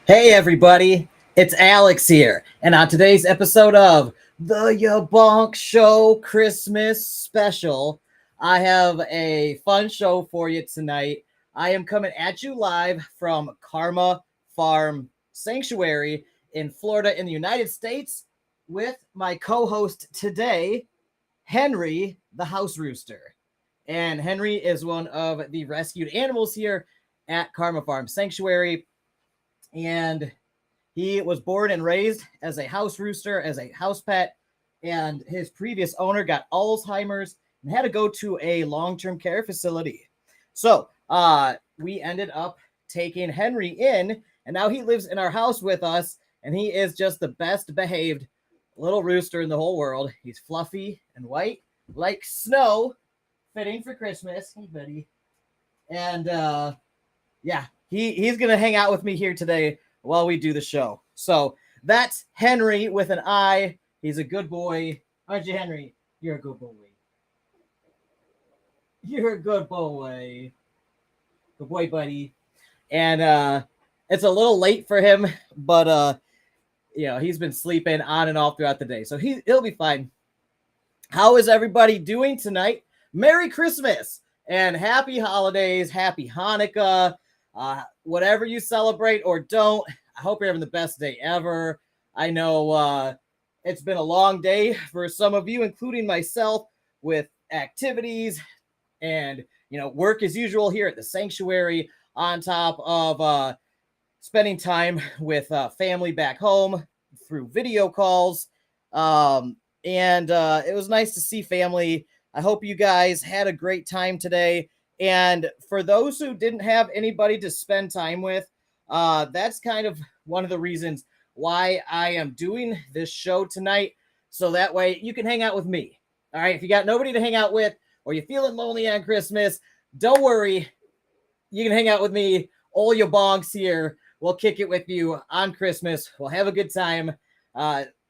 Hey everybody, it's Alex here, and on today's episode of the YaBonks Show Christmas Special, I have a fun show for you tonight. I am coming at you live from Karma Farm Sanctuary in Florida in the United States with my co-host today, Henri, the house rooster. And Henri is one of the rescued animals here at Karma Farm Sanctuary, and he was born and raised as a house rooster, as a house pet, and his previous owner got Alzheimer's and had to go to a long-term care facility. So we ended up taking Henri in, and now he lives in our house with us, and he is just the best behaved little rooster in the whole world. He's fluffy and white like snow, fitting for Christmas. Hey, buddy. And yeah, he's going to hang out with me here today while we do the show. So that's Henri with an I. He's a good boy. Aren't you, Henri? You're a good boy. You're a good boy. Good boy, buddy. And it's a little late for him, but he's been sleeping on and off throughout the day. So he'll be fine. How is everybody doing tonight? Merry Christmas and happy holidays. Happy Hanukkah. Whatever you celebrate or don't, I hope you're having the best day ever. I know it's been a long day for some of you, including myself, with activities and work as usual here at the sanctuary, on top of spending time with family back home through video calls. And it was nice to see family. I hope you guys had a great time today. And for those who didn't have anybody to spend time with, that's kind of one of the reasons why I am doing this show tonight. So that way you can hang out with me. All right. If you got nobody to hang out with, or you're feeling lonely on Christmas, don't worry. You can hang out with me. All YaBonks here. We'll kick it with you on Christmas. We'll have a good time.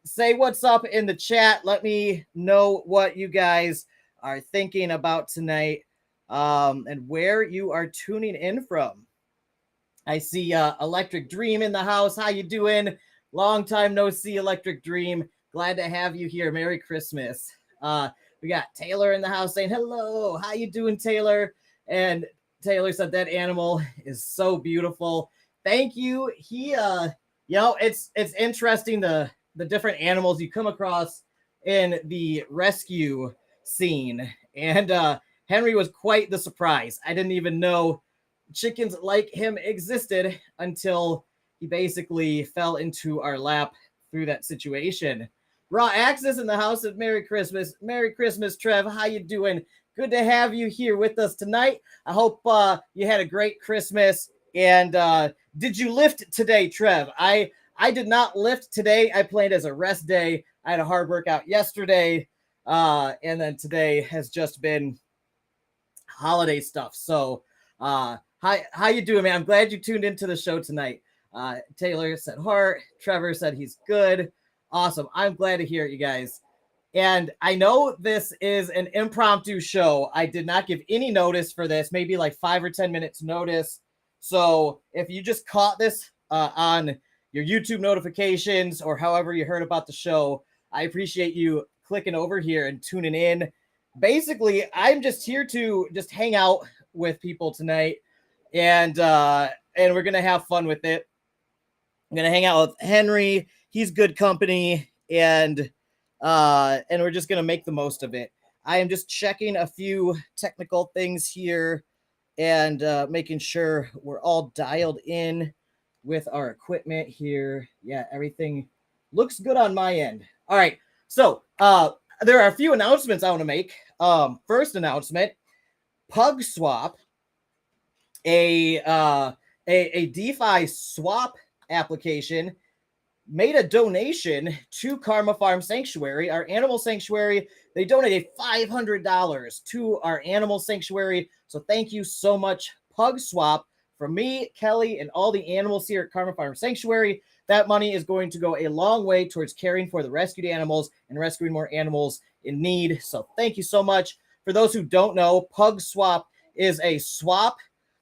Say what's up in the chat. Let me know what you guys are thinking about tonight. And where you are tuning in from. I see Electric Dream in the house. How you doing? Long time no see, Electric Dream. Glad to have you here. Merry Christmas. We got Taylor in the house saying hello. How you doing, Taylor? And Taylor said that animal is so beautiful. Thank you. He it's interesting the different animals you come across in the rescue scene. And Henri was quite the surprise. I didn't even know chickens like him existed until he basically fell into our lap through that situation. Raw Access in the house of Merry Christmas. Merry Christmas, Trev. How you doing? Good to have you here with us tonight. I hope you had a great Christmas. And did you lift today, Trev? I did not lift today. I planned as a rest day. I had a hard workout yesterday. And then today has just been holiday stuff. So how you doing, man? I'm glad you tuned into the show tonight. Taylor said heart. Trevor said he's good. Awesome. I'm glad to hear it, you guys. And I know this is an impromptu show. I did not give any notice for this, maybe like 5 or 10 minutes notice. So if you just caught this on your YouTube notifications or however you heard about the show, I appreciate you clicking over here and tuning in. Basically, I'm just here to just hang out with people tonight, and we're gonna have fun with it. I'm gonna hang out with Henri. He's good company, and we're just gonna make the most of it. I am just checking a few technical things here and making sure we're all dialed in with our equipment here. Yeah, everything looks good on my end. All right, so there are a few announcements I want to make. First announcement: Pug Swap, a DeFi swap application, made a donation to Karma Farm Sanctuary, our animal sanctuary. They donated $500 to our animal sanctuary. So thank you so much, Pug Swap, from me, Kelly, and all the animals here at Karma Farm Sanctuary. That money is going to go a long way towards caring for the rescued animals and rescuing more animals in need. So thank you so much. For those who don't know, Pug Swap is a swap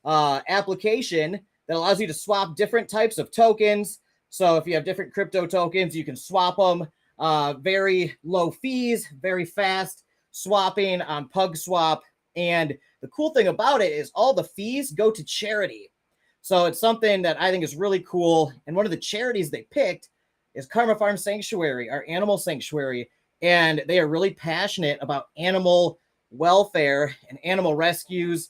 application that allows you to swap different types of tokens. So if you have different crypto tokens, you can swap them. Very low fees, very fast swapping on PugSwap. And the cool thing about it is all the fees go to charity. So it's something that I think is really cool. And one of the charities they picked is Karma Farm Sanctuary, our animal sanctuary. And they are really passionate about animal welfare and animal rescues.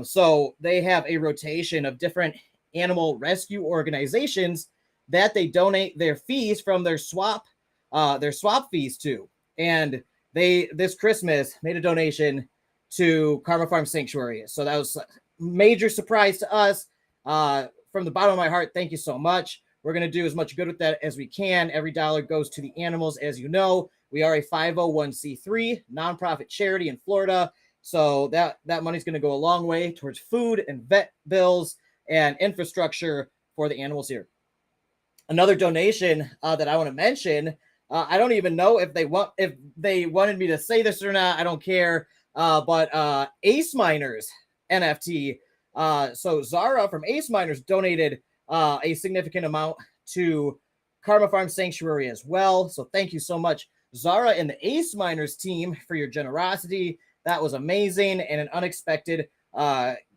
So they have a rotation of different animal rescue organizations that they donate their fees from their swap fees to. And they this Christmas made a donation to Karma Farm Sanctuary. So that was a major surprise to us. From the bottom of my heart, thank you so much. We're going to do as much good with that as we can. Every dollar goes to the animals. As you know, we are a 501c3 nonprofit charity in Florida. So that money is going to go a long way towards food and vet bills and infrastructure for the animals here. Another donation that I want to mention, I don't even know if they wanted me to say this or not. I don't care. But Ace Miners NFT. So Zara from Ace Miners donated a significant amount to Karma Farm Sanctuary as well. So thank you so much, Zara and the Ace Miners team, for your generosity. That was amazing and an unexpected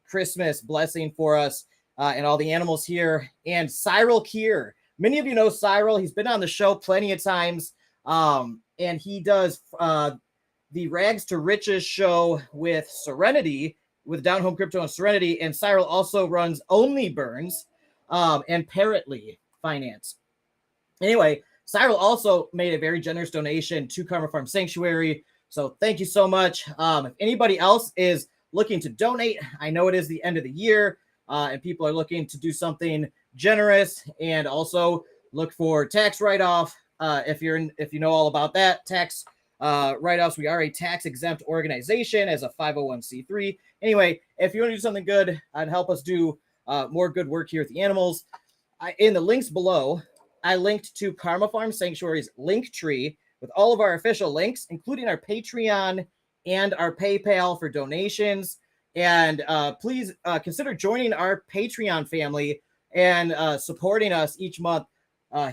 Christmas blessing for us and all the animals here. And Cyril Kier. Many of you know Cyril. He's been on the show plenty of times. And he does the Rags to Riches show with Serenity, with Down Home Crypto and Serenity. And Cyril also runs Only Burns and Parrotly Finance. Anyway, Cyril also made a very generous donation to Karma Farm Sanctuary. So thank you so much. If anybody else is looking to donate, I know it is the end of the year and people are looking to do something generous and also look for tax write-off. If you know all about that, tax write-offs, we are a tax-exempt organization as a 501c3. Anyway, if you want to do something good and help us do more good work here with the animals, in the links below, I linked to Karma Farm Sanctuary's link tree with all of our official links, including our Patreon and our PayPal for donations. And please consider joining our Patreon family and supporting us each month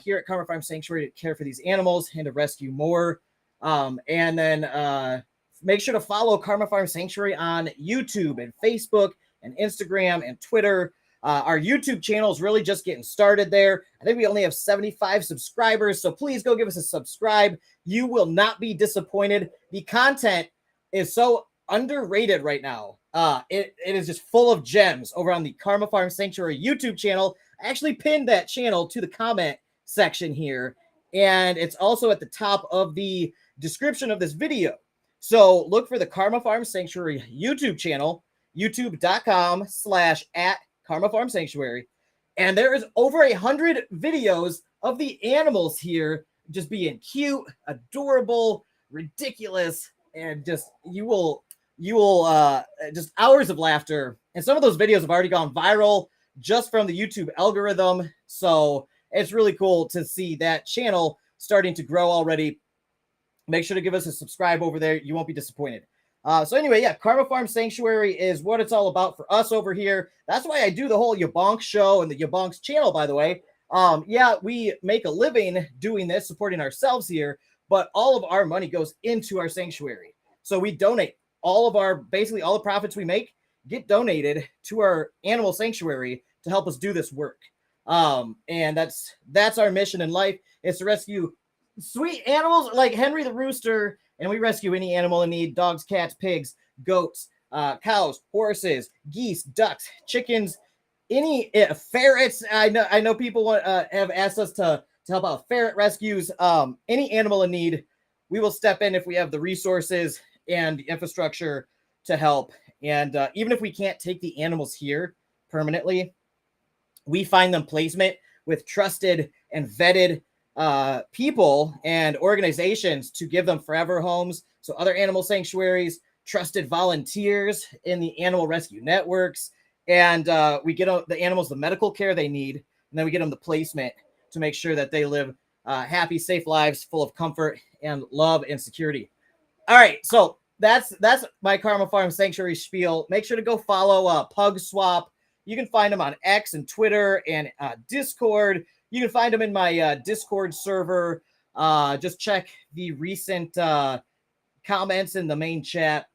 here at Karma Farm Sanctuary to care for these animals and to rescue more. And then make sure to follow Karma Farm Sanctuary on YouTube and Facebook and Instagram and Twitter. Our YouTube channel is really just getting started there. I think we only have 75 subscribers, so please go give us a subscribe. You will not be disappointed. The content is so underrated right now. It is just full of gems over on the Karma Farm Sanctuary YouTube channel. I actually pinned that channel to the comment section here, and it's also at the top of the description of this video. So look for the Karma Farm Sanctuary YouTube channel, youtube.com/@Karma Farm Sanctuary. And there is over 100 videos of the animals here just being cute, adorable, ridiculous, and just you will just hours of laughter. And some of those videos have already gone viral just from the YouTube algorithm. So it's really cool to see that channel starting to grow already. Make sure to give us a subscribe over there. You won't be disappointed. So anyway, yeah, Karma Farm Sanctuary is what it's all about for us over here. That's why I do the whole YaBonks Show and the YaBonks channel, by the way. Yeah, we make a living doing this, supporting ourselves here, but all of our money goes into our sanctuary. So we donate basically all the profits we make get donated to our animal sanctuary to help us do this work. And that's our mission in life, is to rescue sweet animals like Henri the Rooster. And we rescue any animal in need: dogs, cats, pigs, goats, cows, horses, geese, ducks, chickens, any ferrets. I know people have asked us to help out ferret rescues. Any animal in need, we will step in if we have the resources and the infrastructure to help. And even if we can't take the animals here permanently, we find them placement with trusted and vetted people and organizations to give them forever homes. So other animal sanctuaries, trusted volunteers in the animal rescue networks, and we get the animals the medical care they need, and then we get them the placement to make sure that they live happy, safe lives full of comfort and love and security. All right, so that's my Karma Farm Sanctuary spiel. Make sure to go follow PugSwap. You can find them on X and Twitter and Discord. You can find them in my Discord server. Just check the recent comments in the main chat.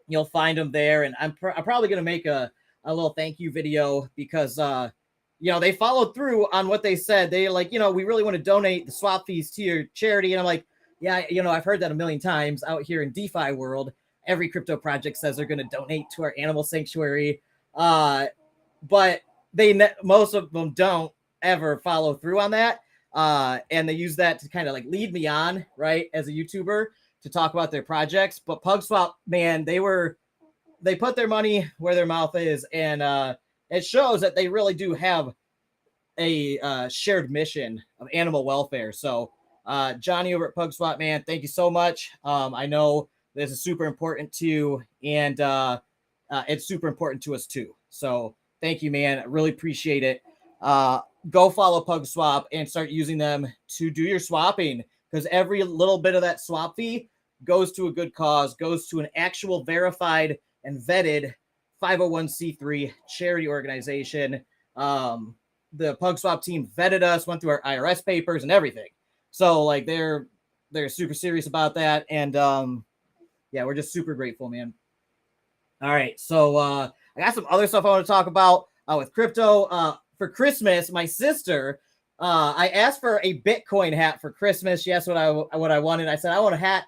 You'll find them there. And I'm probably going to make a little thank you video because, they followed through on what they said. They like, we really want to donate the swap fees to your charity. And I'm like, yeah, I've heard that a million times out here in DeFi world. Every crypto project says they're going to donate to our animal sanctuary. But most of them don't ever follow through on that. And they use that to kind of like lead me on, right, as a YouTuber to talk about their projects. But PugSwap, man, they put their money where their mouth is. And it shows that they really do have a shared mission of animal welfare. So Johnny over at PugSwap, man, thank you so much. I know this is super important to you, and it's super important to us too. So thank you, man. I really appreciate it. Go follow PugSwap and start using them to do your swapping, because every little bit of that swap fee goes to a good cause, goes to an actual verified and vetted 501c3 charity organization. The PugSwap team vetted us, went through our IRS papers and everything. So like they're super serious about that. And we're just super grateful, man. All right. So I got some other stuff I want to talk about with crypto. For Christmas, my sister, I asked for a Bitcoin hat for Christmas. She asked what I wanted. I said, I want a hat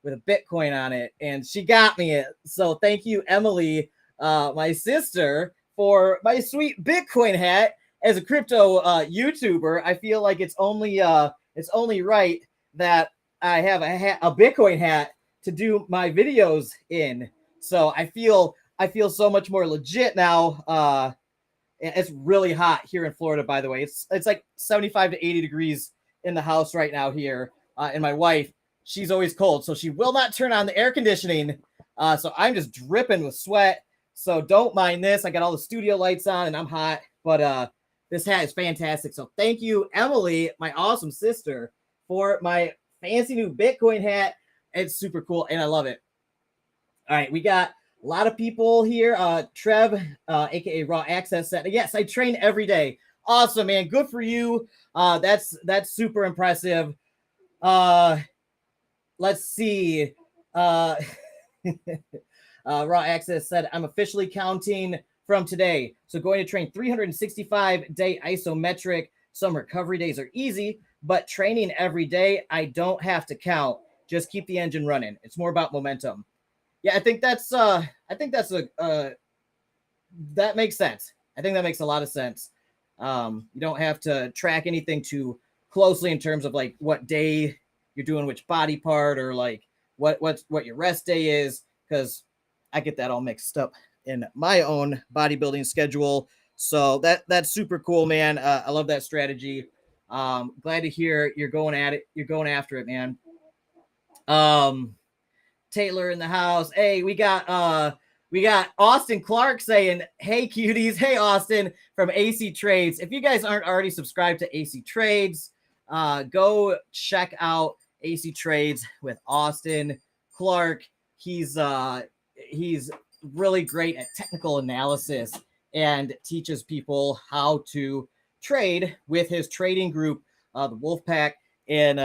with a Bitcoin on it. And she got me it. So thank you, Emily, my sister, for my sweet Bitcoin hat. As a crypto YouTuber, I feel like it's only right that I have a Bitcoin hat to do my videos in. So I feel so much more legit now. It's really hot here in Florida, by the way. It's like 75 to 80 degrees in the house right now here. And my wife, she's always cold, so she will not turn on the air conditioning. So I'm just dripping with sweat. So don't mind this. I got all the studio lights on and I'm hot, but this hat is fantastic. So thank you, Emily, my awesome sister, for my fancy new Bitcoin hat. It's super cool and I love it. All right, we got a lot of people here. Trev, aka Raw Access, said, yes, I train every day. Awesome, man. Good for you. That's super impressive. Let's see. Raw Access said, I'm officially counting from today. So going to train 365-day isometric. Some recovery days are easy, but training every day, I don't have to count. Just keep the engine running. It's more about momentum. Yeah, I think that makes sense. I think that makes a lot of sense. You don't have to track anything too closely in terms of like what day you're doing which body part or like what your rest day is, because I get that all mixed up in my own bodybuilding schedule. So that's super cool, man. I love that strategy. Glad to hear you're going at it. You're going after it, man. Taylor in the house. Hey, we got Austin Clark saying, hey cuties. Hey Austin from AC Trades. If you guys aren't already subscribed to AC Trades, go check out AC Trades with Austin Clark. He's really great at technical analysis and teaches people how to trade with his trading group, the Wolfpack, and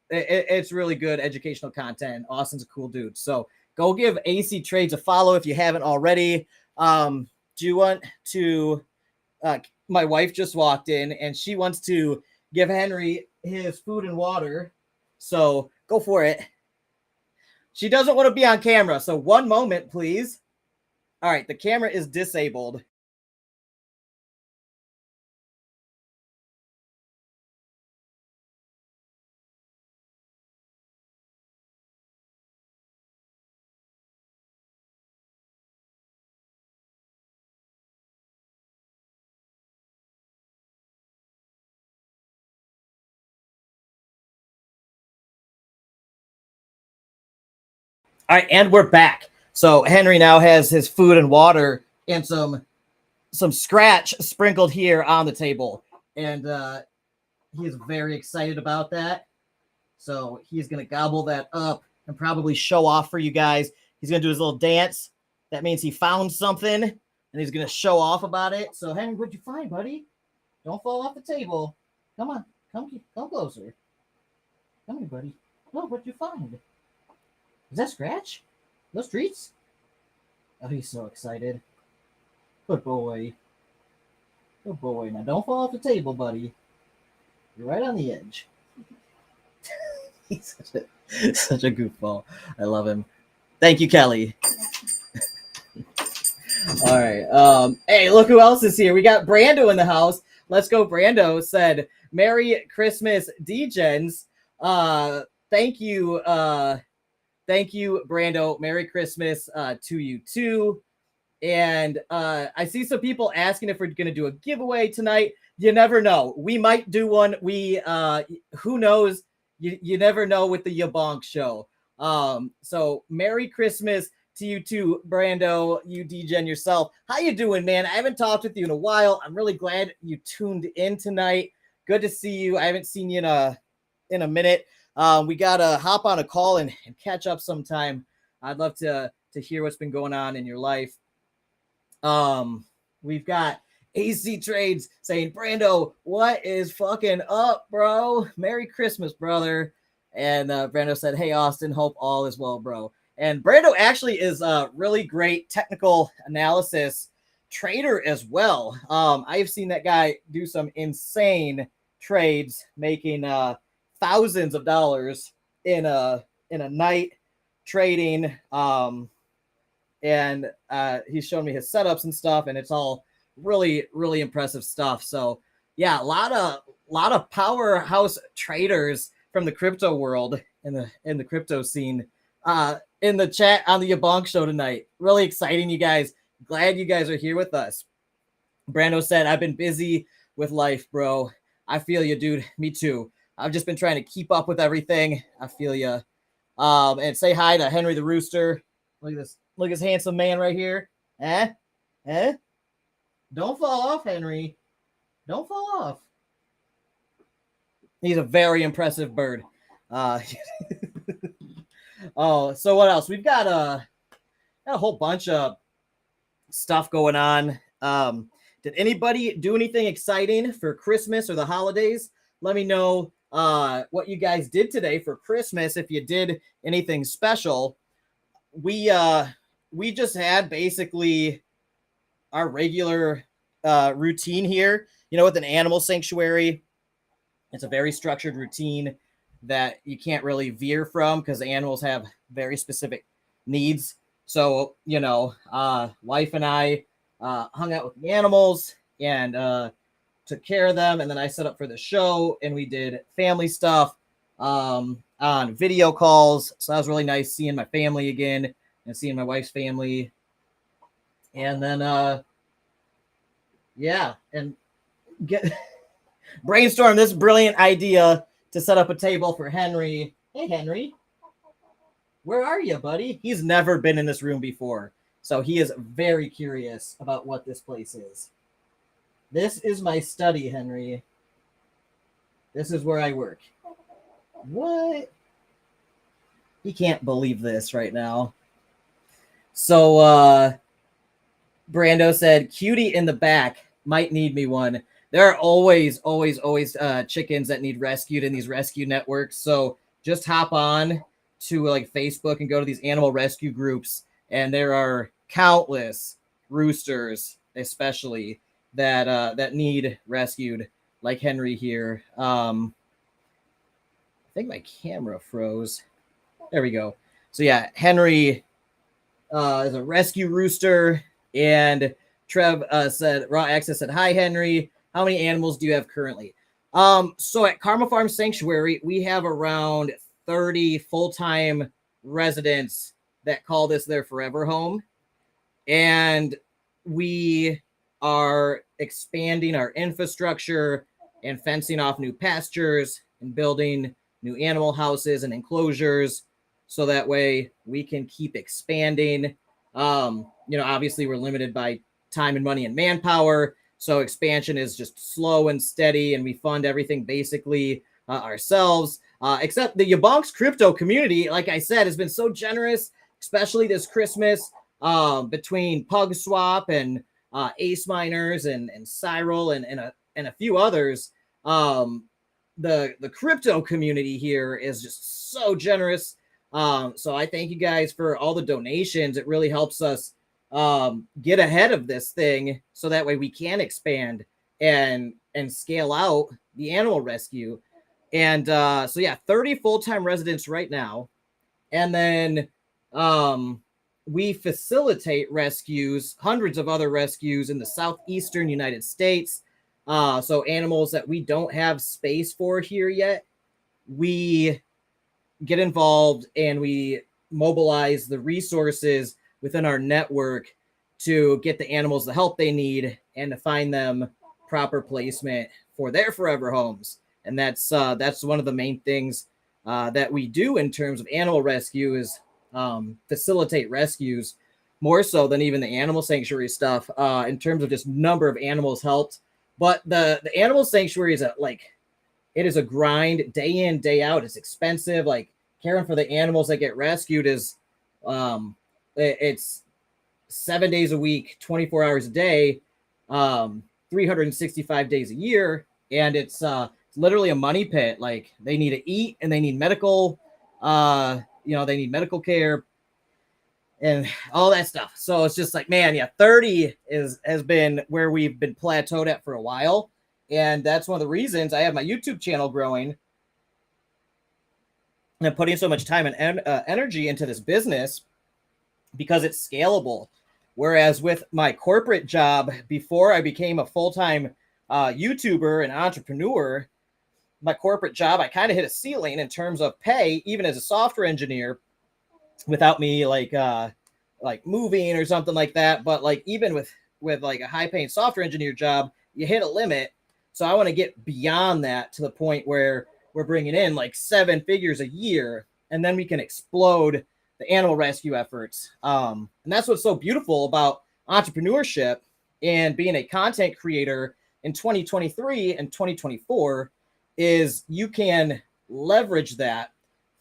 it's really good educational content. Austin's a cool dude. So go give AC Trades a follow if you haven't already. Do you want to, my wife just walked in and she wants to give Henry his food and water. So go for it. She doesn't want to be on camera. So one moment, please. All right. The camera is disabled. All right, and we're back. So Henry now has his food and water and some scratch sprinkled here on the table. And he is very excited about that. So he's going to gobble that up and probably show off for you guys. He's going to do his little dance. That means he found something. And and he's gonna show off about it. So Henry, what'd you find, buddy? Don't fall off the table. Come on, come closer. Come here, buddy. Oh, what'd you find? Is that Scratch? Those treats? Oh, he's so excited. Good boy. Good boy. Now don't fall off the table, buddy. You're right on the edge. He's such a goofball. I love him. Thank you, Kelly. All right. Hey, look who else is here. We got Brando in the house. Let's go. Brando said, Merry Christmas, Degens. Thank you. Thank you, Brando. Merry Christmas to you too. And I see some people asking if we're going to do a giveaway tonight. You never know. We might do one. Who knows? You never know with the YaBonks Show. So Merry Christmas to you too, Brando, you Degen yourself. How you doing, man? I haven't talked with you in a while. I'm really glad you tuned in tonight. Good to see you. I haven't seen you in a minute. We gotta hop on a call and catch up sometime. I'd love to hear what's been going on in your life. We've got AC Trades saying, Brando, what is fucking up, bro? Merry Christmas, brother. And Brando said, hey, Austin, hope all is well, bro. And Brando actually is a really great technical analysis trader as well. I've seen that guy do some insane trades, making thousands of dollars in a night trading. And he's shown me his setups and stuff, and it's all really, really impressive stuff. So yeah, a lot of powerhouse traders from the crypto world in the crypto scene in the chat on the YaBonks Show tonight. Really exciting, you guys. Glad you guys are here with us. Brando said, I've been busy with life, bro. I feel you, dude. Me too. I've just been trying to keep up with everything. I feel you. And say hi to Henri the Rooster. Look at this. Look at this handsome man right here. Eh? Don't fall off, Henri. Don't fall off. He's a very impressive bird. Oh, so what else? We've got a whole bunch of stuff going on. Did anybody do anything exciting for Christmas or the holidays? Let me know what you guys did today for Christmas. If you did anything special. We just had basically our regular routine here, with an animal sanctuary. It's a very structured routine that you can't really veer from because the animals have very specific needs. So, wife and I hung out with the animals and took care of them. And then I set up for the show and we did family stuff on video calls. So that was really nice seeing my family again and seeing my wife's family. And then, and brainstorm this brilliant idea to set up a table for Henri. Hey, Henri, where are you, buddy? He's never been in this room before, so he is very curious about what this place is. This is my study, Henri. This is where I work. What? He can't believe this right now. So, Brando said, cutie in the back might need me one. There are always chickens that need rescued in these rescue networks. So just hop on to like Facebook and go to these animal rescue groups. And there are countless roosters, especially that need rescued, like Henri here. I think my camera froze. There we go. So yeah, Henri is a rescue rooster. And Trev said, Raw Access said, hi, Henri. How many animals do you have currently? So at Karma Farm Sanctuary, we have around 30 full-time residents that call this their forever home. And we are expanding our infrastructure and fencing off new pastures and building new animal houses and enclosures. So that way we can keep expanding. Obviously we're limited by time and money and manpower. So expansion is just slow and steady, and we fund everything basically ourselves, except the YaBonks crypto community, like I said, has been so generous, especially this Christmas, between Pug Swap and Ace Miners and Cyril and a few others. The crypto community here is just so generous. So I thank you guys for all the donations. It really helps us get ahead of this thing so that way we can expand and scale out the animal rescue. And so yeah, 30 full-time residents right now. And then we facilitate rescues, hundreds of other rescues in the southeastern United States. So animals that we don't have space for here yet, we get involved and we mobilize the resources within our network to get the animals the help they need and to find them proper placement for their forever homes. And that's one of the main things that we do in terms of animal rescue is facilitate rescues more so than even the animal sanctuary stuff in terms of just number of animals helped. But the animal sanctuary is it is a grind day in, day out. It's expensive. Like caring for the animals that get rescued is it's 7 days a week, 24 hours a day, 365 days a year. And it's literally a money pit. Like they need to eat and they need medical, they need medical care and all that stuff. So it's just like, man, yeah, 30 has been where we've been plateaued at for a while. And that's one of the reasons I have my YouTube channel growing. And I'm putting so much time and energy into this business because it's scalable. Whereas with my corporate job, before I became a full-time YouTuber and entrepreneur, my corporate job, I kind of hit a ceiling in terms of pay, even as a software engineer, without me like moving or something like that. But like even with like a high-paying software engineer job, you hit a limit. So I want to get beyond that to the point where we're bringing in like 7 figures a year, and then we can explode the animal rescue efforts. And that's what's so beautiful about entrepreneurship and being a content creator in 2023 and 2024 is you can leverage that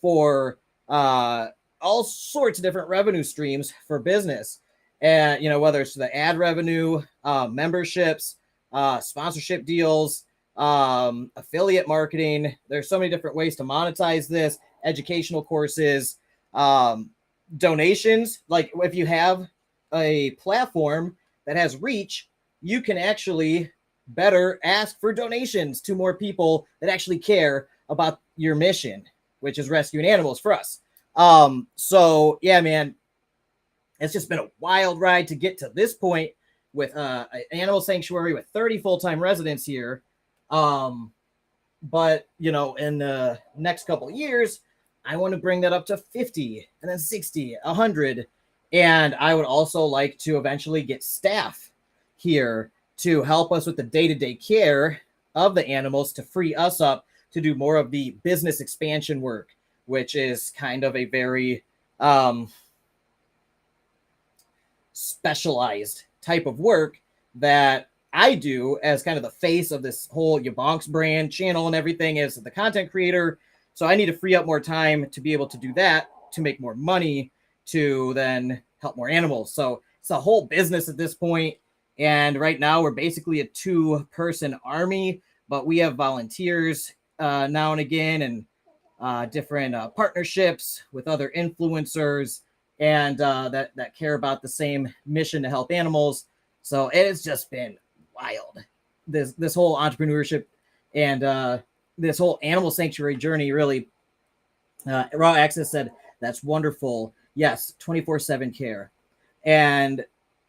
for all sorts of different revenue streams for business. And, whether it's the ad revenue, memberships, sponsorship deals, affiliate marketing. There's so many different ways to monetize this, educational courses, donations. Like if you have a platform that has reach, you can actually better ask for donations to more people that actually care about your mission, which is rescuing animals for us. So yeah, man, it's just been a wild ride to get to this point with an animal sanctuary with 30 full-time residents here. But in the next couple of years, I want to bring that up to 50 and then 60, 100. And I would also like to eventually get staff here to help us with the day-to-day care of the animals to free us up to do more of the business expansion work, which is kind of a very specialized type of work that I do as kind of the face of this whole YaBonks brand channel and everything as the content creator. So I need to free up more time to be able to do that, to make more money, to then help more animals. So it's a whole business at this point. And right now we're basically a 2-person army, but we have volunteers now and again and different partnerships with other influencers and that care about the same mission to help animals. So it has just been wild. This whole entrepreneurship and this whole animal sanctuary journey really. Raw Access said, that's wonderful. Yes, 24/7 care. And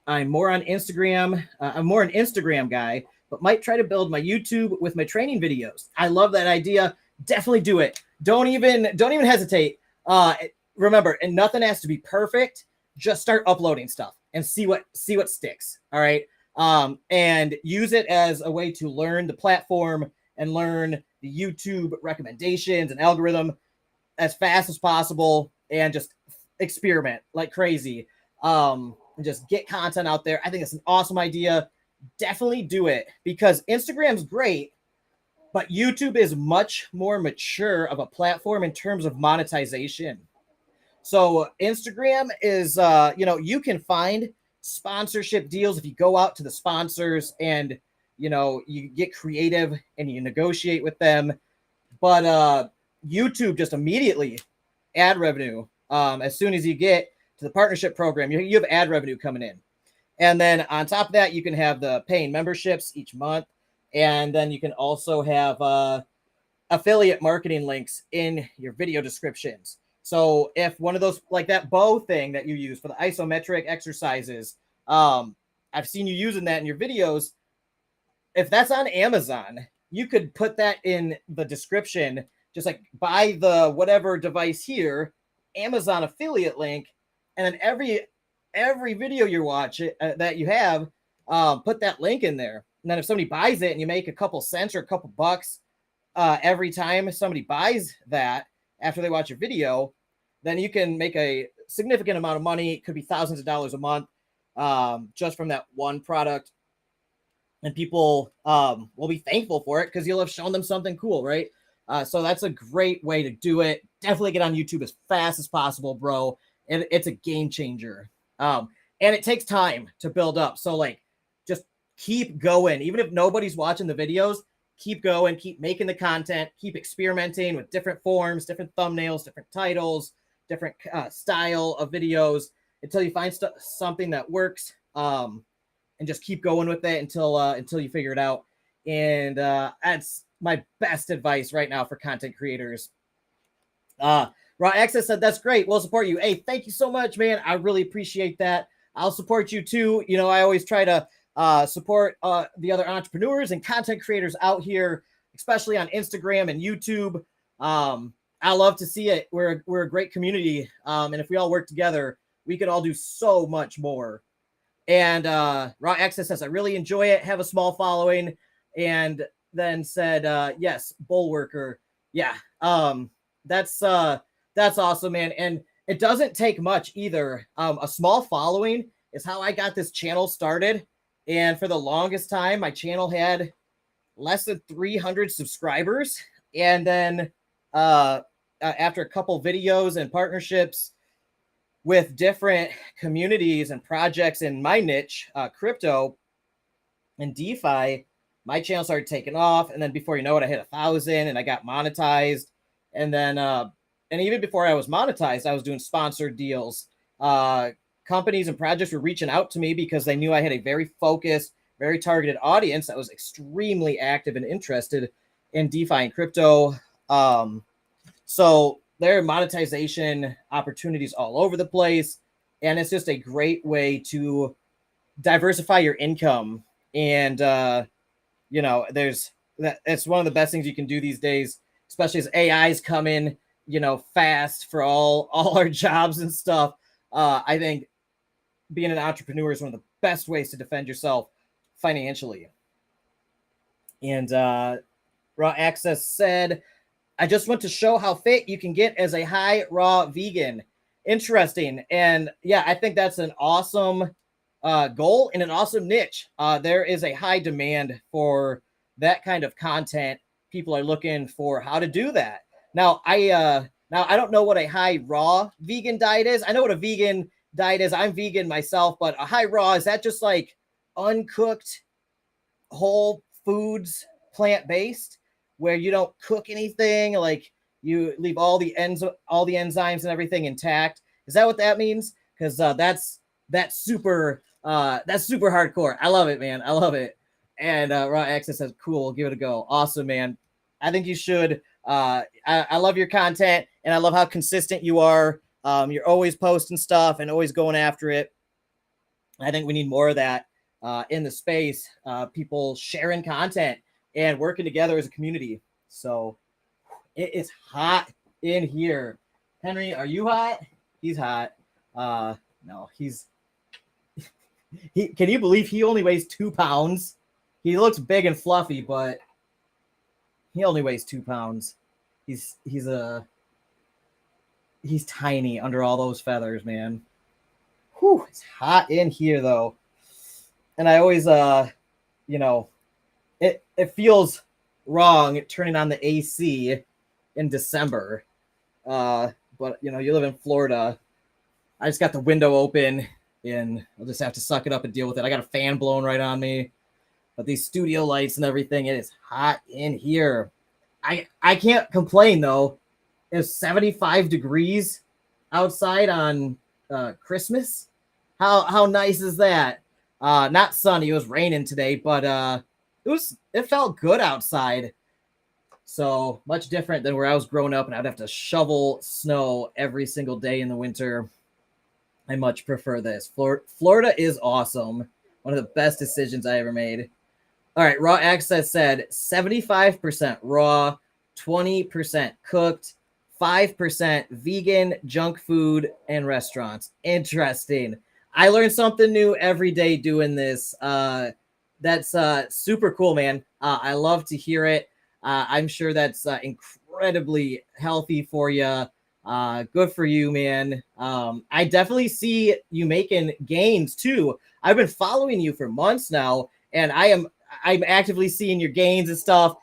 I'm more on Instagram. I'm more an Instagram guy, but might try to build my YouTube with my training videos. I love that idea. Definitely do it. Don't even hesitate. Remember, and nothing has to be perfect. Just start uploading stuff and see what sticks. All right. And use it as a way to learn the platform and learn the YouTube recommendations and algorithm as fast as possible, and just experiment like crazy. And just get content out there. I think it's an awesome idea. Definitely do it, because Instagram's great, but YouTube is much more mature of a platform in terms of monetization. So Instagram is, you can find sponsorship deals if you go out to the sponsors and, you know, you get creative and you negotiate with them. But YouTube just immediately ad revenue. As soon as you get to the partnership program, you have ad revenue coming in. And then on top of that, you can have the paying memberships each month. And then you can also have affiliate marketing links in your video descriptions. So if one of those, like that bow thing that you use for the isometric exercises, I've seen you using that in your videos. If that's on Amazon, you could put that in the description, just like buy the whatever device here, Amazon affiliate link, and then every video you watch that you have, put that link in there. And then if somebody buys it and you make a couple cents or a couple bucks every time somebody buys that after they watch your video, then you can make a significant amount of money. It could be thousands of dollars a month just from that one product. And people will be thankful for it because you'll have shown them something cool, right? So that's a great way to do it. Definitely get on YouTube as fast as possible, bro. And it's a game changer. And it takes time to build up. So like, just keep going. Even if nobody's watching the videos, keep going, keep making the content, keep experimenting with different forms, different thumbnails, different titles, different style of videos until you find something that works. And just keep going with it until you figure it out. And that's my best advice right now for content creators. Raw Access said, that's great. We'll support you. Hey, thank you so much, man. I really appreciate that. I'll support you too. You know, I always try to support the other entrepreneurs and content creators out here, especially on Instagram and YouTube. I love to see it. We're a great community. And if we all work together, we could all do so much more. And Raw Access says, I really enjoy it, have a small following, and then said, yes, Bullworker. Yeah, that's awesome, man. And it doesn't take much either. A small following is how I got this channel started. And for the longest time, my channel had less than 300 subscribers. And then after a couple videos and partnerships with different communities and projects in my niche, crypto and DeFi, my channel started taking off. And then before you know it, I hit 1,000 and I got monetized. And then, and even before I was monetized, I was doing sponsored deals. Companies and projects were reaching out to me because they knew I had a very focused, very targeted audience that was extremely active and interested in DeFi and crypto. So there are monetization opportunities all over the place. And it's just a great way to diversify your income. And, you know, it's one of the best things you can do these days, especially as AIs come in, you know, fast for all our jobs and stuff. I think being an entrepreneur is one of the best ways to defend yourself financially. And Raw Access said, I just want to show how fit you can get as a high raw vegan. Interesting. And yeah, I think that's an awesome goal and an awesome niche. There is a high demand for that kind of content. People are looking for how to do that. Now I don't know what a high raw vegan diet is. I know what a vegan diet is. I'm vegan myself, but a high raw, is that just like uncooked whole foods, plant-based, where you don't cook anything, like you leave all the enzymes and everything intact? Is that what that means? Because that's super hardcore. I love it, man. I love it. And Raw Access says, cool, give it a go. Awesome, man. I think you should. I love your content, and I love how consistent you are. You're always posting stuff and always going after it. I think we need more of that in the space. People sharing content and working together as a community. So it is hot in here. Henri, are you hot? He's hot. No, can you believe he only weighs 2 pounds? He looks big and fluffy, but he only weighs 2 pounds. He's tiny under all those feathers, man. Whew, it's hot in here though. And I always you know, it feels wrong turning on the AC in December. But you know, you live in Florida. I just got the window open. and I'll just have to suck it up and deal with it. I got a fan blowing right on me, but these studio lights and everything, it is hot in here. I can't complain though. It's 75 degrees outside on Christmas. How nice is that? Not sunny, it was raining today, but it felt good outside. So much different than where I was growing up and I'd have to shovel snow every single day in the winter. I much prefer this. Florida is awesome. One of the best decisions I ever made. All right, Raw Access said 75% raw, 20% cooked, 5% vegan, junk food, and restaurants. Interesting. I learn something new every day doing this. That's super cool, man. I love to hear it. I'm sure that's incredibly healthy for you. Good for you, man. I definitely see you making gains too. I've been following you for months now, and I'm actively seeing your gains and stuff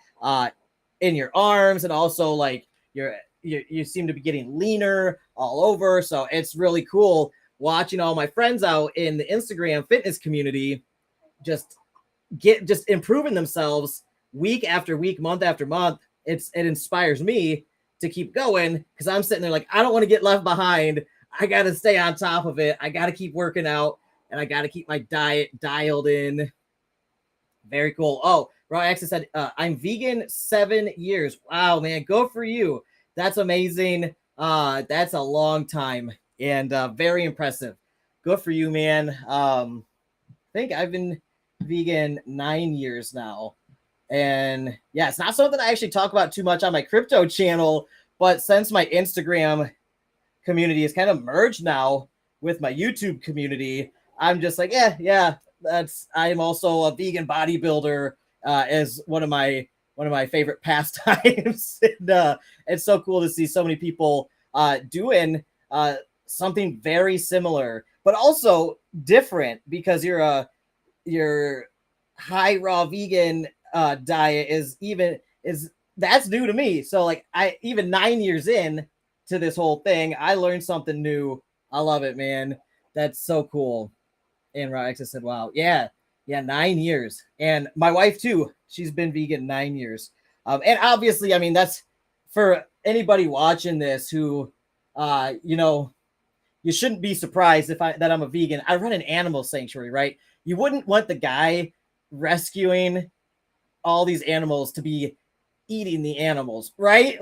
in your arms, and also like you seem to be getting leaner all over. So it's really cool watching all my friends out in the Instagram fitness community just improving themselves week after week, month after month. It inspires me to keep going because I'm sitting there like, I don't want to get left behind. I got to stay on top of it. I got to keep working out, and I got to keep my diet dialed in. Very cool. Oh, Raw Access said, I'm vegan 7 years. Wow, man. Go for you. That's amazing. That's a long time and very impressive. Good for you, man. I think I've been vegan 9 years now. And yeah, it's not something I actually talk about too much on my crypto channel, but since my Instagram community is kind of merged now with my YouTube community, I'm just like, yeah, I'm also a vegan bodybuilder as one of my favorite pastimes. And it's so cool to see so many people doing something very similar, but also different, because your high raw vegan diet is that's new to me. So like, I even 9 years in to this whole thing, I learned something new. I love it, man. That's so cool. And Rox said, wow, yeah, 9 years. And my wife too, she's been vegan 9 years. And obviously, I mean, that's for anybody watching this who you shouldn't be surprised that I'm a vegan. I run an animal sanctuary, right? You wouldn't want the guy rescuing all these animals to be eating the animals, right?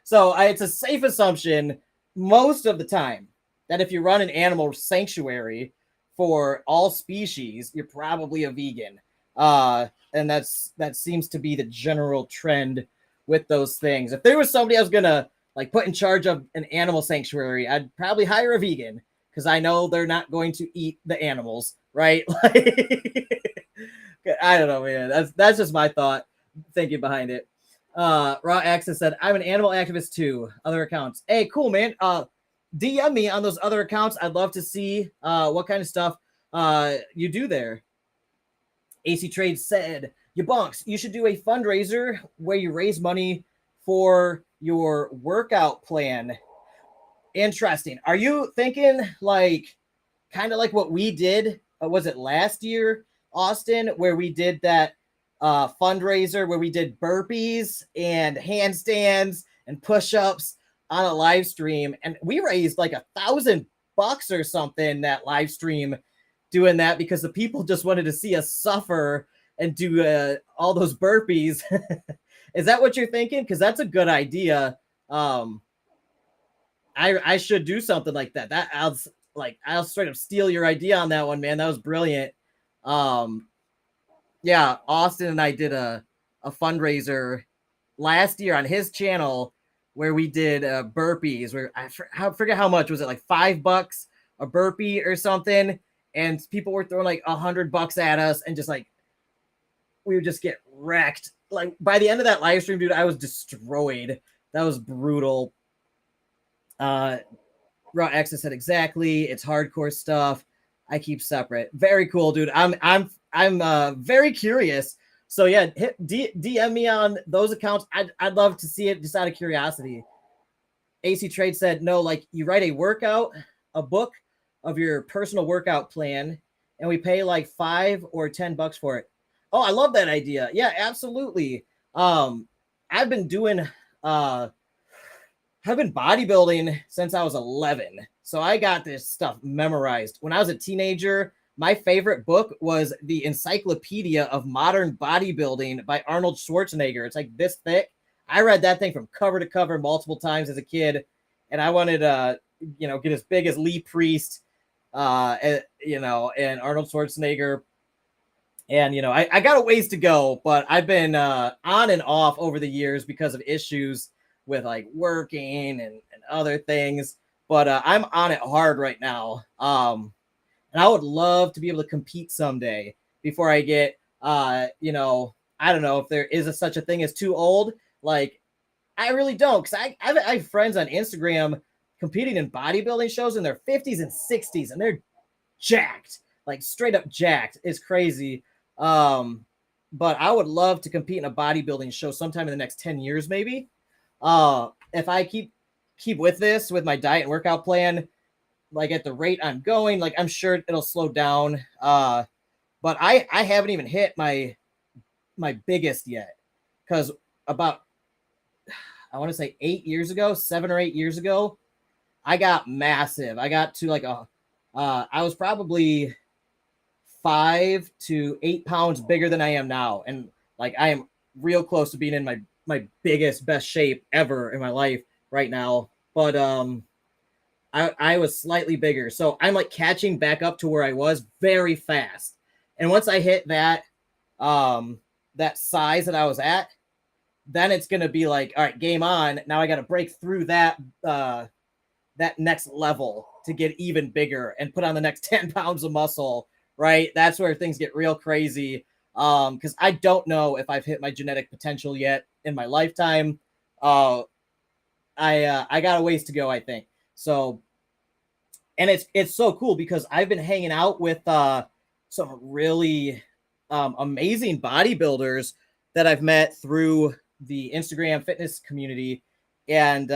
So it's a safe assumption most of the time that if you run an animal sanctuary for all species, you're probably a vegan. And that seems to be the general trend with those things. If there was somebody I was gonna like put in charge of an animal sanctuary, I'd probably hire a vegan, because I know they're not going to eat the animals, right? I don't know, man. That's just my thinking behind it. Raw Access said, I'm an animal activist too. Other accounts. Hey, cool, man. DM me on those other accounts. I'd love to see what kind of stuff you do there. AC Trade said, YaBonks, you should do a fundraiser where you raise money for your workout plan. Interesting. Are you thinking like kind of like what we did? Was it last year, Austin, where we did that fundraiser where we did burpees and handstands and push-ups on a live stream, and we raised like $1,000 or something that live stream doing that, because the people just wanted to see us suffer and do all those burpees. Is that what you're thinking? Because that's a good idea. I should do something like that. I'll straight up steal your idea on that one, man. That was brilliant. Yeah, Austin and I did a fundraiser last year on his channel where we did burpees. Where I forget how much was it, like $5 a burpee or something, and people were throwing like $100 at us, and just like we would just get wrecked. Like by the end of that live stream, dude, I was destroyed. That was brutal. Raw Access said, exactly. It's hardcore stuff. I keep separate. Very cool, dude. I'm very curious. So yeah, DM me on those accounts. I'd love to see it just out of curiosity. AC Trade said, no, like you write a workout, a book of your personal workout plan, and we pay like $5 or $10 for it. Oh, I love that idea. Yeah, absolutely. I've been doing I've been bodybuilding since I was 11. So I got this stuff memorized. When I was a teenager, my favorite book was The Encyclopedia of Modern Bodybuilding by Arnold Schwarzenegger. It's like this thick. I read that thing from cover to cover multiple times as a kid, and I wanted to, get as big as Lee Priest, and Arnold Schwarzenegger. And, I got a ways to go, but I've been on and off over the years because of issues with like working and other things. But I'm on it hard right now. And I would love to be able to compete someday before I get, I don't know if there is such a thing as too old. Like, I really don't, because I have friends on Instagram competing in bodybuilding shows in their 50s and 60s, and they're jacked, like straight up jacked. It's crazy. But I would love to compete in a bodybuilding show sometime in the next 10 years, maybe. If I keep with this, with my diet and workout plan, like at the rate I'm going, like I'm sure it'll slow down. But I haven't even hit my biggest yet, because about, I want to say 7 or 8 years ago, I got massive. I got to like I was probably 5 to 8 pounds bigger than I am now. And like, I am real close to being in my biggest, best shape ever in my life right now. But, I was slightly bigger. So I'm like catching back up to where I was very fast. And once I hit that size that I was at, then it's going to be like, all right, game on. Now I got to break through that next level to get even bigger and put on the next 10 pounds of muscle, right? That's where things get real crazy. Because I don't know if I've hit my genetic potential yet in my lifetime. I got a ways to go, I think. So, and it's so cool because I've been hanging out with some really amazing bodybuilders that I've met through the Instagram fitness community, and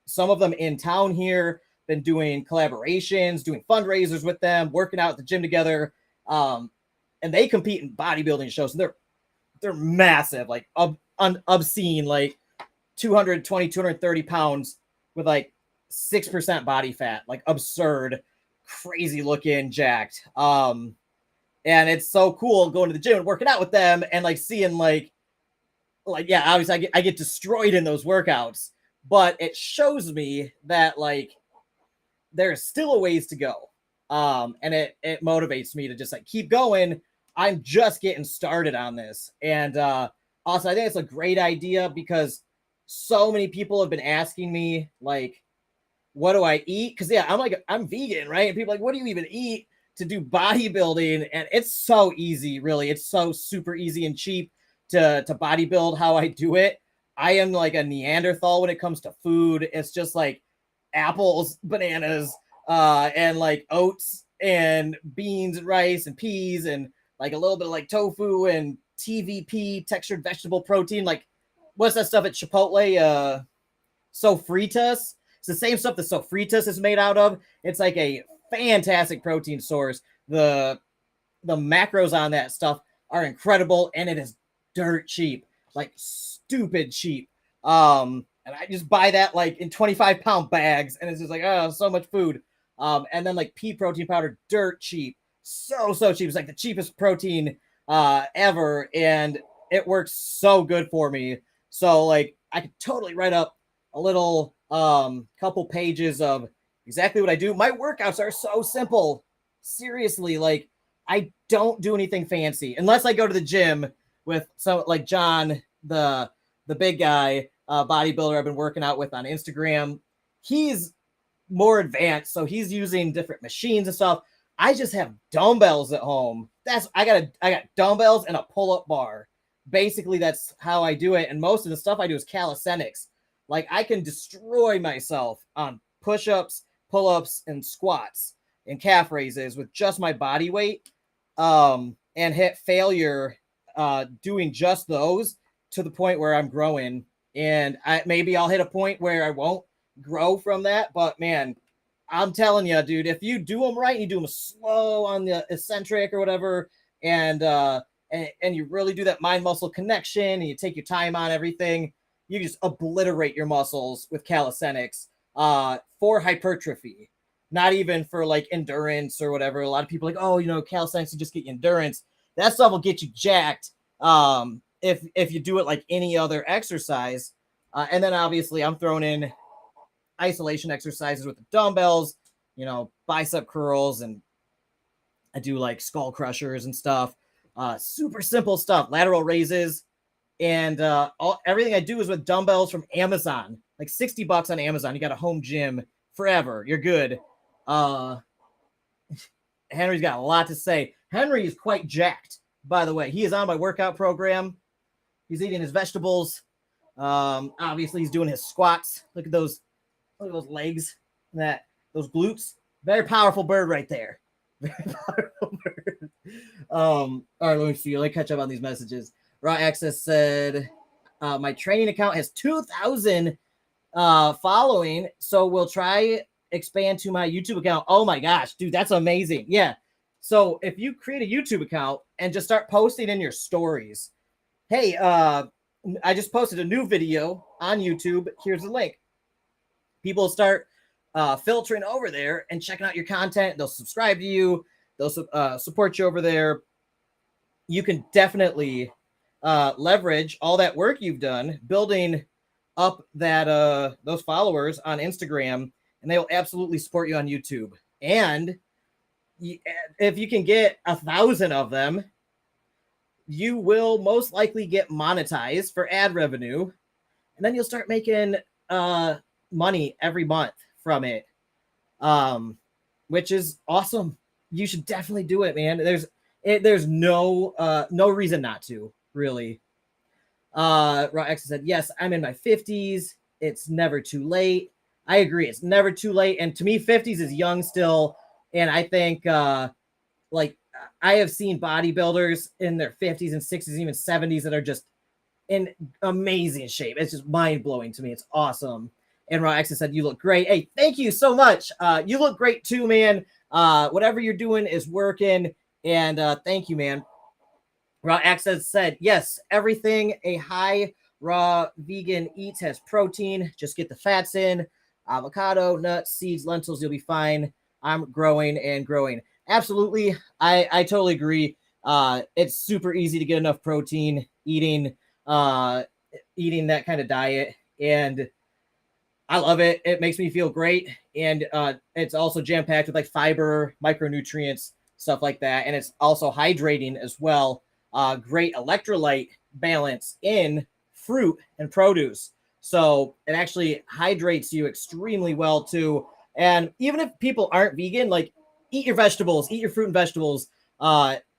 some of them in town here, been doing collaborations, doing fundraisers with them, working out at the gym together, and they compete in bodybuilding shows, and they're massive, like obscene, like 220, 230 pounds with like 6% body fat, like absurd, crazy looking, jacked. And it's so cool going to the gym and working out with them and like seeing like yeah, obviously I get destroyed in those workouts, but it shows me that like there's still a ways to go. And it motivates me to just like keep going. I'm just getting started on this. And also I think it's a great idea because so many people have been asking me like, what do I eat? Because yeah, I'm vegan, right? And people are like, what do you even eat to do bodybuilding? And it's so easy, really. It's so super easy and cheap to bodybuild how I do it. I am like a Neanderthal when it comes to food. It's just like apples, bananas, and like oats and beans and rice and peas and like a little bit of like tofu and TVP, textured vegetable protein. Like, what's that stuff at Chipotle? Sofritas. It's the same stuff that Sofritas is made out of. It's like a fantastic protein source. The macros on that stuff are incredible, and it is dirt cheap, like stupid cheap. And I just buy that like in 25-pound bags, and it's just like, oh, so much food. And then like pea protein powder, dirt cheap, so cheap. It's like the cheapest protein ever, and it works so good for me. So like I could totally write up a little couple pages of exactly what I do. My workouts are so simple. Seriously, like I don't do anything fancy unless I go to the gym with some like John, the big guy, bodybuilder I've been working out with on Instagram. He's more advanced, so he's using different machines and stuff. I just have dumbbells at home. I got dumbbells and a pull-up bar. Basically, that's how I do it. And most of the stuff I do is calisthenics. Like I can destroy myself on push-ups, pull-ups, and squats and calf raises with just my body weight, and hit failure doing just those to the point where I'm growing. And maybe I'll hit a point where I won't grow from that. But man, I'm telling you, dude, if you do them right, you do them slow on the eccentric or whatever, and you really do that mind muscle connection, and you take your time on everything, you just obliterate your muscles with calisthenics for hypertrophy, not even for like endurance or whatever. A lot of people are like, oh, you know, calisthenics will just get you endurance. That stuff will get you jacked if you do it like any other exercise. And then obviously I'm throwing in isolation exercises with the dumbbells, you know, bicep curls, and I do like skull crushers and stuff. Super simple stuff, lateral raises, and everything I do is with dumbbells from Amazon, like $60 on Amazon. You got a home gym forever. You're good. Henri's got a lot to say. Henri is quite jacked, by the way. He is on my workout program. He's eating his vegetables. Obviously, he's doing his squats. Look at those legs, those glutes. Very powerful bird right there. Very powerful bird. All right, let me see. Let me catch up on these messages. Raw Access said, my training account has 2,000 following, so we'll try expand to my YouTube account. Oh my gosh, dude, that's amazing. Yeah. So if you create a YouTube account and just start posting in your stories, hey, I just posted a new video on YouTube. Here's the link. People start filtering over there and checking out your content. They'll subscribe to you. They'll support you over there. You can definitely leverage all that work you've done building up that those followers on Instagram, and they will absolutely support you on YouTube. And if you can get 1,000 of them, you will most likely get monetized for ad revenue, and then you'll start making money every month from it, which is awesome. You should definitely do it, man. There's no reason not to, really. Raw X said, yes, I'm in my 50s. It's never too late. I agree. It's never too late. And to me, 50s is young still. And I think like I have seen bodybuilders in their 50s and 60s, even 70s that are just in amazing shape. It's just mind blowing to me. It's awesome. And Raw X said, you look great. Hey, thank you so much. You look great too, man. Whatever you're doing is working. And thank you, man. Raw Access said, yes, everything a high raw vegan eats has protein. Just get the fats in. Avocado, nuts, seeds, lentils, you'll be fine. I'm growing and growing. Absolutely. I totally agree. It's super easy to get enough protein eating that kind of diet. And I love it. It makes me feel great. And it's also jam-packed with like fiber, micronutrients, stuff like that. And it's also hydrating as well. Great electrolyte balance in fruit and produce. So it actually hydrates you extremely well too. And even if people aren't vegan, like eat your vegetables, eat your fruit and vegetables.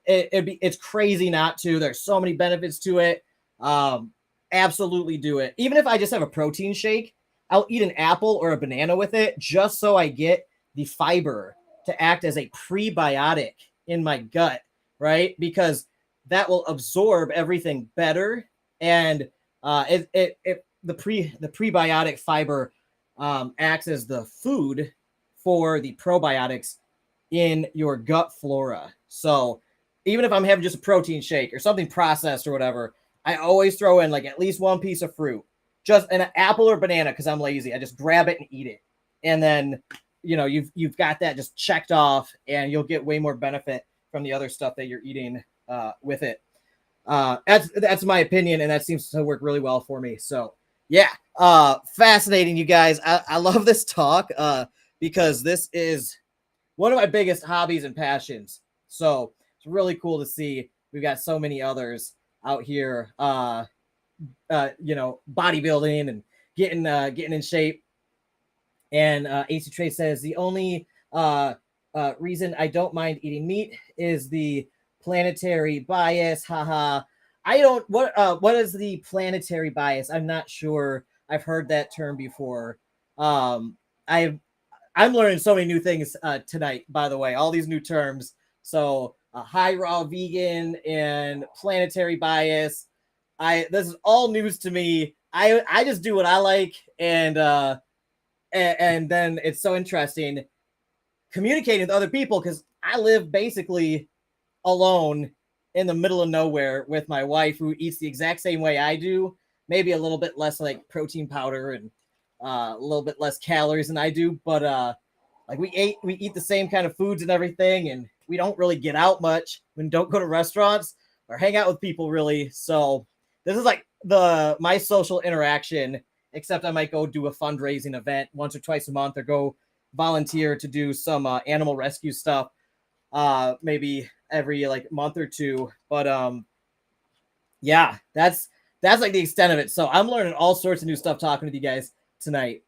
It's crazy not to. There's so many benefits to it. Absolutely do it. Even if I just have a protein shake, I'll eat an apple or a banana with it just so I get the fiber to act as a prebiotic in my gut, right? Because that will absorb everything better. And the prebiotic fiber acts as the food for the probiotics in your gut flora. So even if I'm having just a protein shake or something processed or whatever, I always throw in like at least one piece of fruit, just an apple or banana, because I'm lazy. I just grab it and eat it. And then, you know, you've got that just checked off, and you'll get way more benefit from the other stuff that you're eating with it. That's my opinion, and that seems to work really well for me. So yeah, fascinating, you guys. I love this talk because this is one of my biggest hobbies and passions. So it's really cool to see we've got so many others out here, you know, bodybuilding and getting in shape. And AC Trey says the only reason I don't mind eating meat is the planetary bias. Haha. I don't. What is the planetary bias? I'm not sure. I've heard that term before. I'm learning so many new things tonight. By the way, all these new terms. So high raw vegan and planetary bias. This is all news to me. I just do what I like, and then it's so interesting. communicating with other people, because I live basically alone in the middle of nowhere with my wife, who eats the exact same way I do, maybe a little bit less like protein powder and a little bit less calories than I do, but like we eat the same kind of foods and everything, and we don't really get out much. We don't go to restaurants or hang out with people really. So this is like my social interaction, except I might go do a fundraising event once or twice a month, or go volunteer to do some animal rescue stuff maybe every like month or two. But yeah, that's like the extent of it. So I'm learning all sorts of new stuff talking with you guys tonight.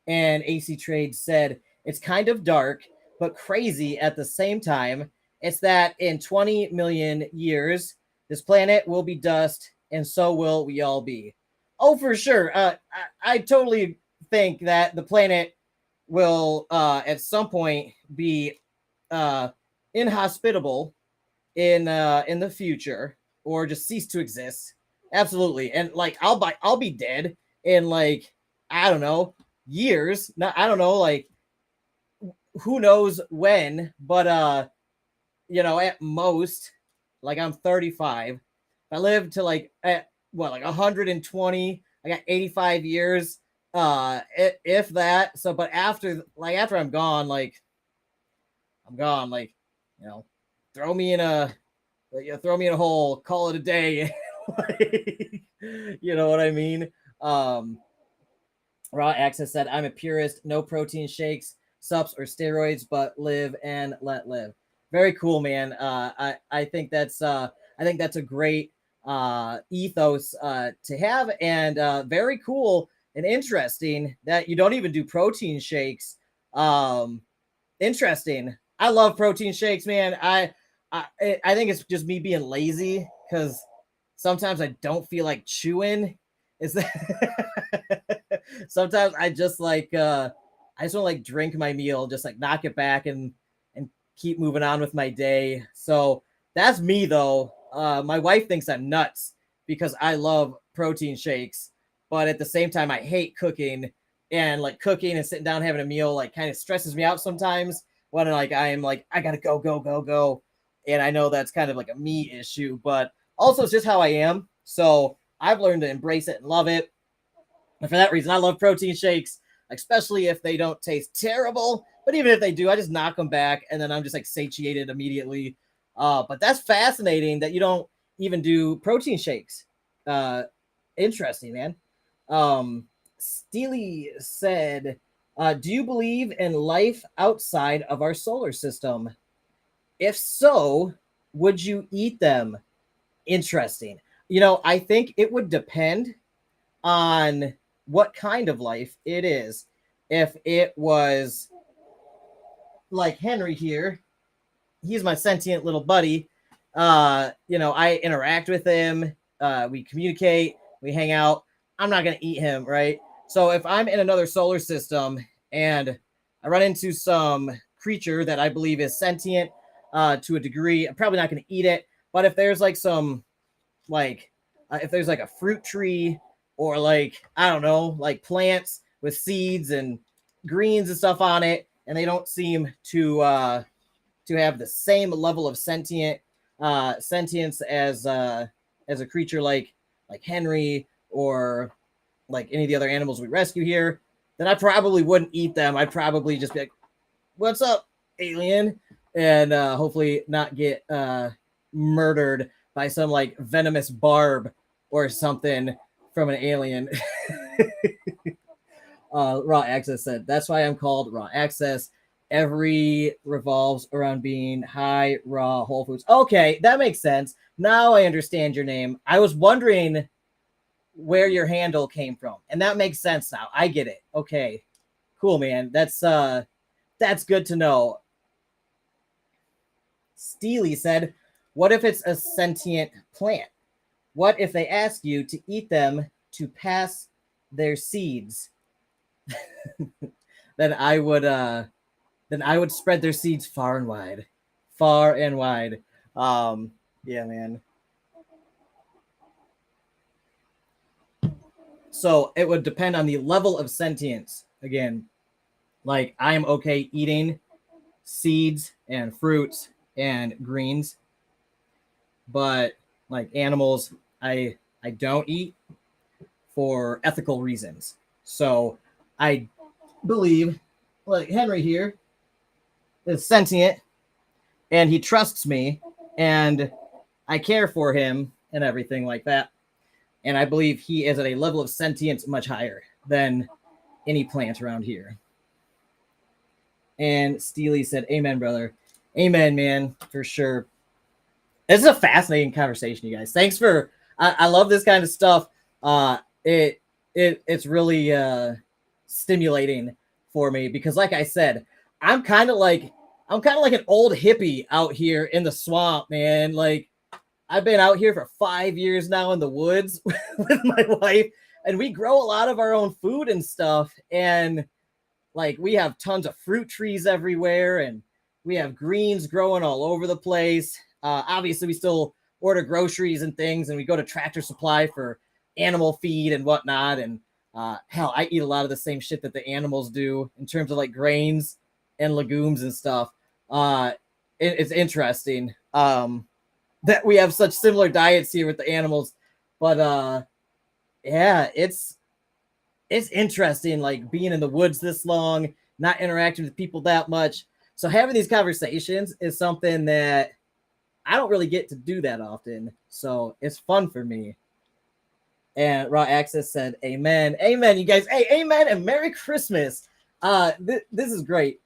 And AC Trade said, it's kind of dark, but crazy at the same time. It's that in 20 million years, this planet will be dust, and so will we all be. Oh, for sure. I totally think that the planet will at some point be inhospitable in the future, or just cease to exist. Absolutely. And like I'll be dead in like, I don't know, years. Not, I don't know, like who knows when, but you know, at most, like I'm 35. If I live to like at what, like 120, I got 85 years, if that. So but after I'm gone, like I'm gone, like, you know, throw me in a hole, call it a day. Like, you know what I mean? Raw Access said, I'm a purist, no protein shakes, sups, or steroids, but live and let live. Very cool, man. I think that's a great ethos to have, and very cool and interesting that you don't even do protein shakes. Interesting. I love protein shakes, man. I think it's just me being lazy, because sometimes I don't feel like chewing. Is that sometimes I just like I just want to like drink my meal, just like knock it back and keep moving on with my day. So that's me though. My wife thinks I'm nuts because I love protein shakes, but at the same time I hate cooking, and like cooking and sitting down having a meal like kind of stresses me out sometimes when like I'm like I gotta go, and I know that's kind of like a me issue, but also it's just how I am. So I've learned to embrace it and love it. And for that reason, I love protein shakes, especially if they don't taste terrible. But even if they do, I just knock them back, and then I'm just like satiated immediately. But that's fascinating that you don't even do protein shakes. Interesting, man. Steely said, do you believe in life outside of our solar system? If so, would you eat them? Interesting. You know, I think it would depend on what kind of life it is. If it was like Henri here, he's my sentient little buddy. You know, I interact with him. We communicate. We hang out. I'm not going to eat him, right? So if I'm in another solar system and I run into some creature that I believe is sentient to a degree, I'm probably not going to eat it. But if there's like some like if there's like a fruit tree, or like I don't know, like plants with seeds and greens and stuff on it, and they don't seem to have the same level of sentience as a creature like Henri, or like any of the other animals we rescue here, then I probably wouldn't eat them. I'd probably just be like, "What's up, alien?" and hopefully not get murdered by some like venomous barb or something from an alien. Raw Access said, that's why I'm called Raw Access. Every revolves around being high, raw, whole foods. Okay, that makes sense. Now I understand your name. I was wondering where your handle came from, and that makes sense now. I get it. Okay, cool, man. That's good to know. Steely said, what if it's a sentient plant? What if they ask you to eat them to pass their seeds? Then I would spread their seeds far and wide. Far and wide. Yeah, man. So it would depend on the level of sentience. Again, like I am okay eating seeds and fruits and greens, but like animals, I don't eat for ethical reasons. So I believe, like Henri here is sentient, and he trusts me, and I care for him and everything like that. And I believe he is at a level of sentience much higher than any plant around here. And Steely said, "Amen, brother. Amen, man, for sure." This is a fascinating conversation, you guys. Thanks for. I love this kind of stuff. It's really stimulating for me because, like I said, I'm kind of like an old hippie out here in the swamp, man. Like I've been out here for 5 years now in the woods with my wife, and we grow a lot of our own food and stuff. And like we have tons of fruit trees everywhere, and we have greens growing all over the place. Obviously, we still order groceries and things, and we go to Tractor Supply for animal feed and whatnot. And hell, I eat a lot of the same shit that the animals do in terms of like grains and legumes and stuff. It's interesting that we have such similar diets here with the animals, but yeah, it's interesting, like being in the woods this long, not interacting with people that much. So having these conversations is something that I don't really get to do that often. So it's fun for me. And Raw Access said, "Amen, amen, you guys. Hey, amen, and Merry Christmas." This is great.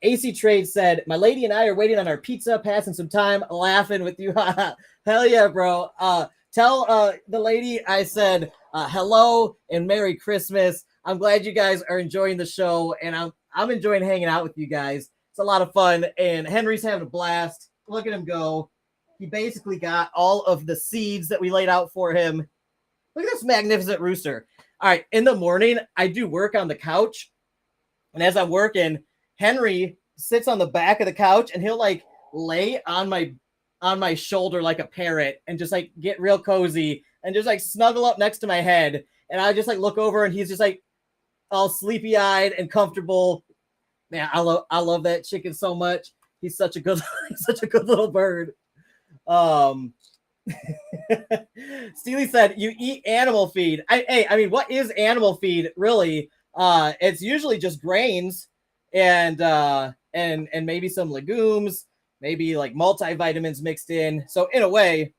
AC Trade said, "My lady and I are waiting on our pizza, passing some time, laughing with you." Hell yeah, bro. Tell the lady I said hello and Merry Christmas. I'm glad you guys are enjoying the show, and I'm enjoying hanging out with you guys. It's a lot of fun, and Henry's having a blast. Look at him go. He basically got all of the seeds that we laid out for him. Look at this magnificent rooster. All right, in the morning, I do work on the couch, and as I'm working, Henri sits on the back of the couch, and he'll like lay on my shoulder like a parrot and just like get real cozy and just like snuggle up next to my head. And I just like look over, and he's just like all sleepy eyed and comfortable. Man, I love that chicken so much. He's such a good little bird. Steely said, "You eat animal feed." I mean, what is animal feed really? It's usually just grains and maybe some legumes, maybe like multivitamins mixed in. So in a way,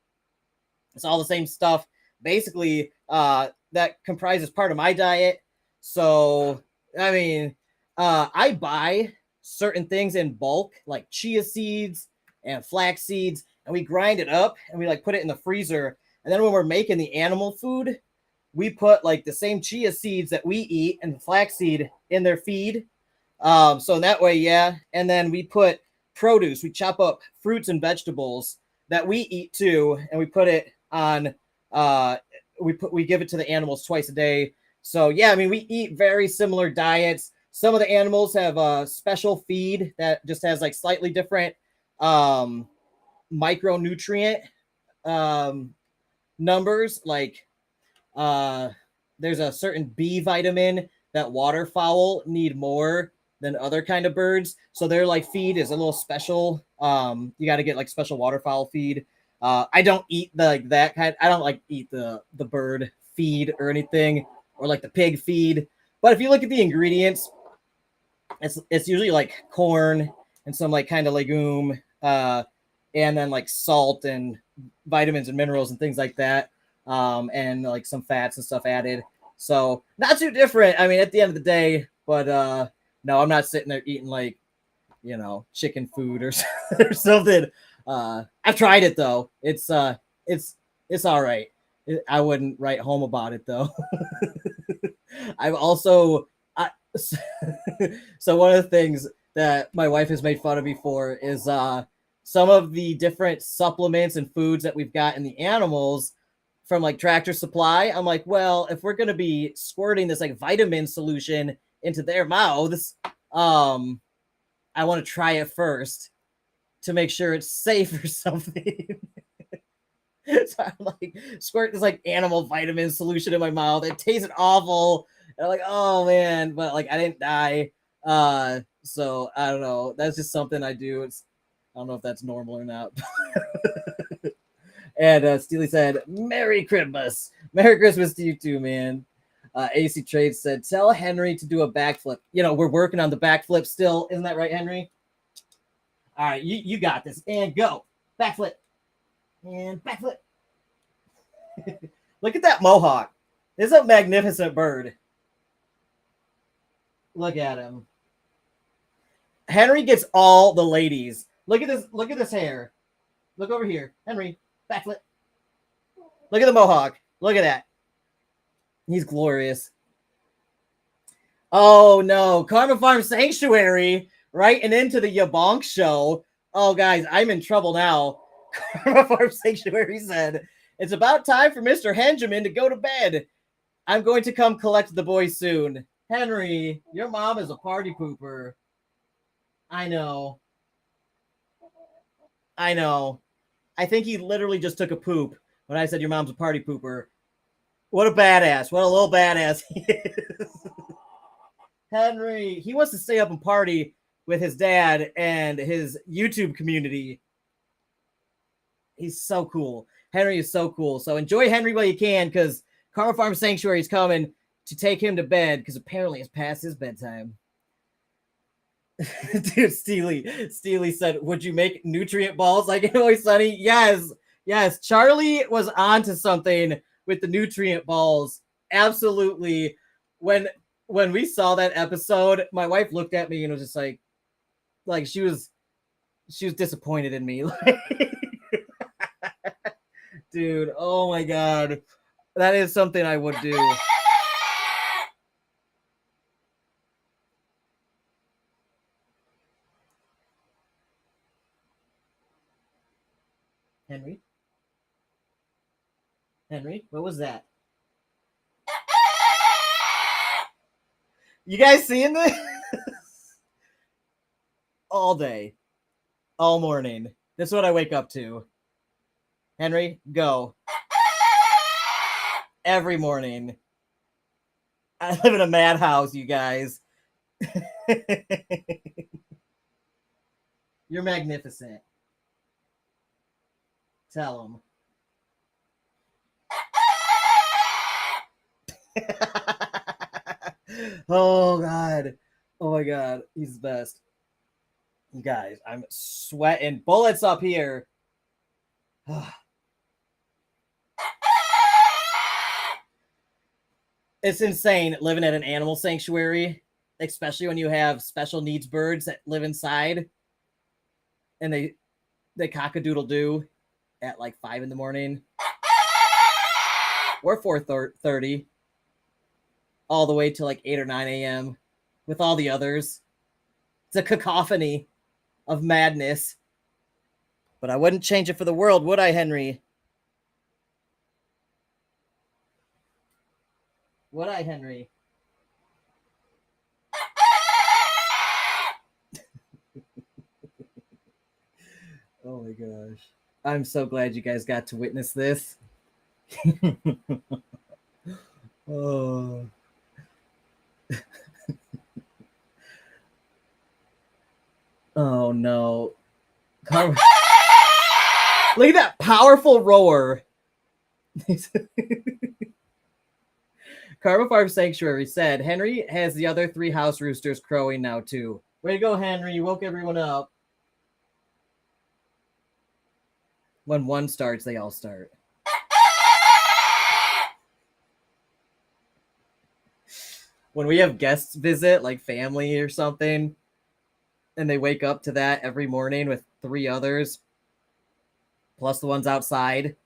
it's all the same stuff. Basically, that comprises part of my diet. So I mean, I buy certain things in bulk, like chia seeds and flax seeds, and we grind it up and we like put it in the freezer. And then when we're making the animal food, we put like the same chia seeds that we eat and flaxseed in their feed. So in that way, yeah. And then we put produce. We chop up fruits and vegetables that we eat too, and we put it on. We give it to the animals twice a day. So yeah, I mean, we eat very similar diets. Some of the animals have a special feed that just has like slightly different micronutrient numbers. Like there's a certain B vitamin that waterfowl need more than other kind of birds. So their like feed is a little special. You got to get like special waterfowl feed. I don't eat that kind. I don't like eat the bird feed or anything, or like the pig feed. But if you look at the ingredients, it's usually like corn and some like kind of legume, and then like salt and vitamins and minerals and things like that, and like some fats and stuff added. So not too different. I mean, at the end of the day, but no, I'm not sitting there eating like, chicken food or something. I've tried it though. It's all right. I wouldn't write home about it though. I've also, so one of the things that my wife has made fun of me for is some of the different supplements and foods that we've got in the animals from like Tractor Supply. I'm like, well, if we're gonna be squirting this like vitamin solution into their mouths, I want to try it first to make sure it's safe or something. So I'm like, squirt this like animal vitamin solution in my mouth. It tasted awful. And I'm like, oh man, but like I didn't die. So I don't know. That's just something I do. I don't know if that's normal or not. And Steely said, Merry Christmas. Merry Christmas to you too, man. AC Trade said, tell Henry to do a backflip. We're working on the backflip still. Isn't that right, Henry? All right, you got this. And go. Backflip. And backflip. Look at that mohawk. This is a magnificent bird. Look at him. Henry gets all the ladies. Look at this. Look at this hair. Look over here. Henry, backflip. Look at the mohawk. Look at that. He's glorious. Oh no, Karma Farm Sanctuary, right? And into the YaBonks Show. Oh guys, I'm in trouble now. Karma Farm Sanctuary said, it's about time for Mr. Henjamin to go to bed. I'm going to come collect the boys soon. Henry, your mom is a party pooper. I know. I think he literally just took a poop when I said your mom's a party pooper. What a badass. What a little badass he is. Henry, he wants to stay up and party with his dad and his YouTube community. He's so cool. Henry is so cool. So enjoy Henry while you can, because Karma Farm Sanctuary is coming to take him to bed, because apparently it's past his bedtime. Dude, Steely said, would you make nutrient balls like in Always Sunny? Yes. Charlie was onto something with the nutrient balls. Absolutely. When we saw that episode, my wife looked at me and was just like she was disappointed in me. Dude, oh my God. That is something I would do. Henry, what was that? You guys seeing this? All day, all morning. This is what I wake up to. Henry, go. Every morning. I live in a madhouse, you guys. You're magnificent. Tell him. Oh God. Oh my God. He's the best. You guys, I'm sweating bullets up here. It's insane living at an animal sanctuary, especially when you have special needs birds that live inside and they cock-a-doodle-doo at like 5 in the morning or 4:30 all the way to like 8 or 9 a.m. with all the others. It's a cacophony of madness. But I wouldn't change it for the world, would I, Henry? Would I, Henry? Oh my gosh. I'm so glad you guys got to witness this. Oh. Oh no. Look at that powerful roar. Karma Farm Sanctuary said, Henry has the other 3 house roosters crowing now too. Way to go, Henry. You woke everyone up. When one starts, they all start. When we have guests visit, like family or something, and they wake up to that every morning with 3 others, plus the ones outside,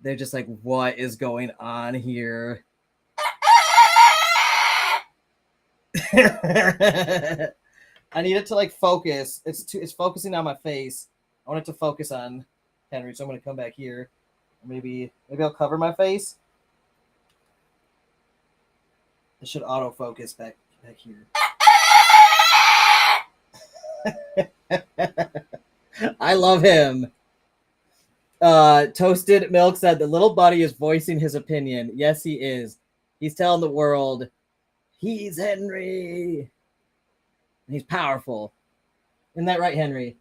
they're just like, what is going on here? I need it to like focus. It's focusing on my face. I want it to focus on Henry, so I'm going to come back here. Maybe I'll cover my face. It should autofocus back here. I love him. Toasted Milk said the little buddy is voicing his opinion. Yes, he is. He's telling the world he's Henri. He's powerful. Isn't that right, Henri?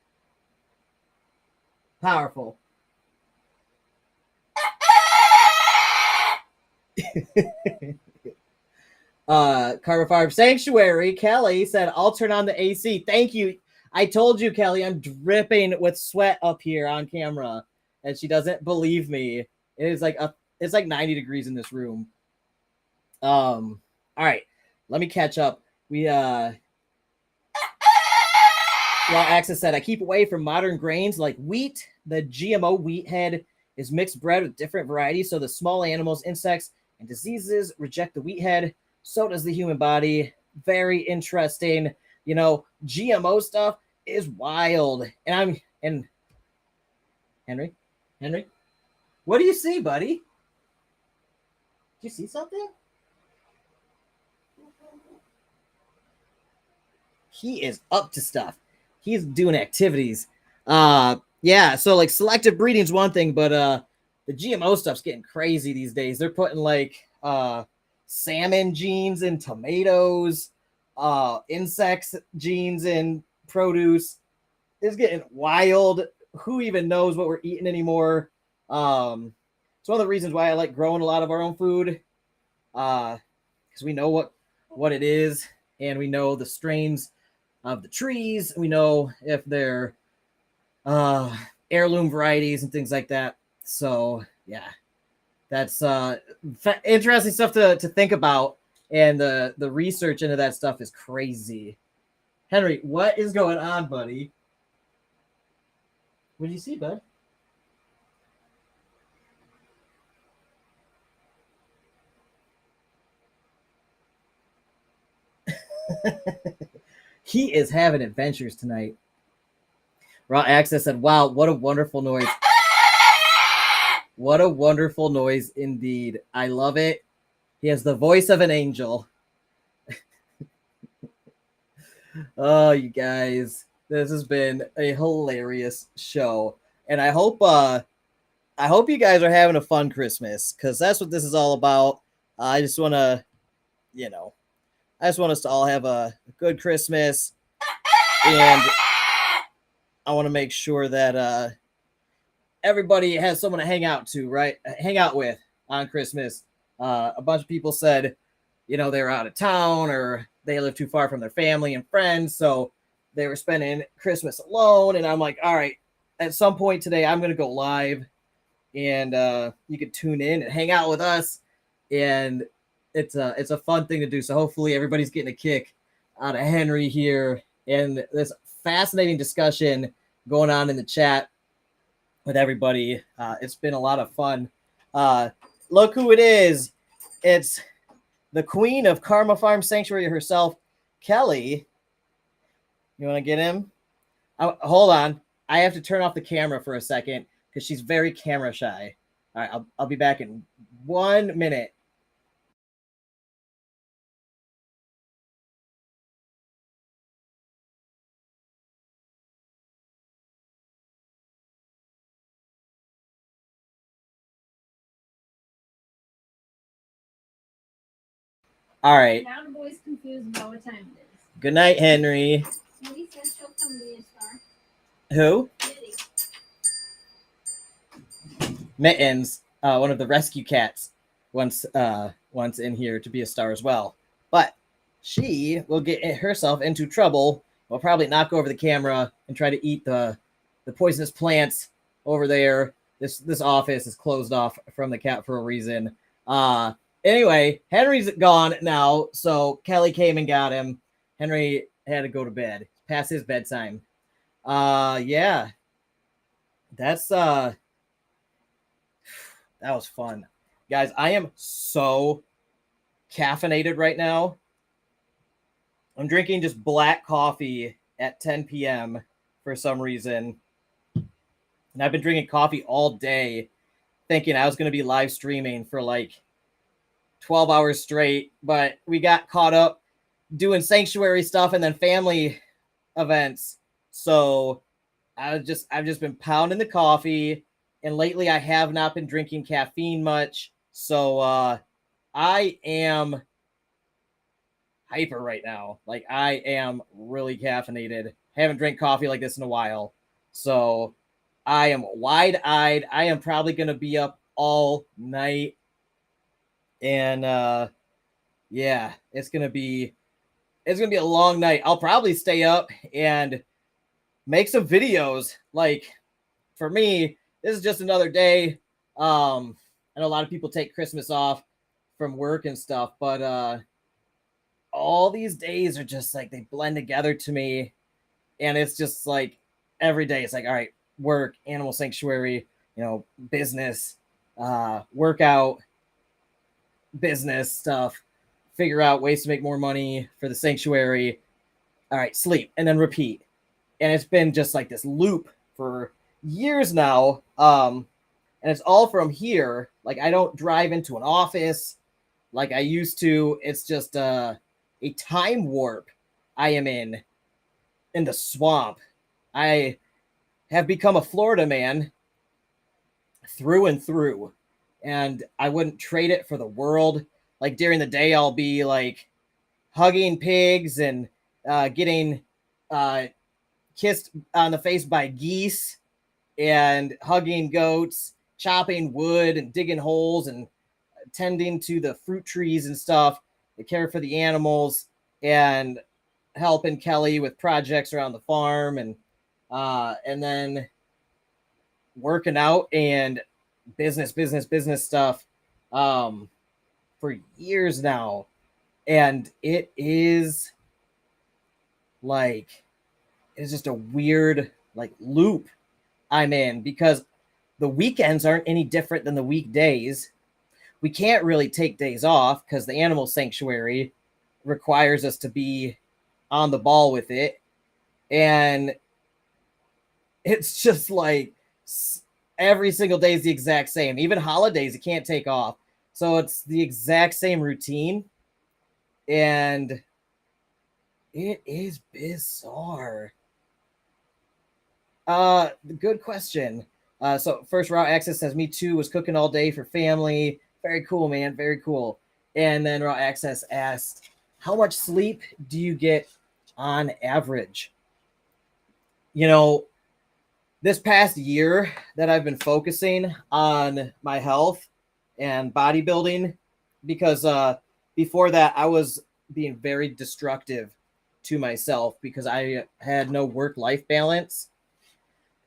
Powerful. Carver Farm Sanctuary. Kelly said, I'll turn on the AC. Thank you. I told you, Kelly, I'm dripping with sweat up here on camera. And she doesn't believe me. It is like it's like 90 degrees in this room. All right. Let me catch up. Well, Access said, I keep away from modern grains like wheat. The GMO wheat head is mixed bred with different varieties, so the small animals, insects, and diseases reject the wheat head. So does the human body. Very interesting. You know, GMO stuff is wild. And Henri, what do you see, buddy? Do you see something? He is up to stuff. He's doing activities. Yeah, so like selective breeding is one thing, but the GMO stuff's getting crazy these days. They're putting like salmon genes in tomatoes, insects genes in produce. It's getting wild. Who even knows what we're eating anymore? It's one of the reasons why I like growing a lot of our own food, because we know what it is, and we know the strains of the trees. We know if they're heirloom varieties and things like that. So yeah, that's interesting stuff to think about, and the research into that stuff is crazy. Henri, what is going on, buddy? What do you see, bud? He is having adventures tonight. Raw Access said, wow, what a wonderful noise. What a wonderful noise indeed. I love it. He has the voice of an angel. Oh, you guys, this has been a hilarious show. And I hope you guys are having a fun Christmas, because that's what this is all about. I just want to, I just want us to all have a good Christmas, and I want to make sure that everybody has someone to hang out with on Christmas. A bunch of people said, they were out of town or they live too far from their family and friends, so they were spending Christmas alone. And I'm like, all right, at some point today, I'm going to go live, and you can tune in and hang out with us. And it's a fun thing to do. So hopefully everybody's getting a kick out of Henri here, and this fascinating discussion going on in the chat with everybody. It's been a lot of fun. Look who it is. It's the queen of Karma Farm Sanctuary herself, Kelly. You want to get him? Hold on. I have to turn off the camera for a second because she's very camera shy. All right, I'll be back in 1 minute. All right. Now the boy's confused about what time it is. Good night, Henri. Smitty says she'll come to be a star. Who? Smitty. Mittens, one of the rescue cats, wants in here to be a star as well. But she will get herself into trouble. Will probably knock over the camera and try to eat the poisonous plants over there. This office is closed off from the cat for a reason. Anyway, Henri's gone now, so Kelly came and got him. Henri had to go to bed, past his bedtime. Yeah. That was fun. Guys, I am so caffeinated right now. I'm drinking just black coffee at 10 p.m. for some reason. And I've been drinking coffee all day, thinking I was going to be live streaming for like 12 hours straight, but we got caught up doing sanctuary stuff and then family events. So I've just been pounding the coffee, And lately I have not been drinking caffeine much. So I am hyper right now. Like, I am really caffeinated. Haven't drank coffee like this in a while. So I am wide-eyed. I am probably going to be up all night. And yeah, it's going to be a long night. I'll probably stay up and make some videos. Like, for me, this is just another day. I know a lot of people take Christmas off from work and stuff, but all these days are just like, they blend together to me. And it's just like every day it's like, all right, work, animal sanctuary, business, workout, business stuff, figure out ways to make more money for the sanctuary. All right, sleep, and then repeat. And it's been just like this loop for years now. And it's all from here. Like, I don't drive into an office like I used to. It's just a time warp I am in the swamp. I have become a Florida man through and through, and I wouldn't trade it for the world. Like, during the day, I'll be like hugging pigs and getting kissed on the face by geese and hugging goats, chopping wood and digging holes and tending to the fruit trees and stuff, to care for the animals, and helping Kelly with projects around the farm, and then working out and business stuff for years now. And it's just a weird like loop I'm in, because the weekends aren't any different than the weekdays. We can't really take days off because the animal sanctuary requires us to be on the ball with it. And it's just like every single day is the exact same. Even holidays, you can't take off. So it's the exact same routine. And it is bizarre. Good question. So first, Raw Access says, me too, was cooking all day for family. Very cool, man. Very cool. And then Raw Access asked, how much sleep do you get on average? This past year that I've been focusing on my health and bodybuilding, because before that I was being very destructive to myself because I had no work-life balance,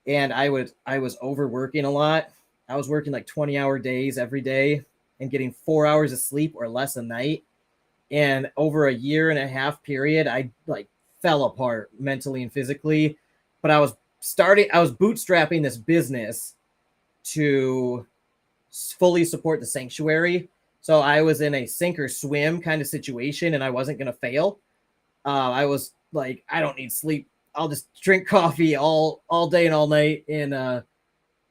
and I was overworking a lot. I was working like 20-hour days every day and getting 4 hours of sleep or less a night. And over a year and a half period, I like fell apart mentally and physically. But I was bootstrapping this business to fully support the sanctuary. So I was in a sink or swim kind of situation, and I wasn't going to fail. I was like, I don't need sleep. I'll just drink coffee all day and all night. And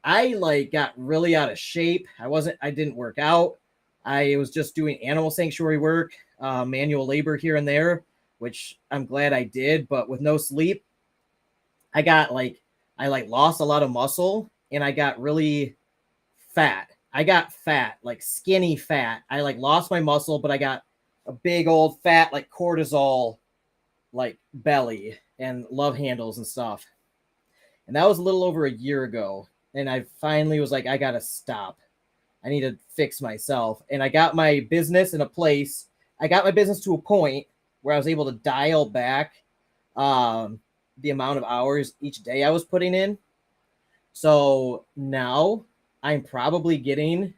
I like got really out of shape. I didn't work out. I was just doing animal sanctuary work, manual labor here and there, which I'm glad I did. But with no sleep, I lost a lot of muscle, and I got really fat. I got fat, like skinny fat. I lost my muscle, but I got a big old fat, like cortisol, like belly and love handles and stuff. And that was a little over a year ago. And I finally was like, I got to stop. I need to fix myself. And I got my business in a place. I got my business to a point where I was able to dial back the amount of hours each day I was putting in. So now I'm probably getting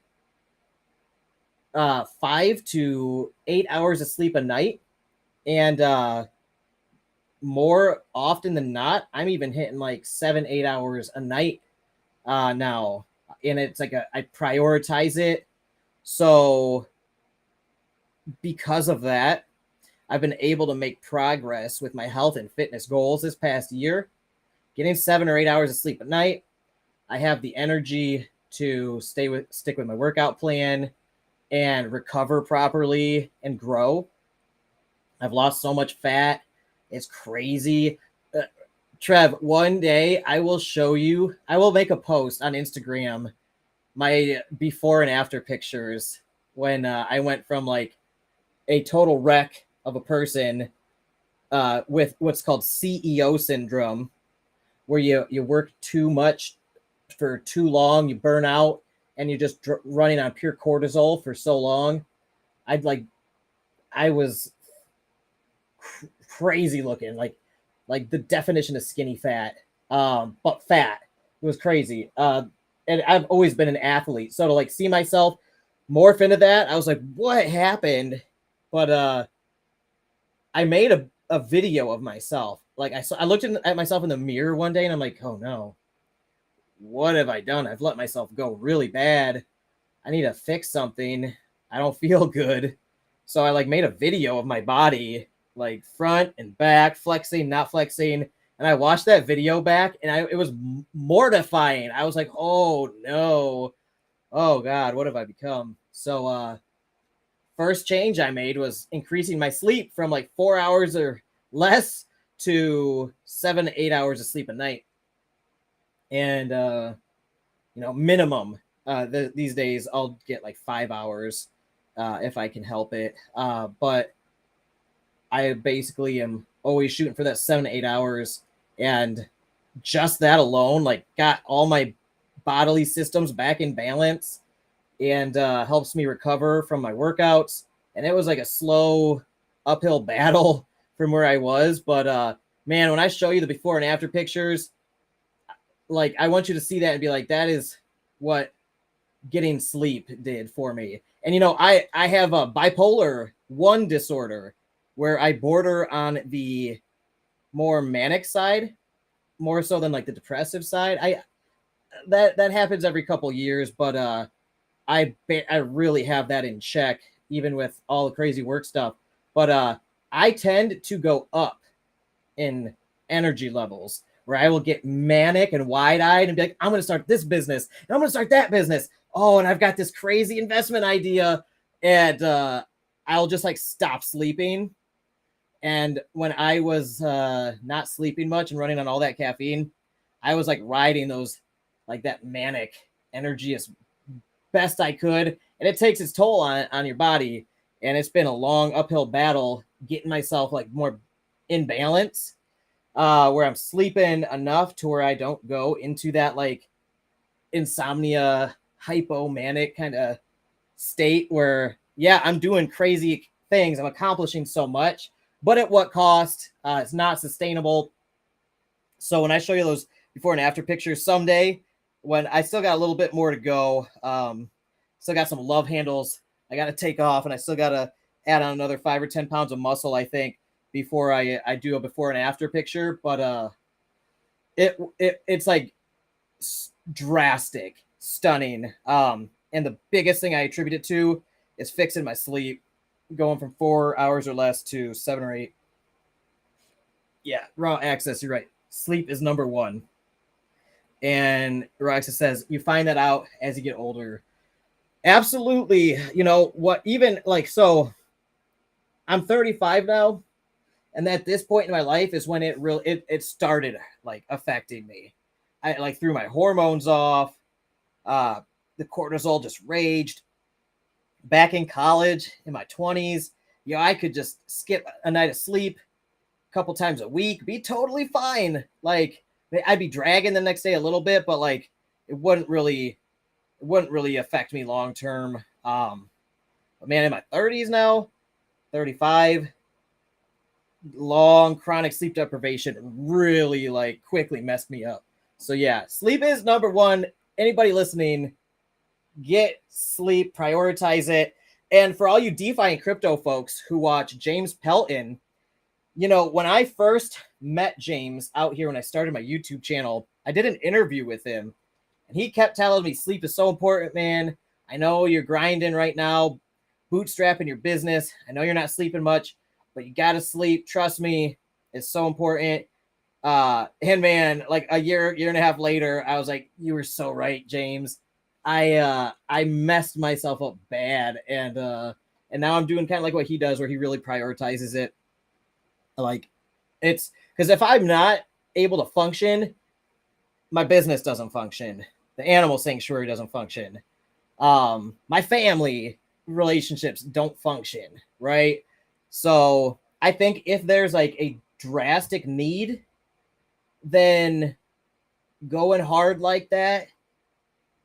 5 to 8 hours of sleep a night. And more often than not, I'm even hitting like 7-8 hours a night now. And it's like I prioritize it. So because of that, I've been able to make progress with my health and fitness goals this past year. Getting 7 or 8 hours of sleep at night. I have the energy to stick with my workout plan and recover properly and grow. I've lost so much fat. It's crazy. Trev, one day I will show you, I will make a post on Instagram, my before and after pictures when I went from like a total wreck of a person with what's called CEO syndrome, where you work too much for too long, you burn out, and you're just running on pure cortisol for so long. I was crazy looking, like the definition of skinny fat, but fat. It was crazy. And I've always been an athlete, so to like see myself morph into that, I was like, what happened? But I made a video of myself. Like I looked at myself in the mirror one day, and I'm like, oh no, what have I done? I've let myself go really bad. I need to fix something. I don't feel good. So I like made a video of my body, like front and back, flexing, not flexing. And I watched that video back, and it was mortifying. I was like, oh no, oh God, what have I become? So first change I made was increasing my sleep from like 4 hours or less to 7 to 8 hours of sleep a night. And minimum these days I'll get like 5 hours if I can help it. But I basically am always shooting for that 7 to 8 hours, and just that alone like got all my bodily systems back in balance, and helps me recover from my workouts. And it was like a slow uphill battle from where I was, but man, when I show you the before and after pictures, like I want you to see that and be like, that is what getting sleep did for me. And I have a bipolar 1 disorder, where I border on the more manic side, more so than like the depressive side. That happens every couple years, but I really have that in check, even with all the crazy work stuff. But I tend to go up in energy levels, where I will get manic and wide-eyed and be like, I'm going to start this business, and I'm going to start that business. Oh, and I've got this crazy investment idea, and I'll just like stop sleeping. And when I was not sleeping much and running on all that caffeine, I was like riding those, like that manic energy as best I could. And it takes its toll on your body. And it's been a long uphill battle getting myself like more in balance, where I'm sleeping enough to where I don't go into that like insomnia, hypomanic kind of state where, yeah, I'm doing crazy things, I'm accomplishing so much, but at what cost? It's not sustainable. So when I show you those before and after pictures someday, when I still got a little bit more to go, still got some love handles I got to take off, and I still got to add on another 5 or 10 pounds of muscle, I think, before I do a before and after picture. But it's like drastic, stunning. And the biggest thing I attribute it to is fixing my sleep, going from 4 hours or less to 7 or 8. Yeah, raw access, you're right. Sleep is number one. And raw access says you find that out as you get older. Absolutely. What, even like, so I'm 35 now, and at this point in my life is when it started like affecting me. I like threw my hormones off. The cortisol just raged. Back in college in my 20s, I could just skip a night of sleep a couple times a week, be totally fine. Like I'd be dragging the next day a little bit, but like it wouldn't really affect me long term. But man, in my 30s now, 35, long chronic sleep deprivation really like quickly messed me up. So yeah, sleep is number one. Anybody listening, get sleep, prioritize it. And for all you DeFi and crypto folks who watch James Pelton, when I first met James out here, when I started my YouTube channel, I did an interview with him, and he kept telling me sleep is so important, man. I know you're grinding right now, bootstrapping your business. I know you're not sleeping much, but you got to sleep. Trust me, it's so important. And man, like a year and a half later, I was like, you were so right, James. I messed myself up bad, and now I'm doing kind of like what he does, where he really prioritizes it. Like, it's because if I'm not able to function, my business doesn't function. The animal sanctuary doesn't function. My family relationships don't function, right? So I think if there's like a drastic need, then going hard like that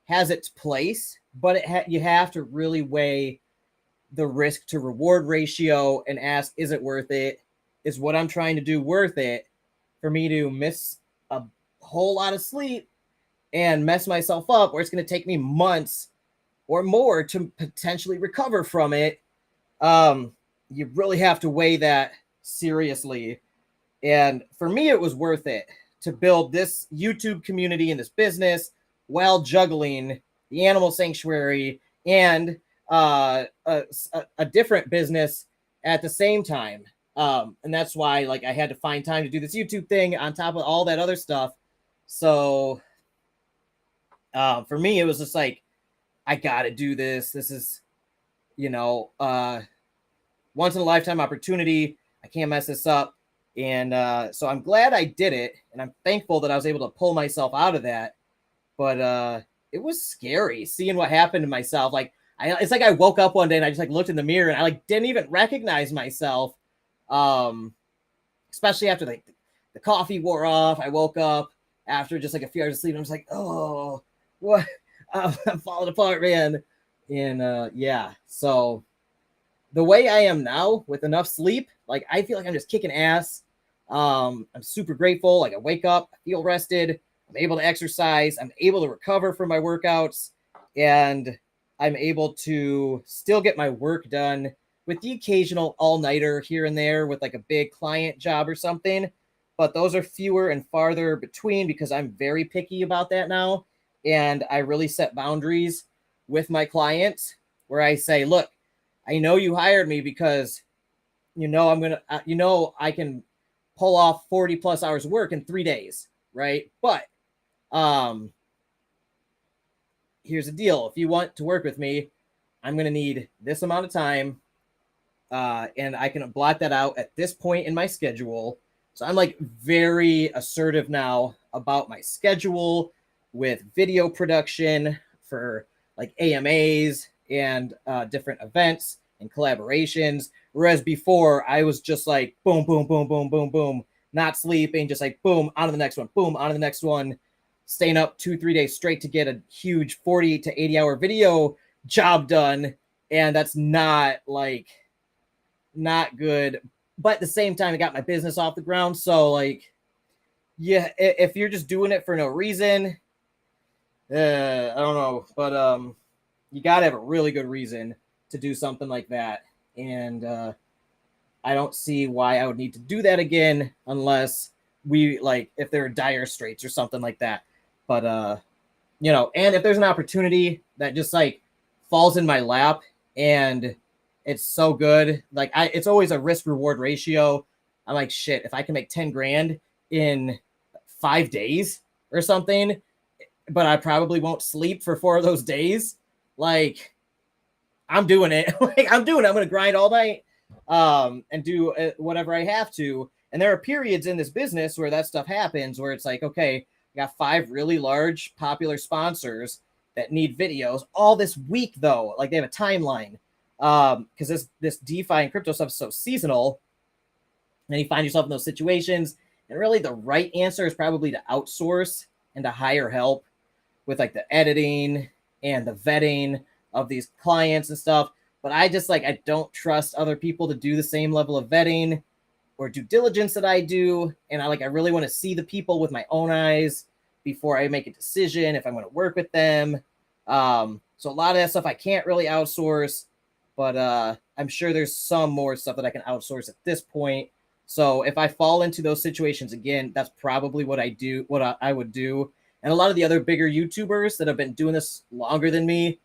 has its place, but you have to really weigh the risk to reward ratio and ask, is it worth it? Is what I'm trying to do worth it for me to miss a whole lot of sleep and mess myself up, where it's going to take me months or more to potentially recover from it? You really have to weigh that seriously. And for me, it was worth it to build this YouTube community and this business while juggling the animal sanctuary and a different business at the same time. And that's why, like, I had to find time to do this YouTube thing on top of all that other stuff. So for me, it was just like, I got to do this. This is, once in a lifetime opportunity. I can't mess this up. And so I'm glad I did it. And I'm thankful that I was able to pull myself out of that. But it was scary seeing what happened to myself. Like, it's like I woke up one day and I just like looked in the mirror and I like didn't even recognize myself. Especially after like the coffee wore off. I woke up after just like a few hours of sleep. And I was like, oh, what? I'm falling apart, man. And yeah, so the way I am now with enough sleep, like I feel like I'm just kicking ass. I'm super grateful. Like I wake up, I feel rested. I'm able to exercise. I'm able to recover from my workouts, and I'm able to still get my work done with the occasional all-nighter here and there with like a big client job or something. But those are fewer and farther between because I'm very picky about that now. And I really set boundaries with my clients where I say, look, I know you hired me because I can pull off 40 plus hours of work in 3 days, right? But here's the deal. If you want to work with me, I'm going to need this amount of time. And I can block that out at this point in my schedule. So I'm like very assertive now about my schedule with video production for like AMAs and different events and collaborations. Whereas before I was just like, boom, boom, boom, boom, boom, boom, not sleeping, just like, boom, on to the next one, boom, on to the next one, staying up 2-3 days straight to get a huge 40 to 80 hour video job done. And that's not good. But at the same time, I got my business off the ground. So like, yeah, if you're just doing it for no reason, I don't know, but you got to have a really good reason to do something like that. And I don't see why I would need to do that again unless if there are dire straits or something like that. But, and if there's an opportunity that just like falls in my lap and it's so good, like it's always a risk reward ratio. I'm like, shit, if I can make 10 grand in 5 days or something, but I probably won't sleep for 4 of those days, like I'm doing it. I'm going to grind all night and do whatever I have to. And there are periods in this business where that stuff happens, where it's like, okay, I got 5 really large popular sponsors that need videos all this week though. Like they have a timeline because this DeFi and crypto stuff is so seasonal. And then you find yourself in those situations. And really the right answer is probably to outsource and to hire help with like the editing and the vetting of these clients and stuff. But I just I don't trust other people to do the same level of vetting or due diligence that I do. And I really want to see the people with my own eyes before I make a decision if I'm going to work with them. So a lot of that stuff I can't really outsource, but I'm sure there's some more stuff that I can outsource at this point. So if I fall into those situations again, that's probably what I would do. And a lot of the other bigger YouTubers that have been doing this longer than me,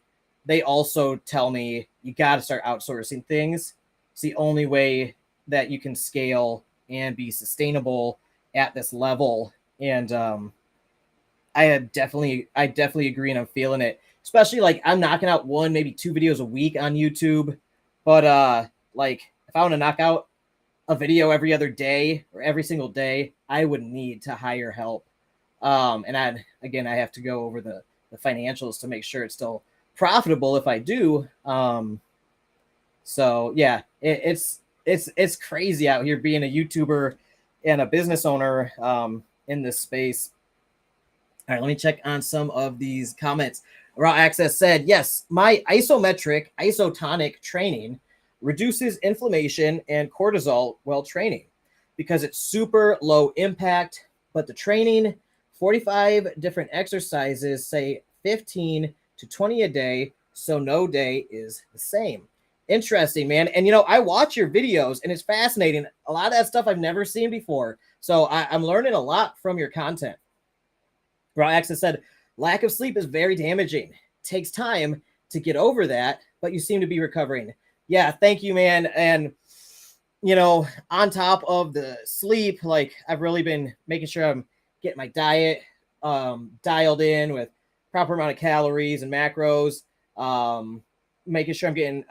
they also tell me you got to start outsourcing things. It's the only way that you can scale and be sustainable at this level. And I definitely agree, and I'm feeling it. Especially I'm knocking out 1, maybe 2 videos a week on YouTube. But if I want to knock out a video every other day or every single day, I would need to hire help. And I have to go over the financials to make sure it's still profitable if I do. So yeah, it's crazy out here being a YouTuber and a business owner in this space. All right, let me check on some of these comments. Raw Access said, yes, my isometric isotonic training reduces inflammation and cortisol while training because it's super low impact, but the training, 45 different exercises, say 15 to 20 a day, so no day is the same. Interesting, man. And, I watch your videos, and it's fascinating. A lot of that stuff I've never seen before. So I'm learning a lot from your content. Raw Access said, lack of sleep is very damaging. Takes time to get over that, but you seem to be recovering. Yeah, thank you, man. And, on top of the sleep, like I've really been making sure I'm getting my diet dialed in with proper amount of calories and macros, making sure I'm getting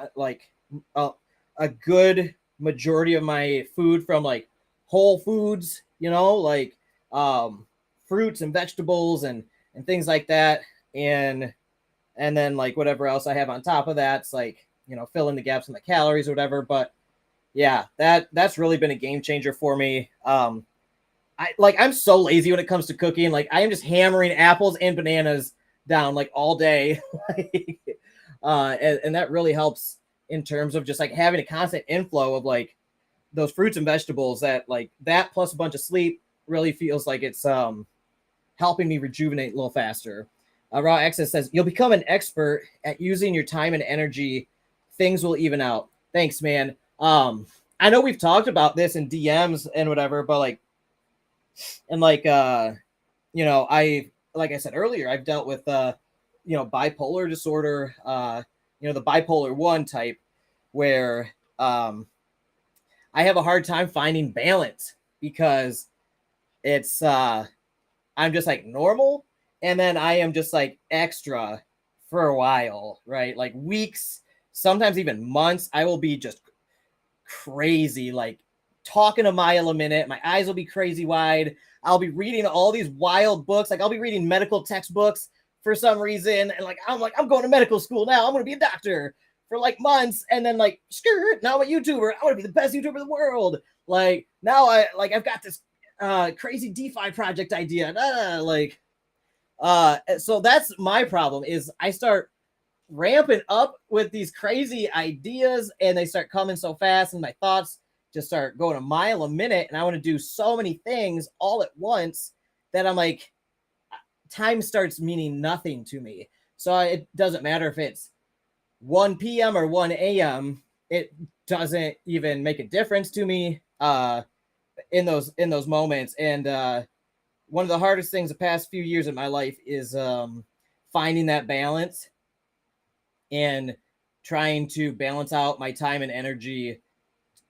a good majority of my food from like whole foods, like fruits and vegetables and things like that. And then like whatever else I have on top of that, it's like, fill in the gaps in the calories or whatever. But yeah, that's really been a game changer for me. I'm so lazy when it comes to cooking. Like I am just hammering apples and bananas down like all day. And that really helps in terms of just like having a constant inflow of like those fruits and vegetables that like that plus a bunch of sleep really feels like it's helping me rejuvenate a little faster. Raw Access says, you'll become an expert at using your time and energy. Things will even out. Thanks, man. I know we've talked about this in DMs and whatever, but like I said earlier, I've dealt with bipolar disorder, the bipolar 1 type, where I have a hard time finding balance because it's I'm just like normal, and then I am just like extra for a while, right? Like weeks, sometimes even months, I will be just crazy, like talking a mile a minute. My eyes will be crazy wide. I'll be reading all these wild books. Like I'll be reading medical textbooks for some reason. And I'm going to medical school now. I'm going to be a doctor for like months. And then like, skirt, now I'm a YouTuber. I want to be the best YouTuber in the world. Like now I've got this crazy DeFi project idea. So that's my problem is I start ramping up with these crazy ideas and they start coming so fast and my thoughts just start going a mile a minute and I want to do so many things all at once that I'm like, time starts meaning nothing to me. So it doesn't matter if it's 1 p.m. or 1 a.m. It doesn't even make a difference to me in those moments. And one of the hardest things the past few years in my life is finding that balance and trying to balance out my time and energy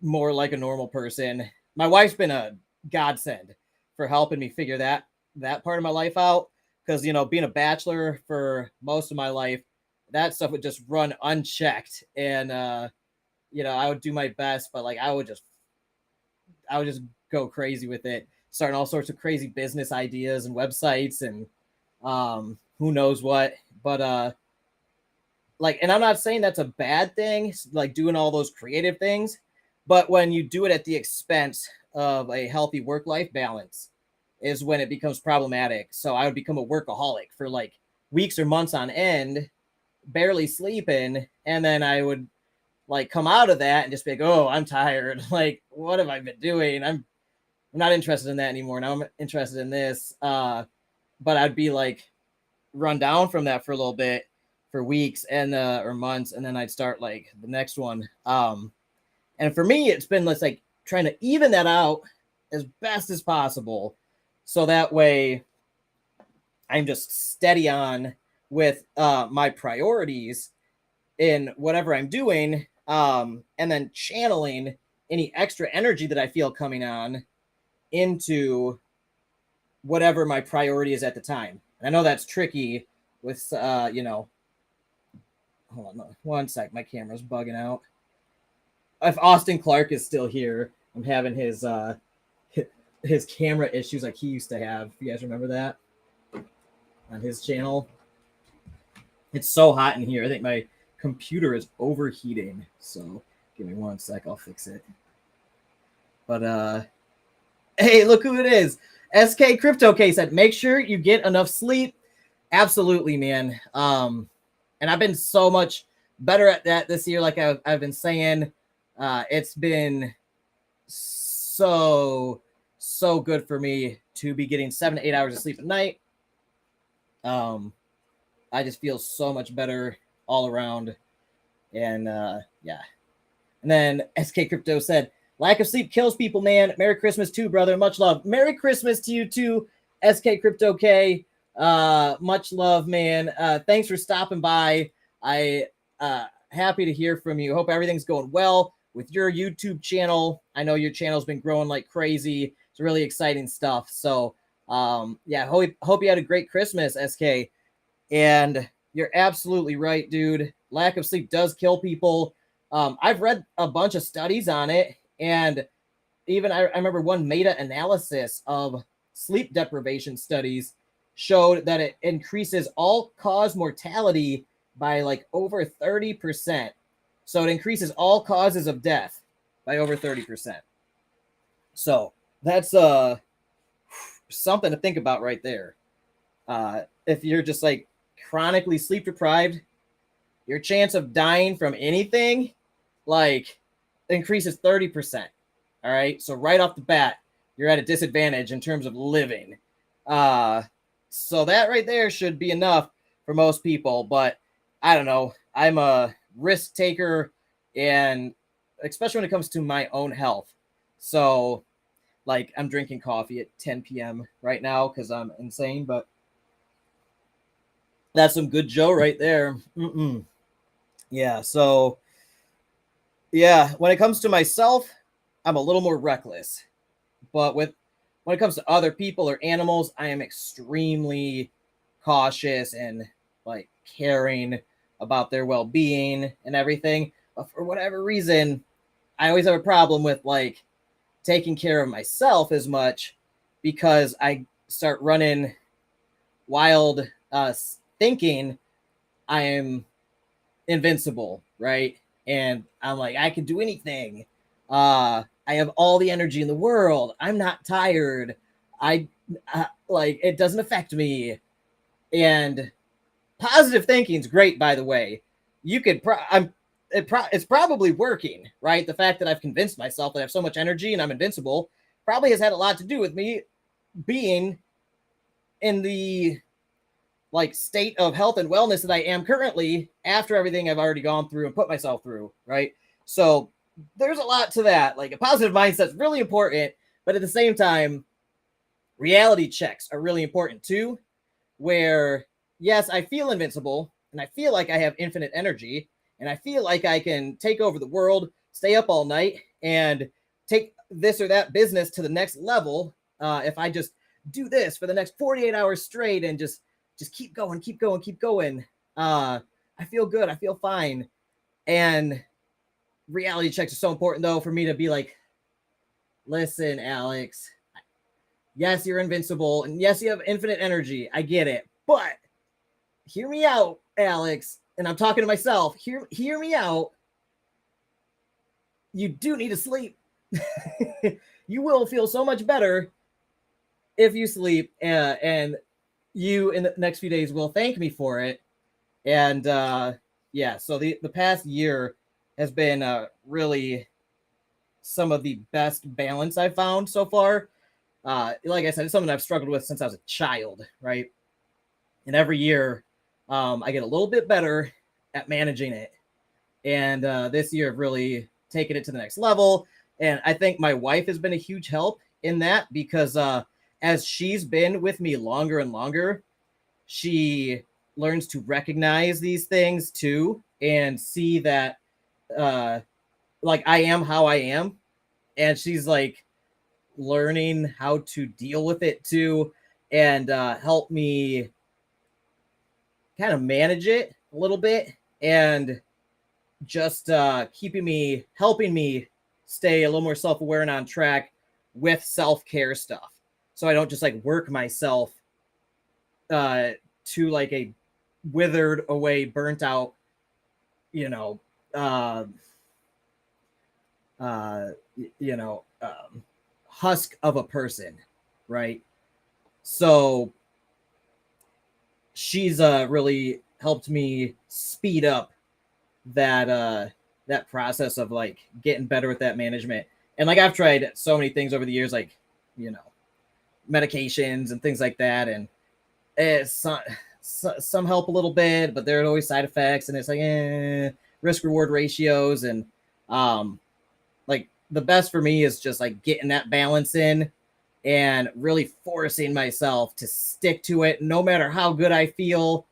more like a normal person. My wife's been a godsend for helping me figure that part of my life out. Because, being a bachelor for most of my life, that stuff would just run unchecked. And, I would do my best, but like, I would just go crazy with it, starting all sorts of crazy business ideas and websites and who knows what. But, and I'm not saying that's a bad thing, like doing all those creative things, but when you do it at the expense of a healthy work-life balance is when it becomes problematic. So I would become a workaholic for like weeks or months on end, barely sleeping. And then I would like come out of that and just be like, oh, I'm tired. Like, what have I been doing? I'm not interested in that anymore. Now I'm interested in this. But I'd be like run down from that for a little bit for weeks and or months. And then I'd start like the next one. And for me, it's been like trying to even that out as best as possible. So that way I'm just steady on with my priorities in whatever I'm doing. And then channeling any extra energy that I feel coming on into whatever my priority is at the time. And I know that's tricky with, hold on one sec. My camera's bugging out. If Austin Clark is still here, I'm having his camera issues like he used to have. If you guys remember that on his channel. It's so hot in here. I think my computer is overheating. So give me one sec. I'll fix it. But hey, look who it is. SK Crypto K said, make sure you get enough sleep. Absolutely, man. And I've been so much better at that this year. Like I've been saying, it's been so good for me to be getting 7 to 8 hours of sleep at night. I just feel so much better all around. And yeah. And then SK Crypto said, lack of sleep kills people, man. Merry Christmas too, brother. Much love. Merry Christmas to you too, SK Crypto K. Much love, man. Thanks for stopping by. I happy to hear from you. Hope everything's going well with your YouTube channel. I know your channel's been growing like crazy. It's really exciting stuff. So yeah, hope you had a great Christmas, SK. And you're absolutely right, dude. Lack of sleep does kill people. I've read a bunch of studies on it, and even I remember one meta-analysis of sleep deprivation studies showed that it increases all-cause mortality by like over 30%. So it increases all causes of death by over 30%. So that's something to think about right there. If you're just like chronically sleep deprived, your chance of dying from anything like increases 30%. All right. So right off the bat, you're at a disadvantage in terms of living. So that right there should be enough for most people. But I don't know. I'm a risk taker, and especially when it comes to my own health. So like I'm drinking coffee at 10 p.m. right now because I'm insane, but that's some good Joe right there. Yeah. So yeah, when it comes to myself, I'm a little more reckless, but when it comes to other people or animals, I am extremely cautious and like caring about their well-being and everything. But for whatever reason, I always have a problem with like taking care of myself as much because I start running wild thinking I am invincible, right? And I'm like, I can do anything. I have all the energy in the world. I'm not tired. I like it doesn't affect me. And positive thinking is great, by the way. You could it's probably working, right? The fact that I've convinced myself that I have so much energy and I'm invincible probably has had a lot to do with me being in the like state of health and wellness that I am currently after everything I've already gone through and put myself through, right? So there's a lot to that. Like a positive mindset is really important, but at the same time, reality checks are really important too, where yes, I feel invincible and I feel like I have infinite energy and I feel like I can take over the world, stay up all night and take this or that business to the next level. If I just do this for the next 48 hours straight and just keep going. I feel good. I feel fine. And reality checks are so important though for me to be like, listen, Alex, yes, you're invincible and yes, you have infinite energy. I get it, but hear me out, Alex. And I'm talking to myself. Hear me out. You do need to sleep. You will feel so much better if you sleep, and you in the next few days will thank me for it. And yeah, so the past year has been really some of the best balance I've found so far. Like I said, it's something I've struggled with since I was a child, right? And every year I get a little bit better at managing it. And this year I've really taken it to the next level. And I think my wife has been a huge help in that because as she's been with me longer and longer, she learns to recognize these things too and see that like I am how I am. And she's like learning how to deal with it too and help me kind of manage it a little bit and just helping me stay a little more self-aware and on track with self-care stuff. So I don't just like work myself to like a withered away, burnt out, you know, husk of a person, right? So she's really helped me speed up that process of like getting better with that management. And like I've tried so many things over the years, like, you know, medications and things like that, and it's some help a little bit, but there are always side effects, and it's like risk reward ratios, and like the best for me is just like getting that balance in and really forcing myself to stick to it no matter how good I feel.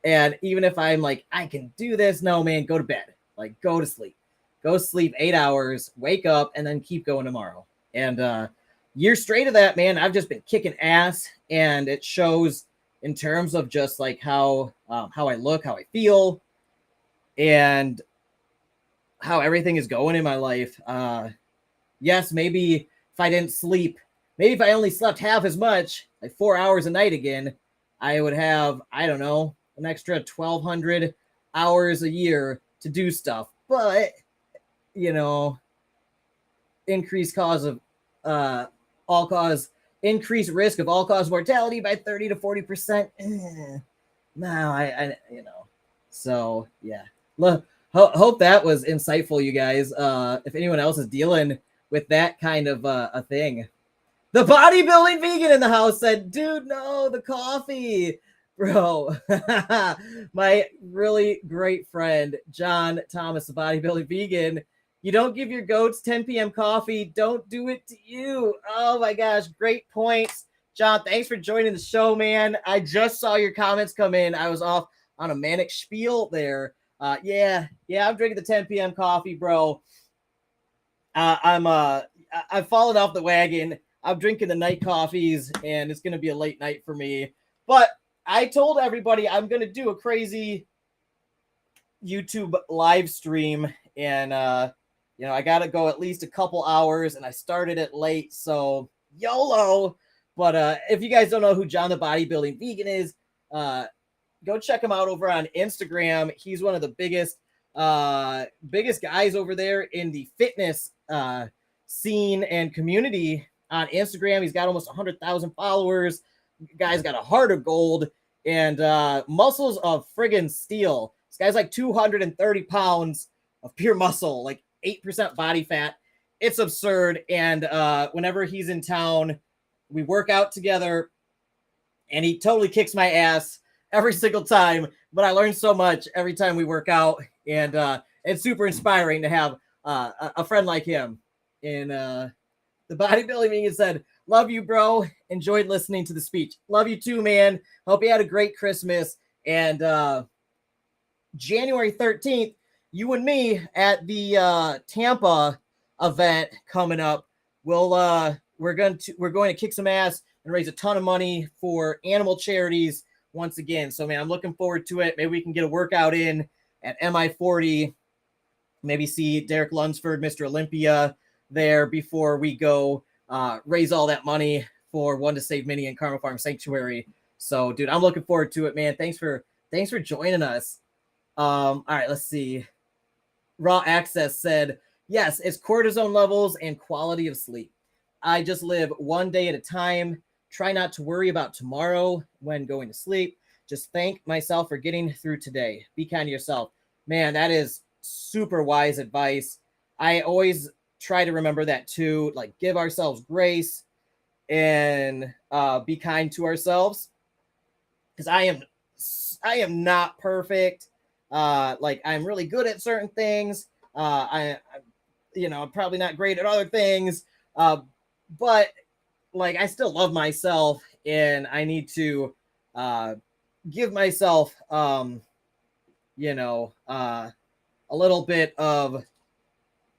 And even if I'm like, I can do this, no, man, go to bed. Like, go to sleep. Go sleep 8 hours, wake up, and then keep going tomorrow. And years straight of that, man, I've just been kicking ass, and it shows in terms of just like how I look, how I feel, and how everything is going in my life. Yes, maybe if I didn't sleep, maybe if I only slept half as much, like 4 hours a night again, I would have, I don't know, an extra 1,200 hours a year to do stuff. But, you know, increased cause of increased risk of all-cause mortality by 30 to 40%. No, I you know. So, yeah. Hope that was insightful, you guys. If anyone else is dealing with that kind of a thing. The bodybuilding vegan in the house said, dude, no, the coffee. Bro, my really great friend, John Thomas, the bodybuilding vegan, you don't give your goats 10 p.m. coffee. Don't do it to you. Oh, my gosh. Great points. John, thanks for joining the show, man. I just saw your comments come in. I was off on a manic spiel there. Yeah, I'm drinking the 10 p.m. coffee, bro. I've fallen off the wagon. I'm drinking the night coffees, and it's going to be a late night for me. But I told everybody I'm going to do a crazy YouTube live stream, and you know, I got to go at least a couple hours, and I started it late, so YOLO. But if you guys don't know who John the Bodybuilding Vegan is, go check him out over on Instagram. He's one of the biggest guys over there in the fitness scene and community on Instagram. He's got almost 100,000 followers. Guy's got a heart of gold and muscles of friggin' steel. This guy's like 230 pounds of pure muscle, like 8% body fat. It's absurd. And whenever he's in town, we work out together, and he totally kicks my ass every single time. But I learn so much every time we work out, and it's super inspiring to have a friend like him. And the bodybuilding meeting said, love you, bro. Enjoyed listening to the speech. Love you too, man. Hope you had a great Christmas. And January 13th, you and me at the Tampa event coming up. We're going to kick some ass and raise a ton of money for animal charities once again. So, man, I'm looking forward to it. Maybe we can get a workout in at MI40. Maybe see Derek Lunsford, Mr. Olympia there before we go raise all that money for One to Save Minnie and Karma Farm Sanctuary. So, dude, I'm looking forward to it, man. Thanks for joining us. All right, let's see. Raw Access said, yes, it's cortisone levels and quality of sleep. I just live one day at a time. Try not to worry about tomorrow when going to sleep. Just thank myself for getting through today. Be kind to yourself. Man, that is super wise advice. I always try to remember that too. Like, give ourselves grace and be kind to ourselves. Because I am not perfect. Like, I'm really good at certain things. I'm probably not great at other things. But like, I still love myself, and I need to give myself, a little bit of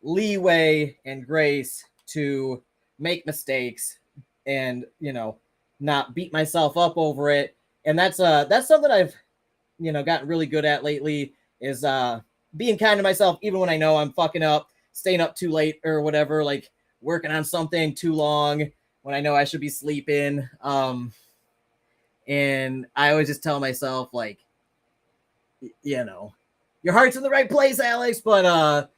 leeway and grace to make mistakes and, not beat myself up over it. And that's something I've, gotten really good at lately is being kind to myself, even when I know I'm fucking up. staying up too late or whatever, like working on something too long when I know I should be sleeping. And I always just tell myself, like, you know, your heart's in the right place, Alex, but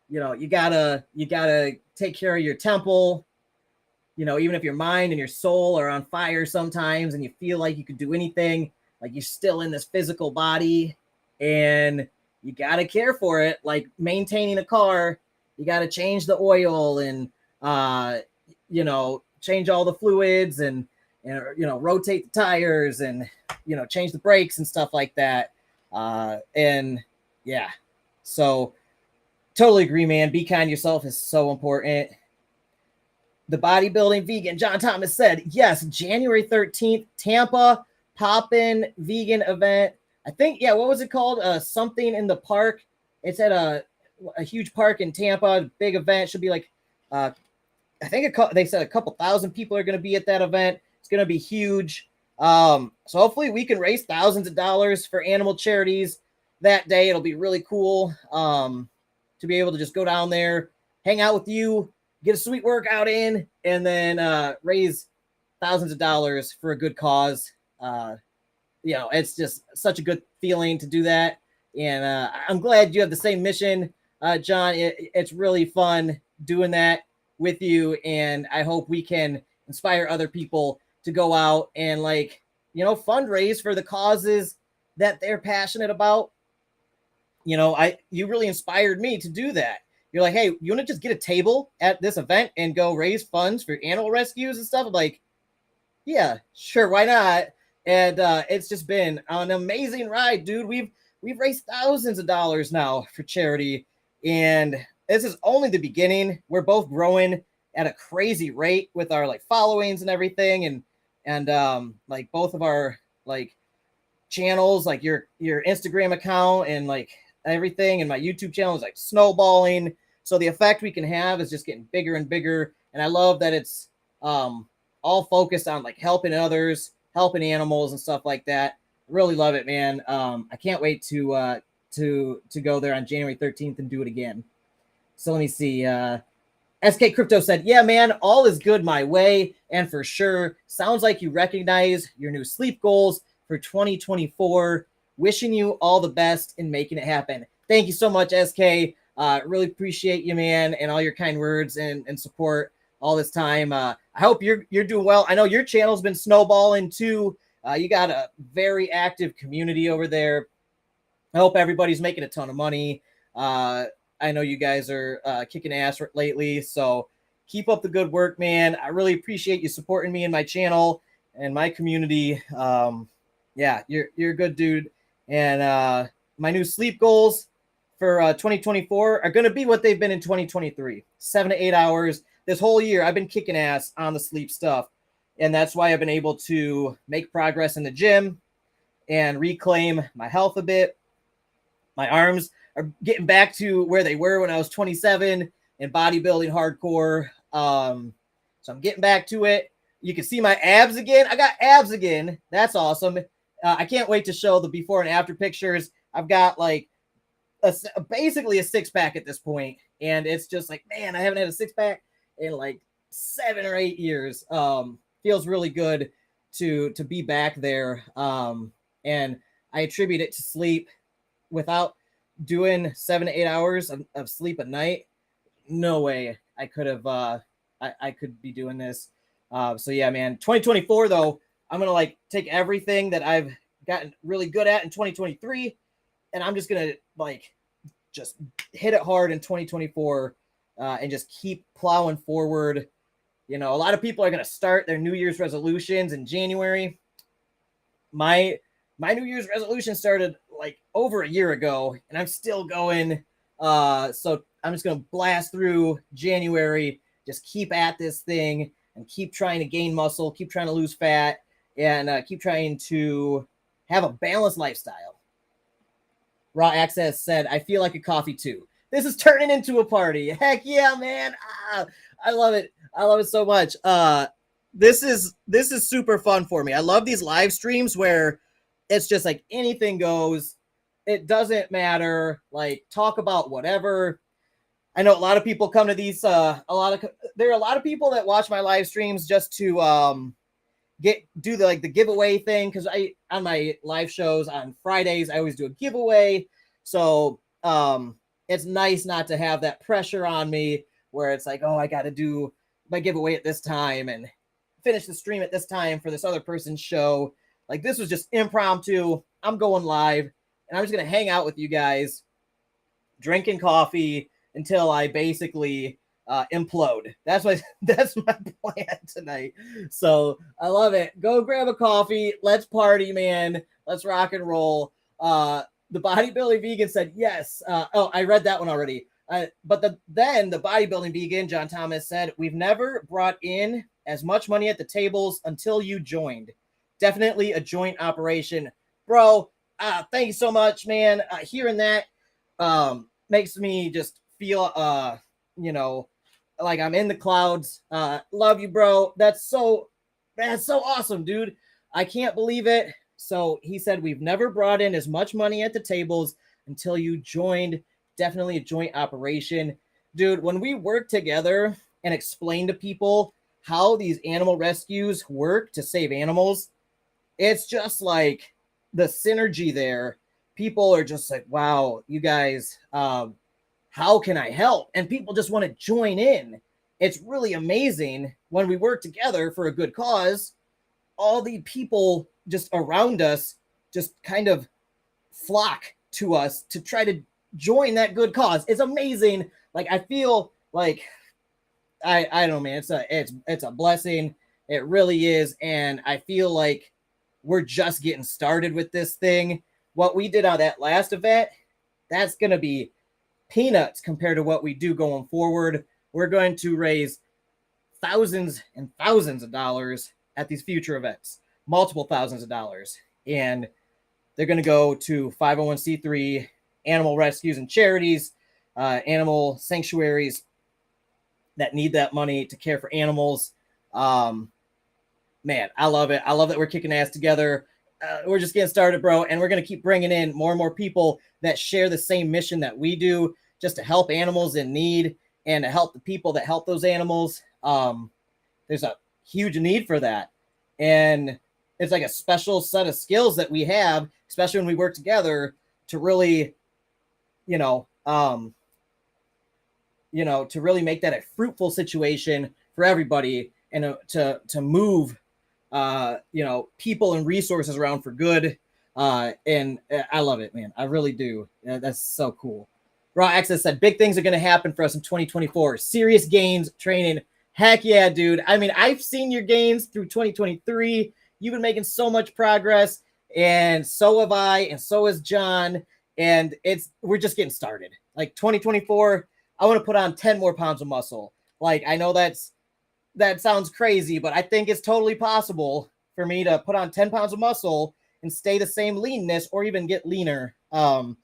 you know, you gotta take care of your temple. You know, even if your mind and your soul are on fire sometimes and you feel like you could do anything, like you're still in this physical body, and you gotta care for it. Like maintaining a car, you gotta change the oil and you know, change all the fluids and you know, rotate the tires and you know, change the brakes and stuff like that. And yeah, so totally agree, man. Be kind to yourself is so important. The bodybuilding vegan John Thomas said, yes, January 13th, Tampa Poppin' vegan event. I think, yeah, what was it called? Something in the park. It's at a huge park in Tampa. Big event. Should be like, I think they said a couple thousand people are going to be at that event. It's going to be huge. So hopefully we can raise thousands of dollars for animal charities that day. It'll be really cool to be able to just go down there, hang out with you, get a sweet workout in, and then raise thousands of dollars for a good cause. You know, it's just such a good feeling to do that. And I'm glad you have the same mission, John. It's really fun doing that with you. And I hope we can inspire other people to go out and, like, you know, fundraise for the causes that they're passionate about. You know, you really inspired me to do that. You're like, hey, you want to just get a table at this event and go raise funds for animal rescues and stuff? I'm like, yeah, sure, why not? And it's just been an amazing ride, dude. We've raised thousands of dollars now for charity, and this is only the beginning. We're both growing at a crazy rate with our like followings and everything, and like both of our like channels, like your Instagram account and like everything, and my YouTube channel is like snowballing. So the effect we can have is just getting bigger and bigger, and I love that it's all focused on like helping others, helping animals and stuff like that. Really love it, man. I can't wait to go there on January 13th and do it again. So let me see. SK Crypto said, yeah, man, all is good my way. And for sure, sounds like you recognize your new sleep goals for 2024. Wishing you all the best in making it happen. Thank you so much, SK. Really appreciate you, man, and all your kind words and support all this time. I hope you're doing well. I know your channel's been snowballing too. You got a very active community over there. I hope everybody's making a ton of money. I know you guys are kicking ass lately, so keep up the good work, man. I really appreciate you supporting me and my channel and my community. Yeah, you're a good dude. And my new sleep goals for 2024 are going to be what they've been in 2023, 7 to 8 hours. This whole year, I've been kicking ass on the sleep stuff. And that's why I've been able to make progress in the gym and reclaim my health a bit. My arms are getting back to where they were when I was 27 and bodybuilding hardcore. So I'm getting back to it. You can see my abs again. I got abs again. That's awesome. I can't wait to show the before and after pictures. I've got like basically a six-pack at this point. And it's just like, man, I haven't had a six-pack in like 7 or 8 years. Feels really good to be back there. And I attribute it to sleep. Without doing 7 to 8 hours of sleep a night, no way I could have I could be doing this. So yeah, man, 2024 though, I'm gonna like take everything that I've gotten really good at in 2023, and I'm just gonna like just hit it hard in 2024 and just keep plowing forward. You know, a lot of people are gonna start their New Year's resolutions in January. My New Year's resolution started like over a year ago, and I'm still going. So I'm just gonna blast through January, just keep at this thing, and keep trying to gain muscle, keep trying to lose fat, and keep trying to have a balanced lifestyle. Raw Access said, I feel like a coffee too. This is turning into a party. Heck yeah, man. I love it. I love it so much. This is super fun for me. I love these live streams where it's just like anything goes. It doesn't matter. Like, talk about whatever. I know a lot of people come to these. There are a lot of people that watch my live streams just to do the giveaway thing, because I on my live shows on Fridays I always do a giveaway. So it's nice not to have that pressure on me where it's like, oh, I got to do my giveaway at this time and finish the stream at this time for this other person's show. Like, this was just impromptu. I'm going live and I'm just gonna hang out with you guys, drinking coffee until I basically implode. That's my plan tonight. So I love it. Go grab a coffee. Let's party, man. Let's rock and roll. The bodybuilding vegan said yes. I read that one already. But then the bodybuilding vegan, John Thomas, said, we've never brought in as much money at the tables until you joined. Definitely a joint operation. Bro, thank you so much, man. Hearing that makes me just feel, like I'm in the clouds. Love you, bro. That's so awesome, dude. I can't believe it. So he said, we've never brought in as much money at the tables until you joined. Definitely a joint operation. Dude, when we work together and explain to people how these animal rescues work to save animals, it's just like the synergy there. People are just like, wow, you guys, how can I help? And people just want to join in. It's really amazing when we work together for a good cause. All the people just around us just kind of flock to us to try to join that good cause. It's amazing. Like, I feel like I don't know, man. It's a blessing. It really is. And I feel like we're just getting started with this thing. What we did on that last event, that's going to be peanuts compared to what we do going forward. We're going to raise thousands and thousands of dollars at these future events, multiple thousands of dollars. And they're going to go to 501c3 animal rescues and charities, animal sanctuaries that need that money to care for animals. Man, I love it. I love that we're kicking ass together. We're just getting started, bro. And we're going to keep bringing in more and more people that share the same mission that we do, just to help animals in need and to help the people that help those animals. There's a huge need for that. And it's like a special set of skills that we have, especially when we work together to really, to really make that a fruitful situation for everybody and to move, people and resources around for good. And I love it, man. I really do. That's so cool. Raw Access said, big things are going to happen for us in 2024. Serious gains, training. Heck yeah, dude. I mean, I've seen your gains through 2023. You've been making so much progress, and so have I, and so has John. And we're just getting started. Like 2024, I want to put on 10 more pounds of muscle. Like, I know that sounds crazy, but I think it's totally possible for me to put on 10 pounds of muscle and stay the same leanness or even get leaner. Maybe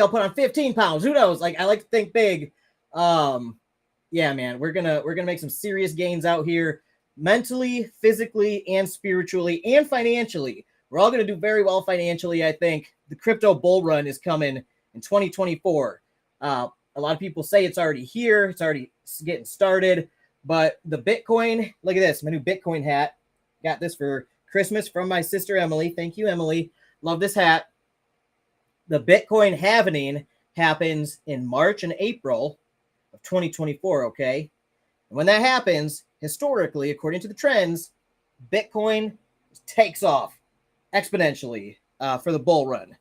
I'll put on 15 pounds. Who knows? Like, I like to think big. Yeah, man, we're gonna make some serious gains out here, mentally, physically, and spiritually, and financially. We're all gonna do very well financially. I think the crypto bull run is coming in 2024. A lot of people say it's already here. It's already getting started. But the Bitcoin, look at this, my new Bitcoin hat. Got this for Christmas from my sister, Emily. Thank you, Emily. Love this hat. The Bitcoin halvening happens in March and April of 2024, okay? And when that happens, historically, according to the trends, Bitcoin takes off exponentially for the bull run.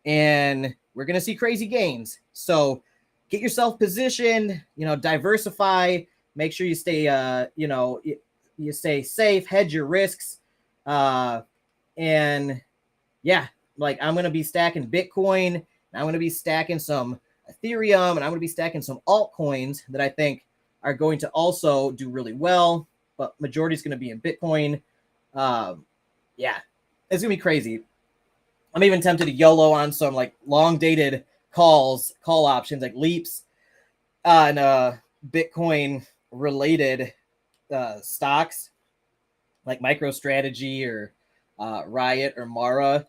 And we're going to see crazy gains. So get yourself positioned, diversify, make sure you stay, you stay safe, hedge your risks. And yeah, like, I'm going to be stacking Bitcoin, and I'm going to be stacking some Ethereum, and I'm going to be stacking some altcoins that I think are going to also do really well, but majority is going to be in Bitcoin. Yeah, it's going to be crazy. I'm even tempted to YOLO on some like long dated call options like leaps and Bitcoin related stocks like MicroStrategy or Riot or Mara.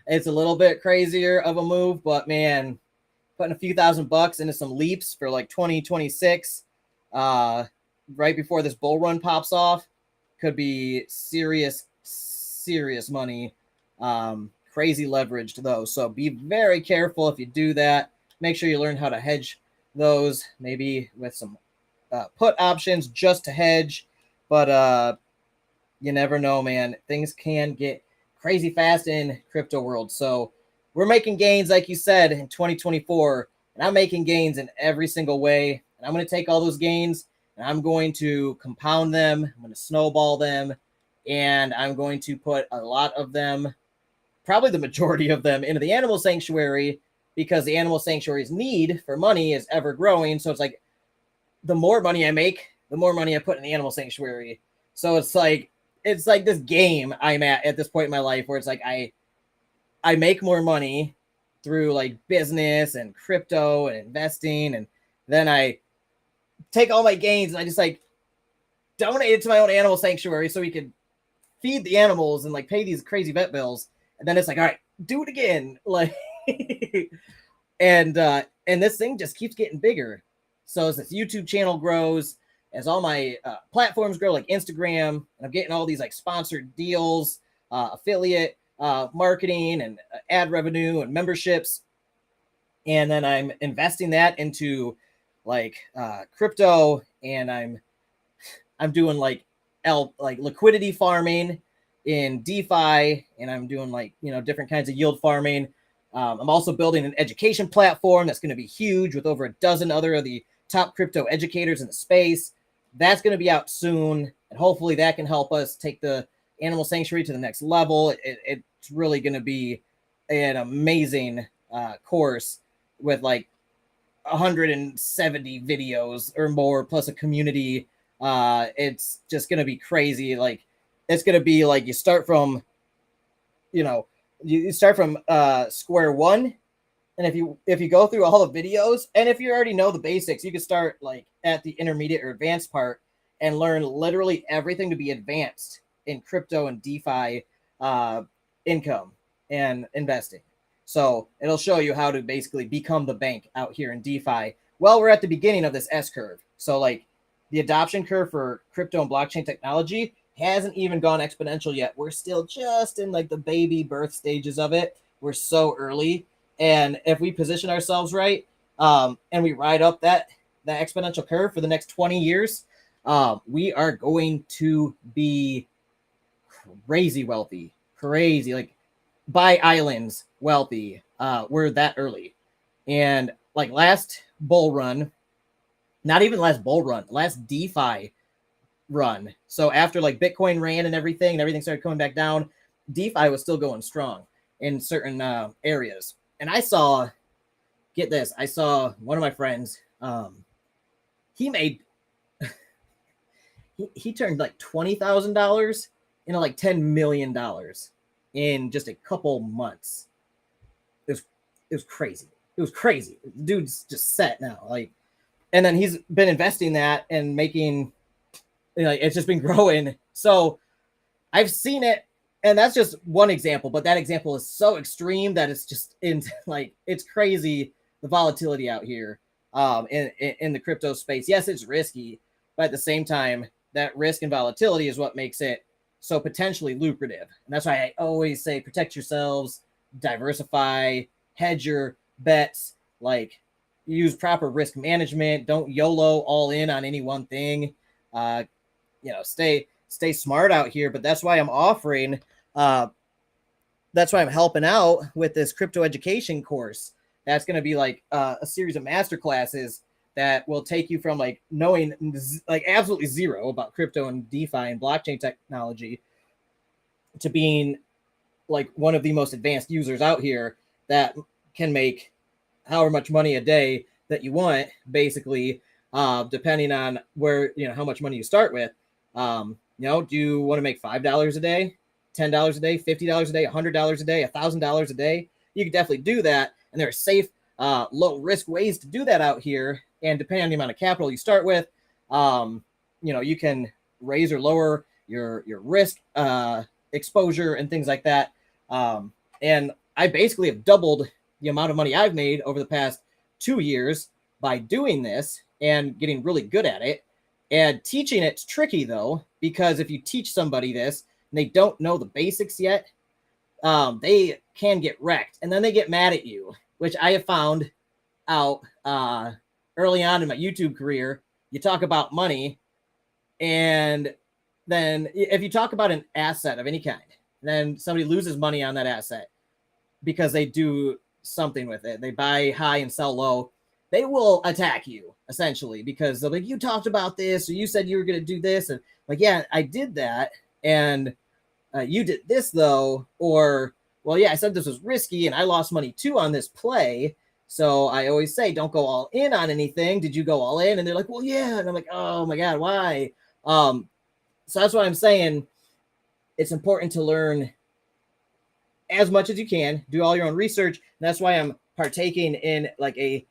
it's a little bit crazier of a move, but man, putting a few $1,000 into some leaps for like 2026, right before this bull run pops off, could be serious money. Crazy leverage to those. So be very careful if you do that. Make sure you learn how to hedge those, maybe with some put options just to hedge. But you never know, man. Things can get crazy fast in crypto world. So we're making gains, like you said, in 2024. And I'm making gains in every single way. And I'm going to take all those gains and I'm going to compound them. I'm going to snowball them. And I'm going to put a lot of them, probably the majority of them, into the animal sanctuary, because the animal sanctuary's need for money is ever growing. So it's like the more money I make, the more money I put in the animal sanctuary. So it's like this game I'm at this point in my life where it's like I make more money through like business and crypto and investing, and then I take all my gains and I just like donate it to my own animal sanctuary so we can feed the animals and like pay these crazy vet bills. And then it's like, all right, do it again. Like, and this thing just keeps getting bigger. So as this YouTube channel grows, as all my platforms grow, like Instagram, and I'm getting all these like sponsored deals, affiliate marketing and ad revenue and memberships. And then I'm investing that into like crypto, and I'm doing like liquidity farming in DeFi, and I'm doing like, different kinds of yield farming. I'm also building an education platform that's going to be huge with over a dozen other of the top crypto educators in the space. That's going to be out soon, and hopefully that can help us take the animal sanctuary to the next level. It's really going to be an amazing course with like 170 videos or more, plus a community. It's just going to be crazy. Like, it's going to be like you start from, you start from square one. And if you go through all the videos, and if you already know the basics, you can start like at the intermediate or advanced part and learn literally everything to be advanced in crypto and DeFi income and investing. So it'll show you how to basically become the bank out here in DeFi. Well, we're at the beginning of this S curve. So like the adoption curve for crypto and blockchain technology hasn't even gone exponential yet. We're still just in like the baby birth stages of it. We're so early. And if we position ourselves right, and we ride up that exponential curve for the next 20 years, we are going to be crazy wealthy, like buy islands wealthy. We're that early. And like last bull run, not even last bull run, last DeFi run. So after like Bitcoin ran and everything started coming back down, DeFi was still going strong in certain areas. And I saw, get this, I saw one of my friends, he made, he turned like $20,000 into like $10 million in just a couple months. It was crazy. It was crazy. The dude's just set now. Like, and then he's been investing that and making, it's just been growing. So I've seen it. And that's just one example, but that example is so extreme that it's just it's crazy, the volatility out here in the crypto space. Yes, it's risky, but at the same time, that risk and volatility is what makes it so potentially lucrative. And that's why I always say protect yourselves, diversify, hedge your bets, like use proper risk management. Don't YOLO all in on any one thing. Stay smart out here. But that's why I'm offering, that's why I'm helping out with this crypto education course. That's going to be like a series of master classes that will take you from like knowing like absolutely zero about crypto and DeFi and blockchain technology to being like one of the most advanced users out here that can make however much money a day that you want, basically, depending on where, how much money you start with. Do you want to make $5 a day, $10 a day, $50 a day, $100 a day, $1,000 a day? You can definitely do that. And there are safe, low risk ways to do that out here. And depending on the amount of capital you start with, you can raise or lower your risk exposure and things like that. And I basically have doubled the amount of money I've made over the past 2 years by doing this and getting really good at it. And teaching it's tricky though, because if you teach somebody this and they don't know the basics yet, they can get wrecked, and then they get mad at you, which I have found out early on in my YouTube career. You talk about money, and then if you talk about an asset of any kind, then somebody loses money on that asset because they do something with it. They buy high and sell low. They will attack you essentially because they'll be like, you talked about this, or you said you were going to do this. And like, yeah, I did that. And you did this though, or, well, yeah, I said this was risky and I lost money too on this play. So I always say, don't go all in on anything. Did you go all in? And they're like, well, yeah. And I'm like, oh my God, why? So that's why I'm saying it's important to learn as much as you can, do all your own research. And that's why I'm partaking in like a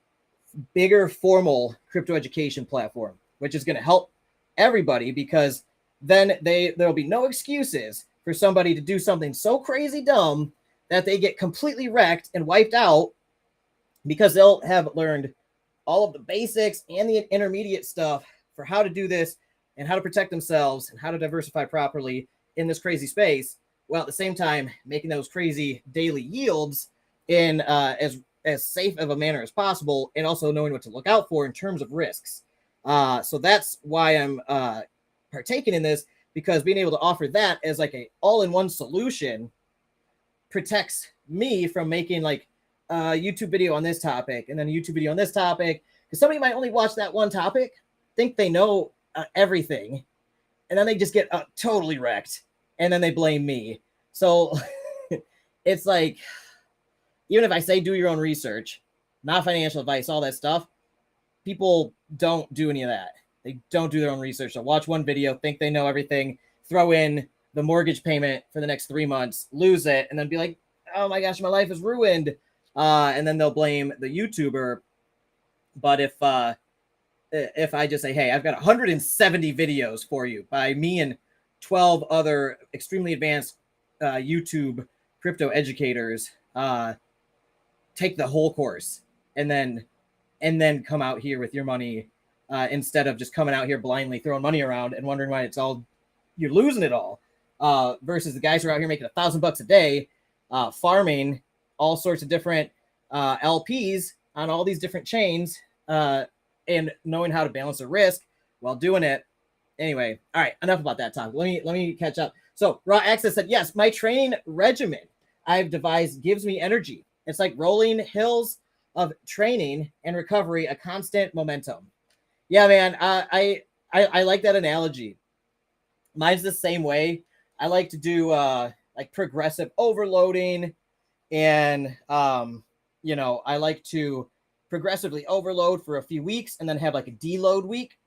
bigger formal crypto education platform, which is going to help everybody, because then there'll be no excuses for somebody to do something so crazy dumb that they get completely wrecked and wiped out, because they'll have learned all of the basics and the intermediate stuff for how to do this and how to protect themselves and how to diversify properly in this crazy space, while at the same time making those crazy daily yields in as safe of a manner as possible, and also knowing what to look out for in terms of risks. So that's why I'm partaking in this, because being able to offer that as like a all-in-one solution protects me from making like a YouTube video on this topic and then a YouTube video on this topic, because somebody might only watch that one topic, think they know everything, and then they just get totally wrecked, and then they blame me. So it's like, even if I say do your own research, not financial advice, all that stuff, people don't do any of that. They don't do their own research. They'll watch one video, think they know everything, throw in the mortgage payment for the next 3 months, lose it, and then be like, oh my gosh, my life is ruined. And then they'll blame the YouTuber. But if I just say, hey, I've got 170 videos for you by me and 12 other extremely advanced YouTube crypto educators, take the whole course and then come out here with your money, instead of just coming out here blindly throwing money around and wondering why you're losing it all, versus the guys who are out here making $1,000 a day, farming all sorts of different LPs on all these different chains, and knowing how to balance the risk while doing it. Anyway, all right, enough about that talk. Let me catch up. So Raw Access said, yes, my training regimen I've devised gives me energy. It's like rolling hills of training and recovery, a constant momentum. Yeah, man, I like that analogy. Mine's the same way. I like to do like progressive overloading, and I like to progressively overload for a few weeks and then have like a deload week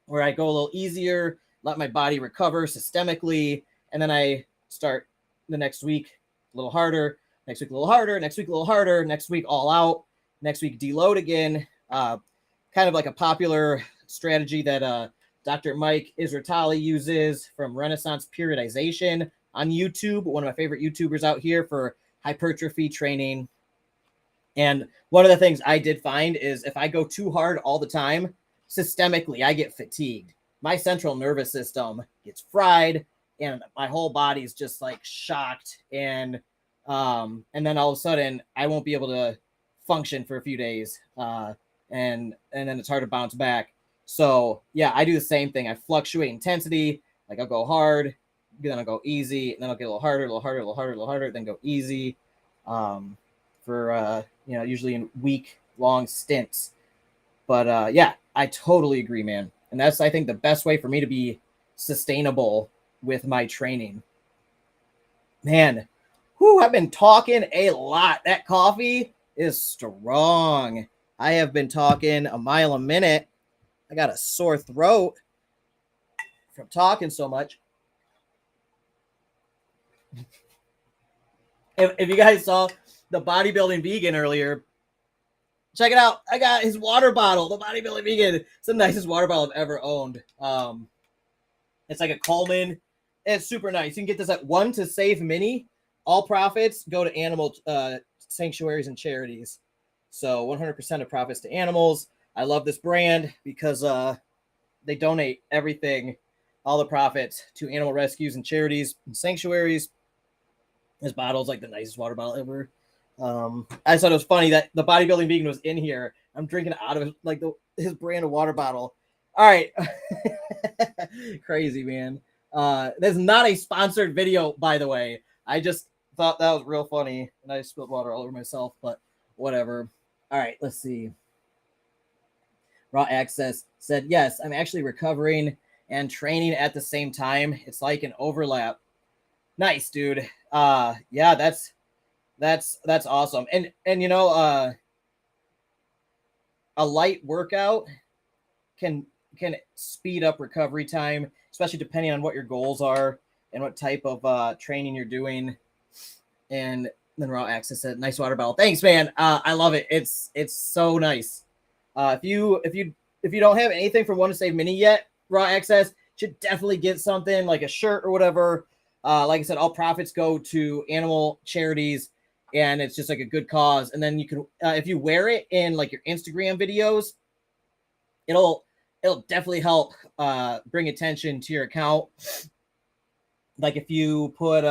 where I go a little easier, let my body recover systemically, and then I start the next week a little harder, next week a little harder, next week a little harder, next week all out, next week deload again. Kind of like a popular strategy that Dr. Mike Isratali uses from Renaissance Periodization on YouTube, one of my favorite YouTubers out here for hypertrophy training. And one of the things I did find is if I go too hard all the time, systemically, I get fatigued. My central nervous system gets fried, and my whole body's just like shocked. And then all of a sudden, I won't be able to function for a few days. And then it's hard to bounce back. So yeah, I do the same thing. I fluctuate intensity. Like I'll go hard, then I'll go easy, and then I'll get a little harder, a little harder, a little harder, a little harder, then go easy. For usually in week-long stints. But yeah, I totally agree, man. And that's, I think, the best way for me to be sustainable with my training. Man, I've been talking a lot. That coffee is strong. I have been talking a mile a minute. I got a sore throat from talking so much. If you guys saw the bodybuilding vegan earlier, check it out. I got his water bottle, the bodybuilding vegan. It's the nicest water bottle I've ever owned. It's like a Coleman. It's super nice. You can get this at 1 to Save Mini. all profits go to animal sanctuaries and charities. So 100% of profits to animals. I love this brand because they donate everything, all the profits, to animal rescues and charities and sanctuaries. This bottle's like the nicest water bottle ever. I just thought it was funny that the bodybuilding vegan was in here. I'm drinking out of like his brand of water bottle. All right. Crazy, man. This is not a sponsored video, by the way. I just thought that was real funny, and I spilled water all over myself, but whatever. All right, let's see. Raw Access said, yes, I'm actually recovering and training at the same time. It's like an overlap. Nice, dude. Yeah, that's awesome. And you know, a light workout can speed up recovery time, especially depending on what your goals are and what type of training you're doing. And then Raw Access said, nice water bottle. Thanks, man. I love it. It's so nice. If you don't have anything from One to Save Mini yet, Raw Access should definitely get something like a shirt or whatever. Like I said, all profits go to animal charities, and it's just like a good cause. And then you can, if you wear it in like your Instagram videos, it'll definitely help bring attention to your account. Like if you put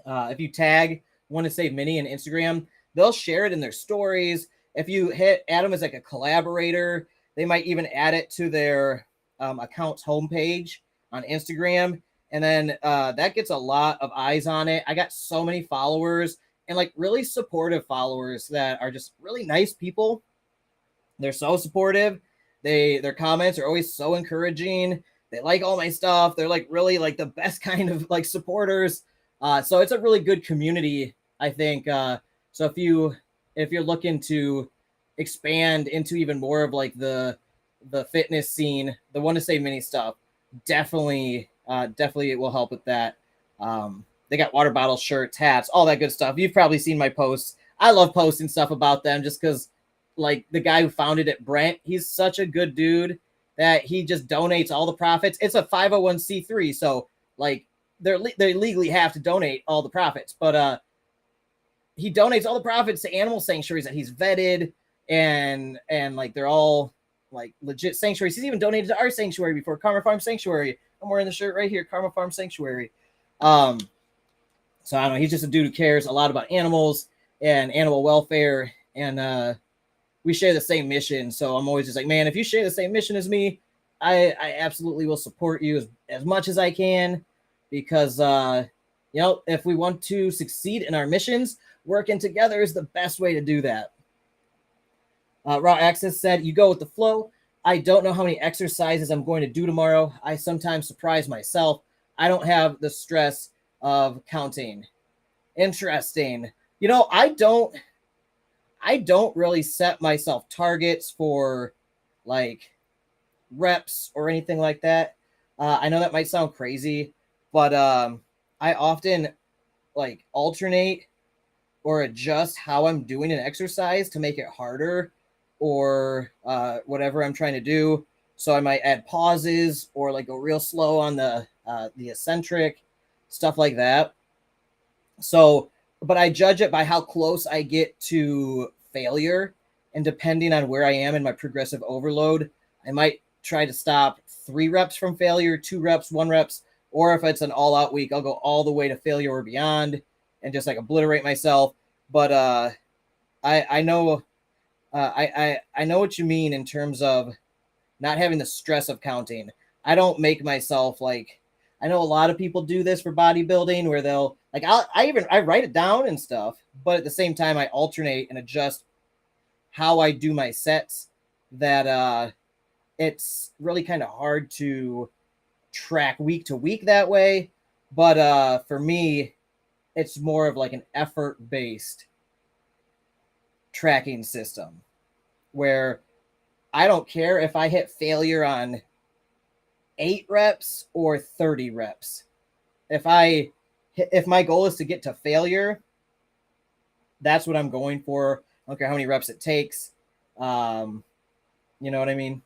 if you tag One to Save Mini in Instagram, they'll share it in their stories. If you add them as like a collaborator, they might even add it to their account's homepage on Instagram. And then that gets a lot of eyes on it. I got so many followers and like really supportive followers that are just really nice people. They're so supportive. Their comments are always so encouraging. They like all my stuff. They're like really like the best kind of like supporters. So it's a really good community, I think. So if you're looking to expand into even more of like the fitness scene, the One to Save Mini stuff, definitely it will help with that. They got water bottles, shirts, hats, all that good stuff. You've probably seen my posts. I love posting stuff about them just because like the guy who founded it, Brent, he's such a good dude that he just donates all the profits. It's a 501c3, so like they legally have to donate all the profits, but he donates all the profits to animal sanctuaries that he's vetted, and like they're all like legit sanctuaries. He's even donated to our sanctuary before, Karma Farm Sanctuary. I'm wearing the shirt right here, Karma Farm Sanctuary. So I don't know. He's just a dude who cares a lot about animals and animal welfare, and we share the same mission. So I'm always just like, man, if you share the same mission as me, I absolutely will support you as much as I can, because you know, if we want to succeed in our missions, working together is the best way to do that. Raw Access said, you go with the flow. I don't know how many exercises I'm going to do tomorrow. I sometimes surprise myself. I don't have the stress of counting. Interesting. You know, I don't really set myself targets for like reps or anything like that. I know that might sound crazy, but I often like alternate or adjust how I'm doing an exercise to make it harder, or whatever I'm trying to do. So I might add pauses or like go real slow on the eccentric, stuff like that. So, but I judge it by how close I get to failure, and depending on where I am in my progressive overload, I might try to stop 3 reps from failure, 2 reps, 1 reps, or if it's an all-out week, I'll go all the way to failure or beyond and just like obliterate myself. But I know I know what you mean in terms of not having the stress of counting. I don't make myself like, I know a lot of people do this for bodybuilding where they'll like, I write it down and stuff, but at the same time I alternate and adjust how I do my sets, that it's really kind of hard to track week to week that way. But for me, it's more of like an effort based tracking system where I don't care if I hit failure on 8 reps or 30 reps. If my goal is to get to failure, that's what I'm going for. I don't care how many reps it takes. You know what I mean?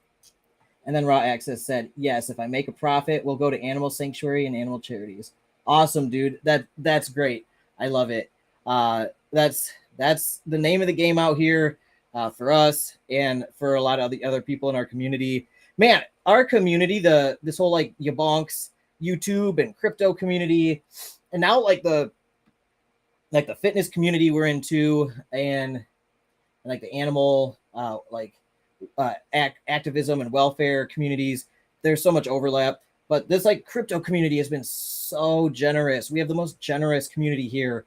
And then Raw Access said, yes, if I make a profit, we'll go to animal sanctuary and animal charities. Awesome, dude. That's great. I love it. That's the name of the game out here for us and for a lot of the other people in our community. Man, our community, this whole like YaBonks YouTube and crypto community, and now like the fitness community we're into, and like the animal activism and welfare communities. There's so much overlap, but this like crypto community has been so generous. We have the most generous community here.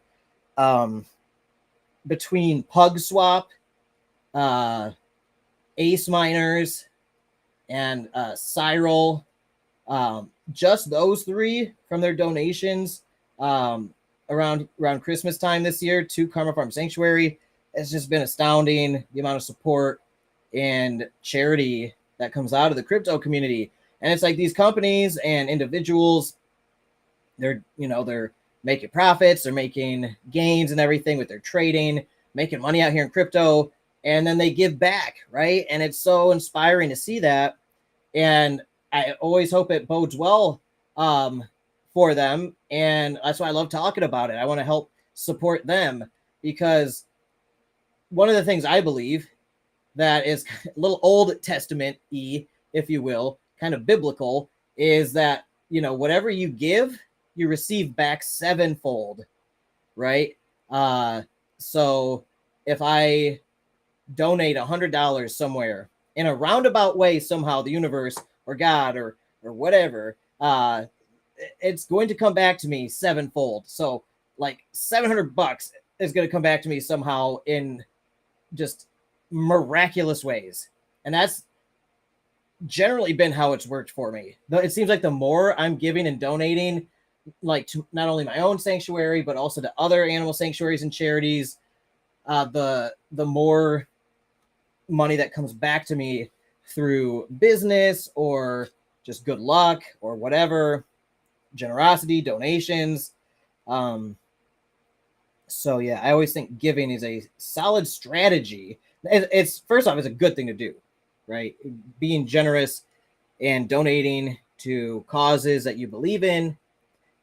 Between Pug Swap, Ace Miners, and Cyril, just those three from their donations around Christmas time this year to Karma Farm Sanctuary. It's just been astounding, the amount of support and charity that comes out of the crypto community. And it's like these companies and individuals, they're making profits, they're making gains and everything with their trading, making money out here in crypto, and then they give back, right? And it's so inspiring to see that. And I always hope it bodes well for them. And that's why I love talking about it. I want to help support them, because one of the things I believe that is a little Old Testament-y, if you will, kind of biblical, is that, whatever you give, you receive back sevenfold, right? So if I donate $100 somewhere in a roundabout way, somehow the universe or God or whatever, it's going to come back to me sevenfold. So like $700 is going to come back to me somehow in just miraculous ways. And that's generally been how it's worked for me. It seems like the more I'm giving and donating, like to not only my own sanctuary, but also to other animal sanctuaries and charities, the more money that comes back to me through business or just good luck or whatever, generosity, donations. So yeah, I always think giving is a solid strategy. It's first off, it's a good thing to do, right? Being generous and donating to causes that you believe in,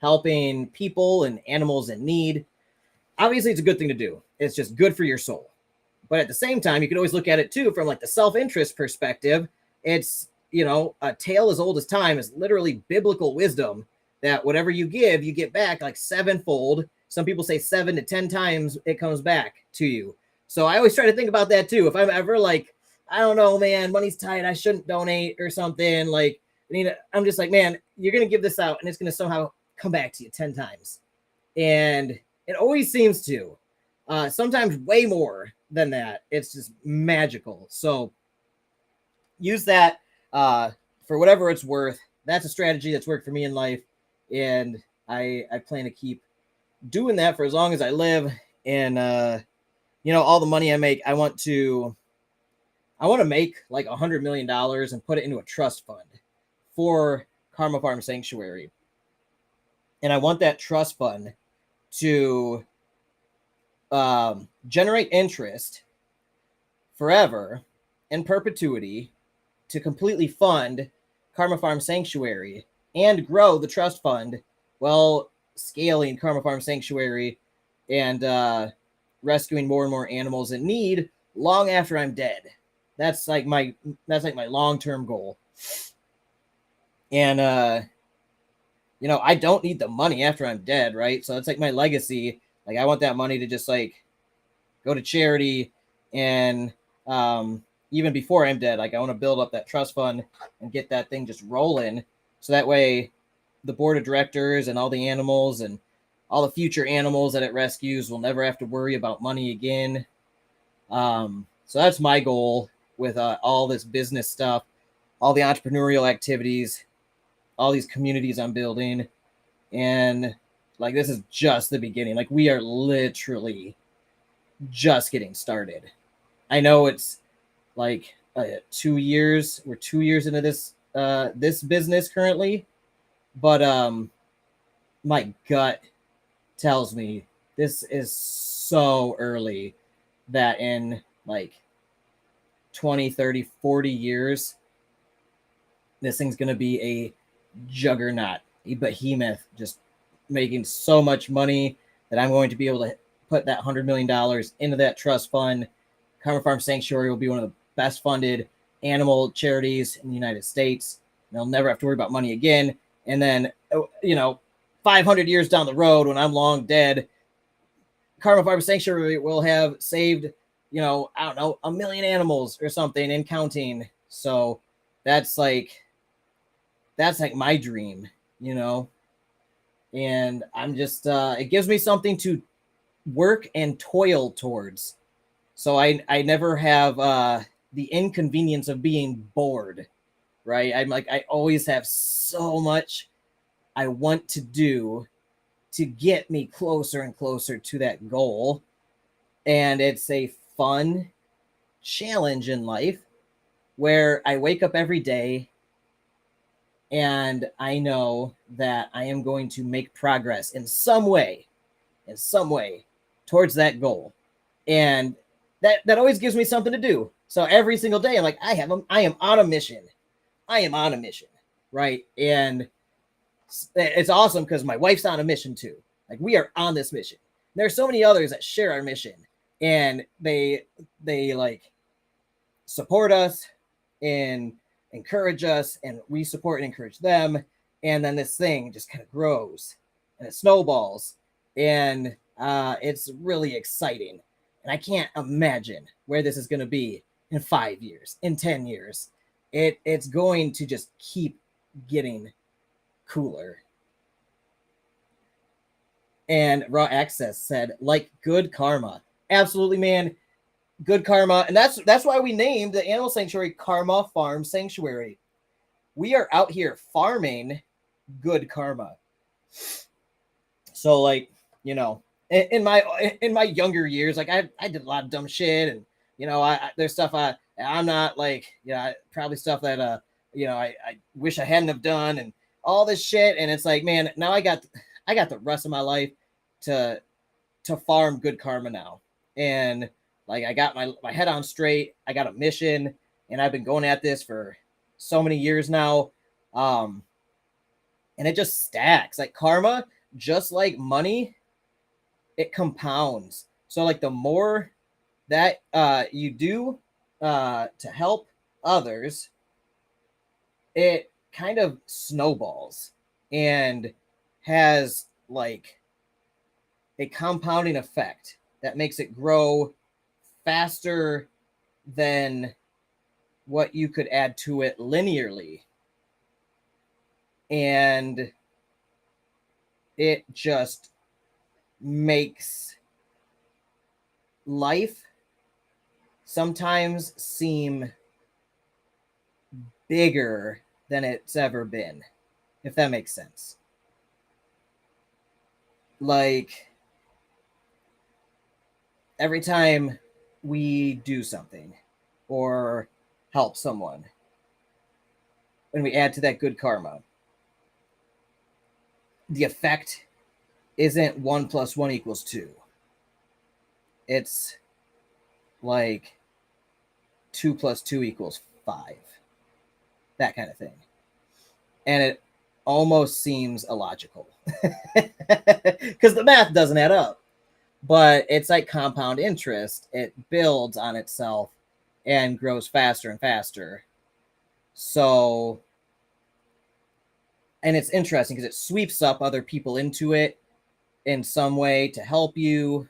helping people and animals in need. Obviously, it's a good thing to do. It's just good for your soul. But at the same time, you can always look at it too from like the self-interest perspective. It's, a tale as old as time is literally biblical wisdom that whatever you give, you get back like sevenfold. Some people say 7 to 10 times it comes back to you. So I always try to think about that too. If I'm ever like, I don't know, man, money's tight, I shouldn't donate or something, like, I'm just like, man, you're going to give this out and it's going to somehow come back to you 10 times. And it always seems to, sometimes way more than that. It's just magical. So use that for whatever it's worth. That's a strategy that's worked for me in life. And I plan to keep doing that for as long as I live. And, all the money I make, I want to make like $100 million and put it into a trust fund for Karma Farm Sanctuary. And I want that trust fund to generate interest forever in perpetuity to completely fund Karma Farm Sanctuary and grow the trust fund while scaling Karma Farm Sanctuary and rescuing more and more animals in need long after I'm dead. That's like my long-term goal. And I don't need the money after I'm dead, right? So it's like my legacy. Like I want that money to just like go to charity, and even before I'm dead, like I want to build up that trust fund and get that thing just rolling. So that way the board of directors and all the animals and all the future animals that it rescues will never have to worry about money again. So that's my goal with all this business stuff, all the entrepreneurial activities, all these communities I'm building. And like, this is just the beginning. Like we are literally just getting started. I know it's like 2 years. We're 2 years into this business currently, but my gut tells me this is so early that in like 20, 30, 40 years, this thing's going to be a juggernaut, a behemoth, just making so much money that I'm going to be able to put that $100 million into that trust fund. Karma Farm Sanctuary will be one of the best funded animal charities in the United States. They'll never have to worry about money again. And then, 500 years down the road, when I'm long dead, Karma Farm Sanctuary will have saved, I don't know, 1 million animals or something and counting. So that's like my dream, and I'm just, it gives me something to work and toil towards. So I never have the inconvenience of being bored, right? I always have so much I want to do to get me closer and closer to that goal. And it's a fun challenge in life where I wake up every day and I know that I am going to make progress in some way towards that goal. And that always gives me something to do. So every single day I'm like, I am on a mission. Right? And it's awesome because my wife's on a mission too. Like, we are on this mission. There's so many others that share our mission, and they like support us and encourage us, and we support and encourage them. And then this thing just kind of grows and it snowballs, and it's really exciting. And I can't imagine where this is going to be in 5 years, in 10 years. It's going to just keep getting cooler. And Raw Access said, like good karma. Absolutely, man. Good karma. And that's why we named the animal sanctuary Karma Farm Sanctuary. We are out here farming good karma. So, like, in my younger years, like I did a lot of dumb shit, and there's stuff I'm not like, probably stuff that I wish I hadn't have done, and all this shit. And it's like, man, now I got the rest of my life to farm good karma now. And like, I got my head on straight. I got a mission, and I've been going at this for so many years now. And it just stacks. Like, karma, just like money, it compounds. So like, the more that you do to help others, it kind of snowballs and has like a compounding effect that makes it grow faster than what you could add to it linearly. And it just makes life sometimes seem bigger than it's ever been, if that makes sense. Like, every time we do something or help someone, when we add to that good karma, the effect isn't 1 + 1 = 2. It's like 2 + 2 = 5. That kind of thing. And it almost seems illogical because the math doesn't add up. But it's like compound interest. It builds on itself and grows faster and faster. So, and it's interesting because it sweeps up other people into it in some way to help you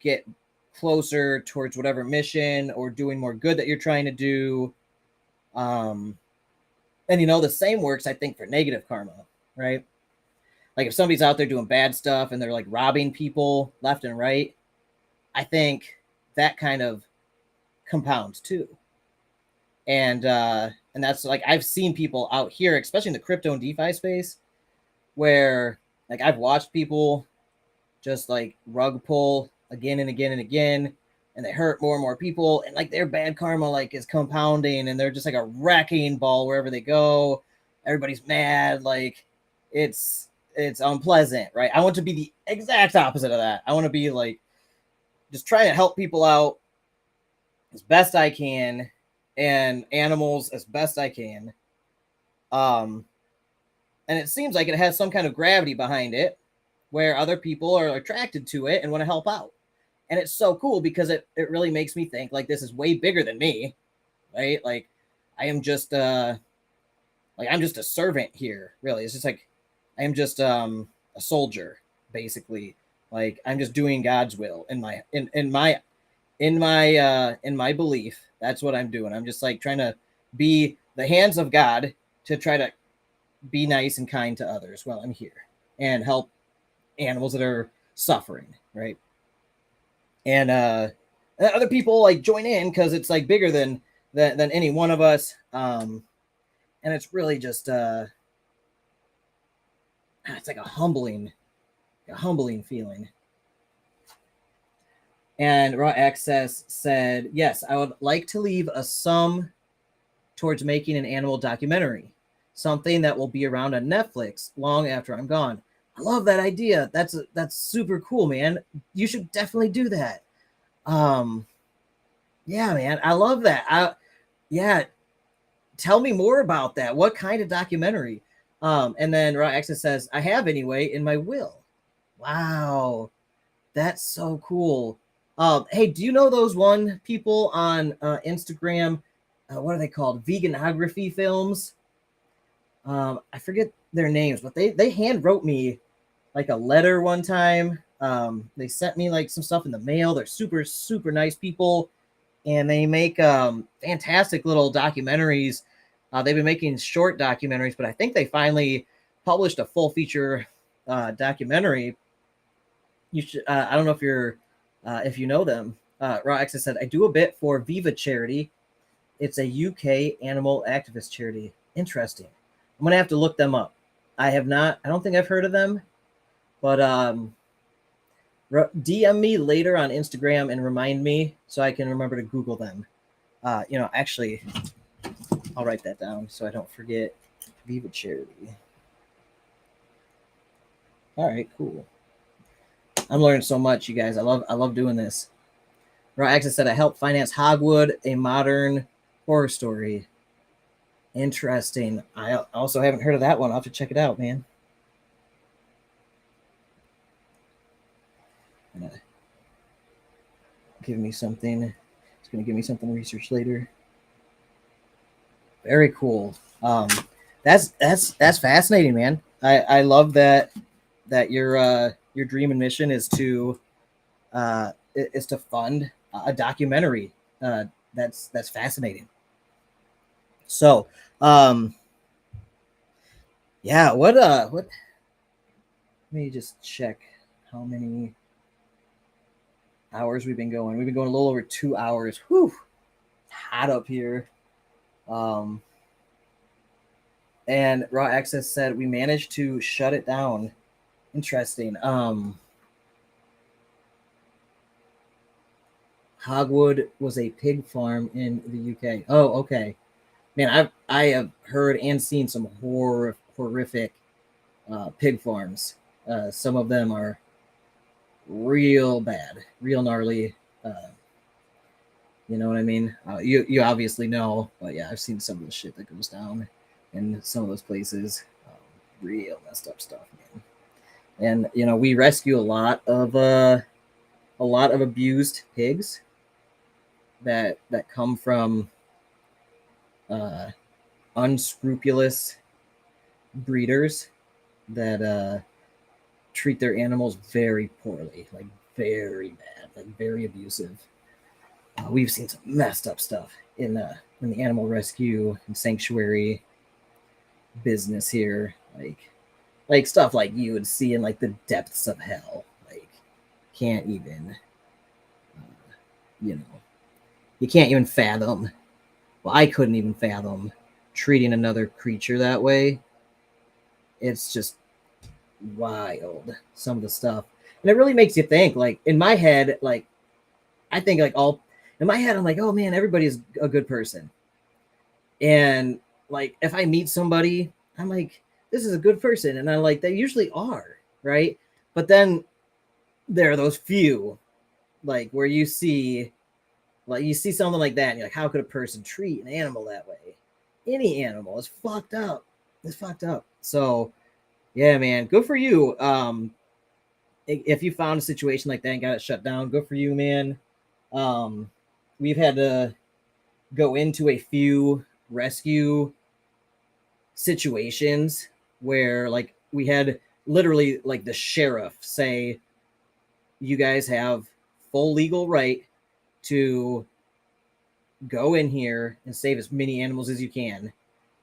get closer towards whatever mission or doing more good that you're trying to do. And the same works, I think, for negative karma, right? Like, if somebody's out there doing bad stuff and they're like robbing people left and right, I think that kind of compounds too. And that's like, I've seen people out here, especially in the crypto and DeFi space, where like I've watched people just like rug pull again and again and again, and they hurt more and more people, and like their bad karma like is compounding, and they're just like a wrecking ball wherever they go. Everybody's mad. Like, it's unpleasant, right? I want to be the exact opposite of that. I want to be like just trying to help people out as best I can, and animals as best I can. And and it seems like it has some kind of gravity behind it where other people are attracted to it and want to help out. And it's so cool because it really makes me think like this is way bigger than me, right? Like I am just I'm just a servant here, really. It's just like I am just a soldier, basically. Like I'm just doing God's will in my belief. That's what I'm doing. I'm just like trying to be the hands of God to try to be nice and kind to others while I'm here and help animals that are suffering, right? And other people like join in because it's like bigger than any one of us. And it's really just it's like a humbling feeling. And Raw Access said, yes, I would like to leave a sum towards making an animal documentary, something that will be around on Netflix long after I'm gone. I love that idea. That's super cool, man. You should definitely do that. Yeah, man, I love that. Yeah, tell me more about that. What kind of documentary? And then Raw Access says, I have anyway in my will. Wow, that's so cool. Hey, do you know those one people on Instagram? What are they called? Veganography films. I forget their names, but they hand wrote me like a letter one time. They sent me like some stuff in the mail. They're super, super nice people, and they make fantastic little documentaries. They've been making short documentaries, but I think they finally published a full feature documentary. You should. I don't know if you know them. Raw Access said, I do a bit for Viva Charity. It's a UK animal activist charity. Interesting. I'm gonna have to look them up. I don't think I've heard of them, but DM me later on Instagram and remind me so I can remember to Google them. Actually, I'll write that down so I don't forget. Viva Charity. All right, cool. I'm learning so much, you guys. I love doing this. Raw Access said, I helped finance Hogwood, a modern horror story. Interesting. I also haven't heard of that one. I'll have to check it out, man. Give me something. It's gonna give me something to research later. Very cool. That's fascinating, man. I love that your dream and mission is to fund a documentary. That's fascinating. So, yeah, what let me just check how many hours we've been going. We've been going a little over 2 hours. Whew, hot up here. And Raw Access said we managed to shut it down. Interesting. Hogwood was a pig farm in the UK. Oh, okay. Man, I have heard and seen some horrific pig farms. Some of them are real bad, real gnarly. You know what I mean? You obviously know, but yeah, I've seen some of the shit that goes down in some of those places. Real messed up stuff, man. And we rescue a lot of abused pigs that come from unscrupulous breeders that treat their animals very poorly, like very bad, like very abusive. We've seen some messed up stuff in the animal rescue and sanctuary business here, like stuff like you would see in like the depths of hell. Like can't even, you can't even fathom. Well, I couldn't even fathom treating another creature that way. It's just wild, some of the stuff. And it really makes you think, like, in my head, like, I think, like, in my head, I'm like, oh, man, everybody's a good person. And, like, if I meet somebody, I'm like, this is a good person. And I'm like, they usually are, right? But then there are those few, like, where you see something like that, and you're like, how could a person treat an animal that way? Any animal is fucked up. It's fucked up. So Yeah, man, good for you. If you found a situation like that and got it shut down, good for you, man. We've had to go into a few rescue situations where like we had literally like the sheriff say, you guys have full legal right to go in here and save as many animals as you can.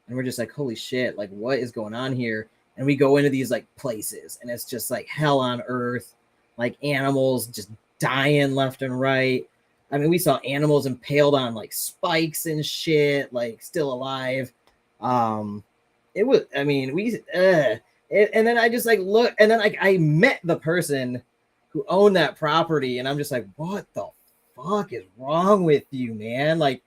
And we're just like, holy shit, like what is going on here? And we go into these like places and it's just like hell on earth, like animals just dying left and right. I mean, we saw animals impaled on like spikes and shit, like still alive. It was, I mean, and then I just like look, and then like I met the person who owned that property, and I'm just like, what the fuck is wrong with you, man? Like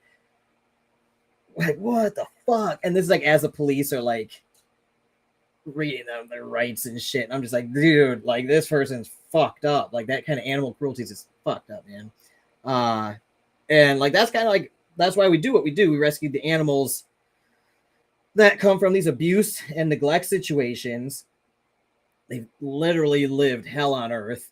what the fuck? And this is like as the police are like reading them their rights and shit. And I'm just like, dude, like this person's fucked up. Like that kind of animal cruelty is just fucked up, man. And like that's kind of like that's why we do what we do. We rescue the animals that come from these abuse and neglect situations. They've literally lived hell on earth,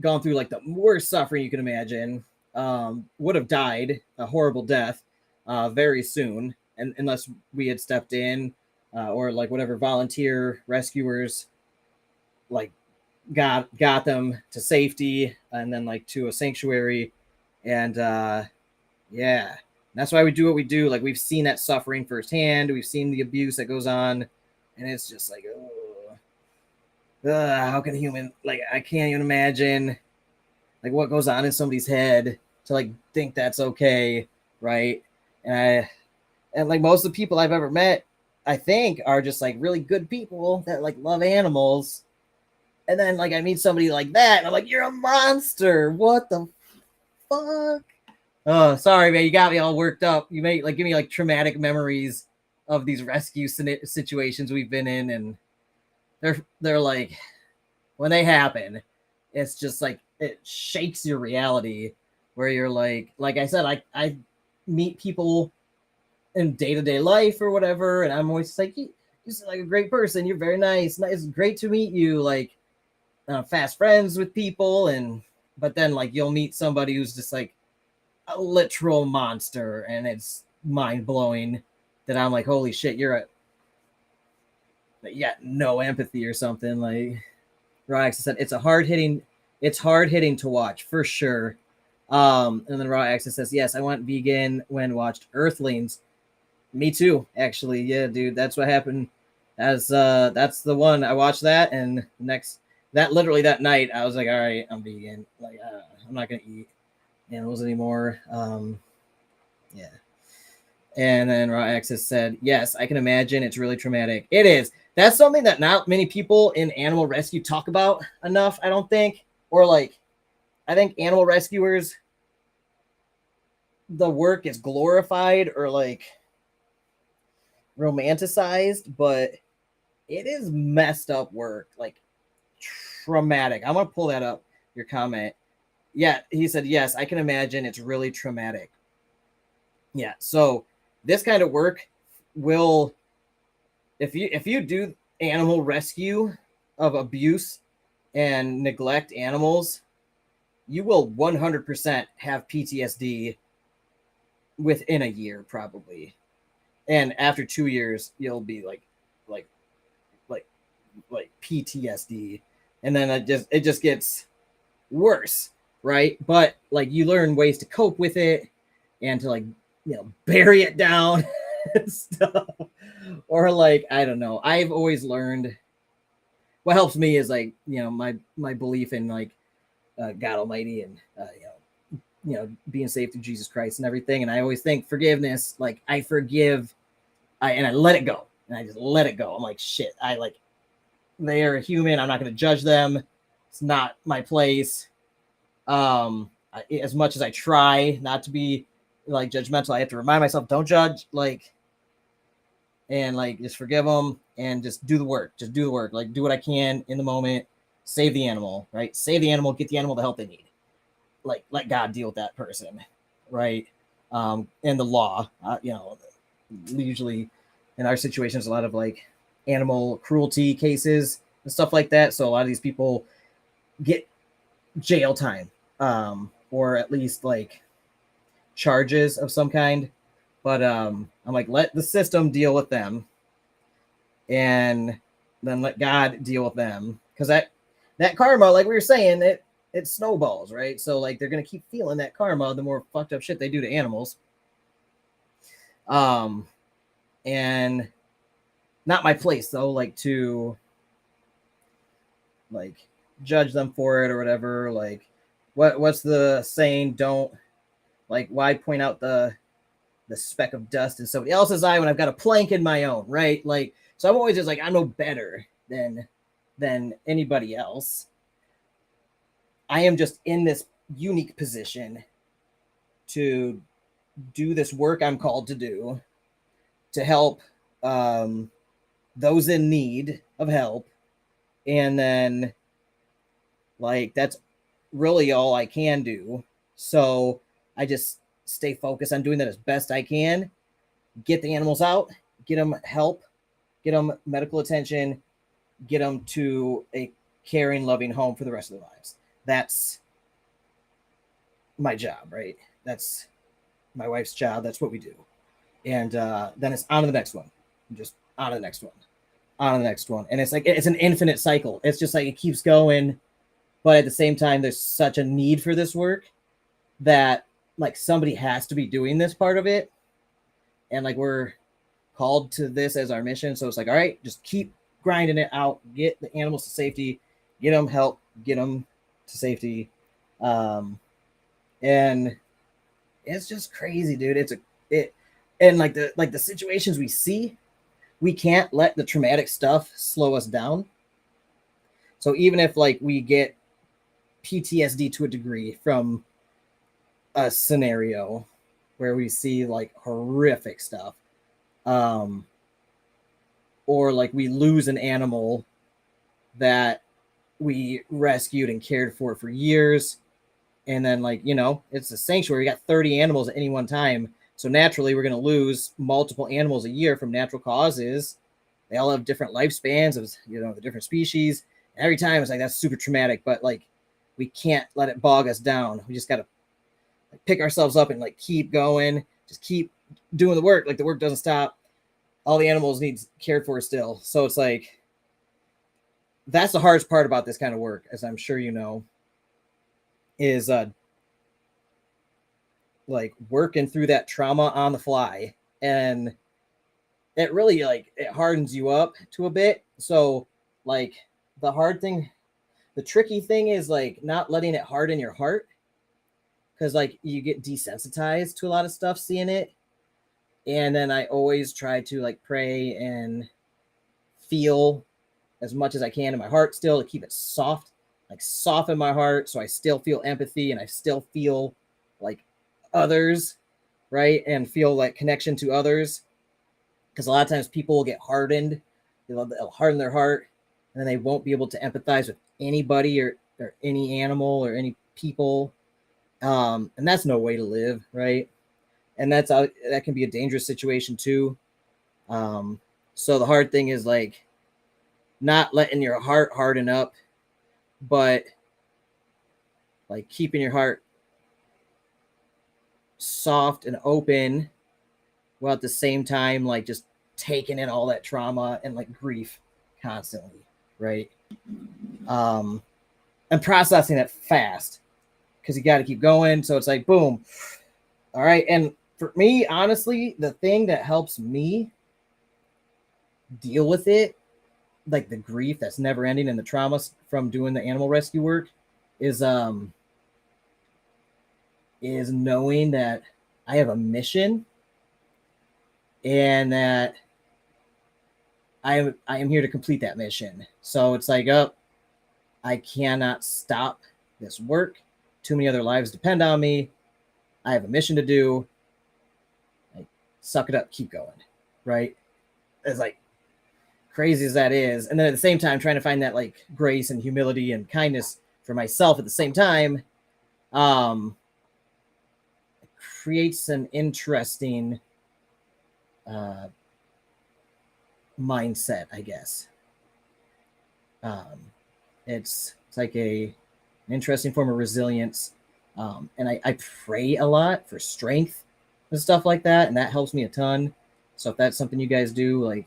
gone through like the worst suffering you can imagine, would have died a horrible death very soon, and unless we had stepped in or like whatever volunteer rescuers like got them to safety and then like to a sanctuary. And yeah, that's why we do what we do. Like we've seen that suffering firsthand, we've seen the abuse that goes on, and it's just like, how can a human, like I can't even imagine like what goes on in somebody's head to like think that's okay, right? And like most of the people I've ever met, I think, are just like really good people that like love animals. And then like I meet somebody like that, and I'm like, you're a monster. What the fuck? Oh, sorry, man. You got me all worked up. You may like give me like traumatic memories of these rescue situations we've been in, and they're like when they happen, it's just like it shakes your reality where you're like I said, I meet people in day-to-day life or whatever, and I'm always like, you're like a great person, you're very nice, it's great to meet you, like fast friends with people, and but then like you'll meet somebody who's just like a literal monster, and it's mind-blowing that I'm like, holy shit, you got no empathy or something. Like Rox said, it's hard hitting to watch for sure. And then Raw Access says, yes, I went vegan when watched Earthlings. Me too, actually. Yeah, dude, that's what happened. That's the one I watched that, and literally that night I was like, all right, I'm vegan. Like I'm not gonna eat animals anymore. Yeah. And then Raw Access said, yes, I can imagine it's really traumatic. It is. That's something that not many people in animal rescue talk about enough, I don't think. Or like, I think animal rescuers, the work is glorified or like romanticized, but it is messed up work, like traumatic. I'm gonna pull that up, your comment. Yeah, he said, yes, I can imagine it's really traumatic. Yeah, so this kind of work will, if you do animal rescue of abuse and neglect animals, you will 100% have PTSD within a year, probably. And after 2 years, you'll be like PTSD, and then it just gets worse, right? But like you learn ways to cope with it and to like bury it down and stuff, or like I don't know. I've always learned what helps me is like my belief in like God Almighty and being saved through Jesus Christ and everything. And I always think forgiveness, like I forgive, and I let it go, and I just let it go. I'm like, shit, they are a human. I'm not going to judge them. It's not my place. As much as I try not to be like judgmental, I have to remind myself, don't judge, like, and like just forgive them and just do the work. Just do the work. Like do what I can in the moment. Save the animal, right? Save the animal. Get the animal the help they need. Like let God deal with that person, right? And the law, usually in our situations, a lot of like animal cruelty cases and stuff like that. So a lot of these people get jail time, or at least like charges of some kind. But I'm like, let the system deal with them, and then let God deal with them, because that karma, like we were saying, it snowballs, right? So like they're gonna keep feeling that karma the more fucked up shit they do to animals. And not my place though, like to like judge them for it or whatever. Like what's the saying? Don't, like, why point out the speck of dust in somebody else's eye when I've got a plank in my own, right? Like, so I'm always just like, I'm no better than anybody else. I am just in this unique position to do this work I'm called to do, to help those in need of help. And then, like, that's really all I can do. So I just stay focused on doing that as best I can. Get the animals out, get them help, get them medical attention, get them to a caring, loving home for the rest of their lives. That's my job, right? That's my wife's job. That's what we do. And then it's on to the next one. Just on to the next one. On to the next one. And it's like, it's an infinite cycle. It's just like it keeps going. But at the same time, there's such a need for this work that like somebody has to be doing this part of it. And like we're called to this as our mission. So it's like, all right, just keep grinding it out. Get the animals to safety. Get them help. Get them to safety. And it's just crazy, dude. And like the situations we see, we can't let the traumatic stuff slow us down. So even if like we get PTSD to a degree from a scenario where we see like horrific stuff, or like we lose an animal that we rescued and cared for years, and then like, you know, it's a sanctuary, we got 30 animals at any one time, so naturally we're going to lose multiple animals a year from natural causes. They all have different lifespans of, you know, the different species. Every time it's like, that's super traumatic, but like we can't let it bog us down. We just got to like pick ourselves up and like keep going, just keep doing the work. Like the work doesn't stop. All the animals need cared for still. So it's like, that's the hardest part about this kind of work, as I'm sure you know, is like working through that trauma on the fly. And it really like, it hardens you up to a bit. So like the hard thing, the tricky thing is like not letting it harden your heart, because like you get desensitized to a lot of stuff seeing it. And then I always try to like pray and feel as much as I can in my heart still, to keep it soft, like soften my heart, so I still feel empathy and I still feel like others, right? And feel like connection to others. Because a lot of times people will get hardened, they'll harden their heart, and then they won't be able to empathize with anybody or any animal or any people. And that's no way to live, right? And that can be a dangerous situation too. So the hard thing is like not letting your heart harden up, but like keeping your heart soft and open, while at the same time like just taking in all that trauma and like grief constantly, right? And processing it fast, because you got to keep going. So it's like, boom. All right. And for me, honestly, the thing that helps me deal with it, like the grief that's never ending and the trauma from doing the animal rescue work, is knowing that I have a mission, and that I am here to complete that mission. So it's like, oh, I cannot stop this work. Too many other lives depend on me. I have a mission to do. Like, suck it up, keep going, right? It's like, crazy as that is. And then at the same time, trying to find that like grace and humility and kindness for myself at the same time, creates an interesting mindset, I guess. It's like an interesting form of resilience. And I pray a lot for strength and stuff like that, and that helps me a ton. So if that's something you guys do, like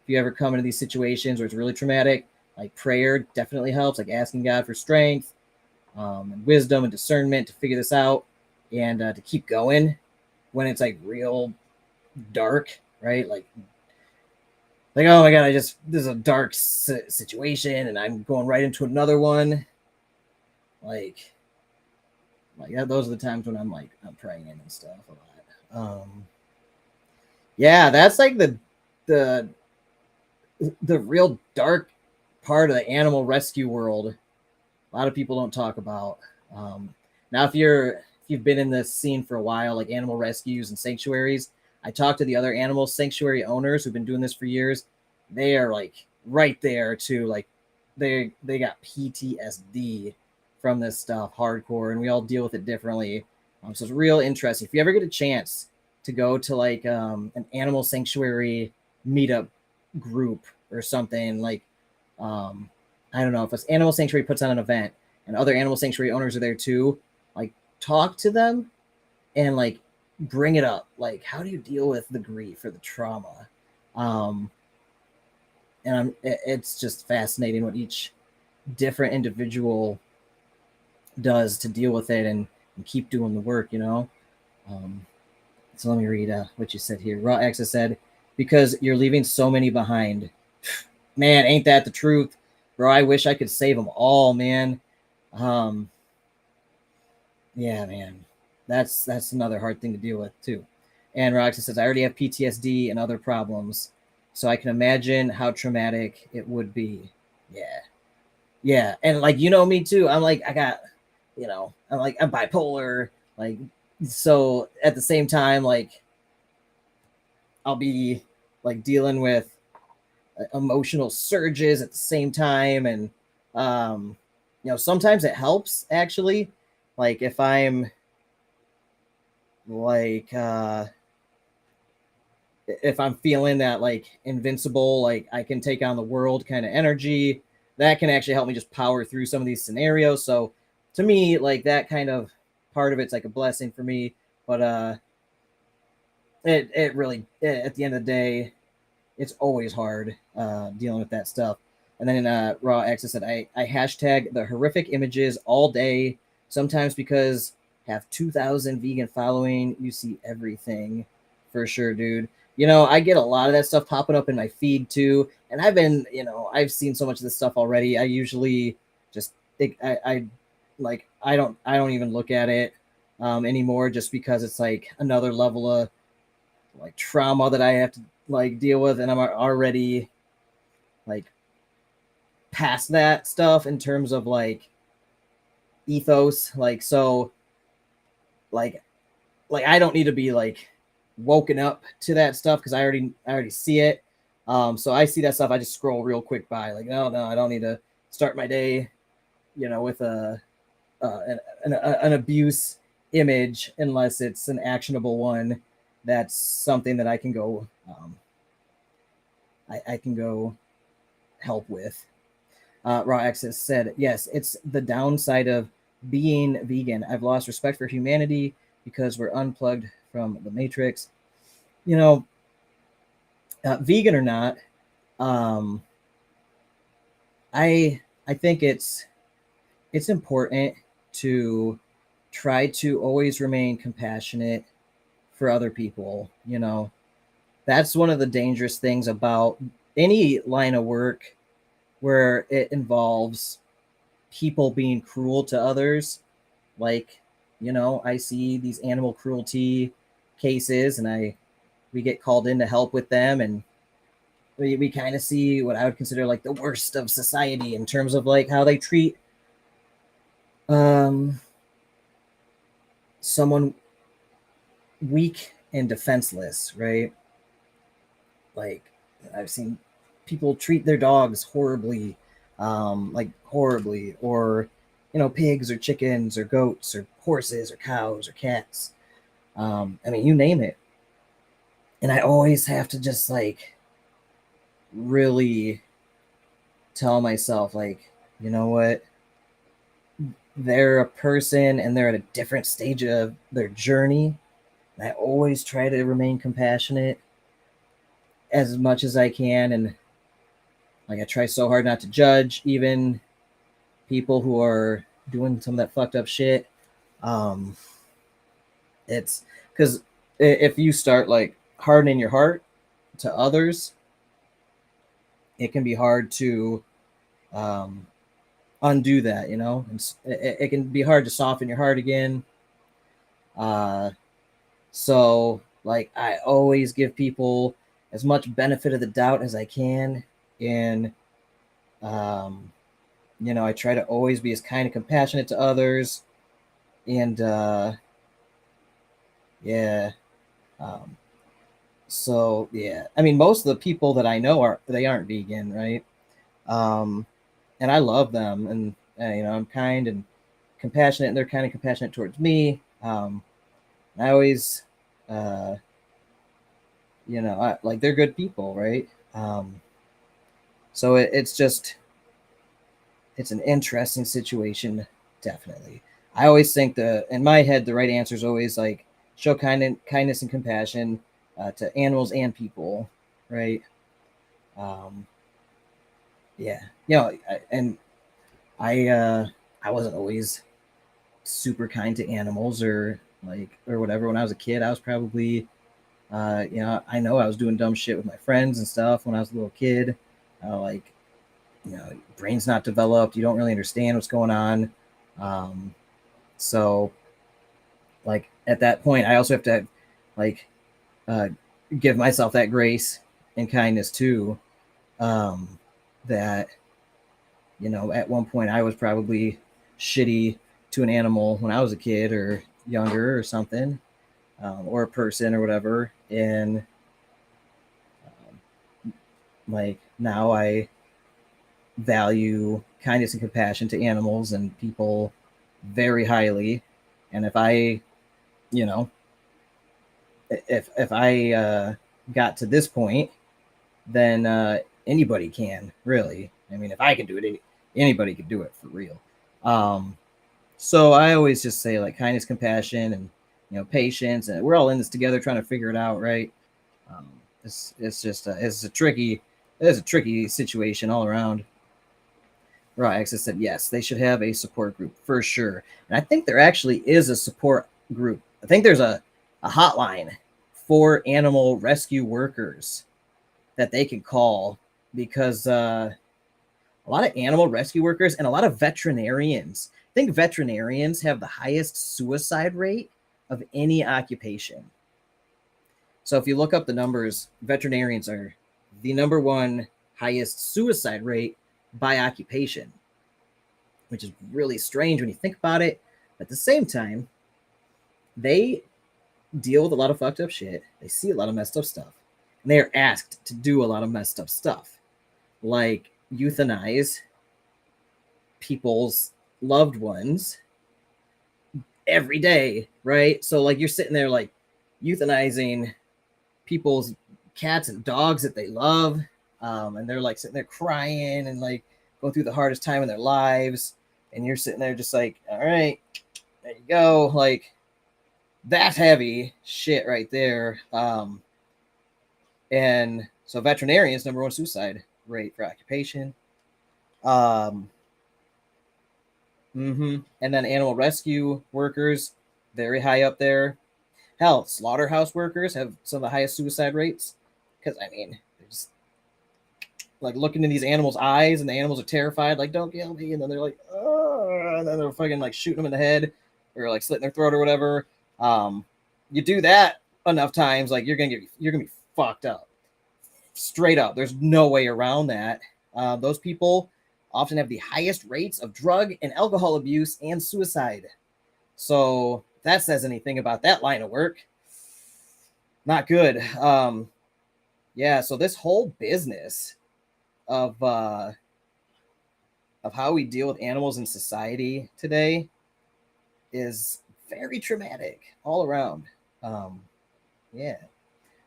if you ever come into these situations where it's really traumatic, like prayer definitely helps, like asking God for strength, and wisdom and discernment to figure this out, and to keep going when it's like real dark, right? Like, oh my god, this is a dark situation, and I'm going right into another one. Like those are the times when I'm praying and stuff a lot. Yeah, that's like the real dark part of the animal rescue world. A lot of people don't talk about. Now, if you've been in this scene for a while, like animal rescues and sanctuaries, I talked to the other animal sanctuary owners who've been doing this for years. They are like right there too. Like they got PTSD from this stuff hardcore, and we all deal with it differently. So it's real interesting. If you ever get a chance to go to like an animal sanctuary meetup group or something, like I don't know, if an animal sanctuary puts on an event and other animal sanctuary owners are there too, like talk to them and like bring it up. Like, how do you deal with the grief or the trauma? And it's just fascinating what each different individual does to deal with it and keep doing the work, you know? So let me read what you said here. Raw Access said, because you're leaving so many behind. Man, ain't that the truth? Bro, I wish I could save them all, man. Yeah, man. That's another hard thing to deal with, too. And Roxy says, I already have PTSD and other problems, so I can imagine how traumatic it would be. Yeah. Yeah. And like, you know me, too. I'm like, I'm bipolar. Like, so at the same time, like, I'll be like dealing with emotional surges at the same time, and sometimes it helps actually, like if I'm like if I'm feeling that like invincible, like I can take on the world kind of energy, that can actually help me just power through some of these scenarios. So to me, like that kind of part of it's like a blessing for me, but it really, at the end of the day, it's always hard dealing with that stuff. And then Raw Access said, I hashtag the horrific images all day, sometimes because have 2,000 vegan following. You see everything for sure, dude. I get a lot of that stuff popping up in my feed too. And I've seen so much of this stuff already. I usually just think I don't even look at it anymore, just because it's like another level of like trauma that I have to like deal with, and I'm already like past that stuff in terms of like ethos, like so like I don't need to be like woken up to that stuff because I already see it. So I see that stuff, I just scroll real quick by, like no, I don't need to start my day with an abuse image unless it's an actionable one. That's something that I can go I can go help with. Raw Access said, yes, it's the downside of being vegan. I've lost respect for humanity because we're unplugged from the matrix. Vegan or not, I think it's important to try to always remain compassionate for other people. That's one of the dangerous things about any line of work where it involves people being cruel to others. Like, I see these animal cruelty cases, and we get called in to help with them, and we kind of see what I would consider like the worst of society in terms of like how they treat someone weak and defenseless, right? Like, I've seen people treat their dogs horribly, or pigs or chickens or goats or horses or cows or cats. I mean, you name it. And I always have to just like really tell myself, like, you know what? They're a person and they're at a different stage of their journey. And I always try to remain compassionate as much as I can. And like, I try so hard not to judge even people who are doing some of that fucked up shit. It's because if you start like hardening your heart to others, it can be hard to undo that, you know. It can be hard to soften your heart again. So like, I always give people as much benefit of the doubt as I can, and you know, I try to always be as kind and compassionate to others, and yeah. Um, so yeah, I mean, most of the people that I know aren't vegan, right? Um, and I love them, and you know, I'm kind and compassionate, and they're kind and compassionate towards me. I always, uh, you know, like, they're good people, right? So it's an interesting situation, definitely. I always think in my head, the right answer is always like, show kindness and compassion to animals and people, right? Um, yeah, you know, I wasn't always super kind to animals or whatever. When I was a kid, I was probably, you know, I know I was doing dumb shit with my friends and stuff when I was a little kid. Like, you know, brain's not developed, you don't really understand what's going on. So like, at that point, I also have to like uh, give myself that grace and kindness too. That, you know, at one point I was probably shitty to an animal when I was a kid or younger or something, or a person or whatever, and like, now I value kindness and compassion to animals and people very highly. And if I, you know, if I got to this point, then anybody can, really. I mean, if I can do it, anybody can do it, for real. So I always just say, like, kindness, compassion, and, you know, patience, and we're all in this together trying to figure it out, right? Um, it's just it's a tricky situation all around. Right, Access said yes, they should have a support group for sure. And I think there actually is a support group. I think there's a hotline for animal rescue workers that they can call, because a lot of animal rescue workers and a lot of veterinarians, I think veterinarians have the highest suicide rate of any occupation. So if you look up the numbers, veterinarians are the number one highest suicide rate by occupation, which is really strange when you think about it. At the same time, they deal with a lot of fucked up shit. They see a lot of messed up stuff. And they are asked to do a lot of messed up stuff, like euthanize people's loved ones every day, right? So like, you're sitting there like euthanizing people's cats and dogs that they love, and they're like sitting there crying and like going through the hardest time in their lives, and you're sitting there just like, all right, there you go. Like, that's heavy shit right there. And so veterinarians, number one suicide rate for occupation. um And then animal rescue workers, very high up there. Hell, slaughterhouse workers have some of the highest suicide rates, because, I mean, they're just like looking in these animals' eyes, and the animals are terrified, like, don't kill me, and then they're like, oh, and then they're fucking like shooting them in the head or like slitting their throat or whatever. You do that enough times, like, you're gonna be fucked up, straight up. There's no way around that. Those people often have the highest rates of drug and alcohol abuse and suicide. So if that says anything about that line of work, not good. Yeah, so this whole business of how we deal with animals in society today is very traumatic all around. Yeah,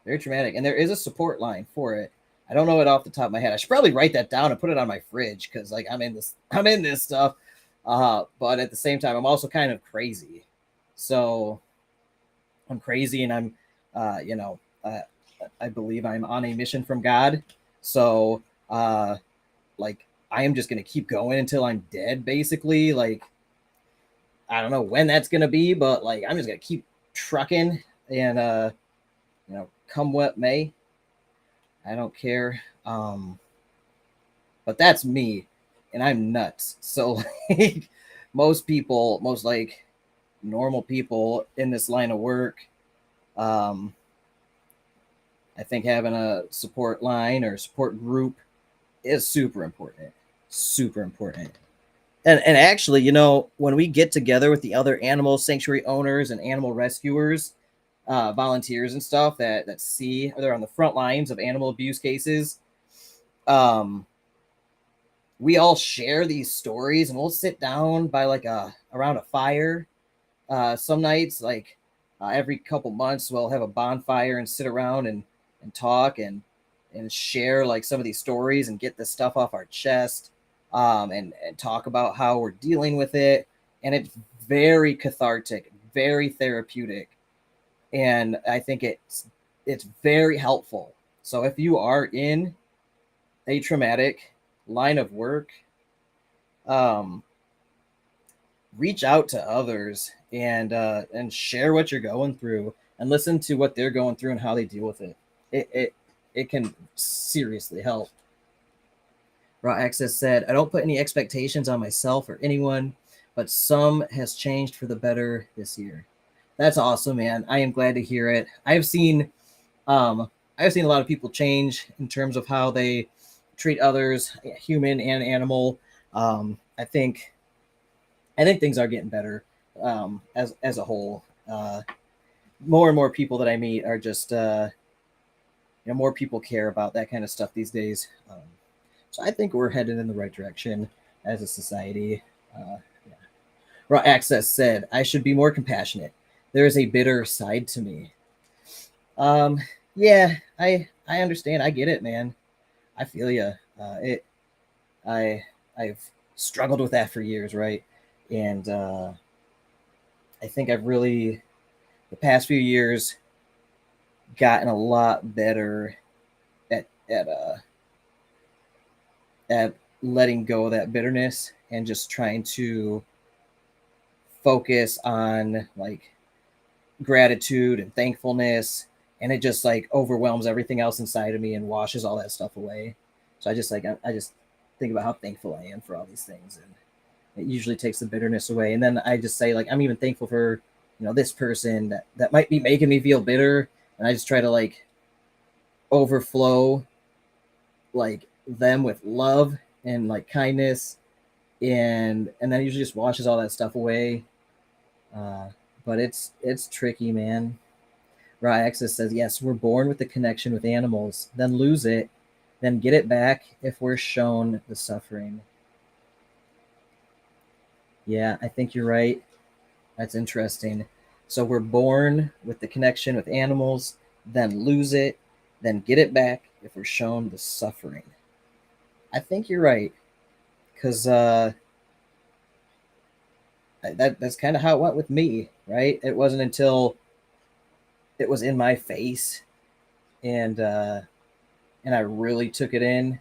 very traumatic. And there is a support line for it. I don't know it off the top of my head. I should probably write that down and put it on my fridge because like I'm in this stuff. But at the same time, I'm also kind of crazy. So I'm crazy and I'm, I believe I'm on a mission from God. So, like, I am just going to keep going until I'm dead, basically. Like, I don't know when that's going to be, but like, I'm just going to keep trucking and, come what may. I don't care. But that's me and I'm nuts. So, like, most like normal people in this line of work, I think having a support line or support group is super important. Super important. And actually, when we get together with the other animal sanctuary owners and animal rescuers, volunteers and stuff that see they're on the front lines of animal abuse cases, we all share these stories and we'll sit down by like around a fire. Some nights, like every couple months, we'll have a bonfire and sit around and talk and share like some of these stories and get this stuff off our chest, and talk about how we're dealing with it. And it's very cathartic, very therapeutic, and I think it's very helpful. So if you are in a traumatic line of work, reach out to others and share what you're going through and listen to what they're going through and how they deal with it. It can seriously help. Raw Access said, I don't put any expectations on myself or anyone, but some has changed for the better this year. That's awesome, man. I am glad to hear it. I've seen a lot of people change in terms of how they treat others, human and animal. I think things are getting better, as a whole. More and more people that I meet are just more people care about that kind of stuff these days. So I think we're headed in the right direction as a society. Yeah. Raw Access said, I should be more compassionate. There is a bitter side to me. Yeah, I understand. I get it, man. I feel you. I've struggled with that for years, right? And I think I've really, the past few years, gotten a lot better at letting go of that bitterness and just trying to focus on like gratitude and thankfulness, and it just like overwhelms everything else inside of me and washes all that stuff away. So I just think about how thankful I am for all these things, and it usually takes the bitterness away. And then I just say like I'm even thankful for this person that might be making me feel bitter, and I just try to like overflow like them with love and like kindness, and then usually just washes all that stuff away. But it's tricky, man. Raw Access says, yes, we're born with the connection with animals, then lose it, then get it back if we're shown the suffering. Yeah, I think you're right. That's interesting. So we're born with the connection with animals, then lose it, then get it back if we're shown the suffering. I think you're right, because that's kind of how it went with me, right? It wasn't until it was in my face and I really took it in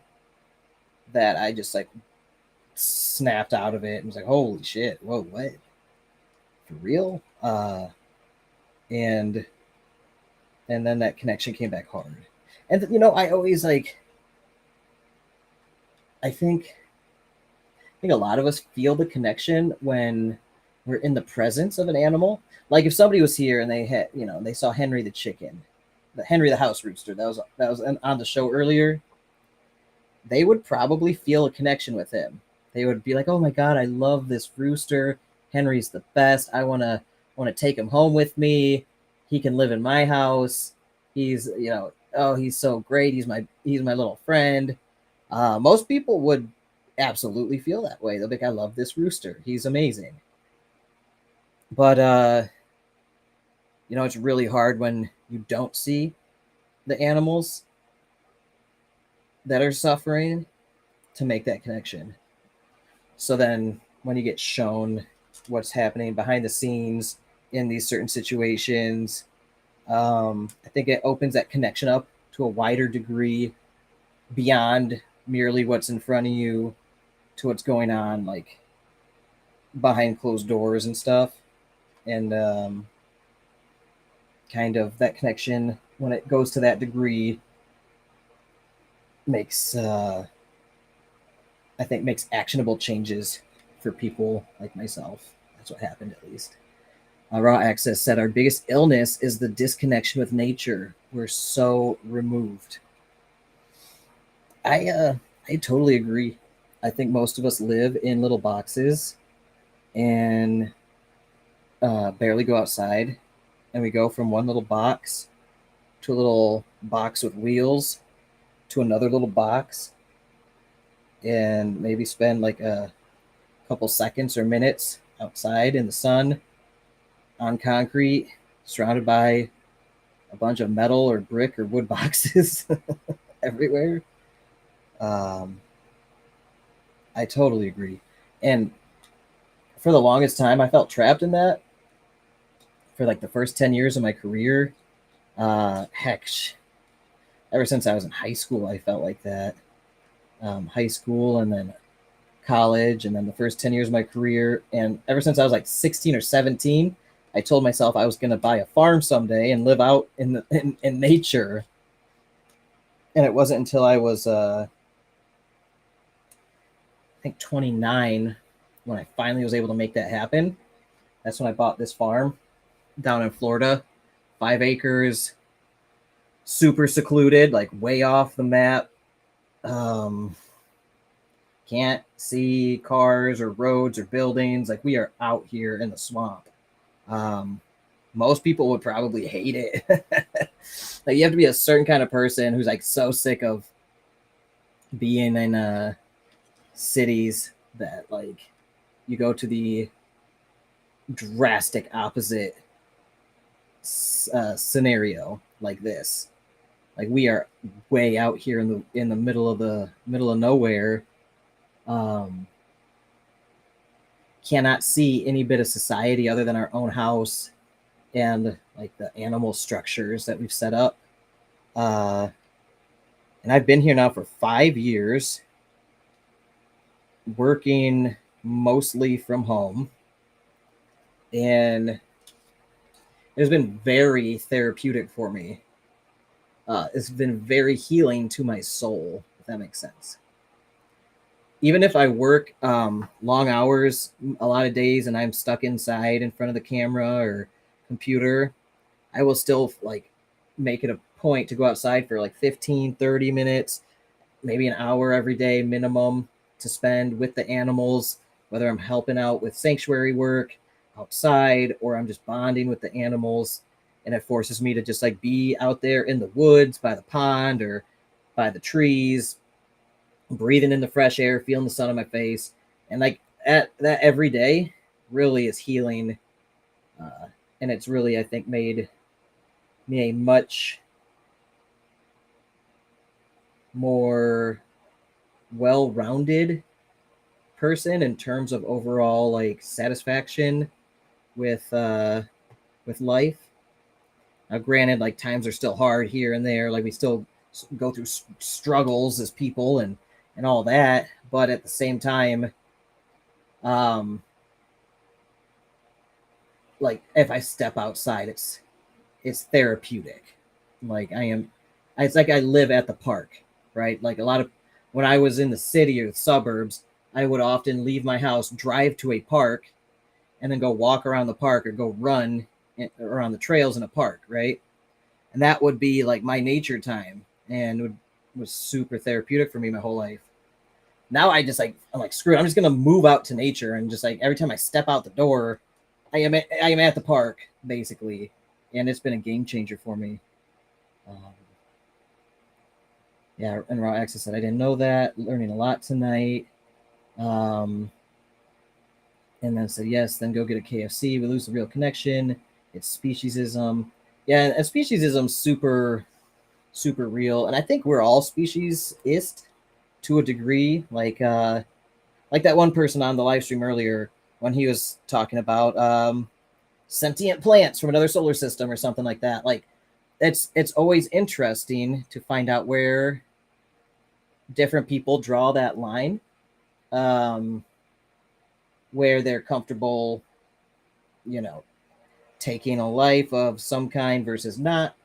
that I just like snapped out of it and was like, holy shit, whoa, what? For real? And then that connection came back hard. And I always like, I think a lot of us feel the connection when we're in the presence of an animal. Like if somebody was here and they had, they saw Henri the chicken, Henri the house rooster, that was on the show earlier, they would probably feel a connection with him. They would be like, oh my God, I love this rooster. Henri's the best. I want to take him home with me. He can live in my house. He's, oh, he's so great. He's my little friend. Most people would absolutely feel that way. They'll be like, I love this rooster. He's amazing. But, it's really hard when you don't see the animals. that are suffering to make that connection. So then when you get shown what's happening behind the scenes in these certain situations, I think it opens that connection up to a wider degree beyond merely what's in front of you to what's going on, like behind closed doors and stuff. And kind of that connection, when it goes to that degree, makes I think makes actionable changes for people like myself. That's what happened, at least. Raw Access said our biggest illness is the disconnection with nature. We're so removed. I totally agree. I think most of us live in little boxes and barely go outside, and we go from one little box to a little box with wheels to another little box, and maybe spend like a couple seconds or minutes outside in the sun on concrete, surrounded by a bunch of metal or brick or wood boxes everywhere. I totally agree. And for the longest time, I felt trapped in that. For like the first 10 years of my career, heck, ever since I was in high school, I felt like that. High school and then college, and then the first 10 years of my career. And ever since I was like 16 or 17, I told myself I was going to buy a farm someday and live out in nature. And it wasn't until I was, I think, 29 when I finally was able to make that happen. That's when I bought this farm down in Florida, 5 acres, super secluded, like way off the map. Can't see cars or roads or buildings. Like, we are out here in the swamp. Most people would probably hate it. Like, you have to be a certain kind of person who's like so sick of being in cities that like you go to the drastic opposite scenario like this. Like, we are way out here in the middle of nowhere. Cannot see any bit of society other than our own house and like the animal structures that we've set up. And I've been here now for 5 years, working mostly from home, and it has been very therapeutic for me. It's been very healing to my soul, if that makes sense. Even if I work long hours a lot of days and I'm stuck inside in front of the camera or computer, I will still like make it a point to go outside for like 15, 30 minutes, maybe an hour every day minimum, to spend with the animals, whether I'm helping out with sanctuary work outside or I'm just bonding with the animals. And it forces me to just like be out there in the woods by the pond or by the trees, breathing in the fresh air, feeling the sun on my face. And like that every day really is healing. And it's really, I think, made me a much more well-rounded person in terms of overall like satisfaction with life. Now, granted, like times are still hard here and there. Like, we still go through struggles as people and all that. But at the same time, like if I step outside, it's therapeutic. Like it's like I live at the park, right? Like when I was in the city or the suburbs, I would often leave my house, drive to a park, and then go walk around the park or go run around the trails in a park, right? And that would be like my nature time, and was super therapeutic for me my whole life. Now I'm like, screw it, I'm just gonna move out to nature, and just like every time I step out the door, I am at the park basically, and it's been a game changer for me. Yeah, and Raw Access said I didn't know that. Learning a lot tonight. And then said yes. Then go get a KFC. We lose the real connection. It's speciesism. Yeah, and speciesism super super real, and I think we're all speciesist to a degree. Like that one person on the live stream earlier when he was talking about sentient plants from another solar system or something like that. Like it's always interesting to find out where different people draw that line, where they're comfortable, taking a life of some kind versus not.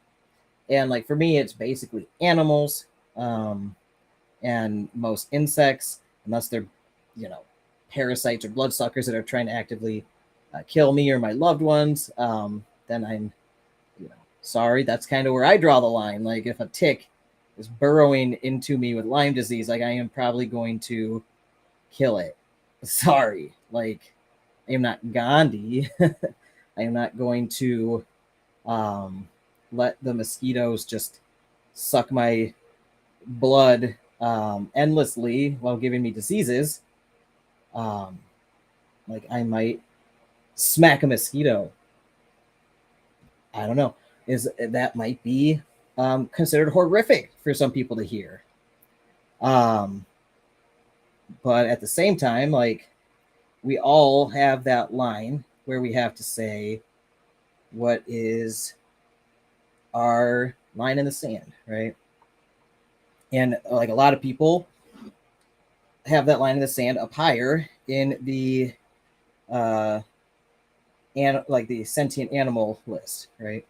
And like for me, it's basically animals, and most insects, unless they're, parasites or bloodsuckers that are trying to actively kill me or my loved ones. Then I'm, sorry, that's kind of where I draw the line. Like if a tick is burrowing into me with Lyme disease, like I am probably going to kill it. Sorry, like I am not Gandhi. I am not going to let the mosquitoes just suck my blood endlessly while giving me diseases. Like I might smack a mosquito. I don't know. That might be considered horrific for some people to hear. But at the same time, like we all have that line where we have to say what is our line in the sand, right? And like a lot of people have that line in the sand up higher in the and like the sentient animal list, right?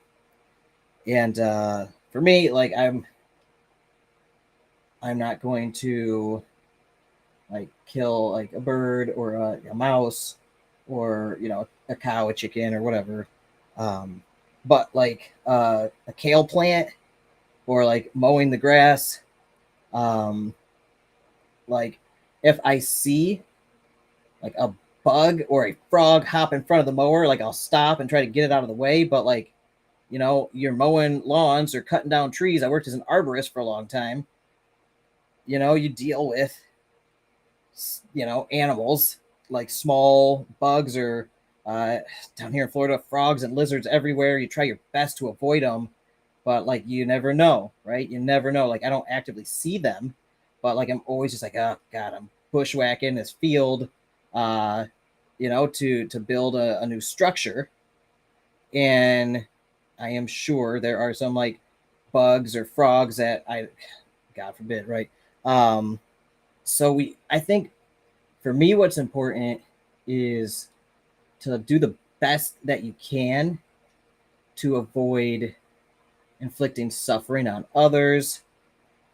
And for me, like I'm not going to like kill like a bird or a mouse or a cow, a chicken or whatever. But like a kale plant or like mowing the grass, like if I see like a bug or a frog hop in front of the mower, like I'll stop and try to get it out of the way. But like, you're mowing lawns or cutting down trees. I worked as an arborist for a long time. You deal with, animals like small bugs or down here in Florida, frogs and lizards everywhere. You try your best to avoid them, but like you never know, right? You never know. Like I don't actively see them, but like I'm always just like, oh God, I'm bushwhacking this field, to build a new structure. And I am sure there are some like bugs or frogs that God forbid, right? So I think for me, what's important is to do the best that you can to avoid inflicting suffering on others.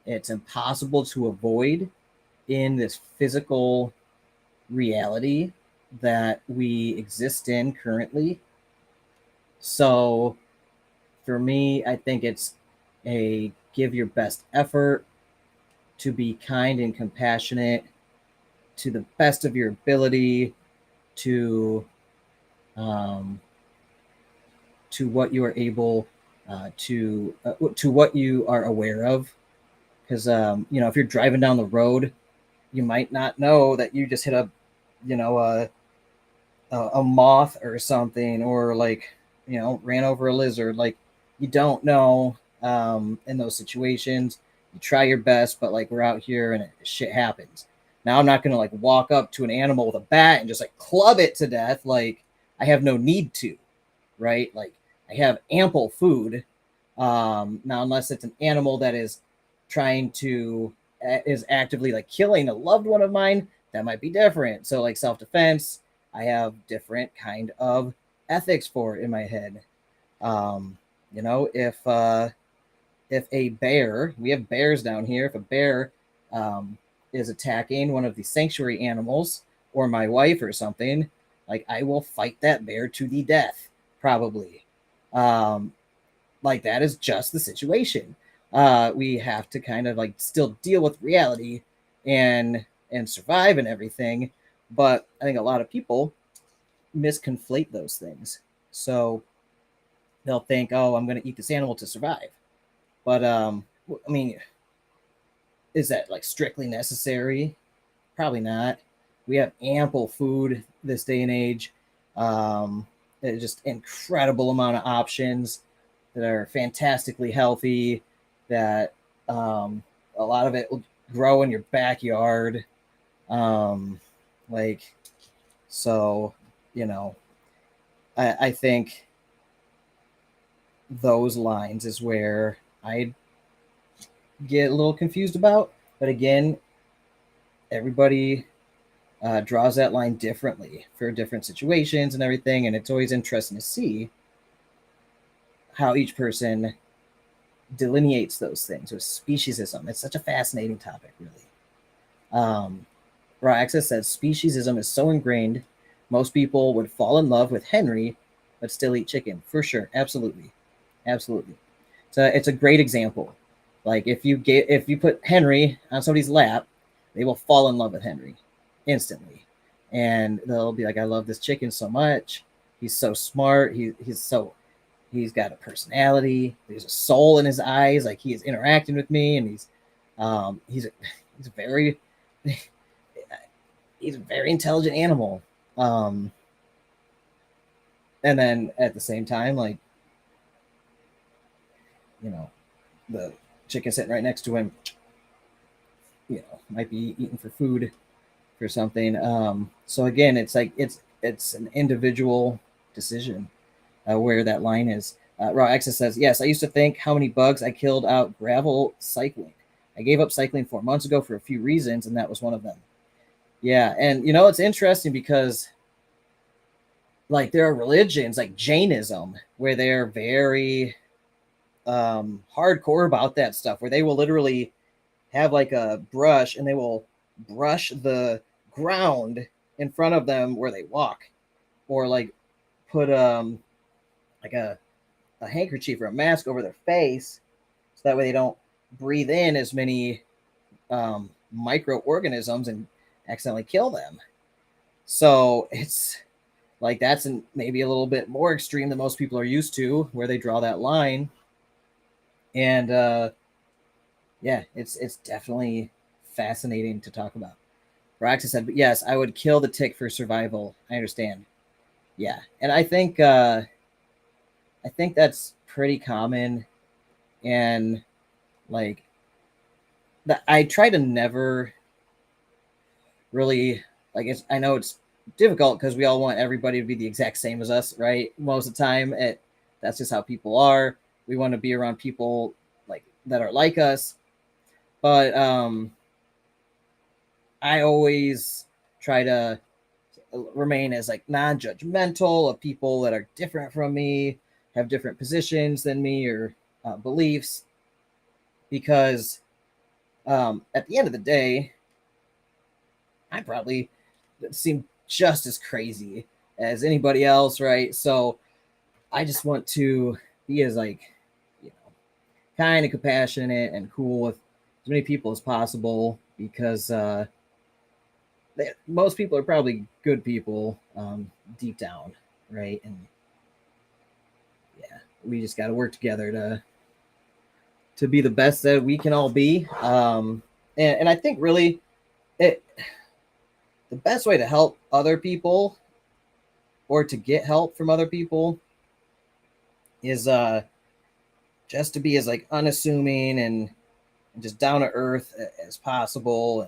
It's impossible to avoid in this physical reality that we exist in currently. So for me, I think it's a give your best effort to be kind and compassionate to the best of your ability to what you are able to what you are aware of. Because if you're driving down the road, you might not know that you just hit a moth or something, or like ran over a lizard. Like you don't know in those situations. You try your best, but like we're out here and shit happens. Now I'm not gonna like walk up to an animal with a bat and just like club it to death. Like I have no need to, right? Like I have ample food. Now unless it's an animal that is trying to is actively like killing a loved one of mine, that might be different. So like self-defense, I have different kind of ethics for it in my head. If a bear, we have bears down here, if a bear is attacking one of the sanctuary animals or my wife or something, like I will fight that bear to the death, probably. Like that is just the situation. We have to kind of like still deal with reality and survive and everything. But I think a lot of people misconflate those things. So they'll think, oh, I'm going to eat this animal to survive. But I mean, is that like strictly necessary? Probably not. We have ample food this day and age. There's just incredible amount of options that are fantastically healthy that a lot of it will grow in your backyard. Like, so, you know, I think those lines is where I get a little confused about. But again, everybody draws that line differently for different situations and everything. And it's always interesting to see how each person delineates those things with speciesism. It's such a fascinating topic, really. Raw Access says speciesism is so ingrained, most people would fall in love with Henri, but still eat chicken. For sure. Absolutely. Absolutely. So it's a great example. Like if you put Henri on somebody's lap, they will fall in love with Henri instantly. And they'll be like, I love this chicken so much. He's so smart. He's got a personality. There's a soul in his eyes. Like he is interacting with me, and he's a very intelligent animal. And then at the same time, like, you know, the chicken sitting right next to him, you know, might be eating for food for something. So again, it's like it's an individual decision where that line is. Raw Access says, yes, I used to think how many bugs I killed out gravel cycling. I gave up cycling 4 months ago for a few reasons, and that was one of them. Yeah, and you know, it's interesting because like there are religions like Jainism where they're very hardcore about that stuff, where they will literally have like a brush and they will brush the ground in front of them where they walk, or like put like a handkerchief or a mask over their face so that way they don't breathe in as many microorganisms and accidentally kill them. So it's like that's maybe a little bit more extreme than most people are used to, where they draw that line. And yeah, it's definitely fascinating to talk about. Raxa said, but yes, I would kill the tick for survival. I understand. Yeah, and I think that's pretty common. And like that, I try to never really like it's. I know it's difficult because we all want everybody to be the exact same as us, right? Most of the time, that's just how people are. We want to be around people like that are like us, but I always try to remain as like non-judgmental of people that are different from me, have different positions than me or beliefs, because at the end of the day, I probably seem just as crazy as anybody else, right? So I just want to be as like, you know, kind of compassionate and cool with as many people as possible, because most people are probably good people deep down, right? And yeah, we just got to work together to be the best that we can all be. And I think really the best way to help other people or to get help from other people is just to be as like unassuming and just down to earth as possible.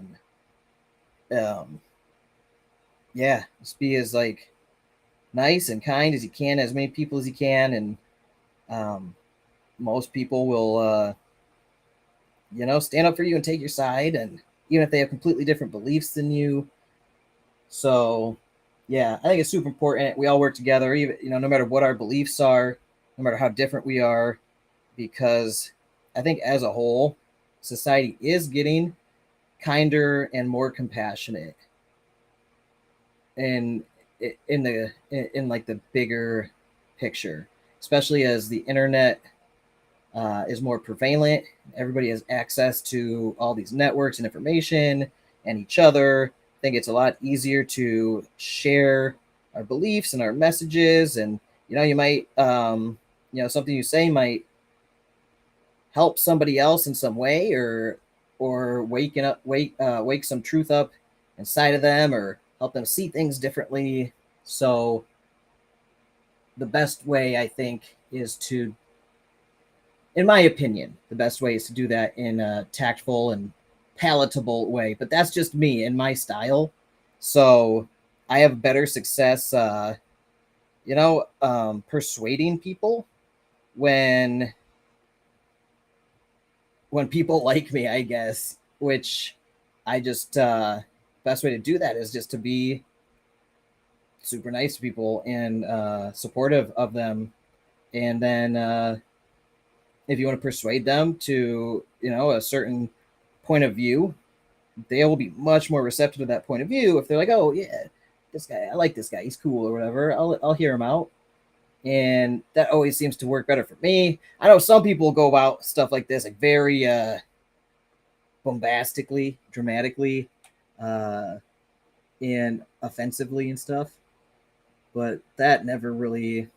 And yeah, just be as like nice and kind as you can, as many people as you can. And most people will stand up for you and take your side, and even if they have completely different beliefs than you. So yeah, I think it's super important we all work together, even no matter what our beliefs are, no matter how different we are, because I think as a whole society is getting kinder and more compassionate, and in like the bigger picture, especially as the internet is more prevalent. Everybody has access to all these networks and information and each other. I think it's a lot easier to share our beliefs and our messages. And you might something you say might help somebody else in some way, or wake some truth up inside of them, or help them see things differently. So the best way, I think, is to in my opinion, the best way is to do that in a tactful and palatable way. But that's just me and my style. So I have better success, persuading people when people like me, I guess. Which I just best way to do that is just to be super nice to people and supportive of them, and then if you want to persuade them to a certain point of view, they will be much more receptive to that point of view. If they're like, oh yeah, this guy, I like this guy, he's cool or whatever, I'll hear him out. And that always seems to work better for me. I know some people go about stuff like this like very bombastically, dramatically, and offensively and stuff, but that never really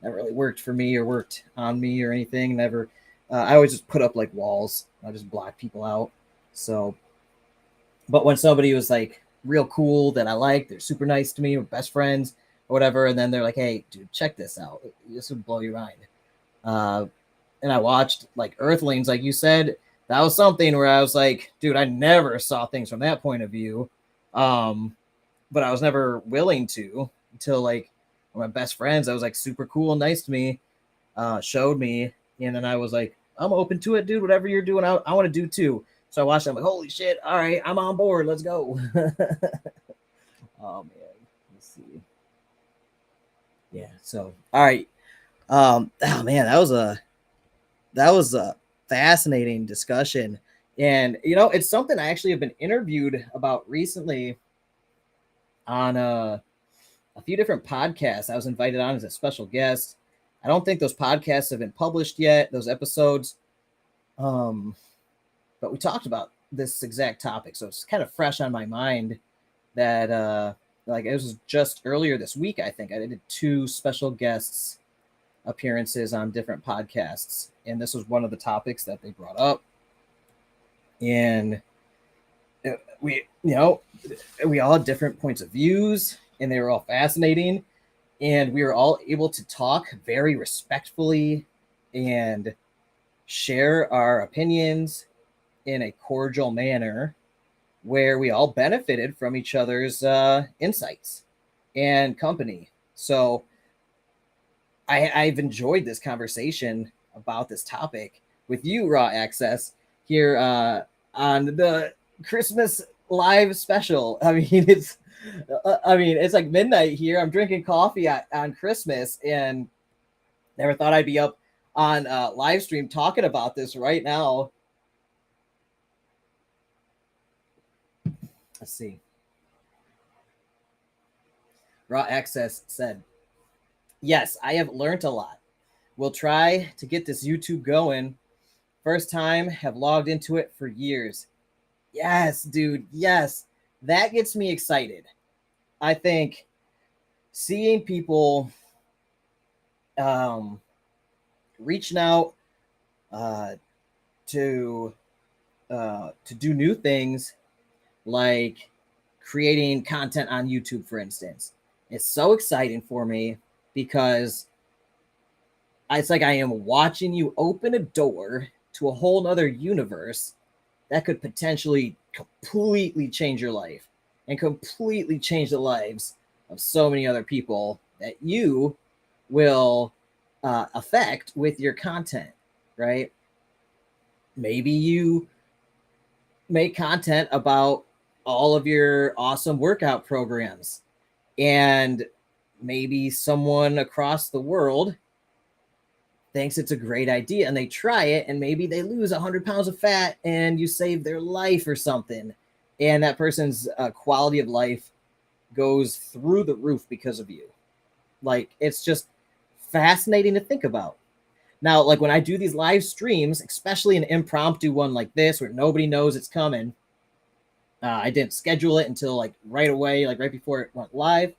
worked for me or worked on me or anything. Never. I always just put up like walls. I just block people out. So, but when somebody was like real cool that I like, they're super nice to me, we're best friends or whatever, and then they're like, "Hey, dude, check this out. This would blow your mind." And I watched like Earthlings, like you said. That was something where I was like, "Dude, I never saw things from that point of view," but I was never willing to until like one of my best friends that was like super cool and nice to me showed me, and then I was like, I'm open to it, dude. Whatever you're doing, I want to do too. So I watched it. I'm like, holy shit! All right, I'm on board. Let's go. Oh man, let's see. Yeah. So all right. Oh man, that was a fascinating discussion, and it's something I actually have been interviewed about recently on a few different podcasts. I was invited on as a special guest. I don't think those podcasts have been published yet, those episodes. But we talked about this exact topic. So it's kind of fresh on my mind that like it was just earlier this week, I think. I did 2 special guests appearances on different podcasts. And this was one of the topics that they brought up. And we all had different points of views, and they were all fascinating, and we were all able to talk very respectfully and share our opinions in a cordial manner where we all benefited from each other's insights and company. So I've enjoyed this conversation about this topic with you, Raw Access, here on the Christmas live special. I mean, it's like midnight here. I'm drinking coffee on Christmas, and never thought I'd be up on live stream talking about this right now. Let's see. Raw Access said, yes, I have learned a lot. We'll try to get this YouTube going. First time, have logged into it for years. Yes, dude. Yes. That gets me excited. I think seeing people reaching out to do new things, like creating content on YouTube, for instance. It's so exciting for me because it's like I am watching you open a door to a whole nother universe that could potentially completely change your life and completely change the lives of so many other people that you will affect with your content, right? Maybe you make content about all of your awesome workout programs, and maybe someone across the world thinks it's a great idea and they try it, and maybe they lose 100 pounds of fat and you save their life or something, and that person's quality of life goes through the roof because of you. Like, it's just fascinating to think about. Now, like when I do these live streams, especially an impromptu one like this where nobody knows it's coming, I didn't schedule it until like right away, like right before it went live.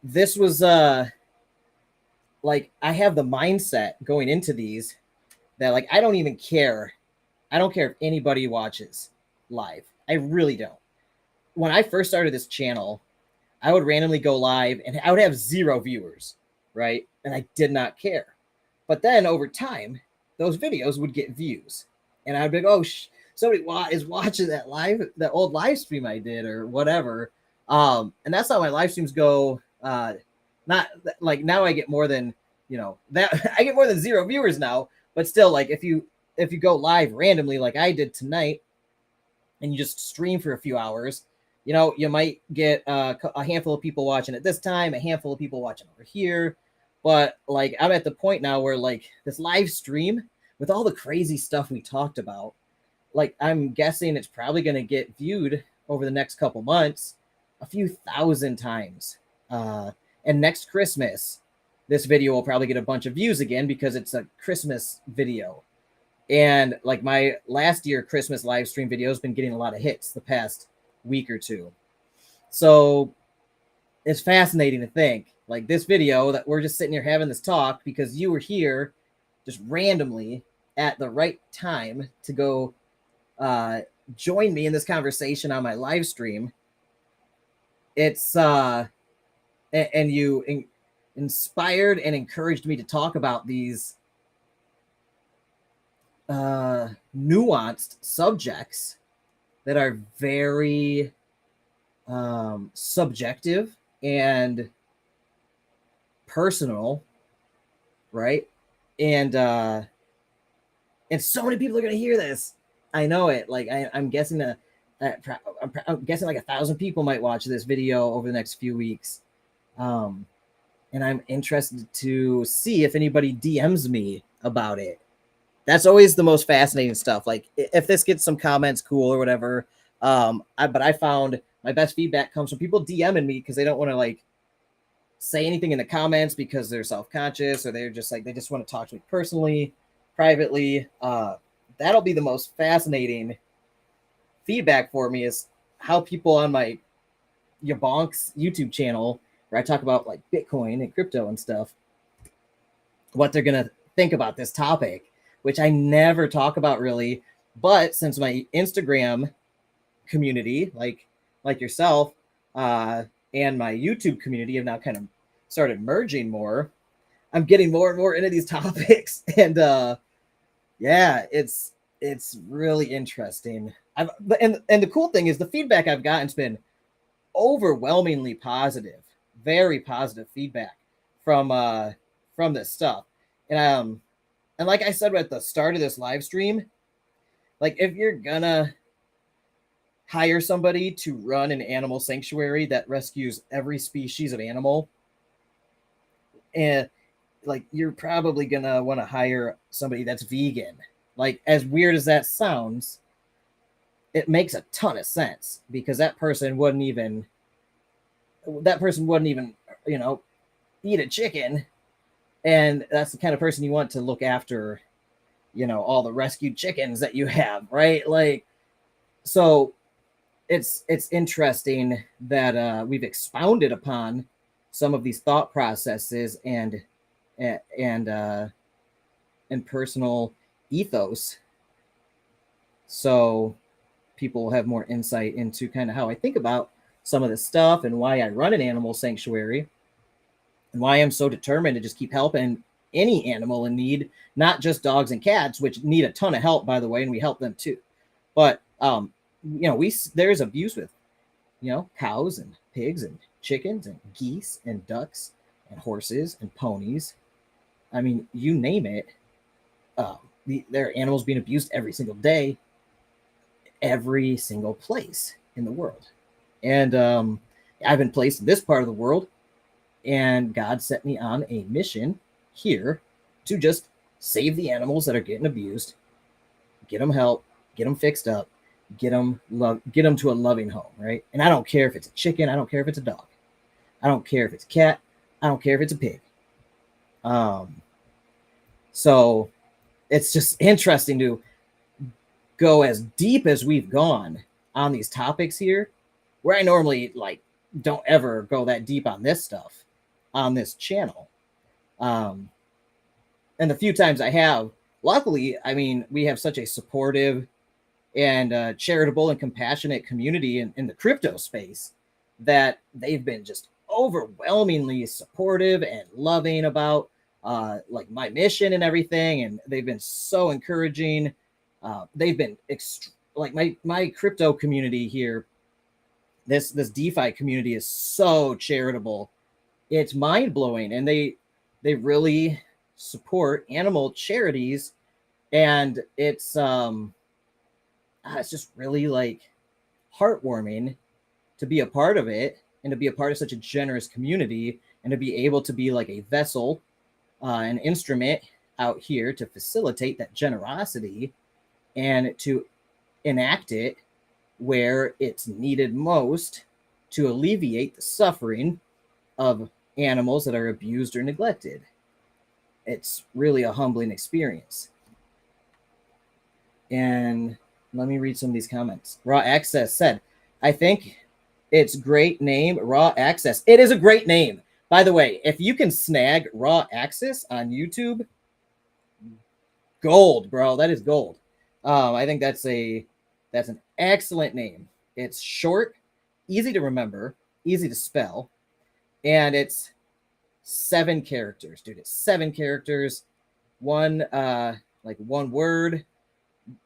This was like I have the mindset going into these that like I don't even care. I don't care if anybody watches live. I really don't. When I first started this channel, I would randomly go live and I would have 0 viewers, right? And I did not care. But then over time, those videos would get views, and I'd be like, oh, somebody is watching that old live stream I did or whatever. And that's how my live streams go. Not like now I get more than, that I get more than 0 viewers now, but still, like if you go live randomly like I did tonight and you just stream for a few hours, you might get a handful of people watching at this time, a handful of people watching over here. But like I'm at the point now where like this live stream with all the crazy stuff we talked about, like I'm guessing it's probably going to get viewed over the next couple months a few thousand times. And next Christmas, this video will probably get a bunch of views again because it's a Christmas video. And like my last year Christmas live stream video has been getting a lot of hits the past week or two. So it's fascinating to think like this video that we're just sitting here having this talk because you were here just randomly at the right time to go join me in this conversation on my live stream. It's and you inspired and encouraged me to talk about these nuanced subjects that are very subjective and personal, right? And so many people are going to hear this. I know it. Like I'm guessing I'm guessing like 1,000 people might watch this video over the next few weeks. And I'm interested to see if anybody DMs me about it. That's always the most fascinating stuff. Like if this gets some comments, cool or whatever. But I found my best feedback comes from people DMing me because they don't want to like say anything in the comments because they're self-conscious or they're just like, they just want to talk to me personally, privately. That'll be the most fascinating feedback for me is how people on my YaBonks YouTube channel where I talk about like Bitcoin and crypto and stuff, what they're going to think about this topic, which I never talk about really. But since my Instagram community, like yourself, and my YouTube community have now kind of started merging more, I'm getting more and more into these topics. And yeah, it's really interesting. And the cool thing is the feedback I've gotten has been overwhelmingly positive, very positive feedback from this stuff. And like I said at the start of this live stream, like if you're gonna hire somebody to run an animal sanctuary that rescues every species of animal, and like you're probably gonna want to hire somebody that's vegan. Like as weird as that sounds, it makes a ton of sense because that person wouldn't even eat a chicken, and that's the kind of person you want to look after all the rescued chickens that you have, right? Like, so it's interesting that we've expounded upon some of these thought processes and personal ethos, so people will have more insight into kind of how I think about some of this stuff and why I run an animal sanctuary and why I'm so determined to just keep helping any animal in need, not just dogs and cats, which need a ton of help, by the way, and we help them too. But there's abuse with cows and pigs and chickens and geese and ducks and horses and ponies. I mean, you name it. There are animals being abused every single day, every single place in the world. And I've been placed in this part of the world, and God set me on a mission here to just save the animals that are getting abused, get them help, get them fixed up, get them to a loving home, right? And I don't care if it's a chicken, I don't care if it's a dog, I don't care if it's a cat, I don't care if it's a pig. So it's just interesting to go as deep as we've gone on these topics here, where I normally don't ever go that deep on this stuff on this channel. And the few times I have, luckily, I mean, we have such a supportive and charitable and compassionate community in the crypto space that they've been just overwhelmingly supportive and loving about like my mission and everything, and they've been so encouraging. They've been like my crypto community here. This DeFi community is so charitable. It's mind blowing, and they really support animal charities, and it's just really like heartwarming to be a part of it and to be a part of such a generous community and to be able to be like a vessel, an instrument out here to facilitate that generosity and to enact it where it's needed most to alleviate the suffering of animals that are abused or neglected. It's really a humbling experience. And let me read some of these comments. Raw Access said, I think it's great name, Raw Access. It is a great name. By the way, if you can snag Raw Access on YouTube, gold, bro. That is gold. I think that's an excellent name. It's short, easy to remember, easy to spell, and it's 7 characters, dude. It's 7 characters, one word.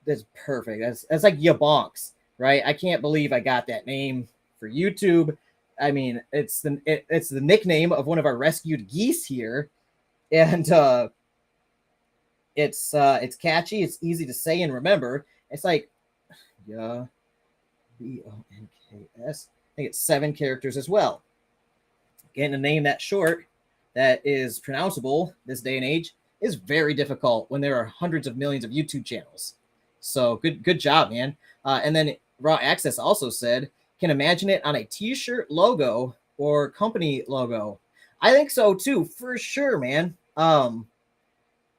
That's perfect. That's like YaBonks, right? I can't believe I got that name for YouTube. I mean, it's the nickname of one of our rescued geese here, and it's catchy. It's easy to say and remember. It's like BONKS. I think it's 7 characters as well. Getting a name that short that is pronounceable this day and age is very difficult when there are hundreds of millions of YouTube channels. So good job, man. And then Raw Access also said, can imagine it on a t-shirt logo or company logo. I think so too, for sure, man.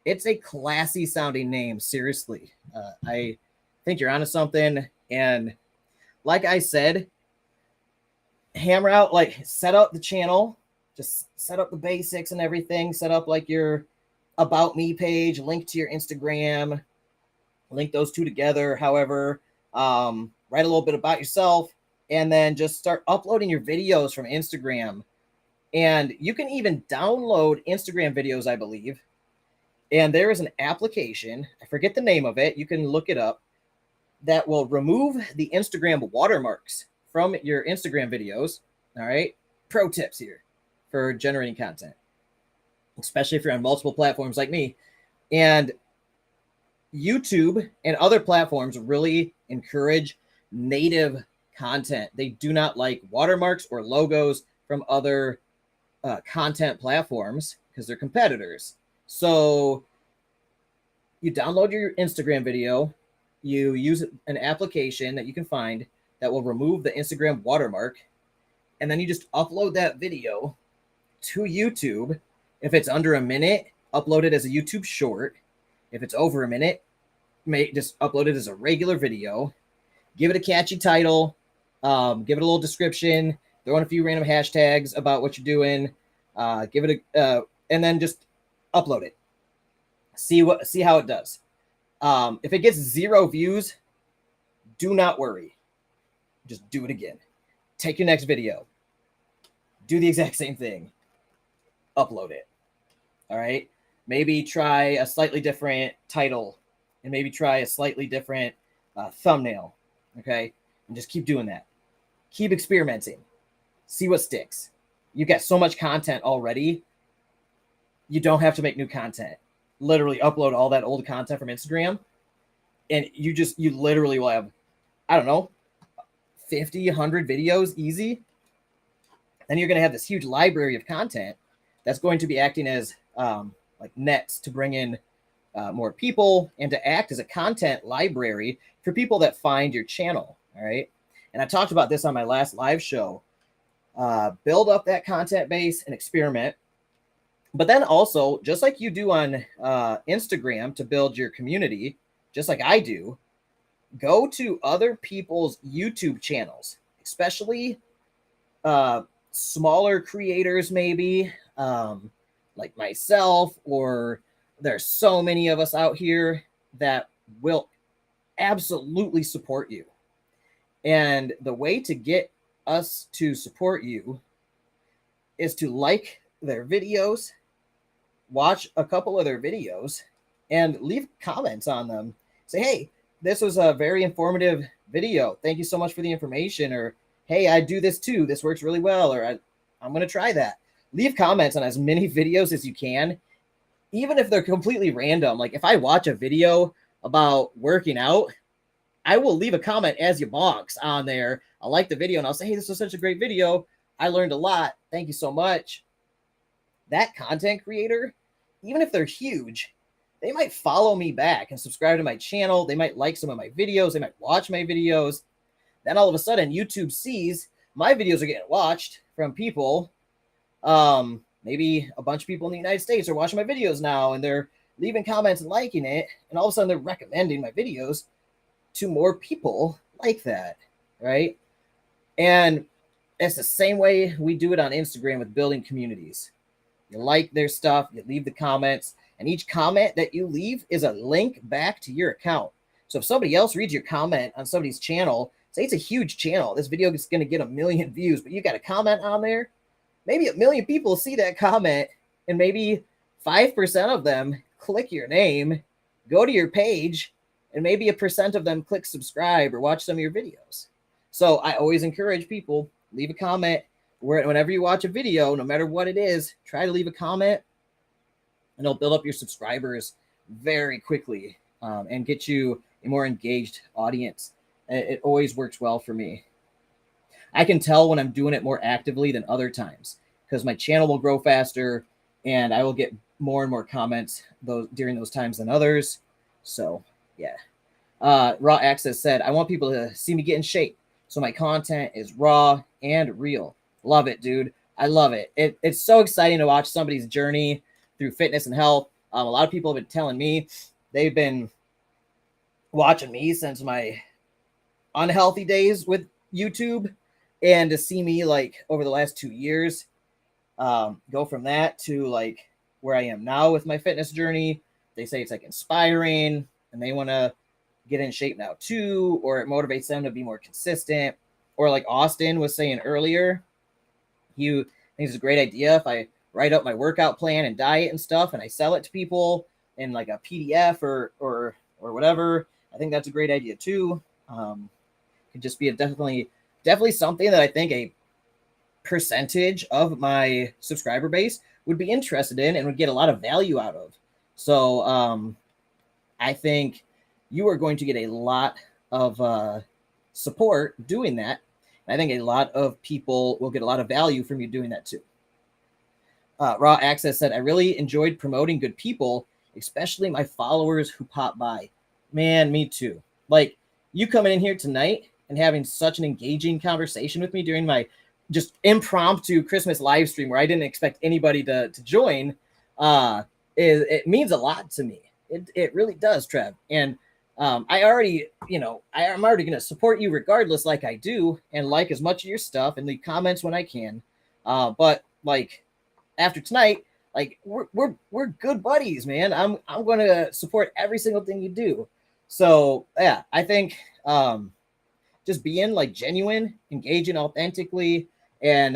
It's a classy sounding name, seriously. I think you're onto something. And like I said, hammer out, like set up the channel, just set up the basics and everything, set up like your about me page, link to your Instagram, link those two together. However, write a little bit about yourself, and then just start uploading your videos from Instagram. And you can even download Instagram videos, I believe. And there is an application, I forget the name of it, you can look it up, that will remove the Instagram watermarks from your Instagram videos. All right. Pro tips here for generating content, especially if you're on multiple platforms like me. And YouTube and other platforms really encourage native content. They do not like watermarks or logos from other content platforms because they're competitors. So you download your Instagram video, you use an application that you can find that will remove the Instagram watermark, and then you just upload that video to YouTube. If it's under a minute, upload it as a YouTube short. If it's over a minute, just upload it as a regular video. Give it a catchy title. Give it a little description. Throw in a few random hashtags about what you're doing. Give it and then just upload it. See how it does. If it gets 0 views, do not worry. Just do it again. Take your next video. Do the exact same thing. Upload it. All right. Maybe try a slightly different title, and maybe try a slightly different thumbnail. Okay. And just keep doing that. Keep experimenting. See what sticks. You've got so much content already. You don't have to make new content. Literally upload all that old content from Instagram, and you literally will have, I don't know, 50, 100 videos easy. Then you're going to have this huge library of content that's going to be acting as like nets to bring in more people and to act as a content library for people that find your channel. All right. And I talked about this on my last live show. Build up that content base and experiment. But then also, just like you do on Instagram to build your community, just like I do, go to other people's YouTube channels, especially smaller creators, maybe like myself, or there's so many of us out here that will absolutely support you. And the way to get us to support you is to like their videos, watch a couple of their videos and leave comments on them. Say, hey, this was a very informative video. Thank you so much for the information. Or, hey, I do this too. This works really well. Or I'm going to try that. Leave comments on as many videos as you can, even if they're completely random. Like if I watch a video about working out, I will leave a comment as YaBonks on there. I'll like the video and I'll say, hey, this was such a great video. I learned a lot. Thank you so much. That content creator, even if they're huge, they might follow me back and subscribe to my channel. They might like some of my videos. They might watch my videos. Then all of a sudden, YouTube sees my videos are getting watched from people. Maybe a bunch of people in the United States are watching my videos now, and they're leaving comments and liking it. And all of a sudden, they're recommending my videos to more people like that, right? And it's the same way we do it on Instagram with building communities. You like their stuff, you leave the comments, and each comment that you leave is a link back to your account. So if somebody else reads your comment on somebody's channel, say it's a huge channel, this video is going to get 1 million views, but you got a comment on there, maybe 1 million people see that comment, and maybe 5% of them click your name, go to your page, and maybe 1% of them click subscribe or watch some of your videos. So I always encourage people, leave a comment. Whenever you watch a video, no matter what it is, try to leave a comment, and it'll build up your subscribers very quickly and get you a more engaged audience. It always works well for me. I can tell when I'm doing it more actively than other times because my channel will grow faster and I will get more and more comments during those times than others. So, yeah. Raw Access said, I want people to see me get in shape. So my content is raw and real. Love it, dude. I love it. It's so exciting to watch somebody's journey through fitness and health. A lot of people have been telling me they've been watching me since my unhealthy days with YouTube, and to see me like over the last 2 years go from that to like where I am now with my fitness journey. They say it's like inspiring and they want to get in shape now too, or it motivates them to be more consistent. Or like Austin was saying earlier, he thinks it's a great idea if I write up my workout plan and diet and stuff and I sell it to people in like a PDF or whatever. I think that's a great idea too. Could just be definitely something that I think a percentage of my subscriber base would be interested in and would get a lot of value out of. So I think you are going to get a lot of support doing that. I think a lot of people will get a lot of value from you doing that too. Raw Access said, I really enjoyed promoting good people, especially my followers who pop by. Man, me too. Like you coming in here tonight and having such an engaging conversation with me during my just impromptu Christmas live stream where I didn't expect anybody to join, it means a lot to me. It really does, Trev. And I'm already going to support you regardless, like I do, and like as much of your stuff and leave comments when I can. But like after tonight, like we're good buddies, man. I'm going to support every single thing you do. So yeah, I think just being like genuine, engaging authentically, and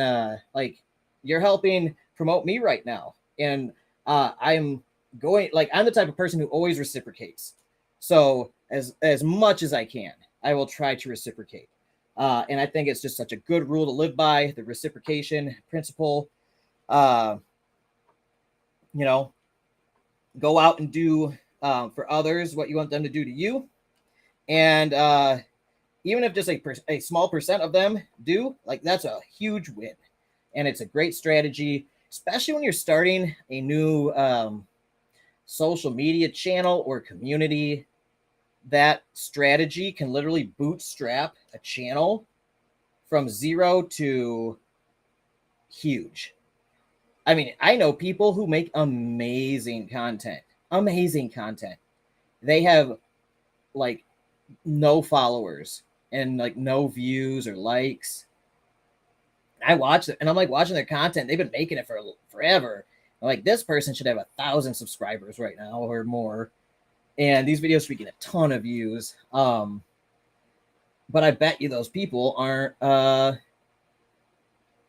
like you're helping promote me right now. And I'm the type of person who always reciprocates. So as much as I can, I will try to reciprocate. And I think it's just such a good rule to live by, the reciprocation principle. Go out and do for others what you want them to do to you. And even if just a small percent of them do, like that's a huge win. And it's a great strategy, especially when you're starting a new social media channel or community. That strategy can literally bootstrap a channel from 0 to huge. I mean, I know people who make amazing content. They have like no followers and like no views or likes. I watch it and I'm like watching their content. They've been making it for forever. I'm like, this person should have 1,000 subscribers right now or more. And these videos should be getting a ton of views. But I bet you those people aren't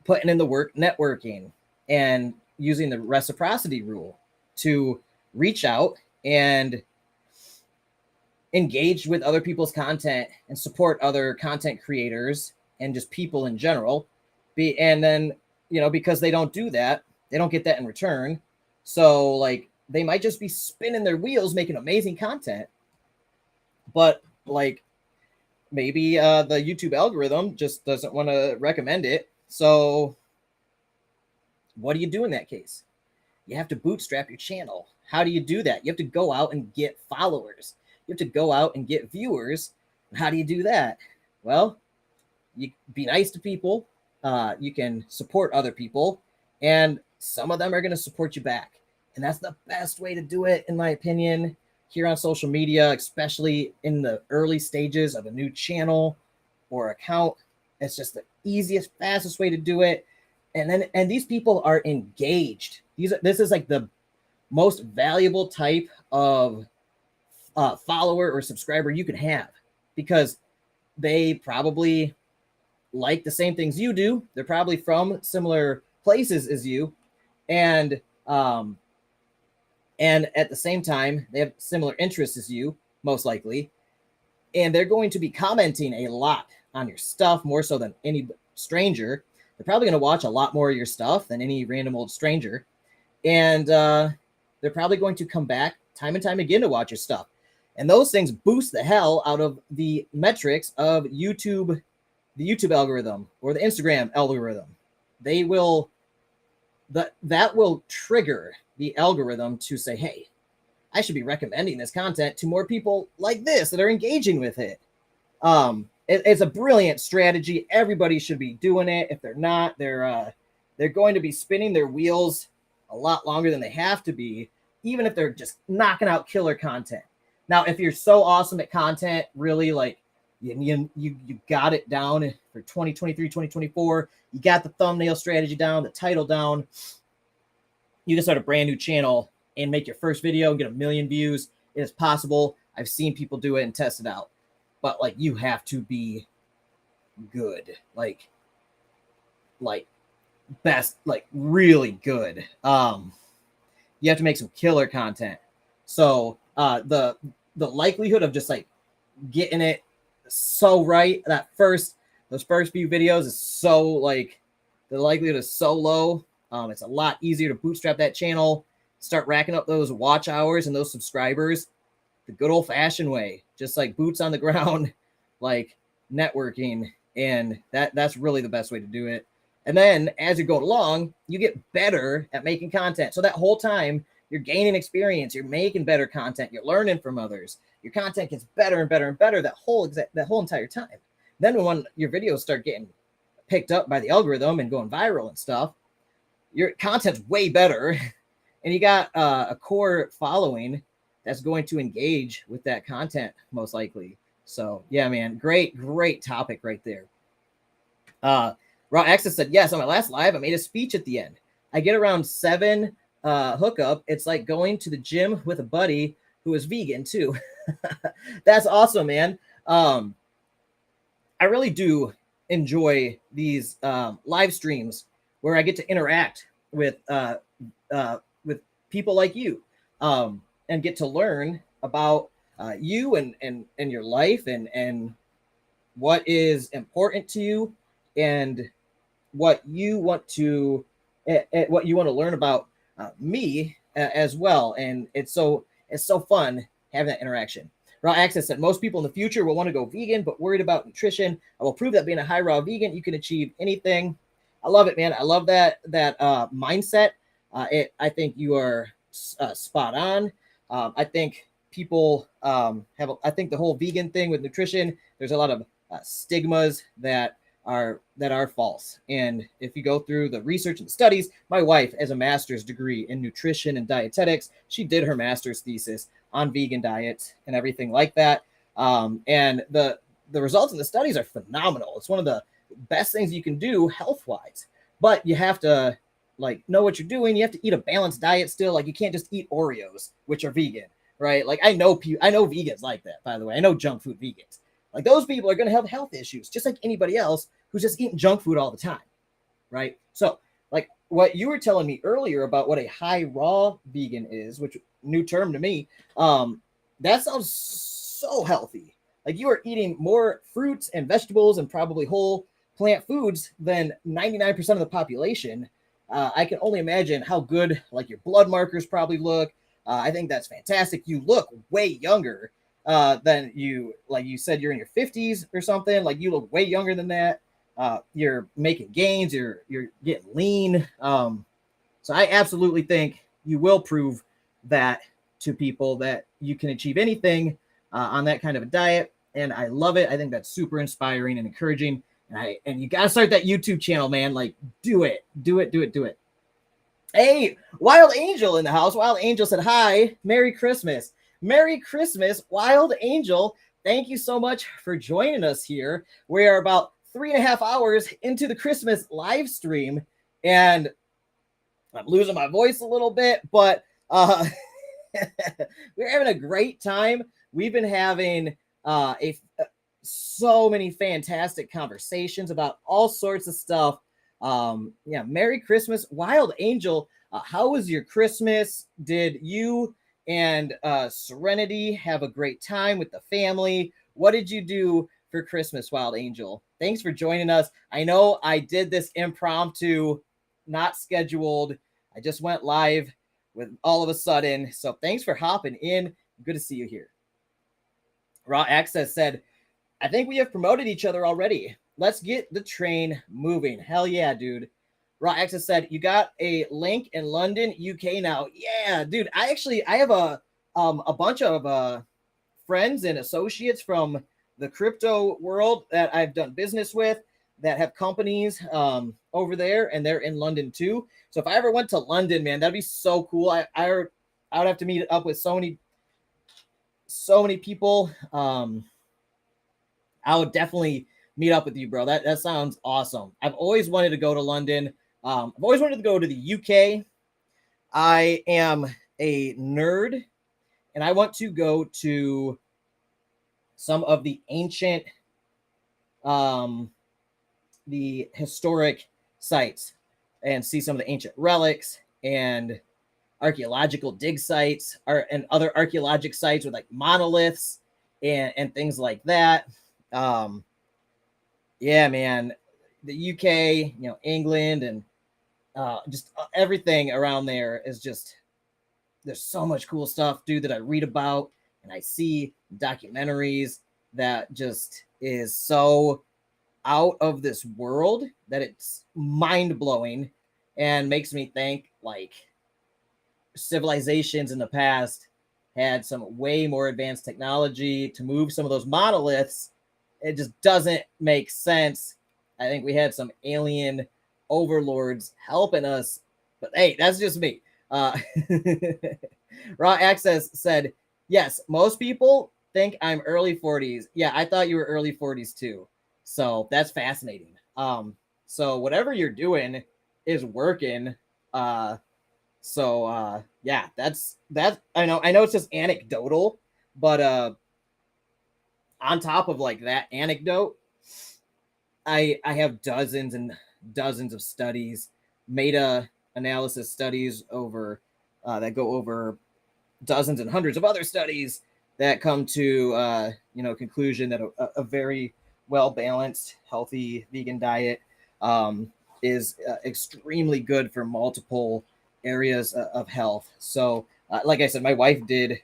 putting in the work networking and using the reciprocity rule. to reach out and engage with other people's content and support other content creators and just people in general. And then, you know, because they don't do that, they don't get that in return. So like they might just be spinning their wheels making amazing content, but like maybe the YouTube algorithm just doesn't want to recommend it. So what do you do in that case? You have to bootstrap your channel. How do you do that? You have to go out and get followers. You have to go out and get viewers. How do you do that? Well, you be nice to people. You can support other people, and some of them are going to support you back. And that's the best way to do it, in my opinion, here on social media, especially in the early stages of a new channel or account. It's just the easiest, fastest way to do it. And these people are engaged. This is like the most valuable type of follower or subscriber you can have, because they probably like the same things you do. They're probably from similar places as you, and at the same time, they have similar interests as you, most likely, and they're going to be commenting a lot on your stuff, more so than any stranger. They're probably going to watch a lot more of your stuff than any random old stranger, and they're probably going to come back time and time again to watch your stuff. And those things boost the hell out of the metrics of YouTube, the YouTube algorithm or the Instagram algorithm. That will trigger the algorithm to say, hey, I should be recommending this content to more people like this that are engaging with it. It's a brilliant strategy. Everybody should be doing it. If they're not, they're going to be spinning their wheels a lot longer than they have to be, even if they're just knocking out killer content. Now, if you're so awesome at content, really like you got it down for 2023, 2024, you got the thumbnail strategy down, the title down, you can start a brand new channel and make your first video and get 1 million views. It is possible. I've seen people do it and test it out. But like, you have to be good, like best, like really good. You have to make some killer content. So the likelihood of just like getting it so right, those first few videos is so like, the likelihood is so low. It's a lot easier to bootstrap that channel, start racking up those watch hours and those subscribers the good old fashioned way, just like boots on the ground, like networking. And that's really the best way to do it. And then as you go along, you get better at making content. So that whole time you're gaining experience, you're making better content, you're learning from others. Your content gets better and better and better that whole entire time. Then when your videos start getting picked up by the algorithm and going viral and stuff, your content's way better, and you got a core following that's going to engage with that content most likely. So yeah, man, great topic right there. Raw Access said, yes, on my last live, I made a speech at the end. I get around 7 hookup. It's like going to the gym with a buddy who is vegan too. That's awesome, man. I really do enjoy these live streams where I get to interact with people like you, and get to learn about you and your life and what is important to you and what you want to learn about me as well. And it's so fun having that interaction. Raw Access said, most people in the future will want to go vegan, but worried about nutrition. I will prove that being a high raw vegan, you can achieve anything. I love it, man. I love that mindset. I think you are spot on. I think people I think the whole vegan thing with nutrition, there's a lot of stigmas that are false. And if you go through the research and the studies, my wife has a master's degree in nutrition and dietetics. She did her master's thesis on vegan diets and everything like that. And the results in the studies are phenomenal. It's one of the best things you can do health-wise, but you have to like know what you're doing. You have to eat a balanced diet still. Like you can't just eat Oreos, which are vegan, right? Like I know vegans like that, by the way. I know junk food vegans. Like those people are going to have health issues, just like anybody else who's just eating junk food all the time, right? So like what you were telling me earlier about what a high raw vegan is, which new term to me, that sounds so healthy. Like you are eating more fruits and vegetables and probably whole plant foods than 99% of the population. I can only imagine how good like your blood markers probably look. I think that's fantastic. You look way younger than you, like you said, you're in your 50s or something. Like you look way younger than that. You're making gains. You're getting lean. So I absolutely think you will prove that to people that you can achieve anything on that kind of a diet. And I love it. I think that's super inspiring and encouraging. And you gotta start that YouTube channel, man. Like, do it. Hey, Wild Angel in the house. Wild Angel said, hi, Merry Christmas. Merry Christmas, Wild Angel. Thank you so much for joining us here. We are about 3.5 hours into the Christmas live stream, and I'm losing my voice a little bit, but we're having a great time. We've been having so many fantastic conversations about all sorts of stuff. Merry Christmas, Wild Angel. How was your Christmas? Did you and Serenity have a great time with the family? What did you do for Christmas, Wild Angel? Thanks for joining us. I know I did this impromptu, not scheduled. I just went live with all of a sudden. So thanks for hopping in. Good to see you here. Raw Access said, I think we have promoted each other already. Let's get the train moving. Hell yeah, dude. Raw Access said, you got a link in London, UK now. Yeah, dude. I have a bunch of friends and associates from the crypto world that I've done business with that have companies over there, and they're in London too. So if I ever went to London, man, that'd be so cool. I would have to meet up with so many people. I would definitely meet up with you, bro. That sounds awesome. I've always wanted to go to London. I've always wanted to go to the UK. I am a nerd, and I want to go to some of the ancient, the historic sites and see some of the ancient relics and archaeological dig sites and other archaeological sites with like monoliths and things like that. Yeah, man, the UK, England, and just everything around there is just, there's so much cool stuff, dude, that I read about and I see documentaries that just is so out of this world that it's mind blowing and makes me think like civilizations in the past had some way more advanced technology to move some of those monoliths. It just doesn't make sense. I think we had some alien overlords helping us, but hey, that's just me. Raw Access said, yes, most people think I'm early 40s. Yeah, I thought you were early 40s too. So that's fascinating. So whatever you're doing is working. Yeah, that's I know it's just anecdotal, but on top of like that anecdote, I have dozens and dozens of studies, meta analysis studies over that go over dozens and hundreds of other studies that come to conclusion that a very well balanced, healthy vegan diet is extremely good for multiple areas of health. So, like I said, my wife did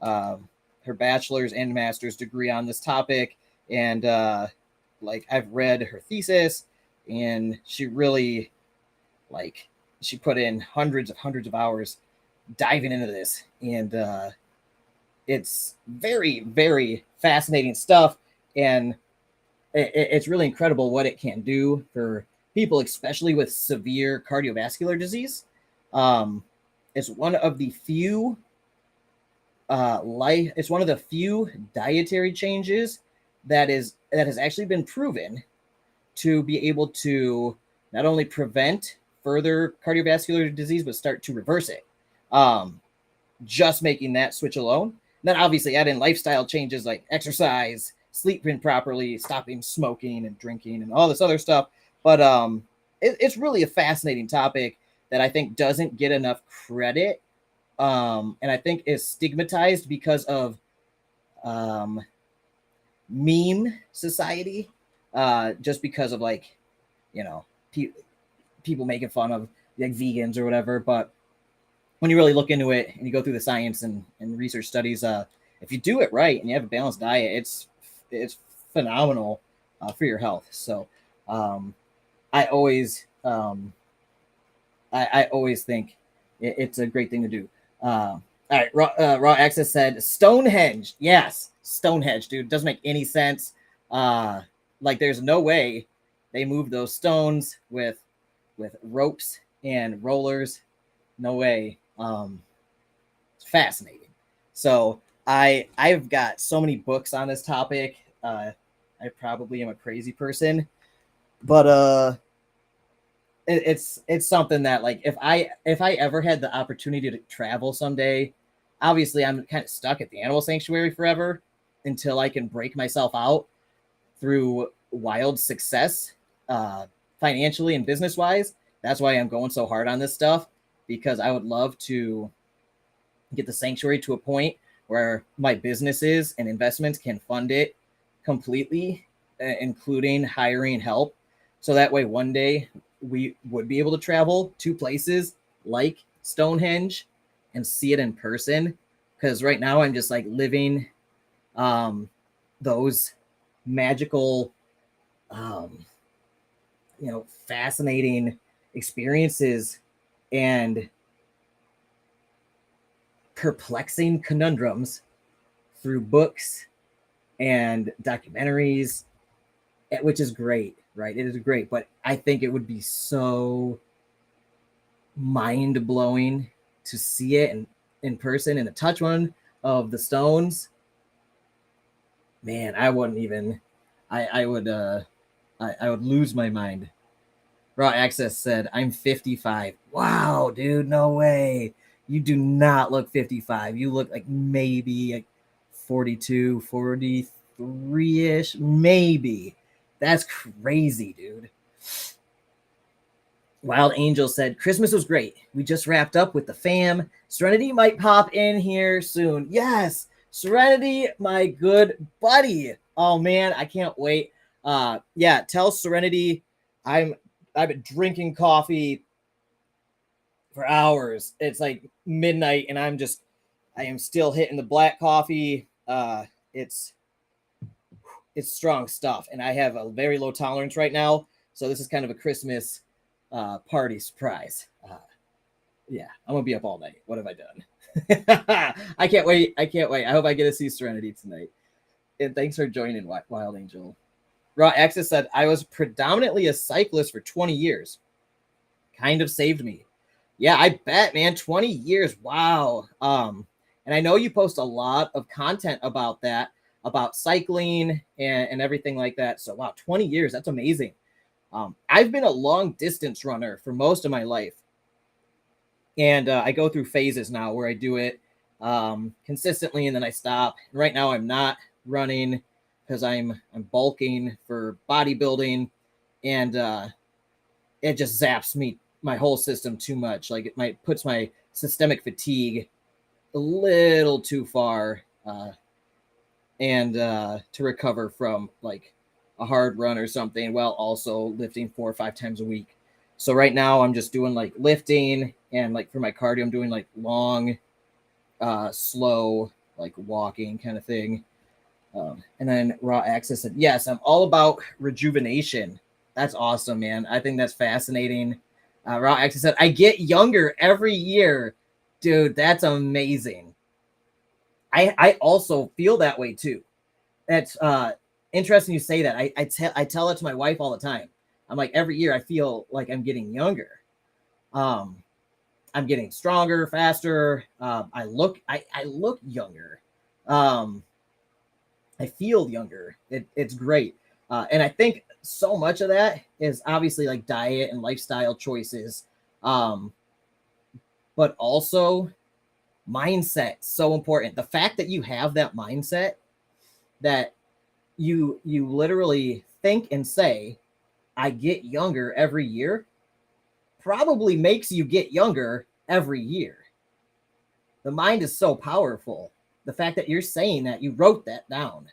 her bachelor's and master's degree on this topic, and I've read her thesis, and she really she put in hundreds of hours diving into this, and it's very, very fascinating stuff, and it's really incredible what it can do for people, especially with severe cardiovascular disease. It's one of the few it's one of the few dietary changes that has actually been proven to be able to not only prevent further cardiovascular disease, but start to reverse it. Just making that switch alone. And then obviously add in lifestyle changes like exercise, sleeping properly, stopping smoking and drinking and all this other stuff. But it's really a fascinating topic. that I think doesn't get enough credit, and I think is stigmatized because of meme society, just because of like, you know, people making fun of like vegans or whatever. But when you really look into it and you go through the science and research studies, if you do it right and you have a balanced diet, it's phenomenal for your health. So I always I always think it's a great thing to do. All right, Raw Access said Stonehenge. Yes, Stonehenge, dude. Doesn't make any sense. Like there's no way they moved those stones with ropes and rollers. No way. It's fascinating. So I've got so many books on this topic. I probably am a crazy person, but it's something that like if I ever had the opportunity to travel someday, obviously I'm kind of stuck at the animal sanctuary forever until I can break myself out through wild success, financially and business wise. That's why I'm going so hard on this stuff, because I would love to get the sanctuary to a point where my businesses and investments can fund it completely, including hiring help. So that way one day we would be able to travel to places like Stonehenge and see it in person. Because right now I'm just like living those magical, fascinating experiences and perplexing conundrums through books and documentaries, which is great, right? It is great, but I think it would be so mind-blowing to see it in person and to touch one of the stones. Man, I wouldn't even. I would lose my mind. Raw Access said, "I'm 55." Wow, dude, no way. You do not look 55. You look like maybe like 42, 43-ish, maybe. That's crazy, dude. Wild Angel said, Christmas was great. We just wrapped up with the fam. Serenity might pop in here soon. Yes, Serenity, my good buddy. Oh, man, I can't wait. Yeah, tell Serenity I've been drinking coffee for hours. It's like midnight, and I am still hitting the black coffee. It's strong stuff, and I have a very low tolerance right now. So this is kind of a Christmas party surprise. Yeah, I'm gonna be up all night. What have I done? I can't wait. I hope I get to see Serenity tonight. And thanks for joining, Wild Angel. Raw Access said, I was predominantly a cyclist for 20 years. Kind of saved me. Yeah, I bet, man. 20 years. Wow. And I know you post a lot of content about that, about cycling and everything like that. So, wow, 20 years. That's amazing. I've been a long distance runner for most of my life. And I go through phases now where I do it consistently and then I stop. Right now I'm not running because I'm bulking for bodybuilding, and it just zaps my whole system too much. Like it puts my systemic fatigue a little too far, and to recover from like a hard run or something while also lifting 4 or 5 times a week. So right now I'm just doing like lifting, and like for my cardio I'm doing like long, slow, like walking kind of thing. And then Raw Access said, yes, I'm all about rejuvenation. That's awesome, man. I think that's fascinating. Raw Access said, I get younger every year. Dude, that's amazing. I also feel that way too. That's interesting you say that. I tell it to my wife all the time. I'm like, every year I feel like I'm getting younger. I'm getting stronger, faster. I look younger. I feel younger. It's great. And I think so much of that is obviously like diet and lifestyle choices. But also mindset, so important. The fact that you have that mindset that you literally think and say, I get younger every year, probably makes you get younger every year. The mind is so powerful. The fact that you're saying that, you wrote that down,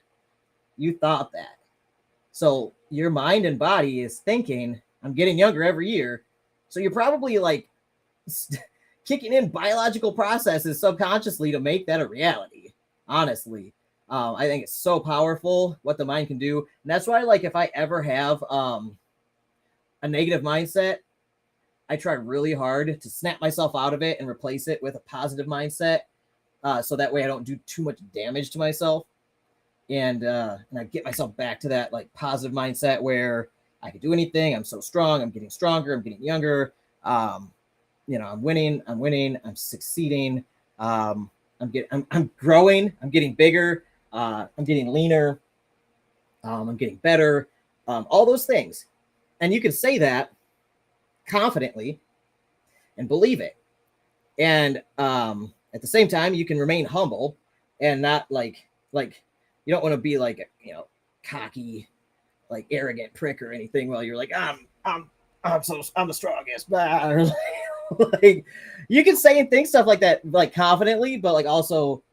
you thought that. So your mind and body is thinking, I'm getting younger every year. So you're probably like kicking in biological processes subconsciously to make that a reality. Honestly, I think it's so powerful what the mind can do. And that's why, like, if I ever have a negative mindset, I try really hard to snap myself out of it and replace it with a positive mindset. So that way I don't do too much damage to myself. And I get myself back to that like positive mindset where I can do anything. I'm so strong. I'm getting stronger. I'm getting younger. I'm winning. I'm succeeding. I'm growing. I'm getting bigger. I'm getting leaner. I'm getting better. All those things. And you can say that confidently and believe it. And at the same time, you can remain humble and not like you don't want to be like a, cocky, like arrogant prick or anything while you're like, I'm the strongest. Blah. Like, you can say and think stuff like that, like confidently, but like also,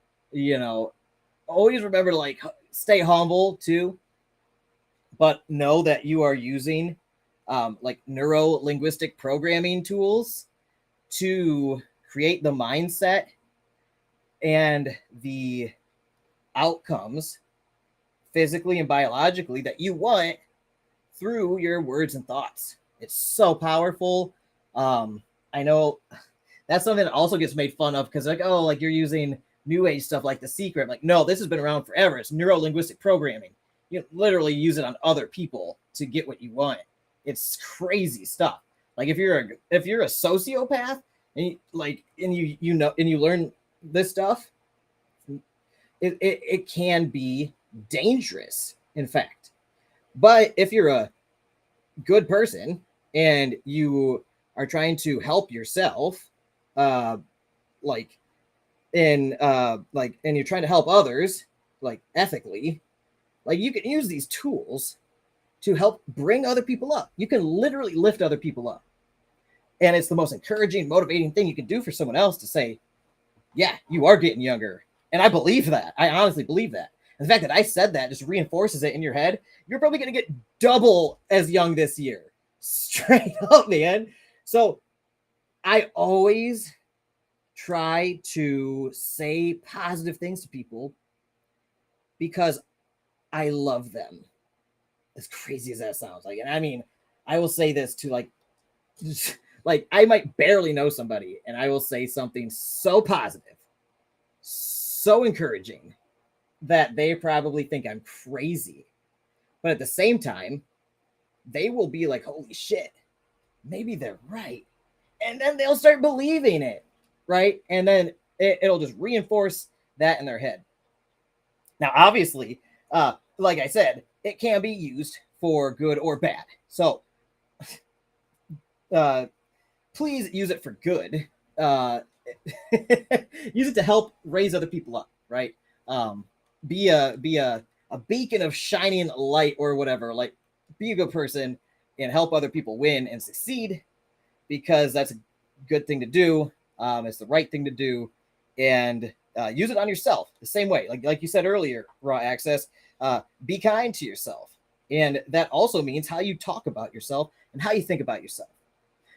always remember to like stay humble too, but know that you are using like neuro-linguistic programming tools to create the mindset and the outcomes physically and biologically that you want through your words and thoughts. It's so powerful. I know that's something that also gets made fun of because like, oh, like you're using new age stuff like The Secret. I'm like, no, this has been around forever. It's neuro-linguistic programming. You literally use it on other people to get what you want. It's crazy stuff. Like if you're a sociopath and you learn this stuff, it can be dangerous, in fact. But if you're a good person and you are trying to help yourself, and you're trying to help others, like ethically, like you can use these tools to help bring other people up. You can literally lift other people up. And it's the most encouraging, motivating thing you can do for someone else to say, yeah, you are getting younger. And I believe that. I honestly believe that. And the fact that I said that just reinforces it in your head. You're probably going to get double as young this year. Straight up, man. So I always try to say positive things to people because I love them. As crazy as that sounds. Like, and I mean, I will say this to like I might barely know somebody and I will say something so positive, so encouraging that they probably think I'm crazy. But at the same time, they will be like, holy shit, maybe they're right. And then they'll start believing it, right? And then it'll just reinforce that in their head. Now, obviously, like I said, it can be used for good or bad. So please use it for good. Use it to help raise other people up, right? Be a beacon of shining light or whatever. Like, be a good person and help other people win and succeed, because that's a good thing to do. It's the right thing to do, and use it on yourself the same way. Like you said earlier, Raw Access. Be kind to yourself, and that also means how you talk about yourself and how you think about yourself.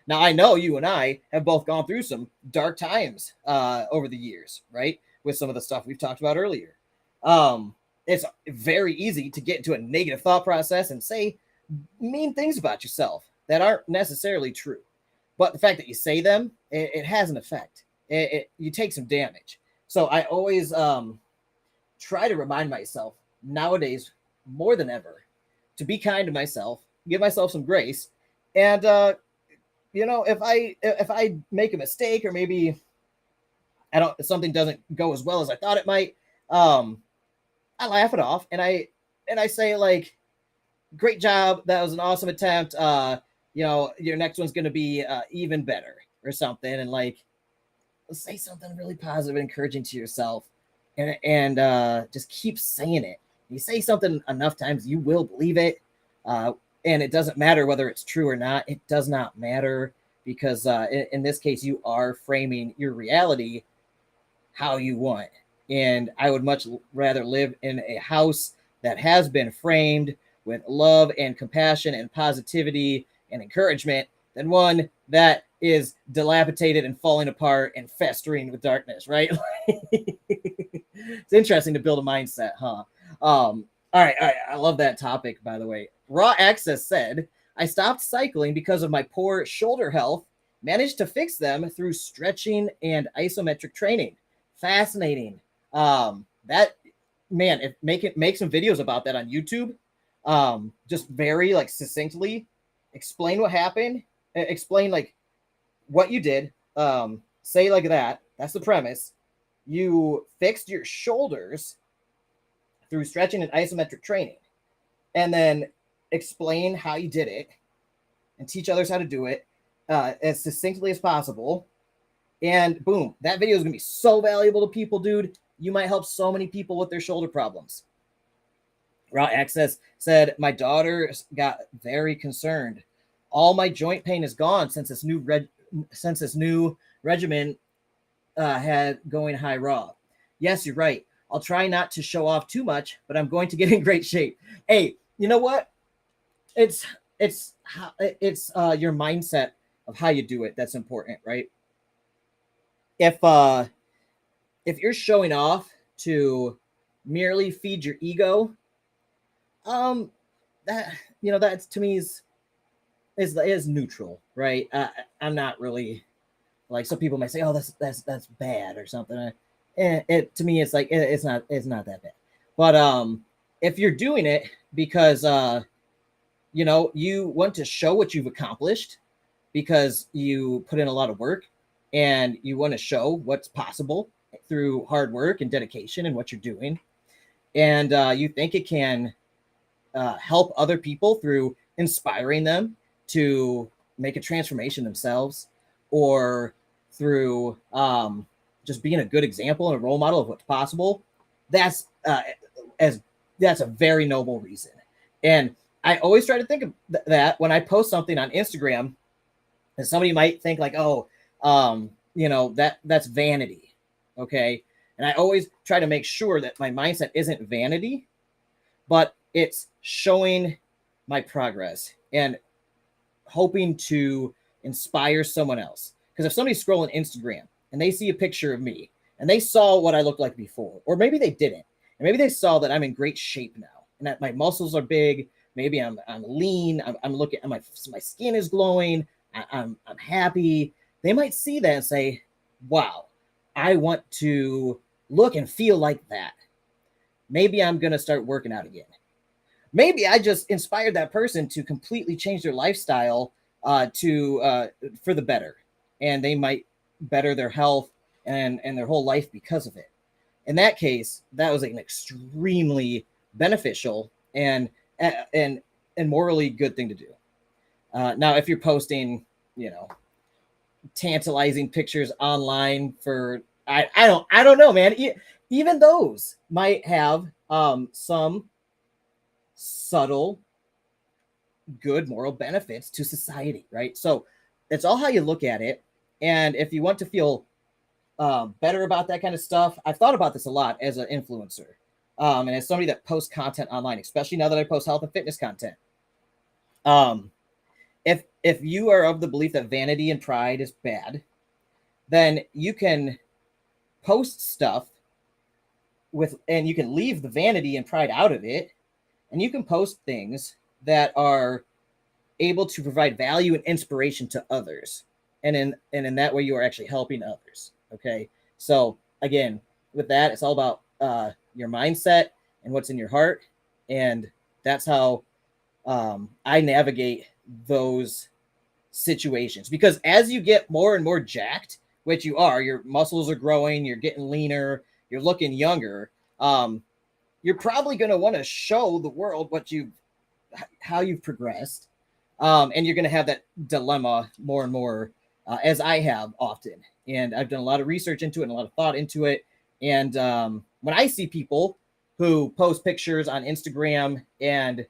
Now, I know you and I have both gone through some dark times over the years, right? With some of the stuff we've talked about earlier. It's very easy to get into a negative thought process and say mean things about yourself that aren't necessarily true. But the fact that you say them, it has an effect. You take some damage. So I always try to remind myself nowadays more than ever to be kind to myself, give myself some grace, and if I make a mistake or maybe something doesn't go as well as I thought it might, I laugh it off and I say like, great job, that was an awesome attempt. Your next one's gonna be even better or something, and like say something really positive and encouraging to yourself, and just keep saying it. You say something enough times, you will believe it, and it doesn't matter whether it's true or not. It does not matter. because in this case, you are framing your reality how you want. And I would much rather live in a house that has been framed with love and compassion and positivity and encouragement than one that is dilapidated and falling apart and festering with darkness, right? It's interesting to build a mindset, huh? All right. I love that topic, by the way. Raw Access said, I stopped cycling because of my poor shoulder health, managed to fix them through stretching and isometric training. Fascinating. That man, if make some videos about that on YouTube. Just very like succinctly explain what happened, explain like what you did. Say like that. That's the premise. You fixed your shoulders through stretching and isometric training, and then explain how you did it and teach others how to do it as succinctly as possible. And boom, that video is gonna be so valuable to people, dude. You might help so many people with their shoulder problems. Raw Access said, my daughter got very concerned. All my joint pain is gone since this new regimen had going high raw. Yes, you're right. I'll try not to show off too much, but I'm going to get in great shape. Hey, you know what? It's your mindset of how you do it that's important, right? If you're showing off to merely feed your ego, that that's to me is neutral, right? I'm not really like some people might say, oh, that's bad or something. It to me, it's like it's not that bad. But if you're doing it because you want to show what you've accomplished because you put in a lot of work and you want to show what's possible through hard work and dedication and what you're doing, and you think it can help other people through inspiring them to make a transformation themselves, or through just being a good example and a role model of what's possible, that's a very noble reason. And I always try to think of that when I post something on Instagram, and somebody might think like, oh, that's vanity. Okay. And I always try to make sure that my mindset isn't vanity, but it's showing my progress and hoping to inspire someone else. Because if somebody's scrolling Instagram and they see a picture of me and they saw what I looked like before, or maybe they didn't, and maybe they saw that I'm in great shape now and that my muscles are big, maybe I'm lean, I'm looking, my skin is glowing, I'm happy. They might see that and say, wow, I want to look and feel like that. Maybe I'm going to start working out again. Maybe I just inspired that person to completely change their lifestyle for the better, and they might better their health and their whole life because of it. In that case, that was an extremely beneficial and morally good thing to do. Now, if you're posting, tantalizing pictures online for I don't know, man. Even those might have some subtle good moral benefits to society, right? So it's all how you look at it. And if you want to feel better about that kind of stuff, I've thought about this a lot as an influencer, and as somebody that posts content online, especially now that I post health and fitness content. If you are of the belief that vanity and pride is bad, then you can post stuff and you can leave the vanity and pride out of it, and you can post things that are able to provide value and inspiration to others. And in that way, you are actually helping others. Okay. So again, with that, it's all about your mindset and what's in your heart. And that's how I navigate those situations. Because as you get more and more jacked, which you are, your muscles are growing, you're getting leaner, you're looking younger, you're probably going to want to show the world how you've progressed. And you're going to have that dilemma more and more, as I have often. And I've done a lot of research into it and a lot of thought into it. And when I see people who post pictures on Instagram and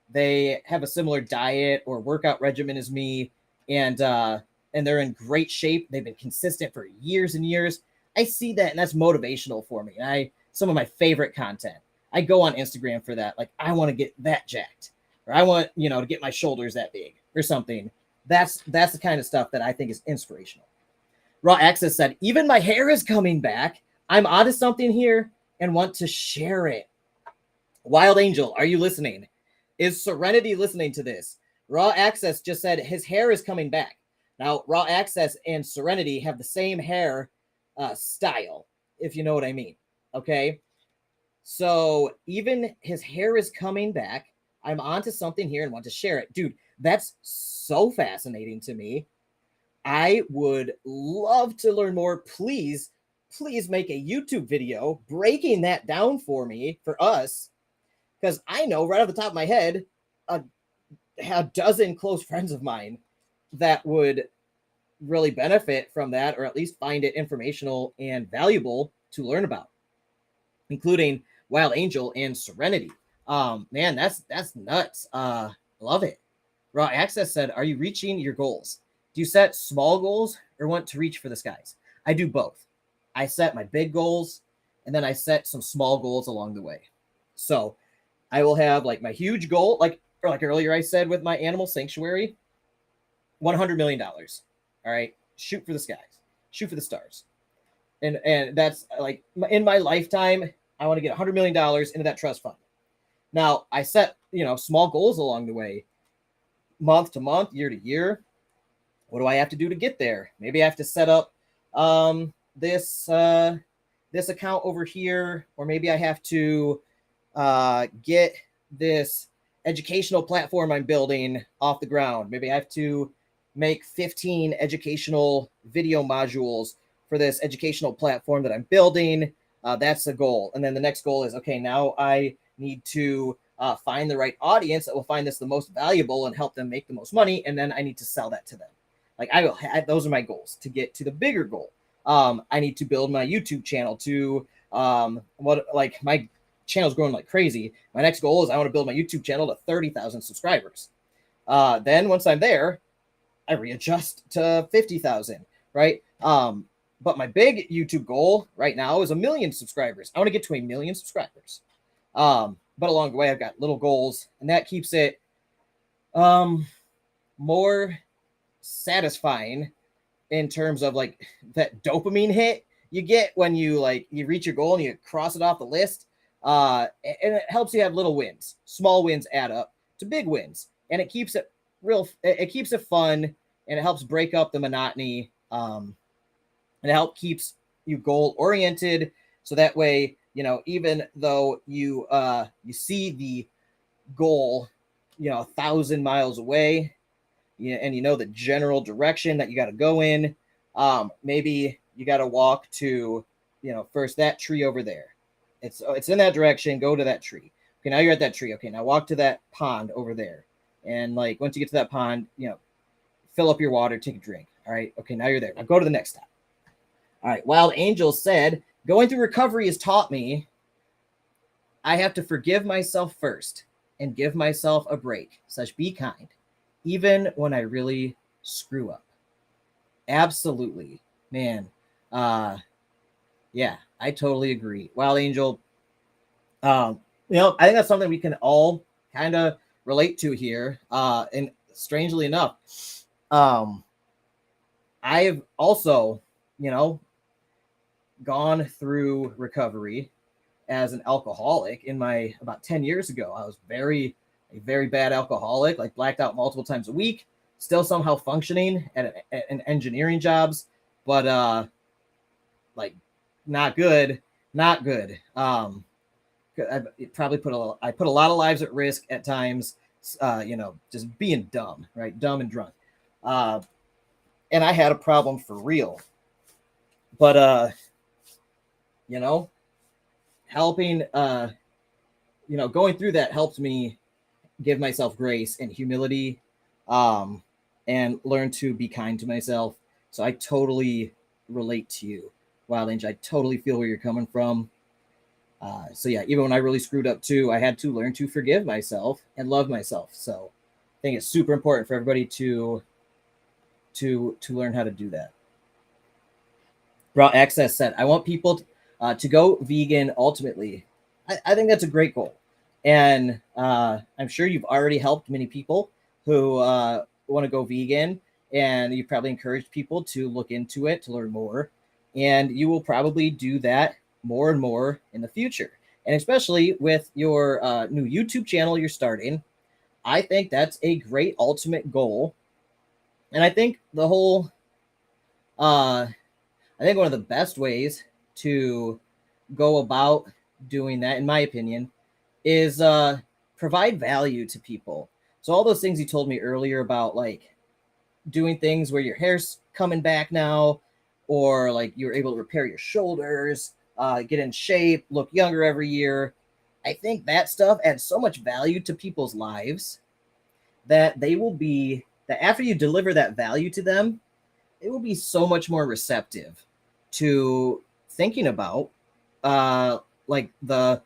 they have a similar diet or workout regimen as me, and and they're in great shape. They've been consistent for years and years. I see that, and that's motivational for me. Some of my favorite content. I go on Instagram for that. Like, I want to get that jacked, or I want, to get my shoulders that big or something. That's the kind of stuff that I think is inspirational. Raw Access said, even my hair is coming back. I'm onto something here and want to share it. Wild Angel, are you listening? Is Serenity listening to this? Raw Access just said his hair is coming back. Now, Raw Access and Serenity have the same hair style, if you know what I mean. Okay? So even his hair is coming back. I'm onto something here and want to share it. Dude, that's so fascinating to me. I would love to learn more. Please make a YouTube video breaking that down for me, for us, because I know right off the top of my head a dozen close friends of mine that would really benefit from that, or at least find it informational and valuable to learn about, including Wild Angel and Serenity. Man, that's nuts. Love it. Raw Access said, are you reaching your goals? Do you set small goals or want to reach for the skies? I do both. I set my big goals, and then I set some small goals along the way. So I will have like my huge goal, like earlier I said with my animal sanctuary, $100 million. All right, shoot for the skies, shoot for the stars. And that's like, in my lifetime, I want to get $100 million into that trust fund. Now I set, small goals along the way, month to month, year to year. What do I have to do to get there? Maybe I have to set up this account over here, or maybe I have to get this educational platform I'm building off the ground. Maybe I have to make 15 educational video modules for this educational platform that I'm building. That's a goal. And then the next goal is, okay, now I need to find the right audience that will find this the most valuable and help them make the most money. And then I need to sell that to them. Like, those are my goals to get to the bigger goal. I need to build my YouTube channel to my channel's growing like crazy. My next goal is I want to build my YouTube channel to 30,000 subscribers. Then once I'm there, I readjust to 50,000, right? But my big YouTube goal right now is 1 million subscribers. I want to get to 1 million subscribers. But along the way, I've got little goals, and that keeps it more satisfying in terms of like that dopamine hit you get when you reach your goal and you cross it off the list. And it helps you have little wins. Small wins add up to big wins, and it keeps it it keeps it fun, and it helps break up the monotony. And it keeps you goal oriented, so that way, even though you see the goal, 1,000 miles away, and the general direction that you got to go in. Maybe you got to walk to, first that tree over there. It's in that direction. Go to that tree. Okay, now you're at that tree. Okay, now walk to that pond over there. And once you get to that pond, fill up your water, take a drink. All right. Okay, now you're there. Now go to the next stop. All right. Wild Angel said, going through recovery has taught me I have to forgive myself first and give myself a break. Be kind, even when I really screw up. Absolutely, man. Yeah, I totally agree. Wild Angel, I think that's something we can all kind of relate to here. And strangely enough, I've also, gone through recovery as an alcoholic about 10 years ago. I was a very bad alcoholic, blacked out multiple times a week, still somehow functioning at engineering jobs, but not good. I put a lot of lives at risk at times, just being dumb, right? Dumb and drunk. And I had a problem for real, but helping, going through that helped me give myself grace and humility, and learn to be kind to myself. So I totally relate to you, Wild Angel. I totally feel where you're coming from. So yeah, even when I really screwed up too, I had to learn to forgive myself and love myself. So I think it's super important for everybody to to learn how to do that. Raw Access said, I want people to go vegan ultimately. I think that's a great goal. And I'm sure you've already helped many people who want to go vegan, and you've probably encouraged people to look into it, to learn more. And you will probably do that more and more in the future. And especially with your new YouTube channel you're starting, I think that's a great ultimate goal. And I think the whole, I think one of the best ways to go about doing that, in my opinion, is provide value to people. So all those things you told me earlier about like doing things where your hair's coming back now, or like you're able to repair your shoulders, get in shape, look younger every year. I think that stuff adds so much value to people's lives that they will be, that after you deliver that value to them, they will be so much more receptive to thinking about like the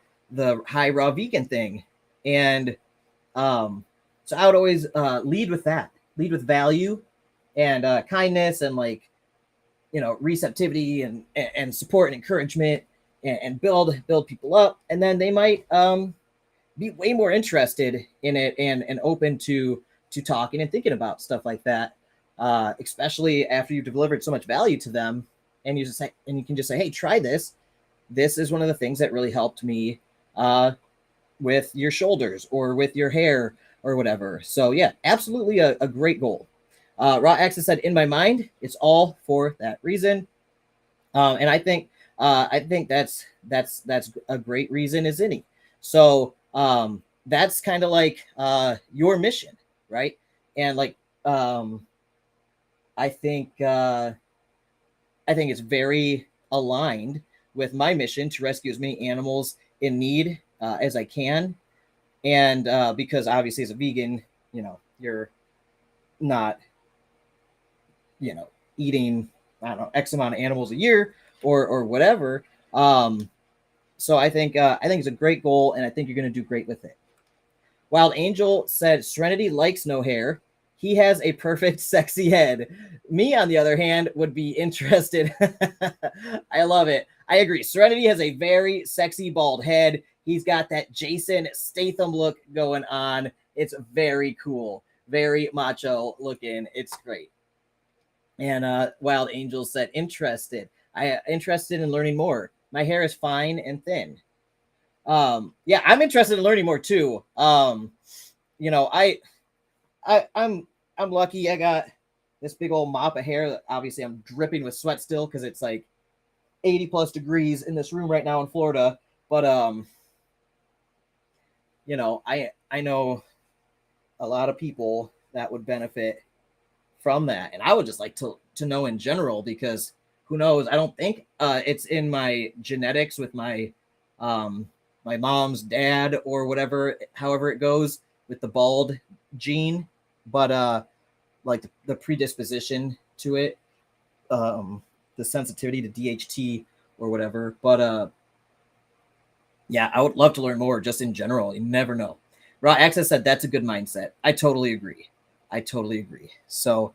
high raw vegan thing. And so I would always lead with that, lead with value and kindness and like, you know, receptivity and support and encouragement, and build people up. And then they might be way more interested in it and open to talking and thinking about stuff like that, especially after you've delivered so much value to them. And you just say, and you can just say, hey, try this. This is one of the things that really helped me with your shoulders or with your hair or whatever. So yeah, absolutely a great goal. Raw Access said, in my mind, it's all for that reason. And I think that's a great reason as any. So that's kind of like your mission, right? And like I think it's very aligned with my mission to rescue as many animals in need as I can. And because obviously as a vegan, you know, you're not, you know, eating, I don't know, X amount of animals a year or whatever. So I think it's a great goal, and I think you're going to do great with it. Wild Angel said, Serenity likes no hair. He has a perfect, sexy head. Me, on the other hand, would be interested. I love it. I agree. Serenity has a very sexy bald head. He's got that Jason Statham look going on. It's very cool. Very macho looking. It's great. And Wild Angel said, interested. Interested in learning more. My hair is fine and thin. Yeah, I'm interested in learning more too. You know, I'm lucky. I got this big old mop of hair that obviously I'm dripping with sweat still because it's like 80 plus degrees in this room right now in Florida. But you know, I know a lot of people that would benefit from that, and I would just like to know in general, because who knows? I don't think it's in my genetics with my my mom's dad or whatever, however it goes with the bald gene, but like the predisposition to it, the sensitivity to DHT or whatever. But yeah, I would love to learn more just in general. You never know. Raw Access said that's a good mindset. I totally agree. So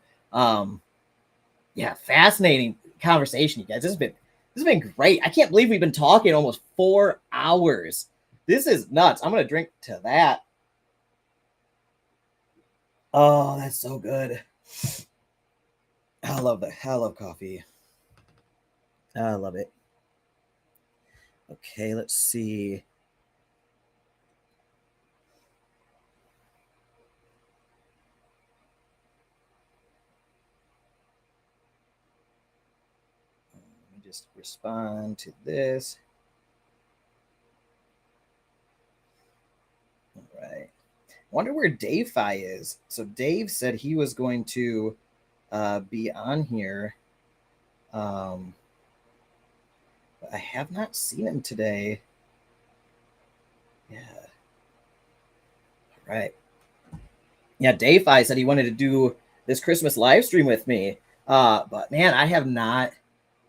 yeah, fascinating conversation, you guys. This has been great. I can't believe we've been talking almost 4 hours. This is nuts. I'm gonna drink to that. Oh, that's so good. I love that. I love coffee. I love it. Okay, let's see. Let me just respond to this. All right. Wonder where Dave Fi is. So Dave said he was going to be on here. But I have not seen him today. Yeah. All right. Yeah, Dave Fi said he wanted to do this Christmas live stream with me. But man, I have not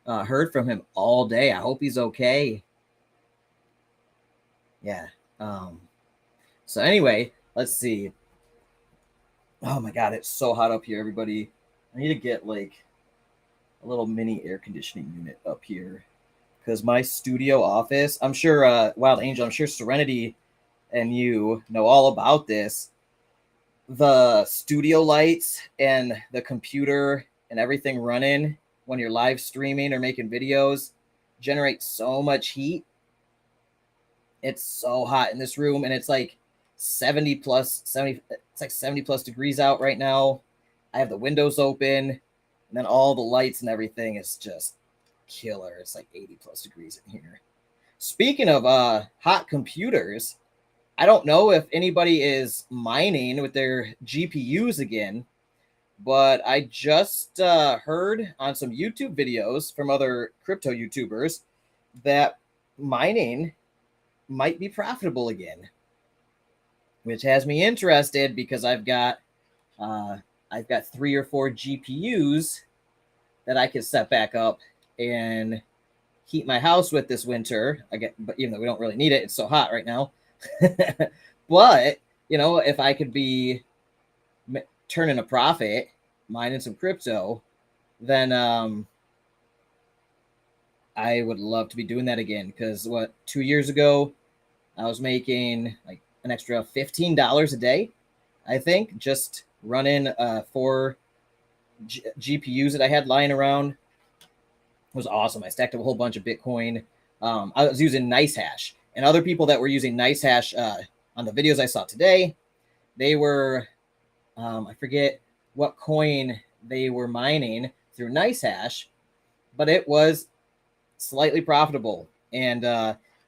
heard from him all day. I hope he's okay. Yeah. So anyway, let's see. Oh my God, it's so hot up here, everybody. I need to get like a little mini air conditioning unit up here because my studio office, I'm sure Wild Angel, I'm sure Serenity and you know all about this. The studio lights and the computer and everything running when you're live streaming or making videos generate so much heat. It's so hot in this room, and it's like 70 plus 70. It's like 70 plus degrees out right now. I have the windows open, and then all the lights and everything is just killer. It's like 80 plus degrees in here. Speaking of hot computers, I don't know if anybody is mining with their GPUs again, but I just heard on some YouTube videos from other crypto YouTubers that mining might be profitable again, which has me interested because I've got 3 or 4 GPUs that I can set back up and heat my house with this winter. But even though we don't really need it, it's so hot right now. But you know, if I could be turning a profit, mining some crypto, then I would love to be doing that again. Because 2 years ago, I was making like an extra $15 a day, I think, just running 4 GPUs that I had lying around. It was awesome. I stacked up a whole bunch of Bitcoin. I was using NiceHash, and other people that were using NiceHash on the videos I saw today, they were, I forget what coin they were mining through NiceHash, but it was slightly profitable. And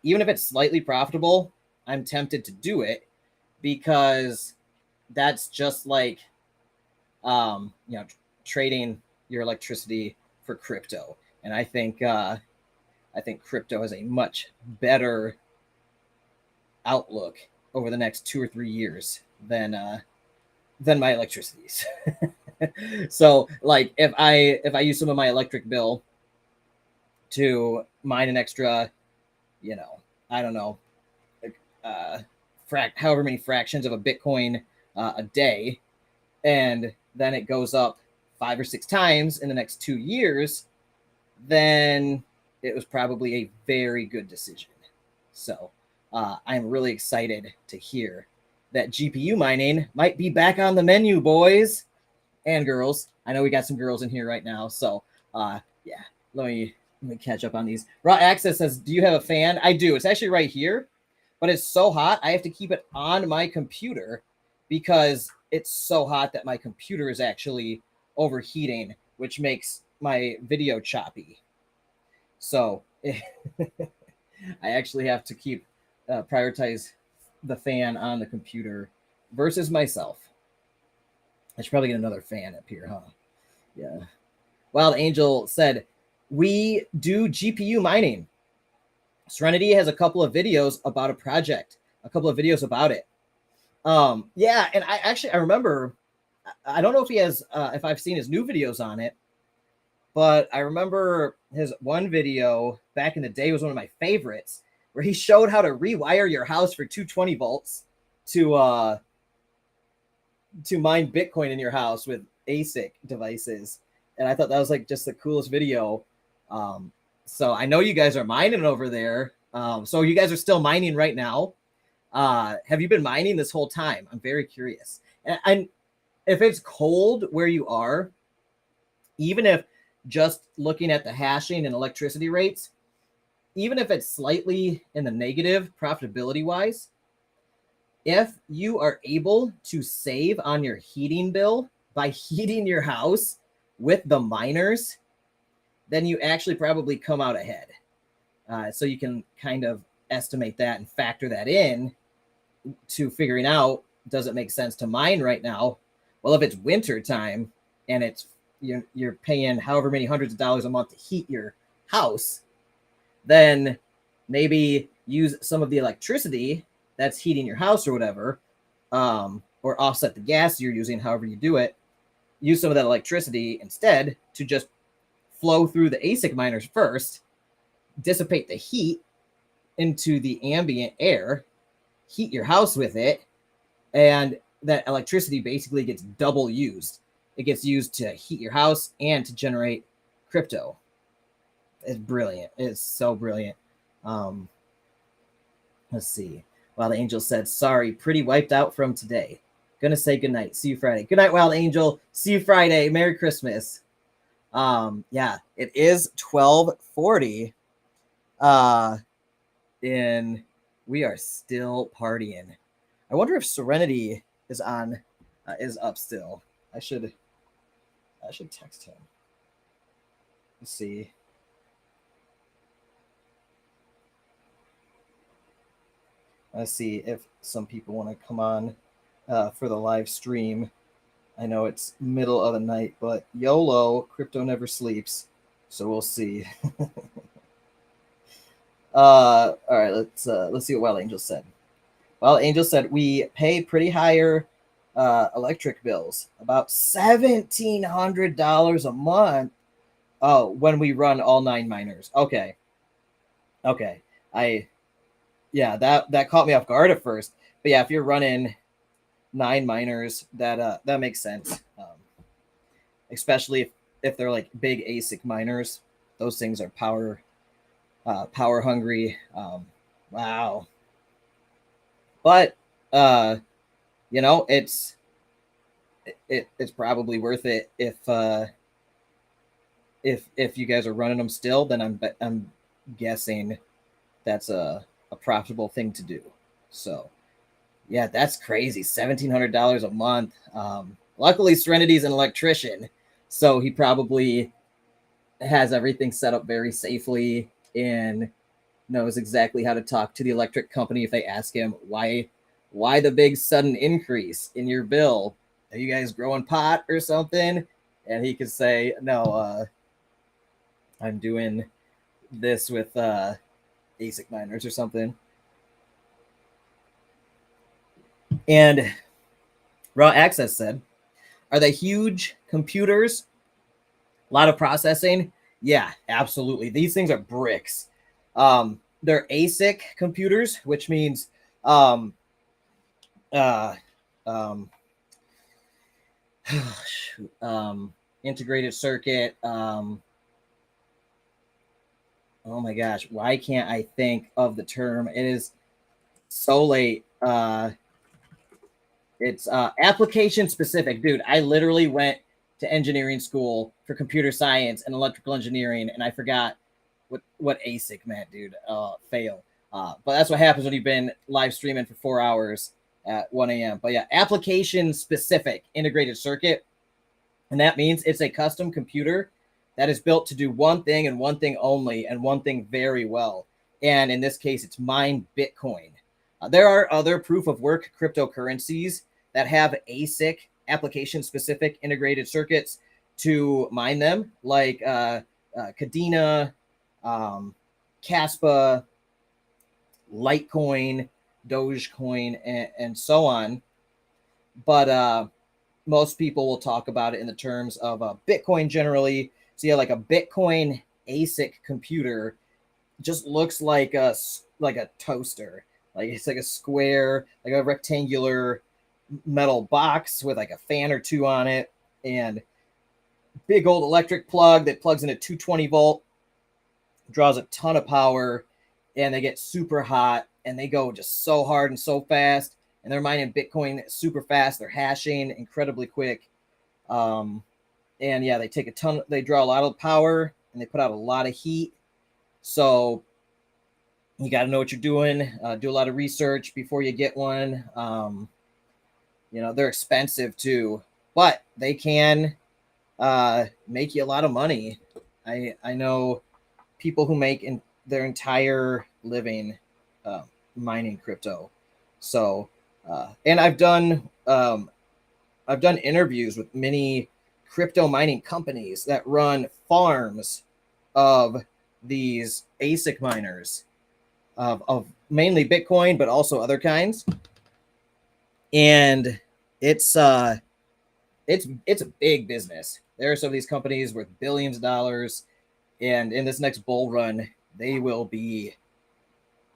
even if it's slightly profitable, I'm tempted to do it because that's just like, trading your electricity for crypto. And I think crypto has a much better outlook over the next 2 or 3 years than my electricities. So like if I use some of my electric bill to mine an extra, I don't know, however many fractions of a Bitcoin a day, and then it goes up 5 or 6 times in the next 2 years, then it was probably a very good decision. So I'm really excited to hear that GPU mining might be back on the menu, boys and girls. I know we got some girls in here right now. So yeah, let me catch up on these. Raw Access says, do you have a fan? I do. It's actually right here, but it's so hot. I have to keep it on my computer because it's so hot that my computer is actually overheating, which makes my video choppy. So I actually have to keep prioritize the fan on the computer versus myself. I should probably get another fan up here, huh? Yeah. Wild Angel said, we do GPU mining. Serenity has a couple of videos about a project, a couple of videos about it. Yeah, and I remember, I don't know if he has, if I've seen his new videos on it, but I remember his one video back in the day was one of my favorites, where he showed how to rewire your house for 220 volts to mine Bitcoin in your house with ASIC devices. And I thought that was like just the coolest video. So I know you guys are mining over there. So you guys are still mining right now. Have you been mining this whole time? I'm very curious. And if it's cold where you are, even if just looking at the hashing and electricity rates, even if it's slightly in the negative profitability wise, if you are able to save on your heating bill by heating your house with the miners, then you actually probably come out ahead. So you can kind of estimate that and factor that in to figuring out, does it make sense to mine right now? Well, if it's winter time and it's you're paying however many hundreds of dollars a month to heat your house, then maybe use some of the electricity that's heating your house or whatever, or offset the gas you're using, however you do it. Use some of that electricity instead to just flow through the ASIC miners first, dissipate the heat into the ambient air, heat your house with it, and that electricity basically gets double used. it gets used to heat your house and to generate crypto. It's brilliant. It's so brilliant. Let's see. Wild Angel said, sorry, pretty wiped out from today. Gonna say goodnight. See you Friday. Good night, Wild Angel. See you Friday. Merry Christmas. Yeah, it is 12:40. And we are still partying. I wonder if Serenity is up still. I should text him. Let's see. Let's see if some people want to come on for the live stream. I know it's middle of the night, but YOLO, crypto never sleeps. So we'll see. All right, let's see what Wild Angel said. Wild Angel said we pay pretty higher electric bills, about $1,700 a month. Oh, when we run all 9 miners. Okay. Yeah, that caught me off guard at first. But yeah, if you're running 9 miners, that makes sense. Especially if they're like big ASIC miners, those things are power hungry. Wow. But it's probably worth it if you guys are running them still. Then I'm guessing that's a profitable thing to do. So yeah, that's crazy. $1,700 a month. Luckily Serenity's an electrician, so he probably has everything set up very safely and knows exactly how to talk to the electric company if they ask him why the big sudden increase in your bill. Are you guys growing pot or something? And he could say, no, I'm doing this with ASIC miners or something. And Raw Access said, are they huge computers? A lot of processing? Yeah, absolutely. These things are bricks. They're ASIC computers, which means integrated circuit. Oh my gosh, why can't I think of the term? It is so late. It's application specific. Dude, I literally went to engineering school for computer science and electrical engineering, and I forgot what ASIC meant, dude. Fail. But that's what happens when you've been live streaming for 4 hours at 1 a.m. But yeah, application specific integrated circuit. And that means it's a custom computer that is built to do one thing and one thing only, and one thing very well. And in this case, it's mine Bitcoin. There are other proof of work cryptocurrencies that have ASIC application specific integrated circuits to mine them, like Kadena, Kaspa, Litecoin, Dogecoin, and so on. But most people will talk about it in the terms of Bitcoin generally. So yeah, like a Bitcoin ASIC computer just looks like a toaster. Like it's like a square, like a rectangular metal box with like a fan or two on it, and big old electric plug that plugs in a 220 volt, draws a ton of power, and they get super hot, and they go just so hard and so fast. And they're mining Bitcoin super fast. They're hashing incredibly quick. And yeah, they take they draw a lot of power, and they put out a lot of heat. So you got to know what you're doing. Do a lot of research before you get one. They're expensive too, but they can make you a lot of money. I know people who make their entire living mining crypto. So, and I've done interviews with many crypto mining companies that run farms of these ASIC miners of mainly Bitcoin, but also other kinds. And it's a big business. There are some of these companies worth billions of dollars, and in this next bull run, they will be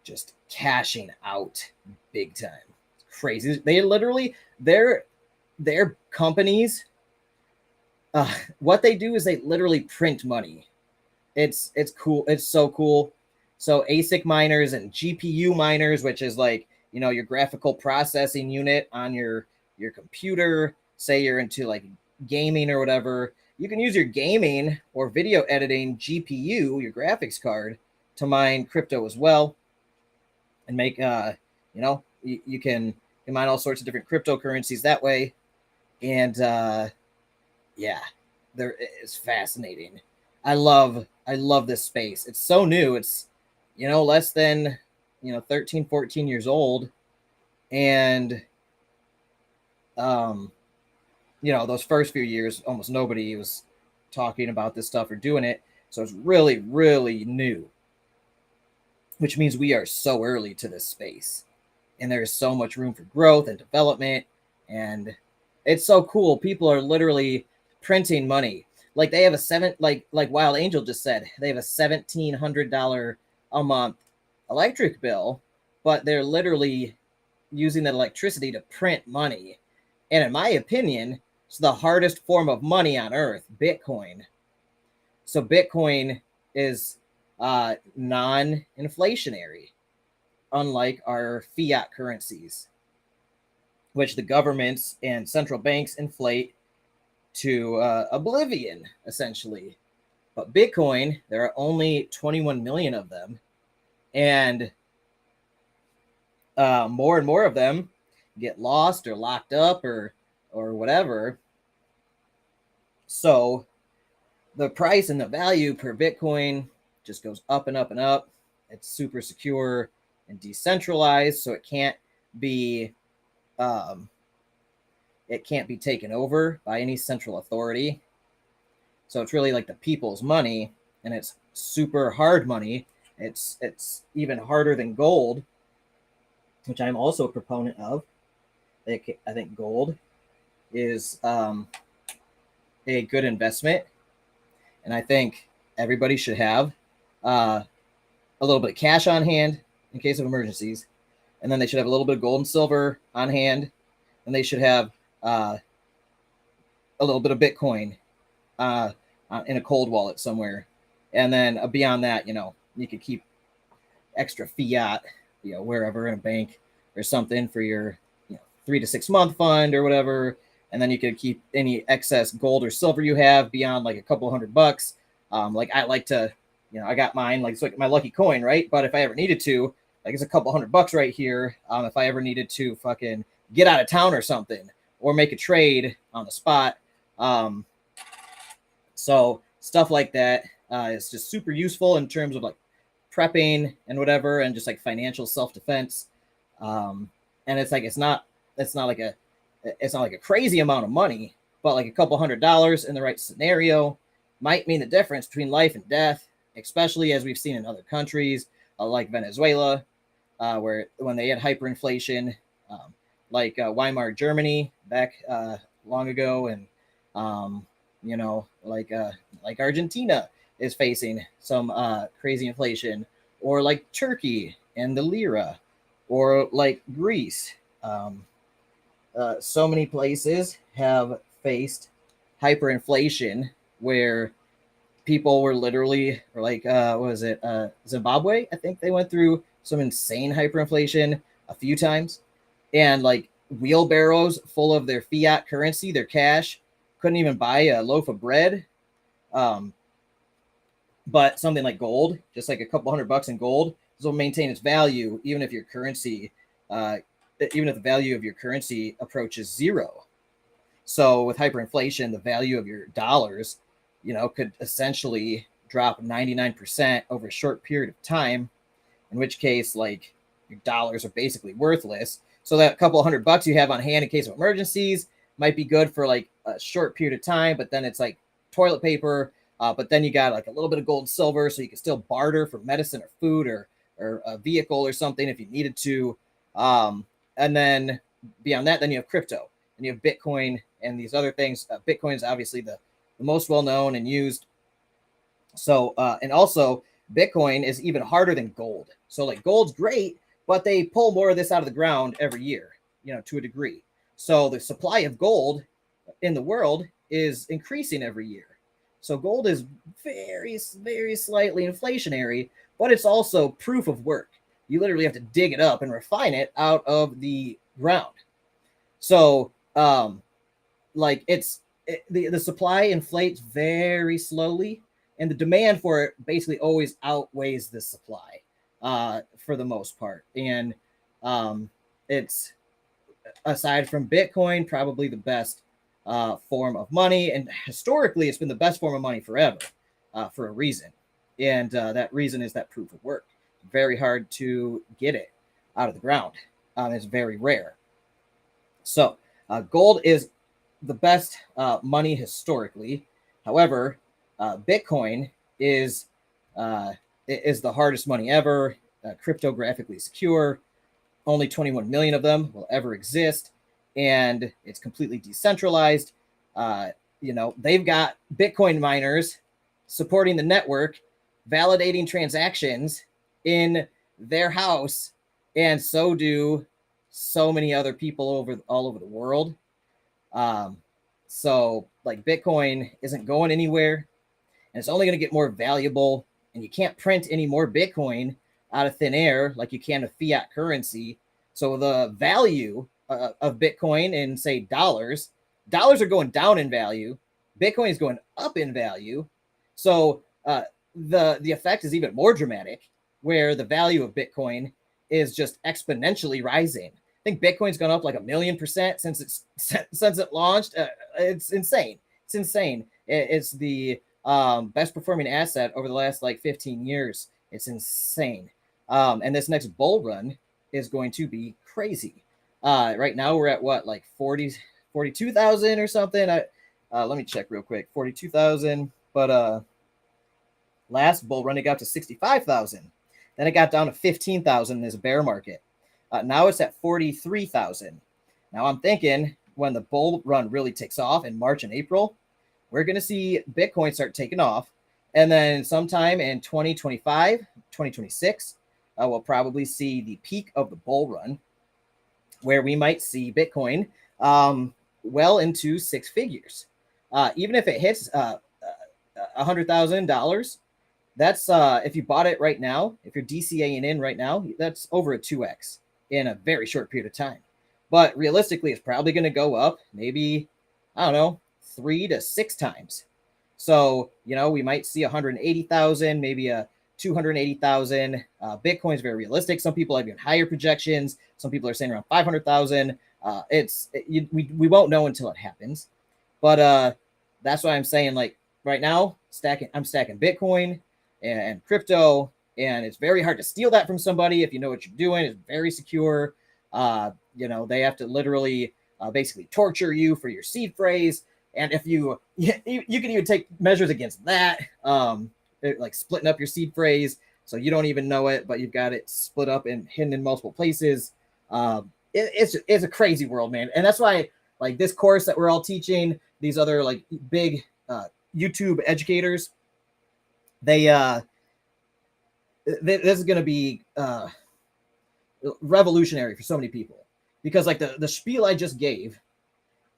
just cashing out big time. It's crazy. They literally their companies what they do is they literally print money. It's cool. It's so cool. So ASIC miners and GPU miners, which is like, you know, your graphical processing unit on your computer. Say you're into like gaming or whatever, you can use your gaming or video editing GPU, your graphics card, to mine crypto as well, and make you know, you can mine all sorts of different cryptocurrencies that way. And yeah, it's fascinating. I love this space. It's so new. It's, you know, less than, you know, 13, 14 years old. And you know, those first few years, almost nobody was talking about this stuff or doing it. So it's really, really new, which means we are so early to this space. And there's so much room for growth and development. And it's so cool. People are literally printing money. Like they have like Wild Angel just said, they have a $1,700 a month electric bill, but they're literally using that electricity to print money. And in my opinion, it's the hardest form of money on earth, Bitcoin. So Bitcoin is non-inflationary, unlike our fiat currencies, which the governments and central banks inflate to oblivion, essentially. But Bitcoin, there are only 21 million of them, and more and more of them get lost or locked up or whatever. So the price and the value per Bitcoin just goes up and up and up. It's super secure and decentralized, so it can't be taken over by any central authority. So it's really like the people's money, and it's super hard money. It's even harder than gold, which I'm also a proponent of. I think gold is a good investment, and I think everybody should have a little bit of cash on hand in case of emergencies, and then they should have a little bit of gold and silver on hand, and they should have a little bit of Bitcoin in a cold wallet somewhere, and then beyond that, you know, you could keep extra fiat, you know, wherever in a bank or something for your 3 to 6 month fund or whatever. And then you could keep any excess gold or silver you have beyond like a couple $100. Like I like to, you know, I got mine, like it's like my lucky coin, right? But if I ever needed to, like it's a couple $100 right here. If I ever needed to fucking get out of town or something, or make a trade on the spot. So stuff like that is just super useful in terms of like prepping and whatever, and just like financial self-defense. And it's like, it's not like a crazy amount of money, but like a couple $100 in the right scenario might mean the difference between life and death, especially as we've seen in other countries like Venezuela, where when they had hyperinflation, like Weimar Germany back long ago, and you know, like Argentina is facing some crazy inflation, or like Turkey and the lira, or like Greece. So many places have faced hyperinflation where people were literally, or like what was it, Zimbabwe? I think they went through some insane hyperinflation a few times, and like wheelbarrows full of their fiat currency, their cash, couldn't even buy a loaf of bread. But something like gold, just like a couple $100 in gold, will maintain its value even if your currency, even if the value of your currency approaches zero. So with hyperinflation, the value of your dollars, you know, could essentially drop 99% over a short period of time, in which case, like, your dollars are basically worthless. So that couple $100 you have on hand in case of emergencies might be good for like a short period of time, but then it's like toilet paper. But then you got like a little bit of gold and silver, so you can still barter for medicine or food or a vehicle or something if you needed to. And then beyond that, then you have crypto, and you have Bitcoin and these other things. Bitcoin is obviously the most well-known and used. So, and also Bitcoin is even harder than gold. So like gold's great, but they pull more of this out of the ground every year, you know, to a degree. So the supply of gold in the world is increasing every year. So gold is very, very slightly inflationary, but it's also proof of work. You literally have to dig it up and refine it out of the ground. So, like the supply inflates very slowly, and the demand for it basically always outweighs the supply, for the most part. And it's, aside from Bitcoin, probably the best form of money, and historically, it's been the best form of money forever, for a reason. And that reason is that proof of work. Very hard to get it out of the ground. It's very rare. So gold is the best money historically. However, Bitcoin is the hardest money ever, cryptographically secure. Only 21 million of them will ever exist, and it's completely decentralized. They've got Bitcoin miners supporting the network, validating transactions in their house, and so do so many other people all over the world. So like Bitcoin isn't going anywhere, and it's only going to get more valuable, and you can't print any more Bitcoin out of thin air like you can a fiat currency. So the value of Bitcoin in, say, dollars are going down in value. Bitcoin is going up in value. So the effect is even more dramatic, where the value of Bitcoin is just exponentially rising. I think Bitcoin's gone up like 1,000,000% since it launched. It's insane. It's insane. It's the best performing asset over the last like 15 years. It's insane. And this next bull run is going to be crazy. Right now we're at what, like 42,000 or something. Let me check real quick. 42,000. But last bull run it got to 65,000. Then it got down to 15,000 as a bear market. Now it's at 43,000. Now I'm thinking when the bull run really takes off in March and April, we're going to see Bitcoin start taking off. And then sometime in 2025, 2026, we'll probably see the peak of the bull run, where we might see Bitcoin well into six figures. Even if it hits $100,000, that's if you bought it right now, if you're DCAing in right now, that's over a 2x in a very short period of time. But realistically, it's probably going to go up maybe, I don't know, 3 to 6 times. So, we might see 180,000, maybe a 280,000. Bitcoin's very realistic. Some people have even higher projections. Some people are saying around 500,000. We won't know until it happens. But that's why I'm saying, like, right now, I'm stacking Bitcoin and crypto, and it's very hard to steal that from somebody if you know what you're doing. It's very secure. They have to literally basically torture you for your seed phrase. And if you can even take measures against that, like splitting up your seed phrase so you don't even know it, but you've got it split up and hidden in multiple places. It's a crazy world, man. And that's why, like, this course that we're all teaching, these other like big YouTube educators, this is going to be revolutionary for so many people, because like the spiel I just gave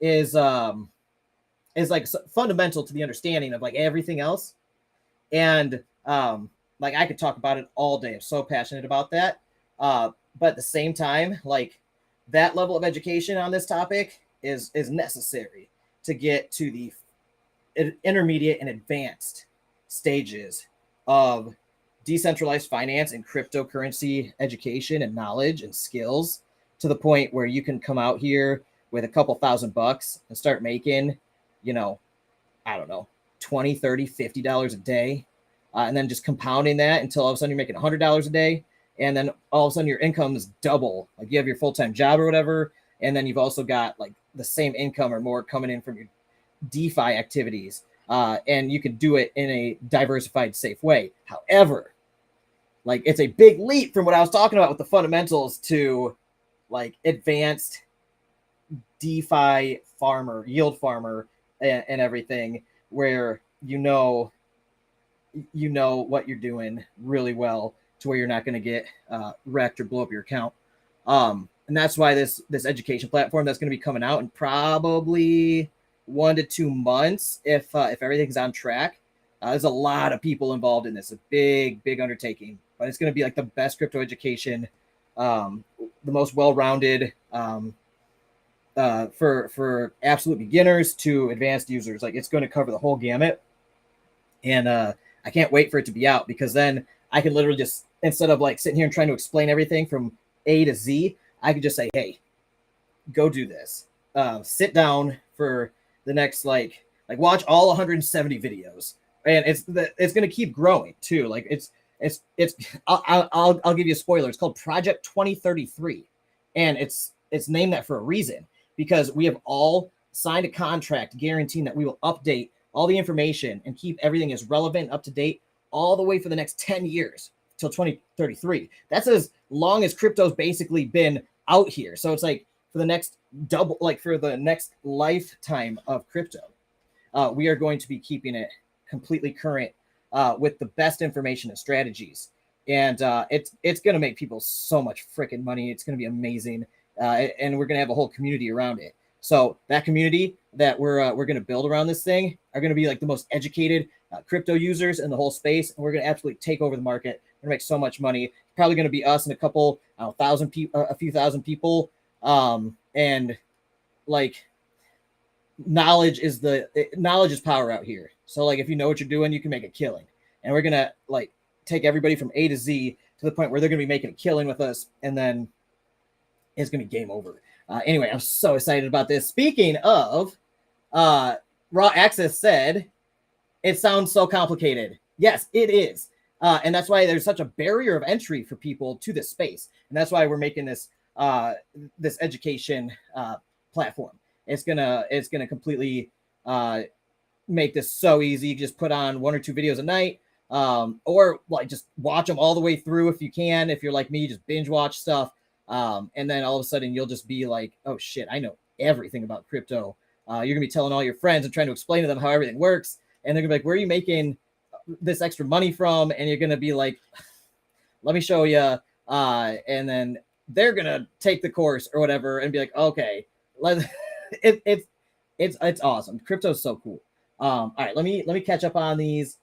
is like fundamental to the understanding of like everything else. And like I could talk about it all day. I'm so passionate about that. But at the same time, like that level of education on this topic is necessary to get to the intermediate and advanced stages of decentralized finance and cryptocurrency education and knowledge and skills, to the point where you can come out here with a couple $1,000 and start making, I don't know, $20, $30, $50 a day. And then just compounding that until all of a sudden you're making $100 a day. And then all of a sudden your income is double. Like you have your full-time job or whatever. And then you've also got like the same income or more coming in from your DeFi activities. And you can do it in a diversified, safe way. However, like it's a big leap from what I was talking about with the fundamentals to like advanced DeFi farmer, yield farmer, and everything, where you know what you're doing really well, to where you're not going to get wrecked or blow up your account. And that's why this education platform that's going to be coming out in probably 1 to 2 months if everything's on track. There's a lot of people involved in this. A big undertaking, but it's going to be like the best crypto education, the most well-rounded for absolute beginners to advanced users. Like it's going to cover the whole gamut, and I can't wait for it to be out, because then I can literally just, instead of like sitting here and trying to explain everything from A to Z, I could just say, hey, go do this. Sit down for the next like watch all 170 videos, and it's going to keep growing too. Like it's I'll give you a spoiler. It's called Project 2033, and it's named that for a reason, because we have all signed a contract guaranteeing that we will update all the information and keep everything as relevant and up to date all the way for the next 10 years till 2033. That's as long as crypto's basically been out here. So it's like for the next for the next lifetime of crypto, we are going to be keeping it completely current with the best information and strategies. And it's going to make people so much freaking money. It's going to be amazing. And we're going to have a whole community around it. So that community that we're going to build around this thing are going to be like the most educated crypto users in the whole space. And we're going to absolutely take over the market. We're going to make so much money. It's probably going to be us and a couple a few thousand people. And like knowledge is power out here. So like if you know what you're doing, you can make a killing. And we're going to like take everybody from A to Z to the point where they're going to be making a killing with us. And then it's going to be game over. Anyway, I'm so excited about this. Speaking of, Raw Access said, it sounds so complicated. Yes, it is. And that's why there's such a barrier of entry for people to this space. And that's why we're making this this education platform. It's gonna completely make this so easy. Just put on 1 or 2 videos a night, or like just watch them all the way through if you can. If you're like me, just binge watch stuff. And then all of a sudden you'll just be like, oh shit, I know everything about crypto. You're gonna be telling all your friends and trying to explain to them how everything works. And they're gonna be like, where are you making this extra money from? And you're gonna be like, let me show you. And then they're gonna take the course or whatever and be like, okay, it's awesome. Crypto's so cool. All right, let me catch up on these.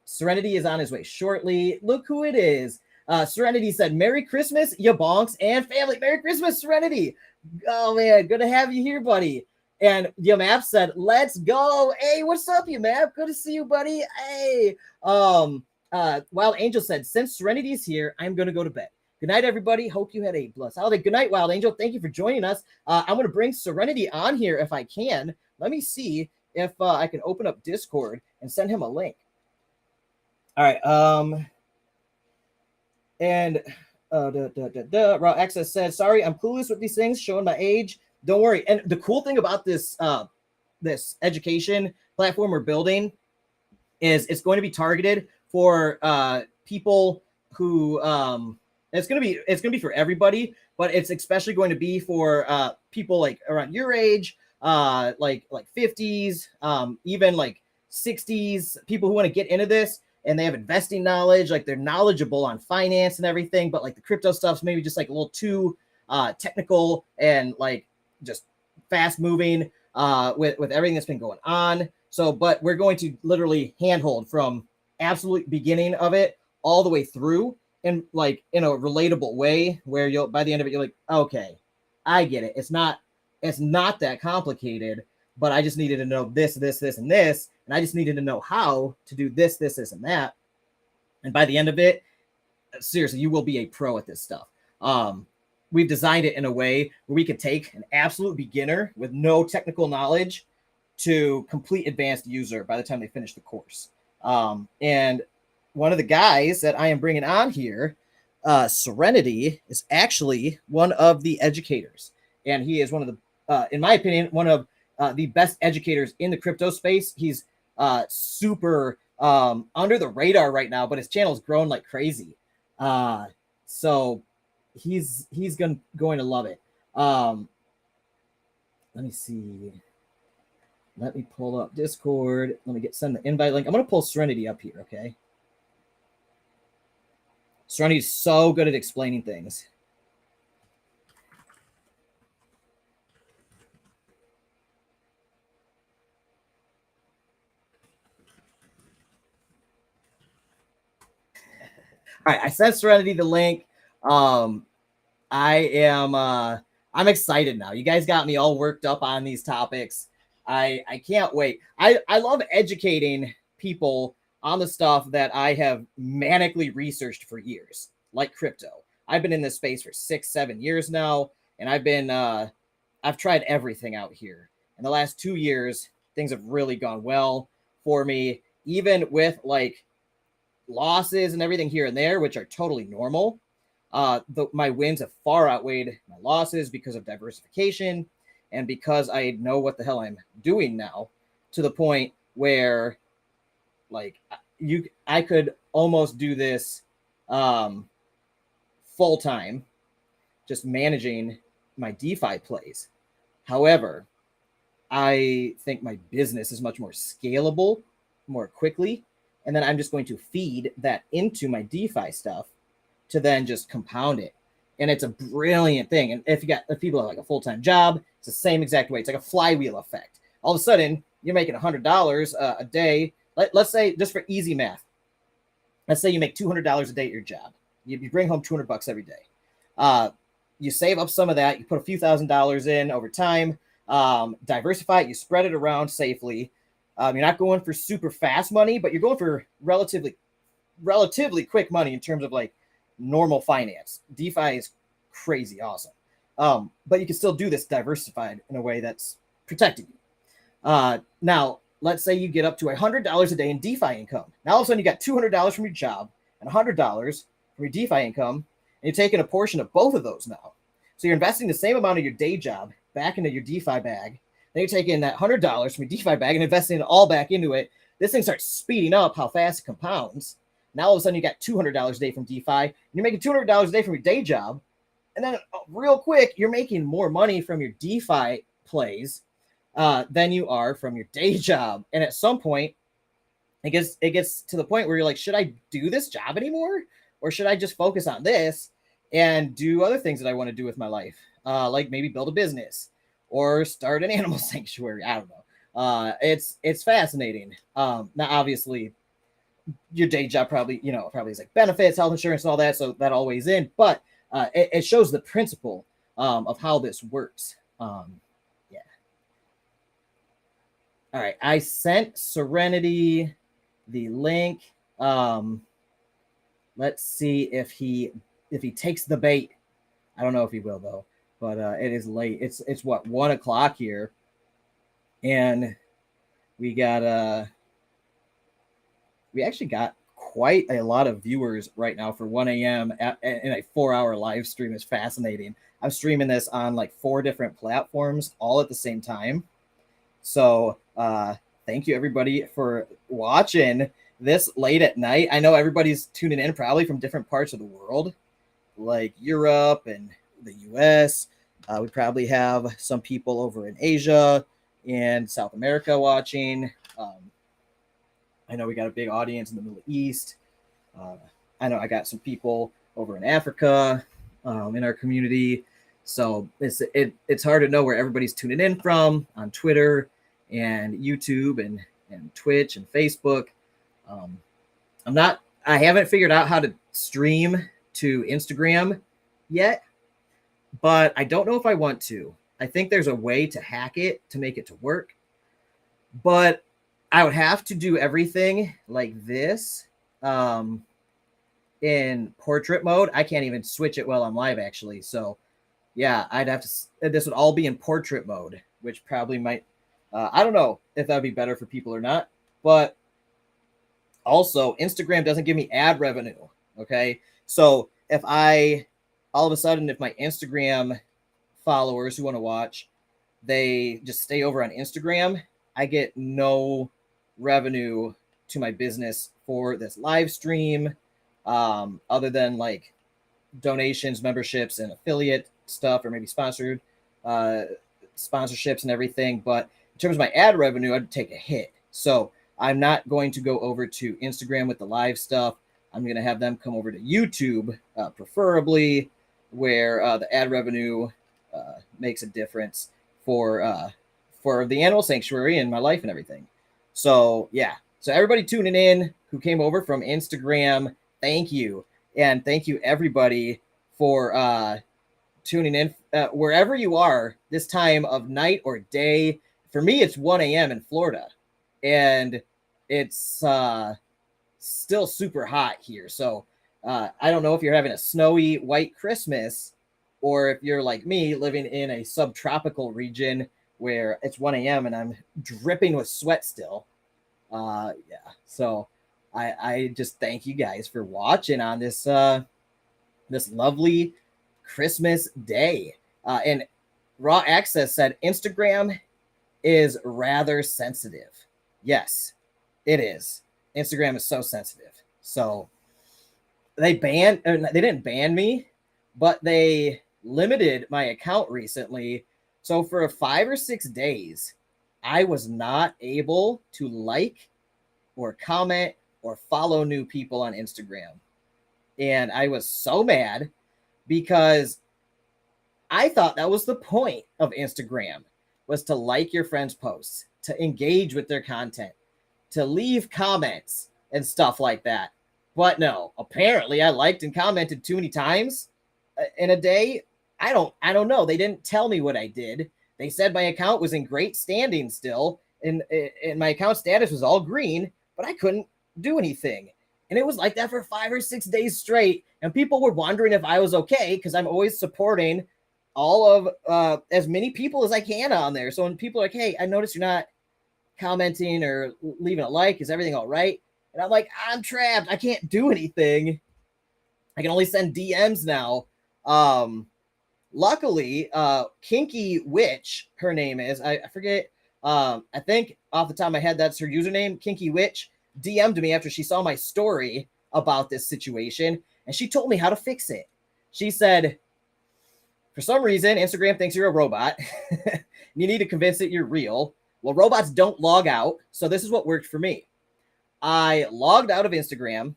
Serenity is on his way shortly. Look who it is. Serenity said, Merry Christmas, YaBonks and family. Merry Christmas, Serenity. Oh, man, good to have you here, buddy. And Yamap said, let's go. Hey, what's up, Yamap? Good to see you, buddy. Hey. Wild Angel said, since Serenity's here, I'm going to go to bed. Good night, everybody. Hope you had a blessed holiday. Good night, Wild Angel. Thank you for joining us. I'm going to bring Serenity on here if I can. Let me see if I can open up Discord and send him a link. All right. And Raw Access said, sorry, I'm clueless with these things, showing my age. Don't worry. And the cool thing about this this education platform we're building is it's going to be targeted for people who it's going to be for everybody, but it's especially going to be for people like around your age, like 50s, even like 60s, people who want to get into this. And they have investing knowledge, like they're knowledgeable on finance and everything, but like the crypto stuff's maybe just like a little too technical and like just fast moving with everything that's been going on. So, but we're going to literally handhold from absolute beginning of it all the way through, and like in a relatable way where you'll, by the end of it, you're like, okay, I get it. It's not that complicated, but I just needed to know this, and this. And I just needed to know how to do this, and that. And by the end of it, seriously, you will be a pro at this stuff. We've designed it in a way where we could take an absolute beginner with no technical knowledge to complete advanced user by the time they finish the course. And one of the guys that I am bringing on here, Serenity, is actually one of the educators. And he is one of the, in my opinion, one of the best educators in the crypto space. He's super under the radar right now, but his channel's grown like crazy. So he's going to love it. Let me see. Let me pull up Discord. Let me send the invite link. I'm going to pull Serenity up here, okay? Serenity's so good at explaining things. All right, I sent Serenity the link. I'm excited now. You guys got me all worked up on these topics. I can't wait. I love educating people on the stuff that I have manically researched for years, like crypto. I've been in this space for 6-7 years now, and I've tried everything out here. In the last 2 years, things have really gone well for me, even with like losses and everything here and there, which are totally normal. My wins have far outweighed my losses because of diversification and because I know what the hell I'm doing now, to the point where like I could almost do this full time, just managing my DeFi plays. However, I think my business is much more scalable more quickly, and then I'm just going to feed that into my DeFi stuff to then just compound it. And it's a brilliant thing. And if people have like a full-time job, it's the same exact way. It's like a flywheel effect. All of a sudden, you're making $100 a day. Let's say, just for easy math, let's say you make $200 a day at your job. You bring home $200 every day. You save up some of that. You put a few $1,000s in over time. Diversify it. You spread it around safely. You're not going for super fast money, but you're going for relatively quick money in terms of like normal finance. DeFi is crazy awesome. But you can still do this diversified in a way that's protecting you. Now, let's say you get up to $100 a day in DeFi income. Now, all of a sudden, you got $200 from your job and $100 from your DeFi income, and you're taking a portion of both of those now. So you're investing the same amount of your day job back into your DeFi bag. Then you're taking that $100 from your DeFi bag and investing it all back into it. This thing starts speeding up how fast it compounds. Now, all of a sudden, you got $200 a day from DeFi. And you're making $200 a day from your day job. And then real quick, you're making more money from your DeFi plays than you are from your day job. And at some point, it gets to the point where you're like, should I do this job anymore? Or should I just focus on this and do other things that I want to do with my life? Like maybe build a business or start an animal sanctuary. I don't know. It's fascinating. Now, obviously, your day job probably is like benefits, health insurance, and all that. So that all weighs in. But it shows the principle of how this works. Yeah. All right. I sent Serenity the link. Let's see if he takes the bait. I don't know if he will though. But it is late. It's what, 1 o'clock here, and we actually got quite a lot of viewers right now for 1 a.m. in a 4-hour live stream. Is fascinating. I'm streaming this on like 4 different platforms all at the same time. So thank you everybody for watching this late at night. I know everybody's tuning in probably from different parts of the world, like Europe and the US. We probably have some people over in Asia and South America watching. I know we got a big audience in the Middle East. I know I got some people over in Africa in our community. So it's hard to know where everybody's tuning in from on Twitter and YouTube and Twitch and Facebook. I haven't figured out how to stream to Instagram yet, but I don't know if I want to. I think there's a way to hack it to make it to work, but I would have to do everything like this in portrait mode. I can't even switch it while I'm live, actually. So yeah, I'd have to, this would all be in portrait mode, which probably might, I don't know if that'd be better for people or not, but also Instagram doesn't give me ad revenue. Okay. So if all of a sudden, if my Instagram followers who want to watch, they just stay over on Instagram, I get no revenue to my business for this live stream, other than like donations, memberships, and affiliate stuff, or maybe sponsorships and everything. But in terms of my ad revenue, I'd take a hit. So I'm not going to go over to Instagram with the live stuff. I'm going to have them come over to YouTube, preferably, where the ad revenue makes a difference for the animal sanctuary and my life and everything. So yeah, so everybody tuning in who came over from Instagram, thank you. And thank you everybody for tuning in wherever you are this time of night or day. For me, it's 1 a.m. in Florida, and it's still super hot here. So I don't know if you're having a snowy white Christmas or if you're like me living in a subtropical region where it's 1 a.m. and I'm dripping with sweat still. Yeah. So I just thank you guys for watching on this this lovely Christmas day. And Raw Access said Instagram is rather sensitive. Yes, it is. Instagram is so sensitive. So they didn't ban me, but they limited my account recently. So for 5 or 6 days, I was not able to like or comment or follow new people on Instagram. And I was so mad because I thought that was the point of Instagram, was to like your friends' posts, to engage with their content, to leave comments and stuff like that. But no, apparently I liked and commented too many times in a day. I don't know. They didn't tell me what I did. They said my account was in great standing still, and my account status was all green, but I couldn't do anything. And it was like that for 5 or 6 days straight. And people were wondering if I was okay, because I'm always supporting all of as many people as I can on there. So when people are like, hey, I noticed you're not commenting or leaving a like, is everything all right? And I'm like, I'm trapped. I can't do anything. I can only send DMs now. Luckily, Kinky Witch, her name is, I forget, I think off the top of my head, that's her username, Kinky Witch, DM'd me after she saw my story about this situation, and she told me how to fix it. She said, for some reason, Instagram thinks you're a robot. You need to convince it you're real. Well, robots don't log out, so this is what worked for me. I logged out of Instagram.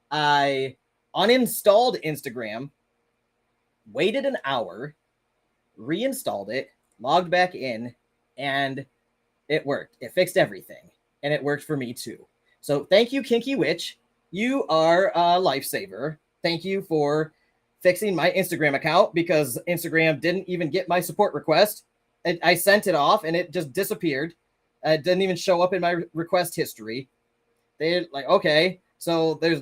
I uninstalled Instagram, waited an hour, reinstalled it, logged back in, and it worked. It fixed everything, and it worked for me too. So thank you, Kinky Witch. You are a lifesaver. Thank you for fixing my Instagram account, because Instagram didn't even get my support request. I sent it off, and it just disappeared. It didn't even show up in my request history. They're like, okay, so there's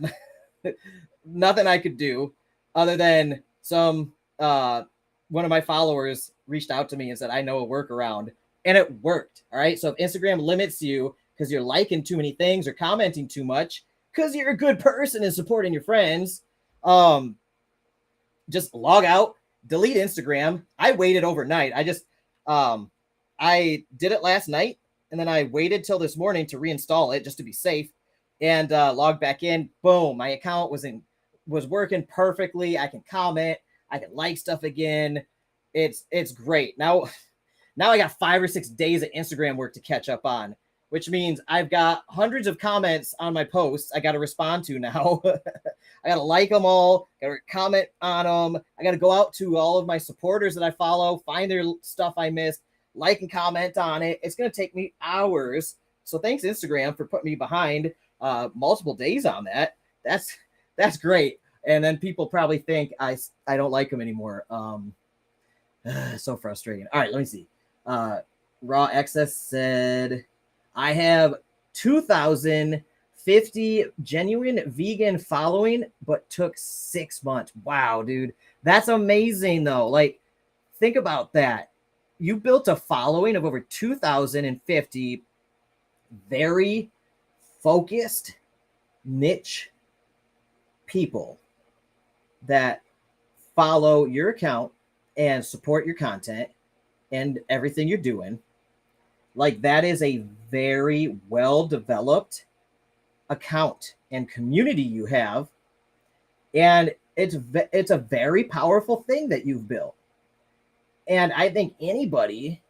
nothing I could do other than some one of my followers reached out to me and said, I know a workaround, and it worked. All right. So if Instagram limits you because you're liking too many things or commenting too much because you're a good person and supporting your friends, just log out, delete Instagram. I waited overnight. I did it last night, and then I waited till this morning to reinstall it just to be safe, and logged back in. Boom, my account was working perfectly. I can comment, I can like stuff again. It's great. Now I got 5 or 6 days of Instagram work to catch up on, which means I've got hundreds of comments on my posts I got to respond to now. I got to like them all, got to comment on them. I got to go out to all of my supporters that I follow, find their stuff I missed, like and comment on it. It's going to take me hours. So thanks, Instagram, for putting me behind multiple days on that. That's great. And then people probably think I don't like them anymore. So frustrating. All right, let me see. Raw Access said, I have 2,050 genuine vegan following, but took 6 months. Wow, dude. That's amazing, though. Like, think about that. You built a following of over 2,050 very focused, niche people that follow your account and support your content and everything you're doing. Like, that is a very well-developed account and community you have. And it's a very powerful thing that you've built. And I think anybody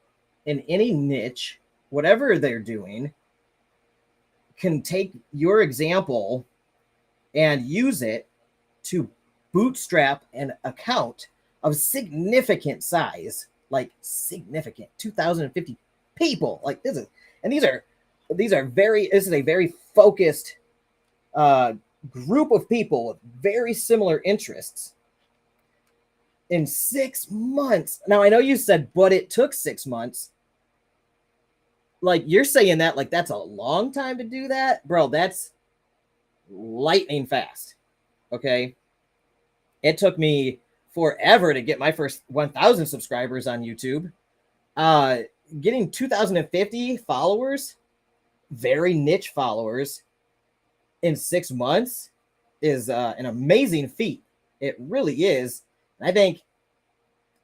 in any niche, whatever they're doing, can take your example and use it to bootstrap an account of significant size, like significant 2,050 people. Like, this is a very focused group of people with very similar interests in 6 months. Now, I know you said, but it took 6 months. Like, you're saying that like that's a long time to do that? Bro, that's lightning fast. Okay? It took me forever to get my first 1,000 subscribers on YouTube. Getting 2,050 followers, very niche followers, in 6 months is an amazing feat. It really is. I think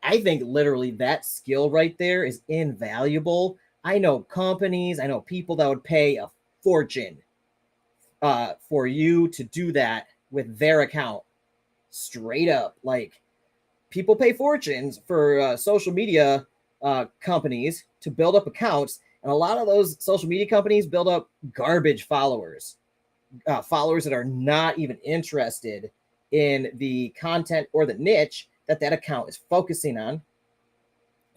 literally that skill right there is invaluable. I know companies, I know people that would pay a fortune for you to do that with their account. Straight up. Like, people pay fortunes for social media companies to build up accounts, and a lot of those social media companies build up garbage followers. Followers that are not even interested in the content or the niche that account is focusing on.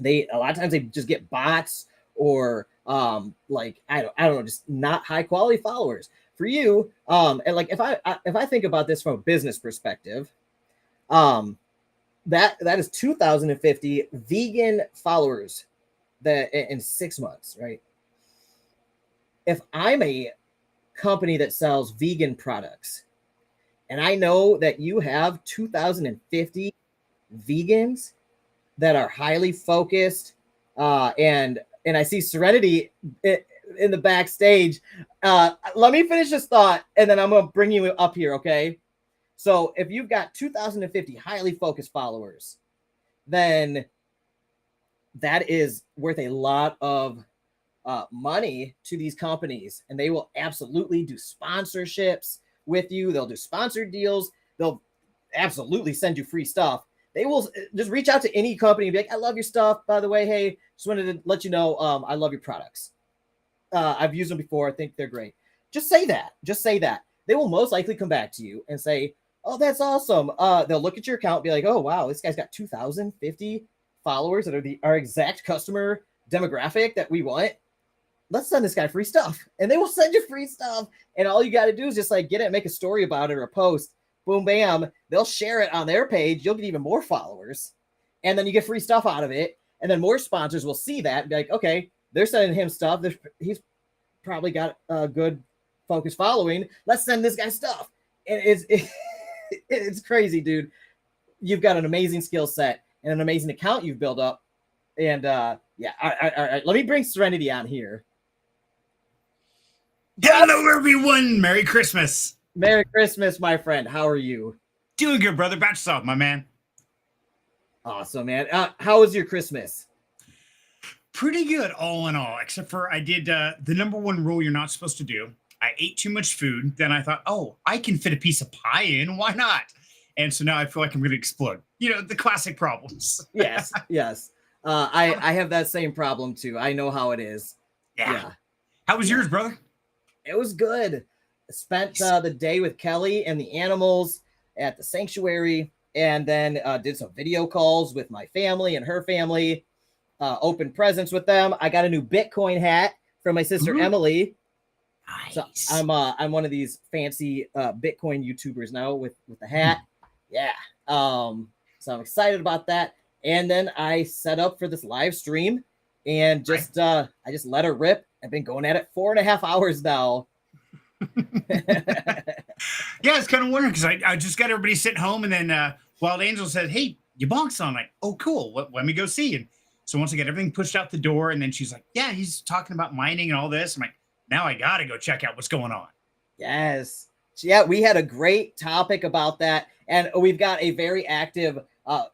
A lot of times they just get bots or like I don't know, just not high quality followers. For you, and like if I think about this from a business perspective, that is 2,050 vegan followers that in 6 months, right? If I'm a company that sells vegan products, and I know that you have 2,050 vegans that are highly focused, and I see Serenity in the backstage. Let me finish this thought, and then I'm gonna bring you up here, okay? So if you've got 2,050 highly focused followers, then that is worth a lot of money to these companies, and they will absolutely do sponsorships with you. They'll do sponsored deals. They'll absolutely send you free stuff. They will just reach out to any company and be like, I love your stuff. By the way, hey, just wanted to let you know I love your products. I've used them before. I think they're great. Just say that. Just say that. They will most likely come back to you and say, oh, that's awesome. They'll look at your account and be like, oh, wow, this guy's got 2,050 followers that are our exact customer demographic that we want. Let's send this guy free stuff. And they will send you free stuff. And all you got to do is just like get it, make a story about it or a post. Boom, bam. They'll share it on their page. You'll get even more followers. And then you get free stuff out of it. And then more sponsors will see that and be like, okay, they're sending him stuff. He's probably got a good focused following. Let's send this guy stuff. And it's crazy, dude. You've got an amazing skill set and an amazing account you've built up. And yeah, all right. Let me bring Serenity on here. Hello, everyone. Merry Christmas. Merry Christmas, my friend. How are you? Doing good, brother. Batch yourself, my man. Awesome, man. How was your Christmas? Pretty good, all in all, except for I did the number one rule you're not supposed to do. I ate too much food. Then I thought, oh, I can fit a piece of pie in. Why not? And so now I feel like I'm going to explode. You know, the classic problems. Yes. I have that same problem, too. I know how it is. Yeah. How was yours, brother? It was good. I spent the day with Kelly and the animals at the sanctuary, and then did some video calls with my family and her family, opened presents with them. I got a new Bitcoin hat from my sister Emily. Nice. So I'm one of these fancy Bitcoin YouTubers now with the hat. Yeah. So I'm excited about that. And then I set up for this live stream and just I just let her rip. I've been going at it 4.5 hours now. Yeah, it's kind of wondering because I just got everybody sitting home, and then Wild Angel said, hey, YaBonks on. Like, oh, cool. Let me go see. And so once I get everything pushed out the door, and then she's like, yeah, he's talking about mining and all this. I'm like, now I got to go check out what's going on. Yes. Yeah, we had a great topic about that. And we've got a very active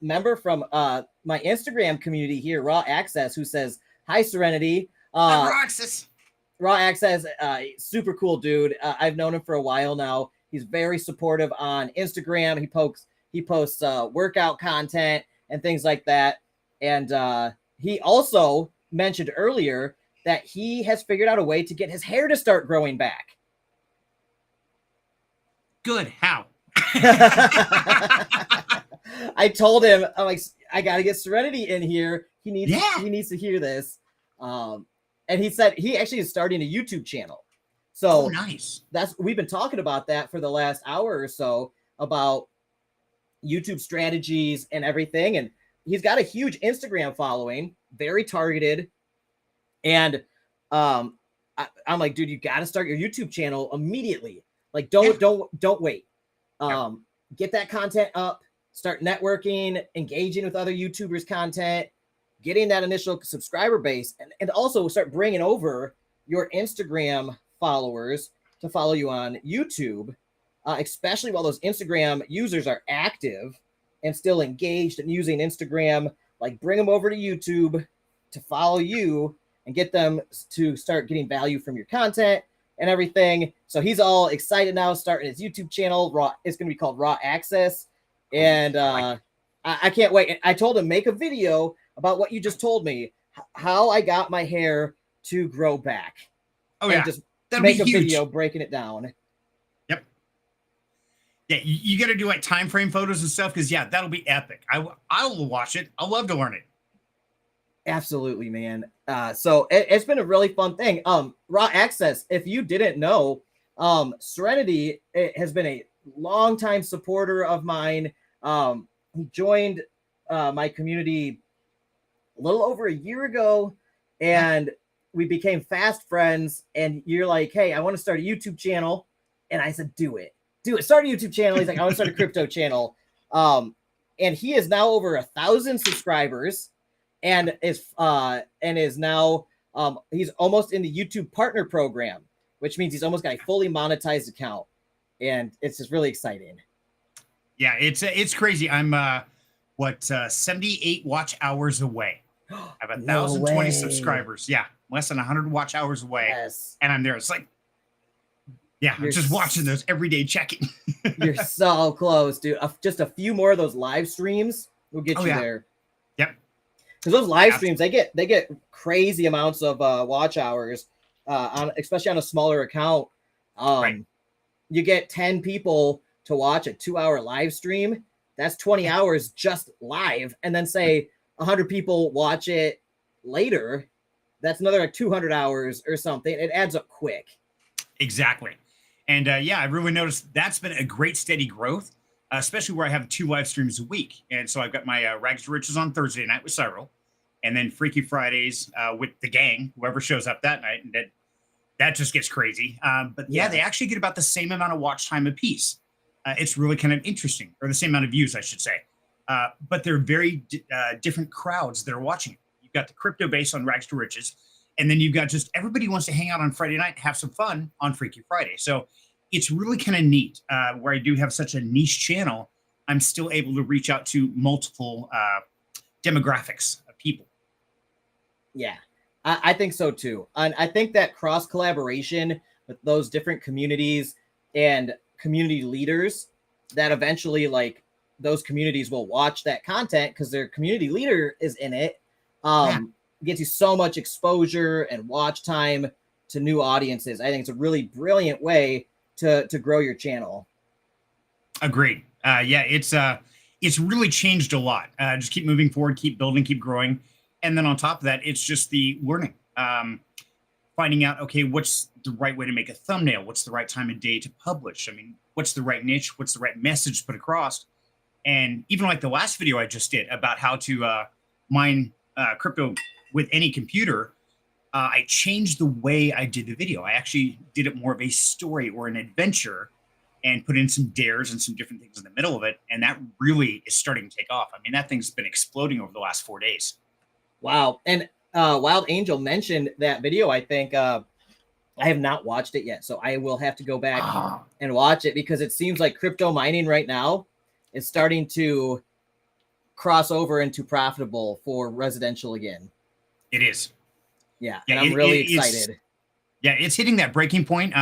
member from my Instagram community here, Raw Access, who says, hi, Serenity. Raw Access. Raw Access, super cool dude. I've known him for a while now. He's very supportive on Instagram. He posts workout content and things like that. And he also mentioned earlier that he has figured out a way to get his hair to start growing back. Good. How? I told him, I'm like, I got to get Serenity in here. He needs to hear this. And he said he actually is starting a YouTube channel. So nice. we've been talking about that for the last hour or so, about YouTube strategies and everything. And he's got a huge Instagram following, very targeted. And I'm like, dude, you got to start your YouTube channel immediately. Like, don't wait. Get that content up, start networking, engaging with other YouTubers' content, getting that initial subscriber base, and also start bringing over your Instagram followers to follow you on YouTube, especially while those Instagram users are active and still engaged and using Instagram. Like, bring them over to YouTube to follow you and get them to start getting value from your content and everything. So he's all excited now, starting his YouTube channel. It's going to be called Raw Access. And I can't wait. I told him, make a video about what you just told me, how I got my hair to grow back. Oh, yeah. Just That'll make be a huge. video breaking it down. Yep. Yeah, you got to do like time frame photos and stuff, because yeah, that'll be epic. I'll watch it. I'll love to learn it. Absolutely, man. So it's been a really fun thing. Raw Access, if you didn't know, Serenity has been a longtime supporter of mine. He joined my community a little over a year ago, and we became fast friends. And you're like, hey, I want to start a YouTube channel. And I said, do it. Start a YouTube channel. He's like, I want to start a crypto channel. And he is now over 1,000 subscribers, and is now he's almost in the YouTube partner program, which means he's almost got a fully monetized account, and it's just really exciting. Yeah, it's crazy. I'm 78 watch hours away. I have 1,020 subscribers. Yeah, less than 100 watch hours away. Yes. And I'm there. It's like, yeah, I'm just watching those every day, checking. You're so close, dude. Just a few more of those live streams will get you there. Yep. Because those live streams, they get crazy amounts of watch hours, especially on a smaller account. Right. You get 10 people to watch a 2-hour live stream. That's 20 hours just live, and then say 100 people watch it later. That's another 200 hours or something. It adds up quick. Exactly. And yeah, I really noticed that's been a great steady growth, especially where I have 2 live streams a week. And so I've got my Rags to Riches on Thursday night with Cyril, and then Freaky Fridays with the gang, whoever shows up that night. And that just gets crazy. But yeah, they actually get about the same amount of watch time a piece. It's really kind of interesting, or the same amount of views, I should say. But they're very different crowds that are watching. You've got the crypto base on Rags to Riches, and then you've got just everybody who wants to hang out on Friday night and have some fun on Freaky Friday. So it's really kind of neat where I do have such a niche channel. I'm still able to reach out to multiple demographics of people. Yeah, I think so too. And I think that cross collaboration with those different communities and community leaders, that eventually like those communities will watch that content because their community leader is in it. Gets you so much exposure and watch time to new audiences. I think it's a really brilliant way to grow your channel. Agreed. Yeah, it's really changed a lot. Just keep moving forward, keep building, keep growing. And then on top of that, it's just the learning, finding out, okay, what's the right way to make a thumbnail? What's the right time of day to publish? I mean, what's the right niche? What's the right message to put across? And even like the last video I just did about how to mine crypto with any computer, I changed the way I did the video. I actually did it more of a story or an adventure, and put in some dares and some different things in the middle of it. And that really is starting to take off. I mean, that thing's been exploding over the last 4 days. Wow. And Wild Angel mentioned that video. I think I have not watched it yet, so I will have to go back and watch it, because it seems like crypto mining right now is starting to cross over into profitable for residential again. It is. Yeah, and I'm really excited. It's hitting that breaking point.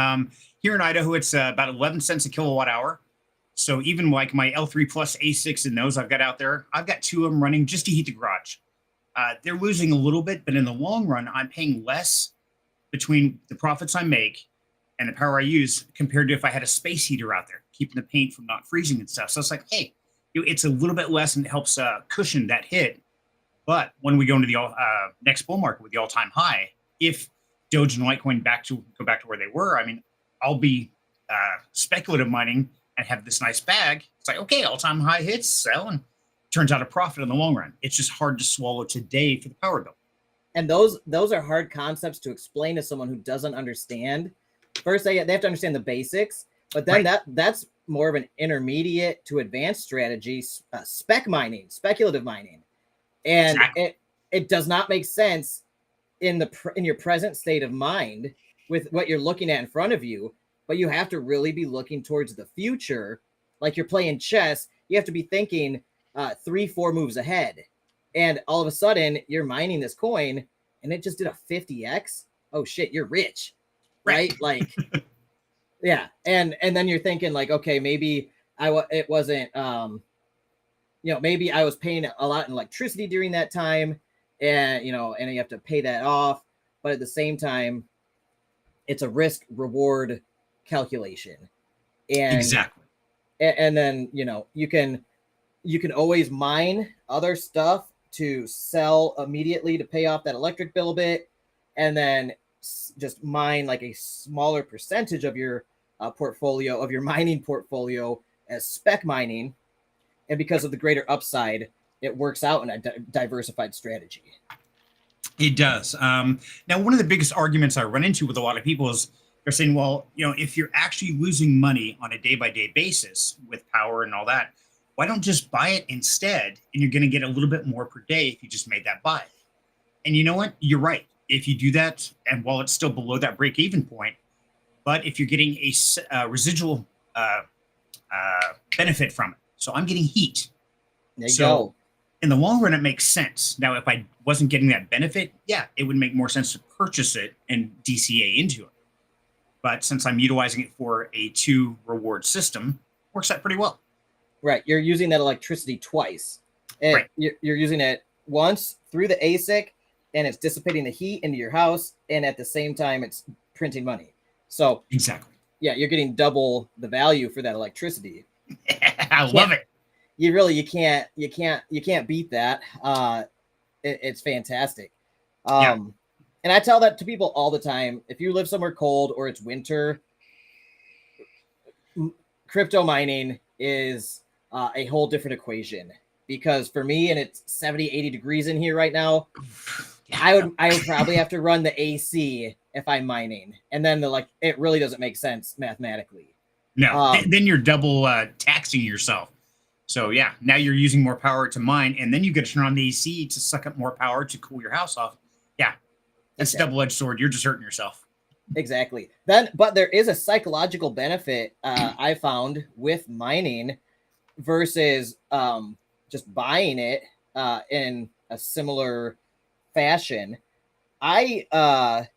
Here in Idaho, it's about 11 cents a kilowatt hour. So even like my L3 Plus A6 and those I've got out there, I've got 2 of them running just to heat the garage. They're losing a little bit, but in the long run, I'm paying less between the profits I make and the power I use compared to if I had a space heater out there, keeping the paint from not freezing and stuff. So it's like, hey, it's a little bit less, and it helps cushion that hit. But when we go into the next bull market with the all-time high, if Doge and Litecoin go back to where they were, I mean, I'll be speculative mining and have this nice bag. It's like, okay, all-time high hits, sell, and turns out a profit in the long run. It's just hard to swallow today for the power bill. And those are hard concepts to explain to someone who doesn't understand. First, they have to understand the basics, but then that's more of an intermediate to advanced strategy, speculative mining, and it does not make sense in your present state of mind with what you're looking at in front of you. But you have to really be looking towards the future, like you're playing chess. You have to be thinking 3-4 moves ahead, and all of a sudden you're mining this coin, and it just did a 50x. Oh shit, you're rich, right? Like. Yeah, and then you're thinking like, okay, maybe it wasn't, maybe I was paying a lot in electricity during that time, and and you have to pay that off, but at the same time, it's a risk reward calculation, and exactly, and then you can always mine other stuff to sell immediately to pay off that electric bill a bit, and then just mine like a smaller percentage of your portfolio, of your mining portfolio, as spec mining, and because of the greater upside, it works out in a diversified strategy. It does. Now, one of the biggest arguments I run into with a lot of people is they're saying, well, if you're actually losing money on a day-by-day basis with power and all that, why don't just buy it instead, and you're going to get a little bit more per day if you just made that buy. And you know what? You're right. If you do that, and while it's still below that break-even point, but if you're getting a residual benefit from it, so I'm getting heat. There you go. In the long run, it makes sense. Now, if I wasn't getting that benefit, yeah, it would make more sense to purchase it and DCA into it. But since I'm utilizing it for a 2 reward system, works out pretty well. Right. You're using that electricity twice. Right. You're using it once through the ASIC, and it's dissipating the heat into your house, and at the same time, it's printing money. So exactly. Yeah, you're getting double the value for that electricity. I love it. You can't beat that. It's fantastic. And I tell that to people all the time. If you live somewhere cold or it's winter, crypto mining is a whole different equation, because for me, and it's 70-80 degrees in here right now, I would probably have to run the AC if I'm mining, and then it really doesn't make sense mathematically. No, then you're double taxing yourself. So yeah, now you're using more power to mine, and then you get to turn on the AC to suck up more power to cool your house off. Yeah, that's a double-edged sword. You're just hurting yourself. Exactly. But there is a psychological benefit I found with mining versus just buying it in a similar fashion. I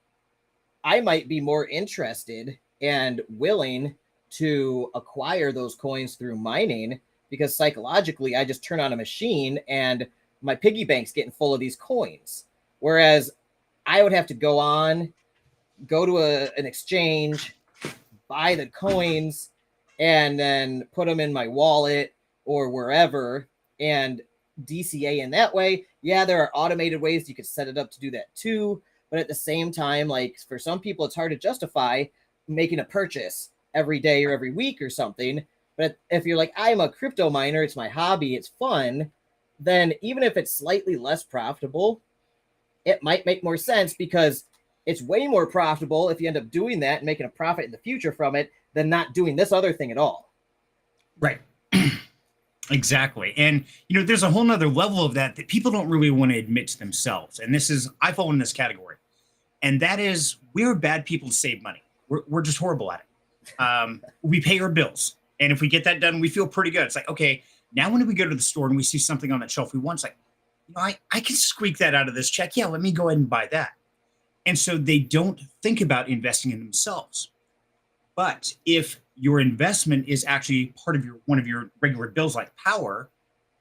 might be more interested and willing to acquire those coins through mining, because psychologically I just turn on a machine and my piggy bank's getting full of these coins. Whereas I would have to go to an exchange, buy the coins, and then put them in my wallet or wherever and DCA in that way. Yeah, there are automated ways you could set it up to do that too. But at the same time, like for some people, it's hard to justify making a purchase every day or every week or something. But if you're like, I'm a crypto miner, it's my hobby, it's fun, then even if it's slightly less profitable, it might make more sense, because it's way more profitable if you end up doing that and making a profit in the future from it than not doing this other thing at all. Right. Exactly. And, there's a whole nother level of that people don't really want to admit to themselves. And I fall in this category. And that is, we're bad people to save money. We're just horrible at it. We pay our bills. And if we get that done, we feel pretty good. It's like, okay, now when we go to the store and we see something on that shelf we want, it's like, I can squeak that out of this check. Yeah, let me go ahead and buy that. And so they don't think about investing in themselves. But if your investment is actually part of one of your regular bills like power,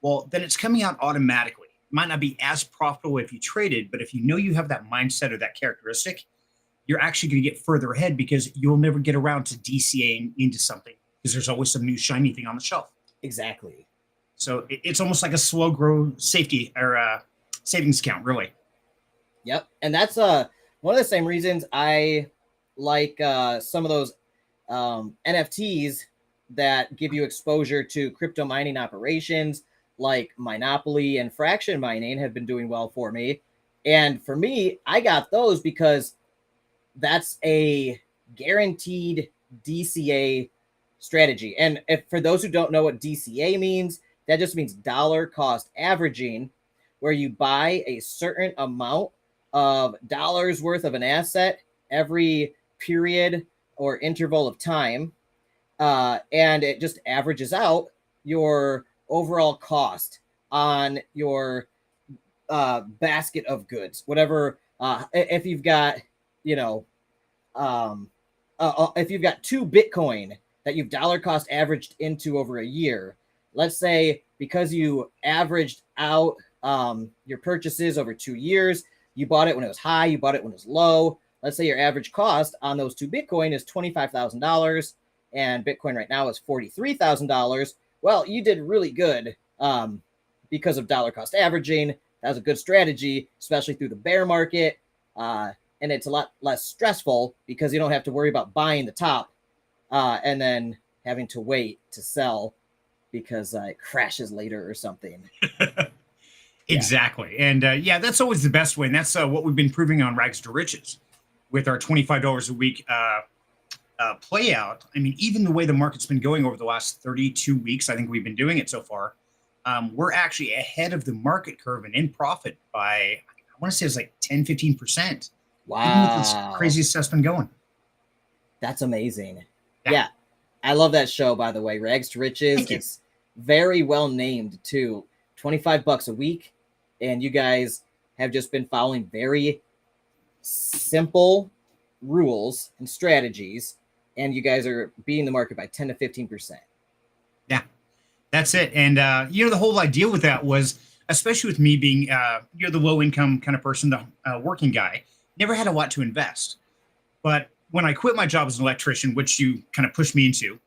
well, then it's coming out automatically. It might not be as profitable if you traded, but if you have that mindset or that characteristic, you're actually going to get further ahead, because you'll never get around to DCAing into something, because there's always some new shiny thing on the shelf. Exactly. So it's almost like a slow grow safety or savings account, really. Yep. And that's one of the same reasons I like some of those NFTs that give you exposure to crypto mining operations like Monopoly and fraction mining have been doing well for me. And for me, I got those because that's a guaranteed DCA strategy. And if for those who don't know what DCA means, that just means dollar cost averaging, where you buy a certain amount of dollars worth of an asset every period or interval of time. And it just averages out your overall cost on your basket of goods, whatever. If you've got, you know, if you've got 2 Bitcoin that you've dollar cost averaged into over a year, let's say because you averaged out your purchases over 2 years, you bought it when it was high, you bought it when it was low. Let's say your average cost on those 2 Bitcoin is $25,000 and Bitcoin right now is $43,000. Well, you did really good because of dollar cost averaging. That was a good strategy, especially through the bear market. And it's a lot less stressful because you don't have to worry about buying the top and then having to wait to sell because it crashes later or something. Exactly. And yeah, that's always the best way. And that's what we've been proving on Rags to Riches with our $25 a week play out. I mean, even the way the market's been going over the last 32 weeks, I think we've been doing it so far. We're actually ahead of the market curve and in profit by, I want to say it's like 10, 15%. Wow. Even with this crazy stuff's been going. That's amazing. Yeah. I love that show, by the way. Rags to Riches. It's very well named, too. $25 a week. And you guys have just been following very simple rules and strategies. And you guys are beating the market by 10 to 15%. Yeah, that's it. And, you know, the whole idea with that was, especially with me being, you're the low income kind of person, the working guy, never had a lot to invest. But when I quit my job as an electrician, which you kind of pushed me into,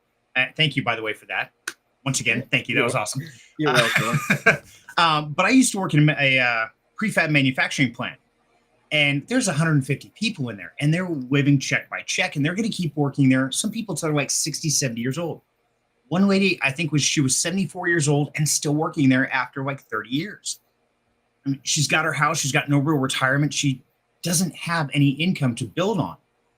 thank you, by the way, for that. Once again, thank you. That was awesome. You're welcome. But I used to work in a prefab manufacturing plant. And there's 150 people in there, and they're living check by check, and they're going to keep working there. Some people are like 60, 70 years old. One lady, I think she was 74 years old and still working there after like 30 years. I mean, she's got her house. She's got no real retirement. She doesn't have any income to build on.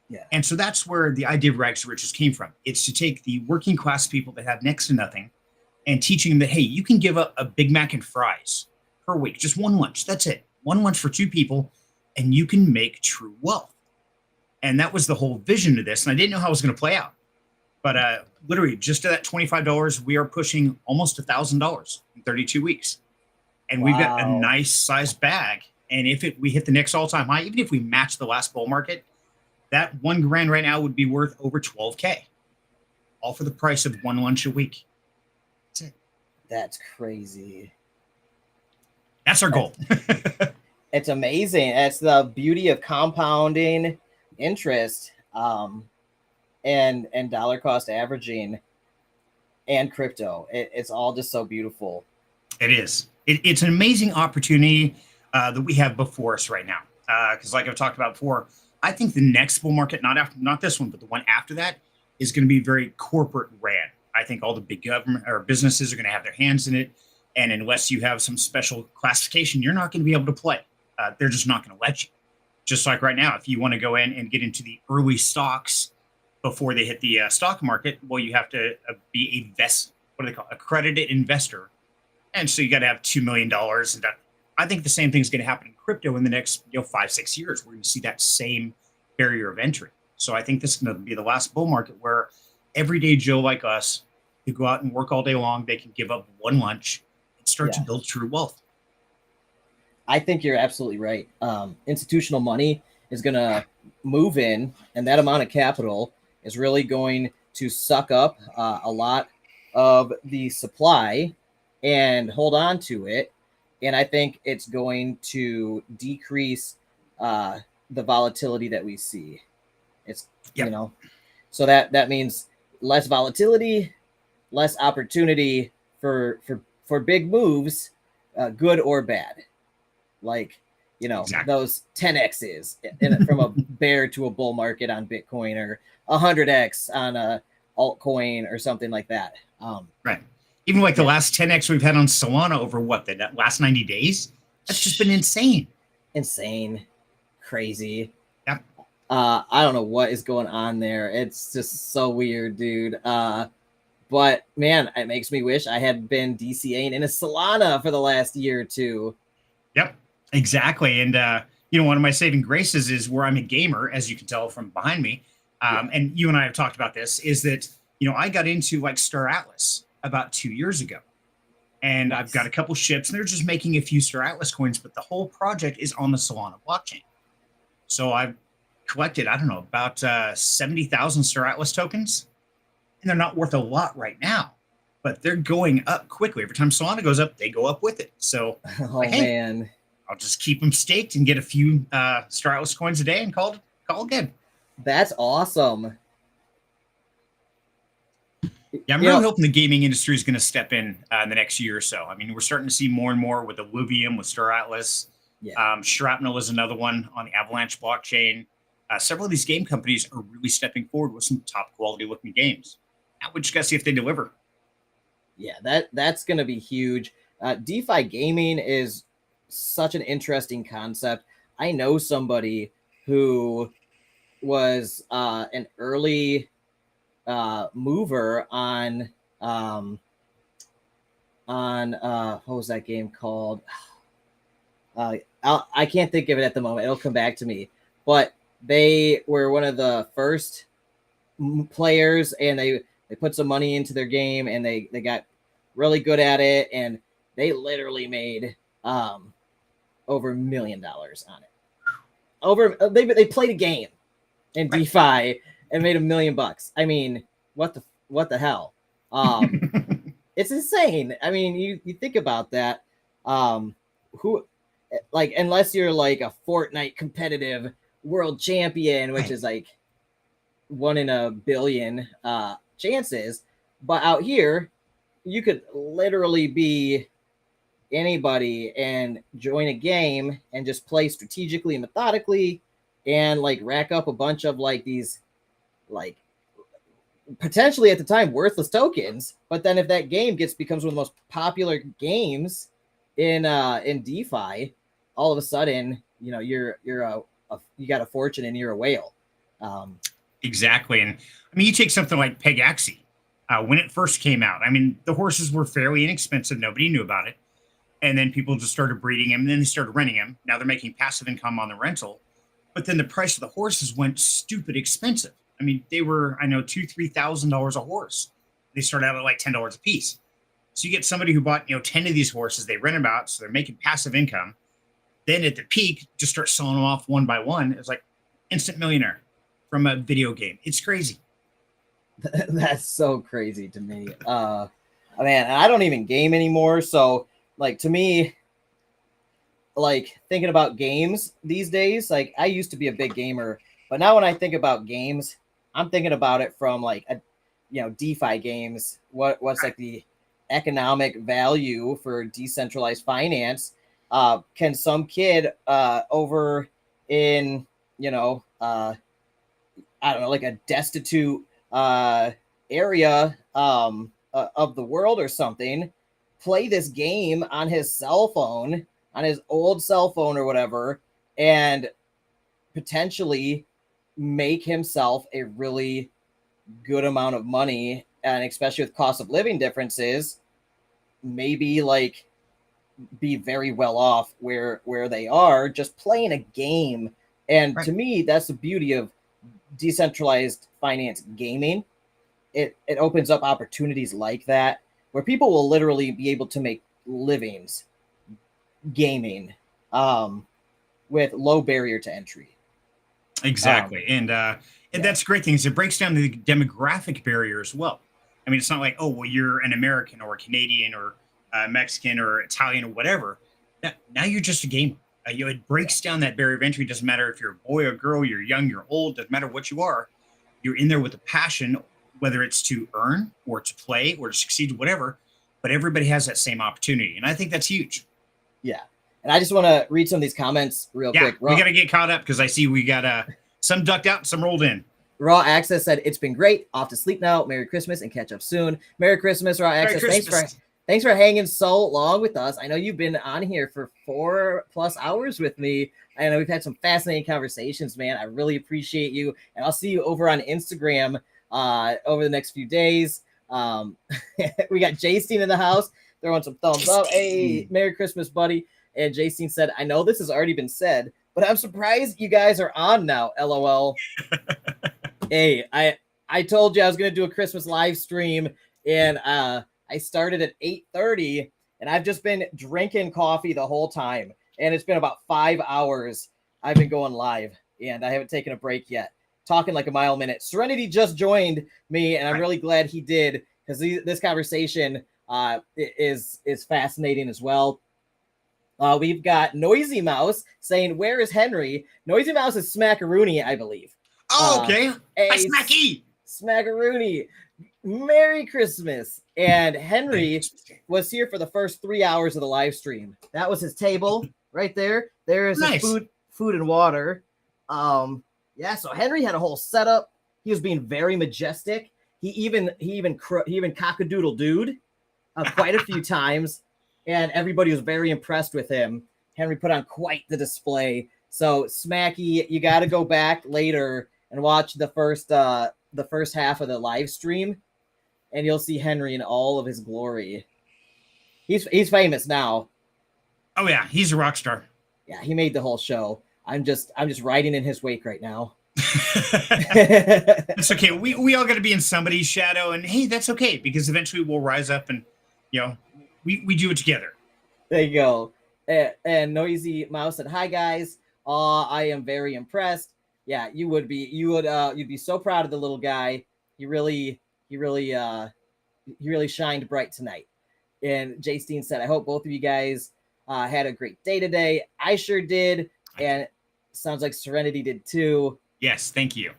Yeah. And so that's where the idea of Rags to Riches came from. It's to take the working class people that have next to nothing and teaching them that, hey, you can give up a Big Mac and fries per week, just one lunch. That's it. One lunch for 2 people, and you can make true wealth. And that was the whole vision of this. And I didn't know how it was going to play out. But literally, just to that $25, we are pushing almost $1,000 in 32 weeks. And we've got a nice sized bag. And if we hit the next all-time high, even if we match the last bull market, that $1,000 right now would be worth over $12K, all for the price of one lunch a week. That's it. That's crazy. That's our goal. It's amazing. It's the beauty of compounding interest and dollar cost averaging and crypto. It's all just so beautiful. It is. It's an amazing opportunity that we have before us right now. Because like I've talked about before, I think the next bull market, not this one, but the one after that, is going to be very corporate ran. I think all the big government or businesses are going to have their hands in it. And unless you have some special classification, you're not going to be able to play. They're just not going to let you. Just like right now, if you want to go in and get into the early stocks before they hit the stock market, well, you have to be accredited investor. And so you got to have $2 million. And I think the same thing is going to happen in crypto in the next 5-6 years. We're going to see that same barrier of entry. So I think this is going to be the last bull market where everyday Joe like us who go out and work all day long, they can give up one lunch and start to build true wealth. I think you're absolutely right. Institutional money is going to move in, and that amount of capital is really going to suck up a lot of the supply and hold on to it. And I think it's going to decrease the volatility that we see. It's, so that means less volatility, less opportunity for big moves, good or bad. Like, those 10Xs from a bear to a bull market on Bitcoin 100x on a altcoin or something like that. Right. Even like the last 10x we've had on Solana over what, the last 90 days? That's just been insane. Insane. Crazy. Yep. I don't know what is going on there. It's just so weird, dude. But man, it makes me wish I had been DCAing in a Solana for the last year or two. Yep, exactly. And you know, one of my saving graces is where I'm a gamer, as you can tell from behind me. And you and I have talked about this, is that, you know, I got into like Star Atlas about 2 years ago. And I've got a couple ships, and they're just making a few Star Atlas coins, but the whole project is on the Solana blockchain. So I've collected, I don't know, about 70,000 Star Atlas tokens, and they're not worth a lot right now, but they're going up quickly. Every time Solana goes up, they go up with it. So, Man, I'll just keep them staked and get a few Star Atlas coins a day and call it good. That's awesome. Yeah, I'm really hoping the gaming industry is going to step in the next year or so. I mean, we're starting to see more and more with Illuvium, with Star Atlas. Shrapnel is another one on the Avalanche blockchain. Several of these game companies are really stepping forward with some top quality looking games. Now we just got to see if they deliver. Yeah, that's going to be huge. DeFi gaming is such an interesting concept. I know somebody who was an early mover on what was that game called? I can't think of it at the moment. It'll come back to me. But they were one of the first players, and they put some money into their game, and they got really good at it, and they literally made over $1 million on it. They played a game in DeFi and made $1 million. I mean, what the hell? It's insane. I mean, you think about that. Who, like, unless you're like a Fortnite competitive world champion, which is like 1 in a billion chances, but out here you could literally be anybody and join a game and just play strategically and methodically and like rack up a bunch of like these like potentially at the time worthless tokens. But then if that game becomes one of the most popular games in DeFi, all of a sudden, you know, you got a fortune and you're a whale. Exactly. And I mean, you take something like Pegaxi. When it first came out, I mean, the horses were fairly inexpensive. Nobody knew about it. And then people just started breeding them, and then they started renting them. Now they're making passive income on the rental. But then the price of the horses went stupid expensive. I mean, they were, I know, $2,000-$3,000 a horse. They started out at like $10 a piece. So you get somebody who bought, 10 of these horses, they rent them out, so they're making passive income. Then at the peak, just start selling them off one by one. It's like instant millionaire from a video game. It's crazy. That's so crazy to me. Man, I don't even game anymore. So like, to me, like thinking about games these days, like I used to be a big gamer, but now when I think about games, I'm thinking about it from like DeFi games. What's like the economic value for decentralized finance? Can some kid over in I don't know, like a destitute area of the world or something, play this game on his cell phone, on his old cell phone or whatever, and potentially make himself a really good amount of money, and especially with cost of living differences, maybe like be very well off where they are just playing a game. And to me, that's the beauty of decentralized finance gaming. It opens up opportunities like that where people will literally be able to make livings gaming with low barrier to entry. Exactly. And that's a great thing, is it breaks down the demographic barrier as well. I mean, it's not like, oh, well, you're an American or a Canadian or Mexican or Italian or whatever. Now you're just a gamer. It breaks down that barrier of entry. Doesn't matter if you're a boy or girl, you're young, you're old, doesn't matter what you are. You're in there with a passion, whether it's to earn or to play or to succeed, whatever. But everybody has that same opportunity. And I think that's huge. Yeah. And I just want to read some of these comments real quick. We got to get caught up because I see we got some ducked out, some rolled in. Raw Access said, it's been great. Off to sleep now. Merry Christmas and catch up soon. Merry Christmas, Raw Access. Thanks for hanging so long with us. I know you've been on here for 4+ hours with me. I know we've had some fascinating conversations, man. I really appreciate you. And I'll see you over on Instagram over the next few days. We got Jaystein in the house. Throwing some thumbs up. Hey, Merry Christmas, buddy. And Jaystein said, I know this has already been said, but I'm surprised you guys are on now, LOL. Hey, I told you I was going to do a Christmas live stream, and I started at 8:30, and I've just been drinking coffee the whole time, and it's been about 5 hours I've been going live, and I haven't taken a break yet. Talking like a mile a minute. Serenity just joined me, and I'm really glad he did, because this conversation is fascinating as well. We've got Noisy Mouse saying, where is Henri? Noisy Mouse is Smackaroony, I believe. Oh, okay. Hey, Hi, Smacky. Smackaroony. Merry Christmas. And Henri was here for the first 3 hours of the live stream. That was his table right there. There is his food and water. Yeah, so Henri had a whole setup. He was being very majestic. He even cock-a-doodle-dooed quite a few times, and everybody was very impressed with him. Henri put on quite the display. So Smacky, you got to go back later and watch the first half of the live stream, and you'll see Henri in all of his glory. He's famous now. Oh yeah, he's a rock star. Yeah, he made the whole show. I'm just riding in his wake right now. It's okay. We all got to be in somebody's shadow, and hey, that's okay, because eventually we'll rise up, and we do it together. There you go. And Noisy Mouse said, "Hi guys. I am very impressed." Yeah, you would be. You'd be so proud of the little guy. He really shined bright tonight. And Jaystein said, "I hope both of you guys had a great day today. I sure did, and sounds like Serenity did too." Yes, thank you.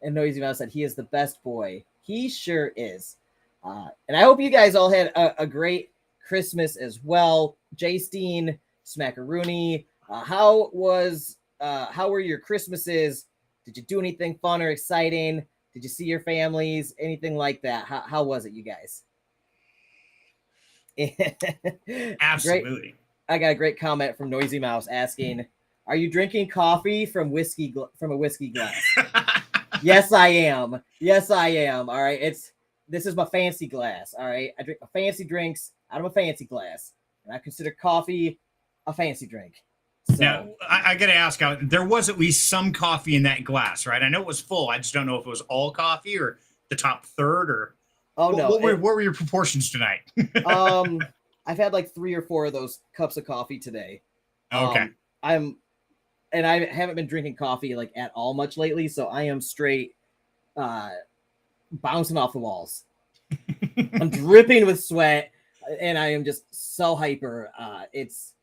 And Noisy Mouse said, "He is the best boy. He sure is." And I hope you guys all had a great Christmas as well. Jaystein, Smackaroony, how were your Christmases? Did you do anything fun or exciting? Did you see your families? Anything like that? How was it, you guys? Absolutely. Great. I got a great comment from Noisy Mouse asking, "Are you drinking coffee from a whiskey glass?" Yes, I am. Yes, I am. All right. This is my fancy glass. All right. I drink my fancy drinks out of a fancy glass, and I consider coffee a fancy drink. So, now, I got to ask, there was at least some coffee in that glass, right? I know it was full. I just don't know if it was all coffee or the top third, or what were your proportions tonight? I've had like 3 or 4 of those cups of coffee today. Okay. I haven't been drinking coffee like at all much lately, so I am straight bouncing off the walls. I'm dripping with sweat, and I am just so hyper. It's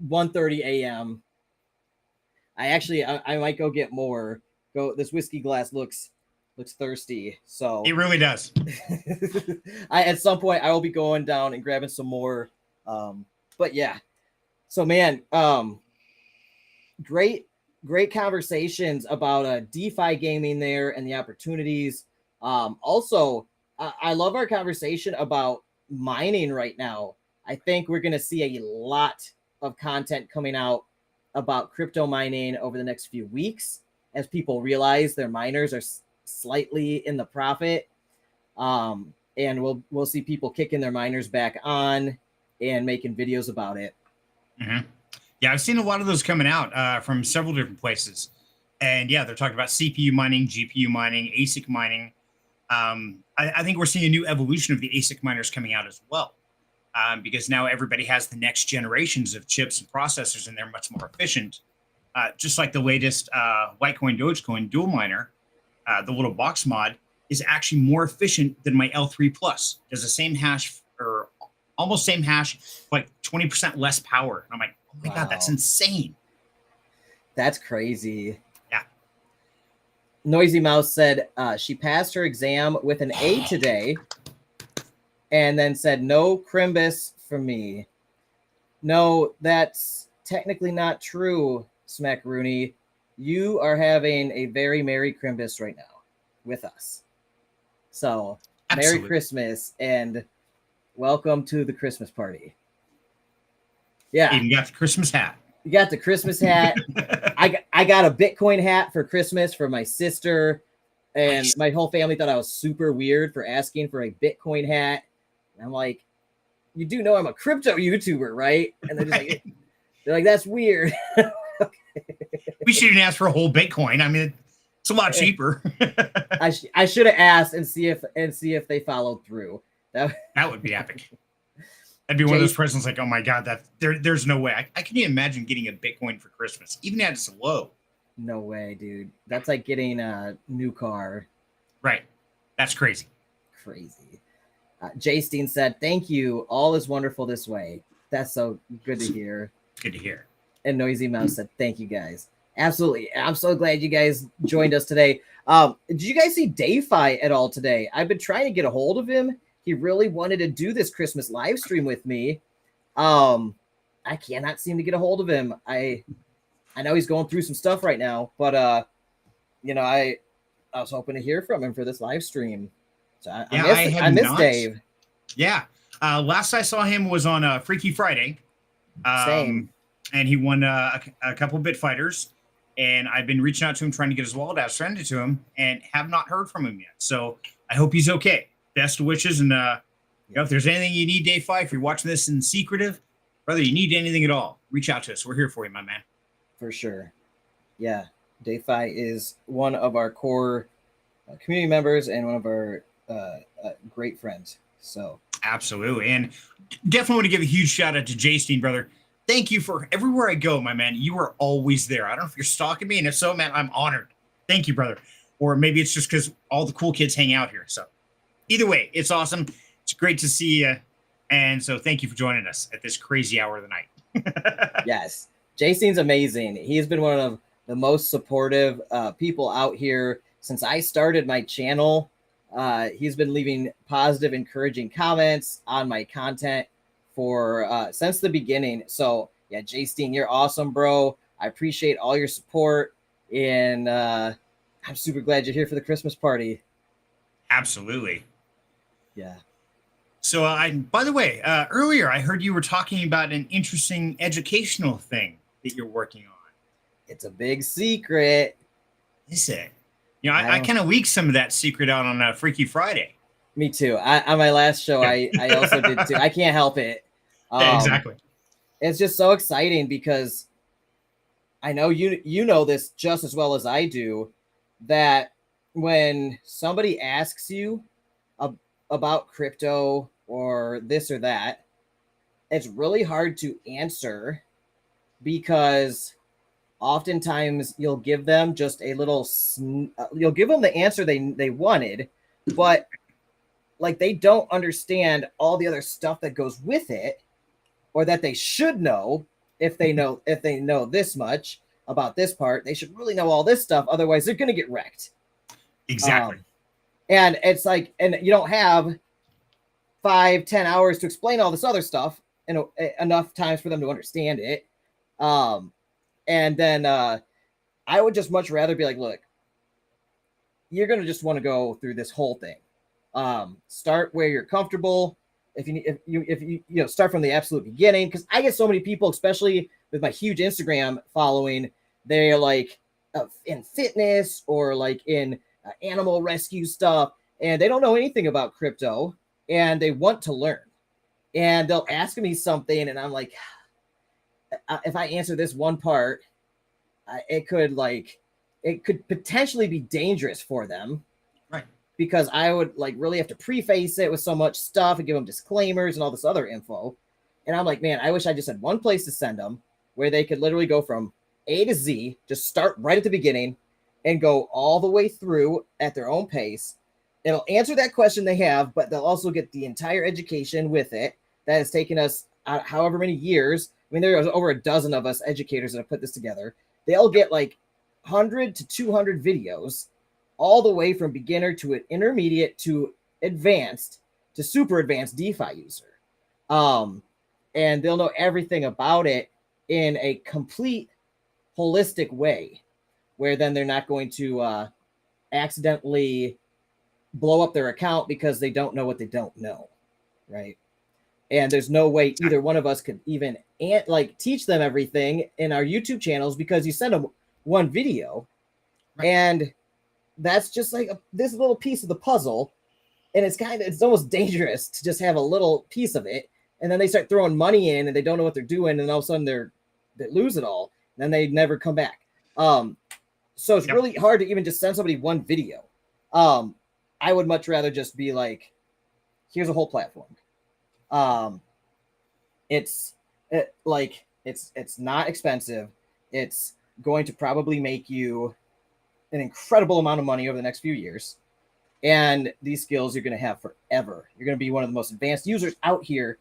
1:30 a.m. I might go get more. This whiskey glass looks thirsty, so it really does. At some point I will be going down and grabbing some more. But yeah, so man, great conversations about DeFi gaming there and the opportunities. Also, I love our conversation about mining right now. I think we're going to see a lot of content coming out about crypto mining over the next few weeks as people realize their miners are slightly in the profit. And we'll see people kicking their miners back on and making videos about it. Mm-hmm. Yeah, I've seen a lot of those coming out from several different places. And yeah, they're talking about CPU mining, GPU mining, ASIC mining. I think we're seeing a new evolution of the ASIC miners coming out as well. Because now everybody has the next generations of chips and processors, and they're much more efficient. Just like the latest Litecoin Dogecoin dual miner, the little box mod is actually more efficient than my L3 Plus. Does the same hash or almost same hash, like 20% less power. And I'm like, oh my God, that's insane. That's crazy. Yeah. Noisy Mouse said she passed her exam with an A today. And then said, "No Crimbus for me." No, that's technically not true, Smackaroony. you are having a very Merry Christmas right now with us. So, Absolutely. Merry Christmas and welcome to the Christmas party. Yeah. Even got the Christmas hat. You got the Christmas hat. I got a Bitcoin hat for Christmas for my sister, and Nice. my whole family thought I was super weird for asking for a Bitcoin hat. And I'm like, you do know I'm a crypto YouTuber, right? And they're like, that's weird. We shouldn't ask for a whole Bitcoin. I mean, it's a lot cheaper. I should have asked and see if they followed through. That would be epic. That'd be one of those presents like, oh my God, there's no way. I can't even imagine getting a Bitcoin for Christmas, even at its low. No way, dude. That's like getting a new car. Right. That's crazy. Crazy. Jay Steen said, thank you. All is wonderful this way. That's so good to hear. Good to hear. And Noisy Mouse said, thank you guys. Absolutely. I'm so glad you guys joined us today. Did you guys see Dayfi at all today? I've been trying to get a hold of him. He really wanted to do this Christmas live stream with me. I cannot seem to get a hold of him. I know he's going through some stuff right now, but I was hoping to hear from him for this live stream. So I miss Dave. Yeah. Last I saw him was on Freaky Friday. Same. And he won a couple bit fighters. And I've been reaching out to him, trying to get his wallet out, send it to him, and have not heard from him yet. So I hope he's okay. Best wishes. And if there's anything you need, Day 5, if you're watching this in secretive, brother, you need anything at all, reach out to us. We're here for you, my man. For sure. Yeah. Dayfi is one of our core community members and one of our great friends. So absolutely. And definitely want to give a huge shout out to Jay Steen, brother. Thank you for everywhere I go, my man. You are always there. I don't know if you're stalking me, and if so, man, I'm honored. Thank you, brother. Or maybe it's just because all the cool kids hang out here. So either way, it's awesome. It's great to see you. And so thank you for joining us at this crazy hour of the night. Yes. Jay Steen's amazing. He's been one of the most supportive people out here since I started my channel. He's been leaving positive, encouraging comments on my content for since the beginning. So yeah, Jay Steen, you're awesome, bro. I appreciate all your support, and I'm super glad you're here for the Christmas party. Absolutely. Yeah. So by the way, earlier I heard you were talking about an interesting educational thing that you're working on. It's a big secret. Is it? You know, I kind of leaked some of that secret out on Freaky Friday. Me too. On my last show, I also did too. I can't help it. Yeah, exactly. It's just so exciting because I know you know this just as well as I do, that when somebody asks you about crypto or this or that, it's really hard to answer because oftentimes you'll give them just a little you'll give them the answer they wanted, but like they don't understand all the other stuff that goes with it, or that they should know. If they know this much about this part, they should really know all this stuff, otherwise they're going to get wrecked. Exactly. And it's like, and you don't have 5-10 hours to explain all this other stuff and enough times for them to understand it. And then I would just much rather be like, look, you're going to just want to go through this whole thing. Start where you're comfortable. If you start from the absolute beginning, because I get so many people, especially with my huge Instagram following, they're like in fitness or like in animal rescue stuff, and they don't know anything about crypto, and they want to learn, and they'll ask me something, and I'm like, if I answer this one part, it could potentially be dangerous for them. Right. Because I would like really have to preface it with so much stuff and give them disclaimers and all this other info. And I'm like, man, I wish I just had one place to send them where they could literally go from A to Z, just start right at the beginning and go all the way through at their own pace. It'll answer that question they have, but they'll also get the entire education with it that has taken us however many years. I mean, there was over a dozen of us educators that have put this together. They'll get like 100 to 200 videos, all the way from beginner to an intermediate to advanced to super advanced DeFi user. And they'll know everything about it in a complete holistic way. where then they're not going to accidentally blow up their account because they don't know what they don't know, right? And there's no way either one of us could even like teach them everything in our YouTube channels, because you send them one video, Right. and that's just like this little piece of the puzzle, and it's almost dangerous to just have a little piece of it, and then they start throwing money in and they don't know what they're doing, and all of a sudden they lose it all, and then they never come back. So it's really hard to even just send somebody one video. I would much rather just be like, here's a whole platform. It's not expensive. It's going to probably make you an incredible amount of money over the next few years. And these skills you're going to have forever. You're going to be one of the most advanced users out here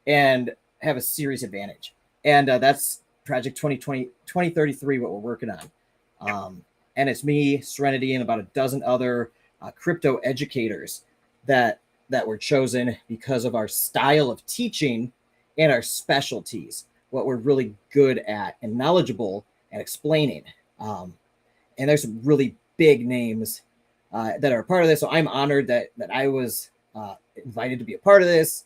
and have a serious advantage. And that's Project 2033, what we're working on. And it's me, Serenity, and about a dozen other crypto educators that were chosen because of our style of teaching and our specialties, what we're really good at and knowledgeable and explaining. And there's some really big names that are a part of this. So I'm honored that I was invited to be a part of this.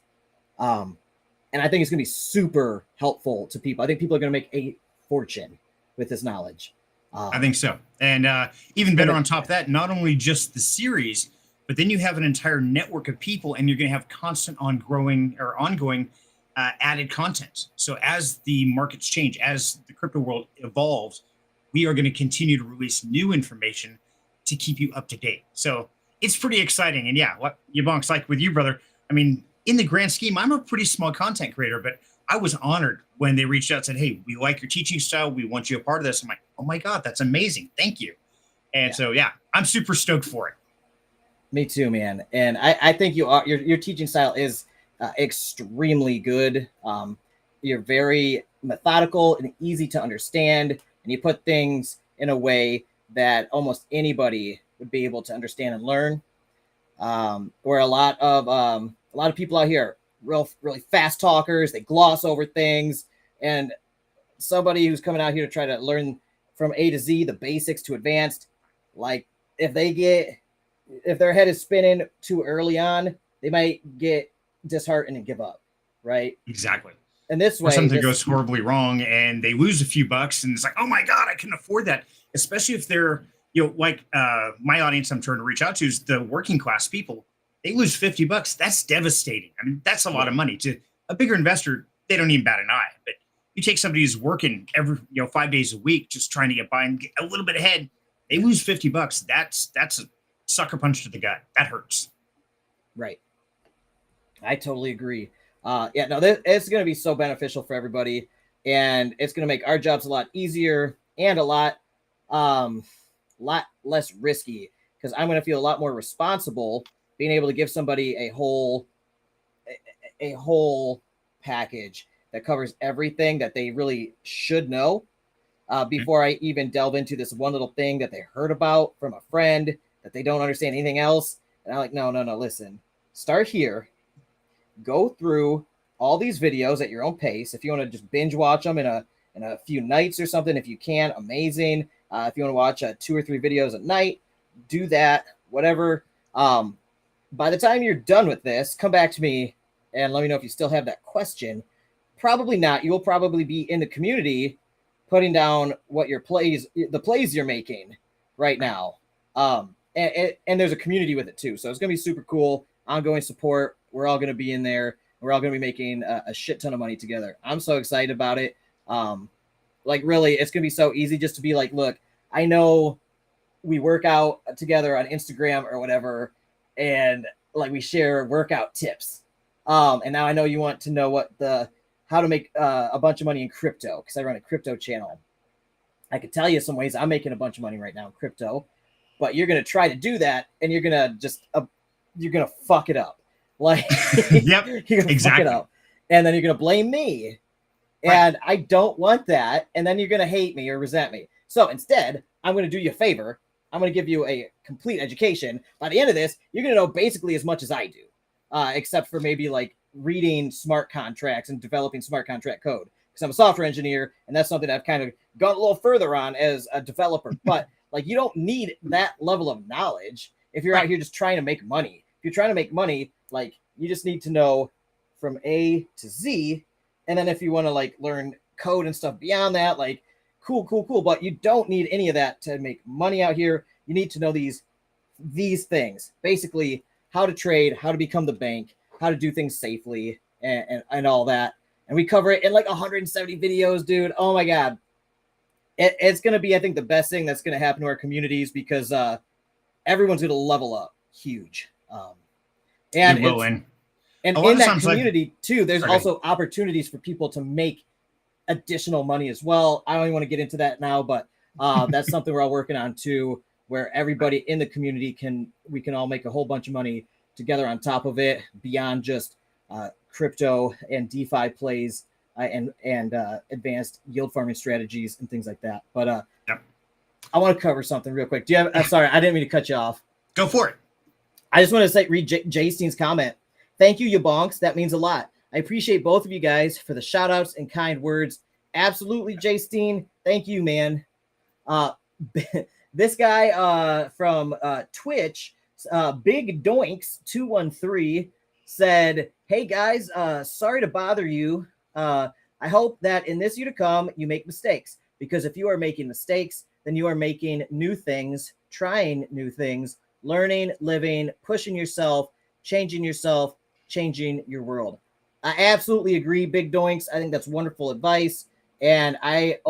And I think it's going to be super helpful to people. I think people are going to make a fortune with this knowledge. I think so. And even better on top of that, not only just the series, but then you have an entire network of people, and you're going to have constant ongoing added content. So as the markets change, as the crypto world evolves, we are going to continue to release new information to keep you up to date. So it's pretty exciting. And yeah, what YaBonks, like with you, brother, I mean, in the grand scheme, I'm a pretty small content creator, but I was honored when they reached out and said, hey, we like your teaching style. We want you a part of this. I'm like, oh my God, that's amazing. Thank you. And so, yeah, I'm super stoked for it. Me too, man. And I think your teaching style is extremely good. You're very methodical and easy to understand, and you put things in a way that almost anybody would be able to understand and learn. Where a lot of people out here are really fast talkers. They gloss over things, and somebody who's coming out here to try to learn from A to Z, the basics to advanced, like if their head is spinning too early on, they might get disheartened and give up, right? Exactly. And this way, or something goes horribly wrong and they lose a few bucks, and it's like, oh my God, I can afford that. Especially if they're, like my audience I'm trying to reach out to is the working class people. They lose $50. That's devastating. I mean, that's a lot of money. To a bigger investor, they don't even bat an eye. But you take somebody who's working every 5 days a week, just trying to get by and get a little bit ahead. They lose $50. That's a sucker punch to the gut. That hurts. Right. I totally agree. It's going to be so beneficial for everybody, and it's going to make our jobs a lot easier and a lot less risky, because I'm going to feel a lot more responsible being able to give somebody a whole package that covers everything that they really should know before I even delve into this one little thing that they heard about from a friend that they don't understand anything else. And I'm like, no, listen, start here. Go through all these videos at your own pace. If you want to just binge watch them in a few nights or something, if you can, amazing. If you want to watch 2 or 3 videos a night, do that, whatever. By the time you're done with this, come back to me and let me know if you still have that question. Probably not. You'll probably be in the community putting down what the plays you're making right now. And there's a community with it too. So it's going to be super cool. Ongoing support. We're all going to be in there. We're all going to be making a shit ton of money together. I'm so excited about it. Really, it's going to be so easy just to be like, look, I know we work out together on Instagram or whatever, and like we share workout tips. And now I know you want to know how to make a bunch of money in crypto, because I run a crypto channel. I could tell you some ways I'm making a bunch of money right now in crypto, but you're going to try to do that, and you're going to fuck it up. Like, yep, you're going to fuck it up, and then you're going to blame me. Right. And I don't want that. And then you're going to hate me or resent me. So instead, I'm going to do you a favor. I'm going to give you a complete education. By the end of this, you're going to know basically as much as I do, except for maybe like reading smart contracts and developing smart contract code, because I'm a software engineer, and that's something I've kind of gone a little further on as a developer. But like, you don't need that level of knowledge if you're out here just trying to make money. If you're trying to make money, like, you just need to know from A to Z. And then if you want to like learn code and stuff beyond that, like, cool. But you don't need any of that to make money out here. You need to know these things, basically how to trade, how to become the bank, how to do things safely, and all that. And we cover it in like 170 videos, dude. Oh my God. It's going to be, I think, the best thing that's going to happen to our communities, because everyone's going to level up huge. And in that community too, there's also opportunities for people to make additional money as well. I don't even want to get into that now, but that's something we're all working on too, where everybody in the community we can all make a whole bunch of money together on top of it, beyond just crypto and DeFi plays and advanced yield farming strategies and things like that. But I want to cover something real quick. Do you have? Sorry, I didn't mean to cut you off. Go for it. I just want to read Jasteen's comment. Thank you, YaBonks. That means a lot. I appreciate both of you guys for the shout outs and kind words. Absolutely, Jasteen. Thank you, man. This guy from Twitch, Big Doinks 213, said, "Hey guys, sorry to bother you. I hope that in this year to come you make mistakes, because if you are making mistakes, then you are making new things, trying new things, learning, living, pushing yourself, changing your world." I absolutely agree, Big Doinks. I think that's wonderful advice. And I've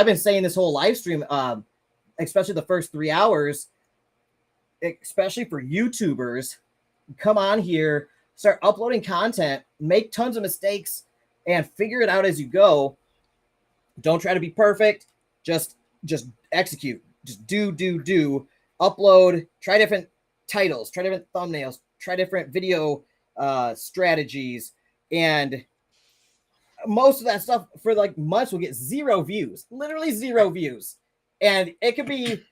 been saying this whole live stream, especially the first 3 hours, especially for YouTubers, come on here, start uploading content, make tons of mistakes, and figure it out as you go. Don't try to be perfect. Just execute. Just do. Upload. Try different titles. Try different thumbnails. Try different video strategies. And most of that stuff for like months will get 0 views. Literally 0 views. And it could be,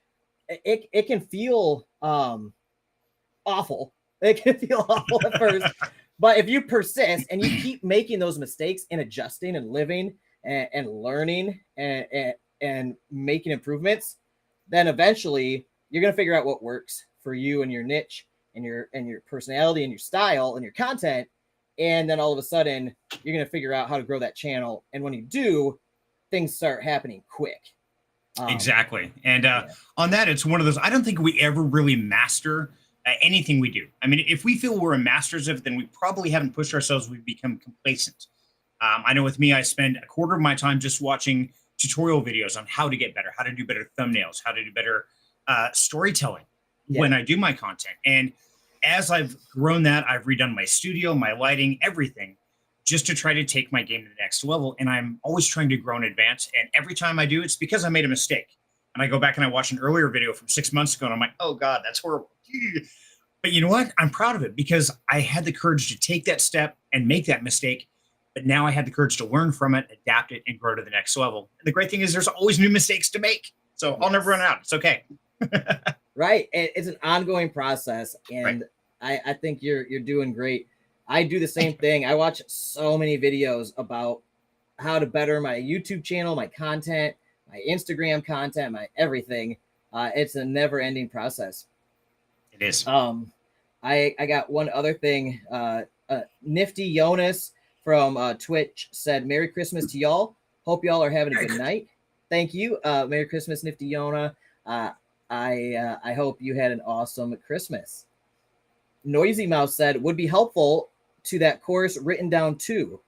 it can feel awful. It can feel awful at first. But if you persist and you keep making those mistakes and adjusting and living and learning and making improvements, then eventually you're going to figure out what works for you and your niche and your personality and your style and your content. And then all of a sudden you're going to figure out how to grow that channel. And when you do, things start happening quick. Exactly. And on that, it's one of those, I don't think we ever really master anything we do. I mean, if we feel we're masters of it, then we probably haven't pushed ourselves. We've become complacent. I know with me, I spend a quarter of my time just watching tutorial videos on how to get better, how to do better thumbnails, how to do better storytelling when I do my content. And as I've grown that, I've redone my studio, my lighting, everything, just to try to take my game to the next level. And I'm always trying to grow and advance. And every time I do, it's because I made a mistake. And I go back and I watch an earlier video from 6 months ago, and I'm like, oh God, that's horrible. But you know what? I'm proud of it, because I had the courage to take that step and make that mistake. But now I had the courage to learn from it, adapt it, and grow to the next level. And the great thing is there's always new mistakes to make. So I'll never run out. It's okay. Right. It's an ongoing process. And I think you're doing great. I do the same thing. I watch so many videos about how to better my YouTube channel, my content, my Instagram content, my everything. It's a never ending process. It is. I got one other thing. Nifty Jonas from Twitch said, "Merry Christmas to y'all. Hope y'all are having a good night." Thank you. Merry Christmas, Nifty Yona. I hope you had an awesome Christmas. Noisy Mouse said, "Would be helpful to that course written down too,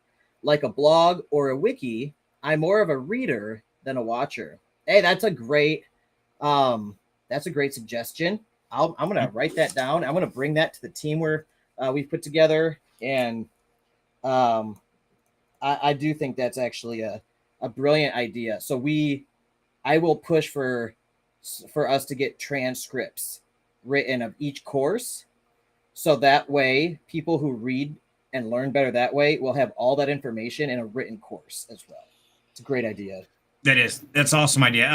like a blog or a wiki. I'm more of a reader than a watcher." Hey, that's a great suggestion. I'm gonna write that down. I'm gonna bring that to the team where we've put together, and I do think that's actually a brilliant idea. So I will push for us to get transcripts written of each course, so that way people who read and learn better that way will have all that information in a written course as well. It's a great idea. That's an awesome idea.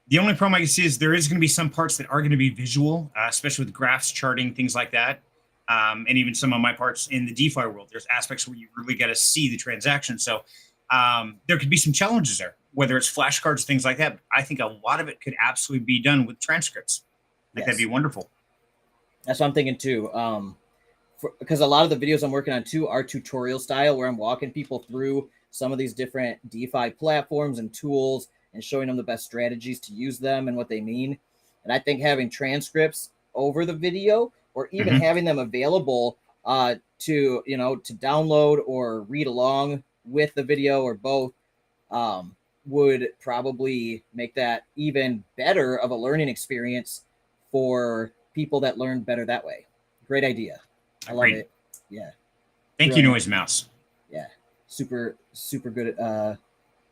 The only problem I can see is there is going to be some parts that are going to be visual, especially with graphs, charting, things like that. And even some of my parts in the DeFi world, there's aspects where you really got to see the transaction. So there could be some challenges there, whether it's flashcards, things like that. I think a lot of it could absolutely be done with transcripts. Like that'd be wonderful. That's what I'm thinking too. Because a lot of the videos I'm working on too are tutorial style, where I'm walking people through some of these different DeFi platforms and tools and showing them the best strategies to use them and what they mean. And I think having transcripts over the video, or even having them available to download or read along with the video, or both, would probably make that even better of a learning experience for people that learn better that way. Great idea. I love it. Yeah. Thank you, Noise Mouse. Yeah. Super good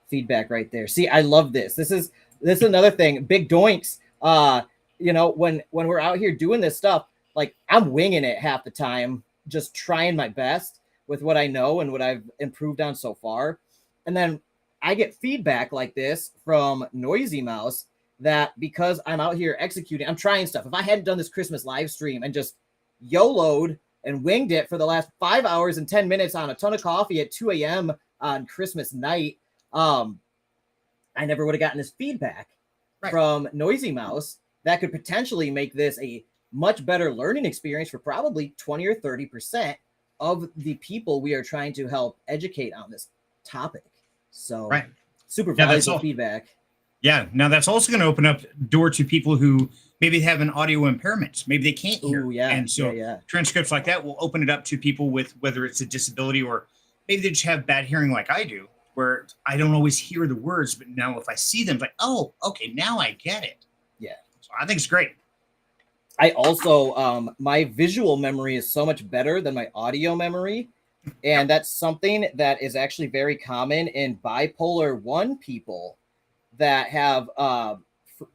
feedback right there. See, I love this. This is another thing. Big doinks. When we're out here doing this stuff, like I'm winging it half the time, just trying my best with what I know and what I've improved on so far. And then I get feedback like this from Noisy Mouse that because I'm out here executing, I'm trying stuff. If I hadn't done this Christmas live stream and just YOLO'd and winged it for the last 5 hours and 10 minutes on a ton of coffee at 2 a.m. on Christmas night, I never would have gotten this feedback from Noisy Mouse that could potentially make this a much better learning experience for probably 20 or 30% of the people we are trying to help educate on this topic. So super valuable feedback. Yeah. Now that's also going to open up door to people who maybe have an audio impairment. Maybe they can't hear. And so transcripts like that will open it up to people with, whether it's a disability or maybe they just have bad hearing like I do, where I don't always hear the words, but now if I see them, it's like, oh, okay, now I get it. Yeah. So I think it's great. I also, my visual memory is so much better than my audio memory. And that's something that is actually very common in bipolar 1 people that have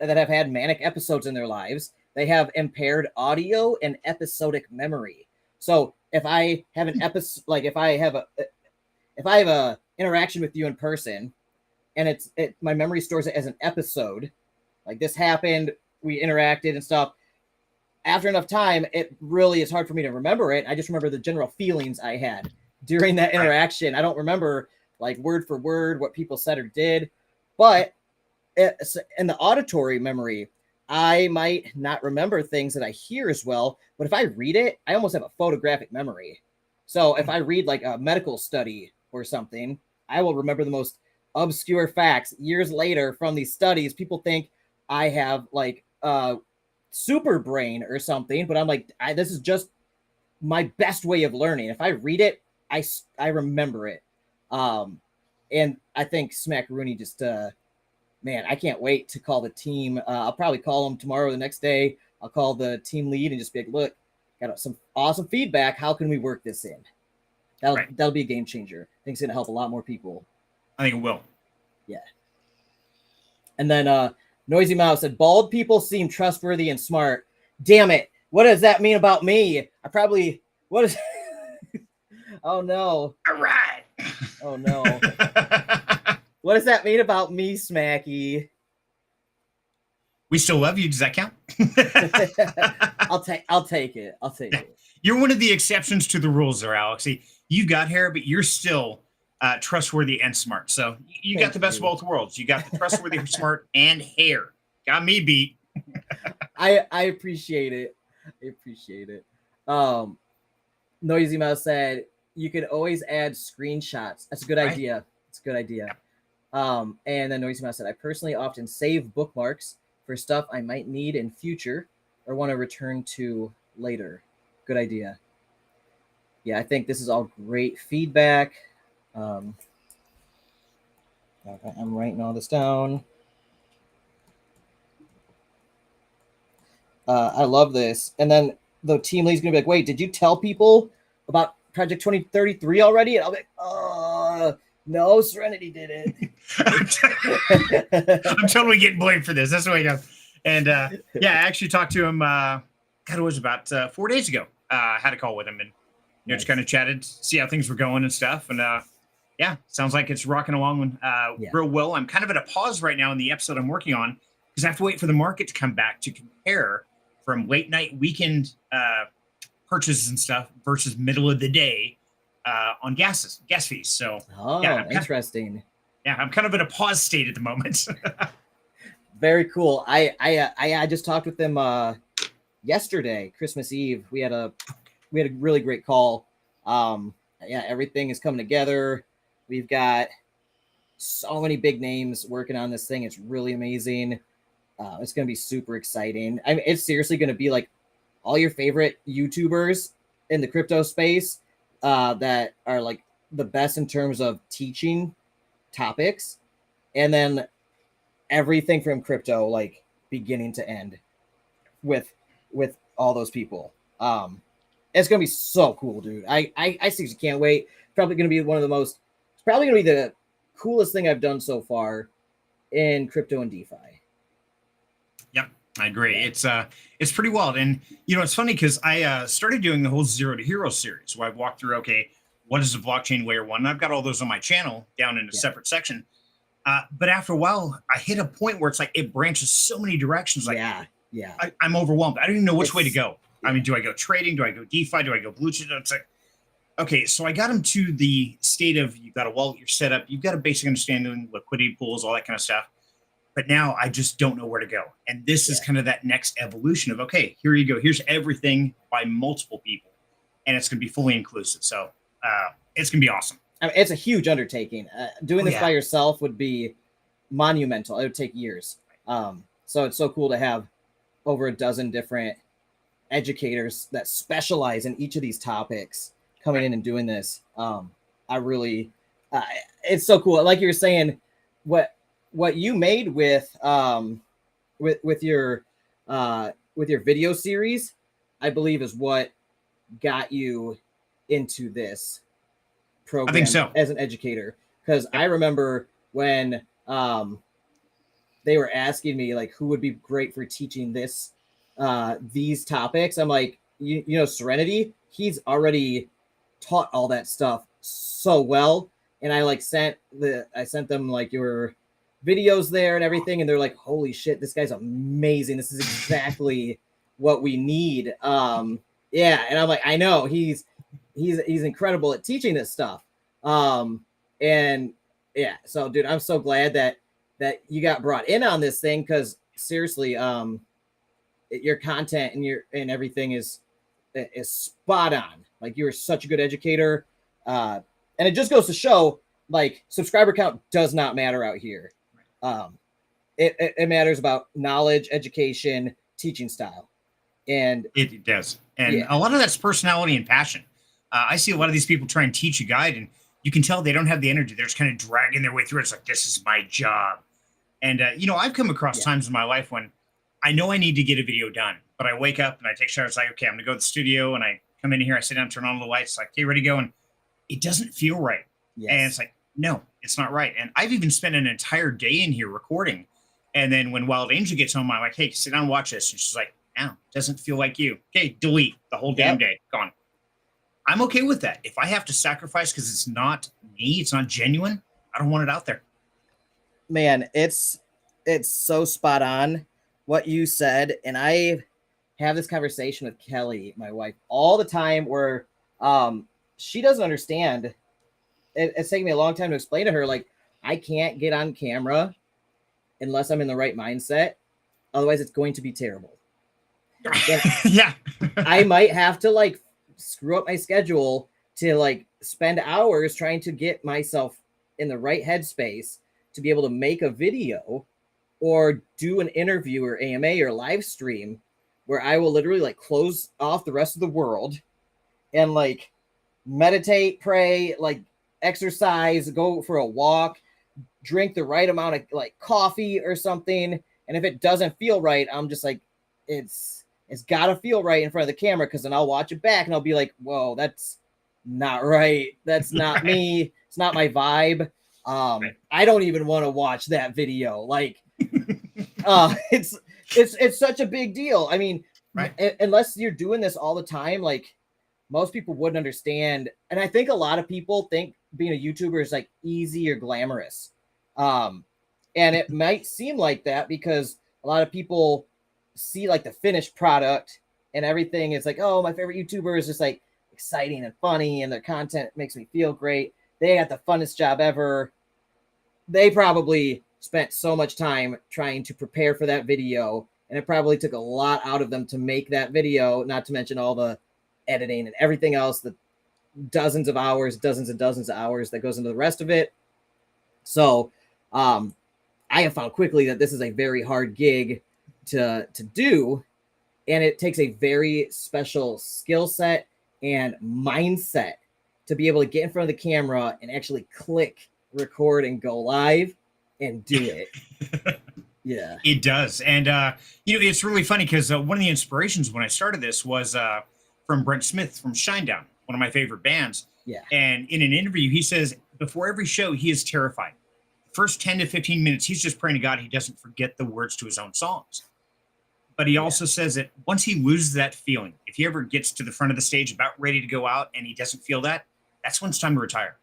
had manic episodes in their lives. They have impaired audio and episodic memory. So if I have an episode, like if I have a interaction with you in person, and my memory stores it as an episode, like this happened, we interacted and stuff. After enough time, it really is hard for me to remember it. I just remember the general feelings I had during that interaction. I don't remember like word for word what people said or did, but in the auditory memory, I might not remember things that I hear as well. But if I read it, I almost have a photographic memory. So if I read like a medical study or something, I will remember the most obscure facts years later from these studies. People think I have like super brain or something, but I'm like, this is just my best way of learning. If I read it, I remember it. And I think Smack Rooney just, man, I can't wait to call the team. I'll probably call them tomorrow or the next day. I'll call the team lead and just be like, look, got some awesome feedback. How can we work this in? That'll be a game changer. I think it's going to help a lot more people. I think it will. Yeah. And then Noisy Mouse said, bald people seem trustworthy and smart. Damn it. What does that mean about me? Oh, no. All right. Oh, no. What does that mean about me, Smacky? We still love you. Does that count? I'll take it. I'll take it. You're one of the exceptions to the rules there, Alex. See, you got hair, but you're still trustworthy and smart. So you got the best of both worlds. You got the trustworthy, smart, and hair. Got me beat. I appreciate it. I appreciate it. Noisy Mouse said you could always add screenshots. That's a good idea. It's a good idea. And then Noisy Mouse said, I personally often save bookmarks for stuff I might need in future or want to return to later. Good idea. Yeah, I think this is all great feedback. I'm writing all this down. I love this. And then the team lead's going to be like, wait, did you tell people about Project 2033 already? And I'll be like, no, Serenity did it. I'm totally getting blamed for this. That's the way it goes. And I actually talked to him, it was about 4 days ago. I had a call with him and just kind of chatted, see how things were going and stuff. And sounds like it's rocking along real well. I'm kind of at a pause right now in the episode I'm working on because I have to wait for the market to come back to compare from late night weekend purchases and stuff versus middle of the day on gas fees. So Oh, yeah, interesting. I'm kind of in a pause state at the moment. Very cool. I just talked with them yesterday, Christmas Eve. We had a really great call. Yeah, everything is coming together. We've got so many big names working on this thing. It's really amazing. It's going to be super exciting. I mean, it's seriously going to be like all your favorite YouTubers in the crypto space that are like the best in terms of teaching topics, and then everything from crypto, like beginning to end, with all those people. It's gonna be so cool, dude. I seriously can't wait. Probably gonna be one of the most. It's probably gonna be the coolest thing I've done so far in crypto and DeFi. Yep, I agree. It's pretty wild, and it's funny because I started doing the whole Zero to Hero series where I've walked through. Okay, what is a blockchain layer one? And I've got all those on my channel down in a separate section. But after a while, I hit a point where it's like it branches so many directions. Like, I'm overwhelmed. I don't even know which way to go. I mean, do I go trading? Do I go DeFi? Do I go blue chip? It's like, okay, so I got him to the state of you've got a wallet, you're set up, you've got a basic understanding, liquidity pools, all that kind of stuff. But now I just don't know where to go. And this is kind of that next evolution of, okay, here you go. Here's everything by multiple people. And it's going to be fully inclusive. So it's going to be awesome. I mean, it's a huge undertaking. Doing this by yourself would be monumental. It would take years. So it's so cool to have over a dozen different educators that specialize in each of these topics coming in and doing this. I really, it's so cool. Like you were saying, what you made with your video series, I believe, is what got you into this program. I think so. As an educator, because I remember when they were asking me like who would be great for teaching these topics. I'm like, you know, Serenity, he's already taught all that stuff so well. And I like sent them like your videos there and everything, and they're like, holy shit, this guy's amazing. This is exactly what we need. Yeah, and I'm like, I know he's incredible at teaching this stuff. And yeah, so dude, I'm so glad that you got brought in on this thing, because seriously, your content and everything is spot on. Like, you're such a good educator. And it just goes to show, like, subscriber count does not matter out here. It matters about knowledge, education, teaching style. And it does. And a lot of that's personality and passion. I see a lot of these people try and teach a guide, and you can tell they don't have the energy. They're just kind of dragging their way through it. It's like, this is my job. And, I've come across times in my life when I know I need to get a video done, but I wake up and I take a shower. It's like, okay, I'm going to go to the studio, and I come in here, I sit down, turn on the lights, like, okay, ready to go. And it doesn't feel right. Yes. And it's like, no, it's not right. And I've even spent an entire day in here recording. And then when Wild Angel gets home, I'm like, hey, sit down and watch this. And she's like, no, doesn't feel like you. Okay, delete the whole damn day. Gone. I'm okay with that. If I have to sacrifice because it's not me, it's not genuine, I don't want it out there. Man, it's so spot on what you said. And I have this conversation with Kelly, my wife, all the time, where she doesn't understand. It's taken me a long time to explain to her, like, I can't get on camera unless I'm in the right mindset. Otherwise, it's going to be terrible. Yeah. I might have to like screw up my schedule to like spend hours trying to get myself in the right headspace to be able to make a video or do an interview or AMA or live stream where I will literally like close off the rest of the world and like meditate, pray, like exercise, go for a walk, drink the right amount of like coffee or something. And if it doesn't feel right, I'm just like, it's got to feel right in front of the camera, because then I'll watch it back and I'll be like, whoa, that's not right. That's not me. It's not my vibe. I don't even want to watch that video. Like, it's such a big deal. I mean, unless you're doing this all the time, like most people wouldn't understand. And I think a lot of people think being a YouTuber is like easy or glamorous. And it might seem like that because a lot of people see like the finished product and everything. It's like, oh, my favorite YouTuber is just like exciting and funny, and their content makes me feel great. They got the funnest job ever. They probably spent so much time trying to prepare for that video, and it probably took a lot out of them to make that video, not to mention all the editing and everything else, the dozens of hours, dozens and dozens of hours that goes into the rest of it. So I have found quickly that this is a very hard gig to do, and it takes a very special skill set and mindset to be able to get in front of the camera and actually click record and go live and do it. Yeah, it does. And it's really funny because one of the inspirations when I started this was from Brent Smith from Shinedown, one of my favorite bands. Yeah. And in an interview, he says before every show, he is terrified. First 10 to 15 minutes, he's just praying to God he doesn't forget the words to his own songs. But he also says that once he loses that feeling, if he ever gets to the front of the stage about ready to go out and he doesn't feel that, that's when it's time to retire.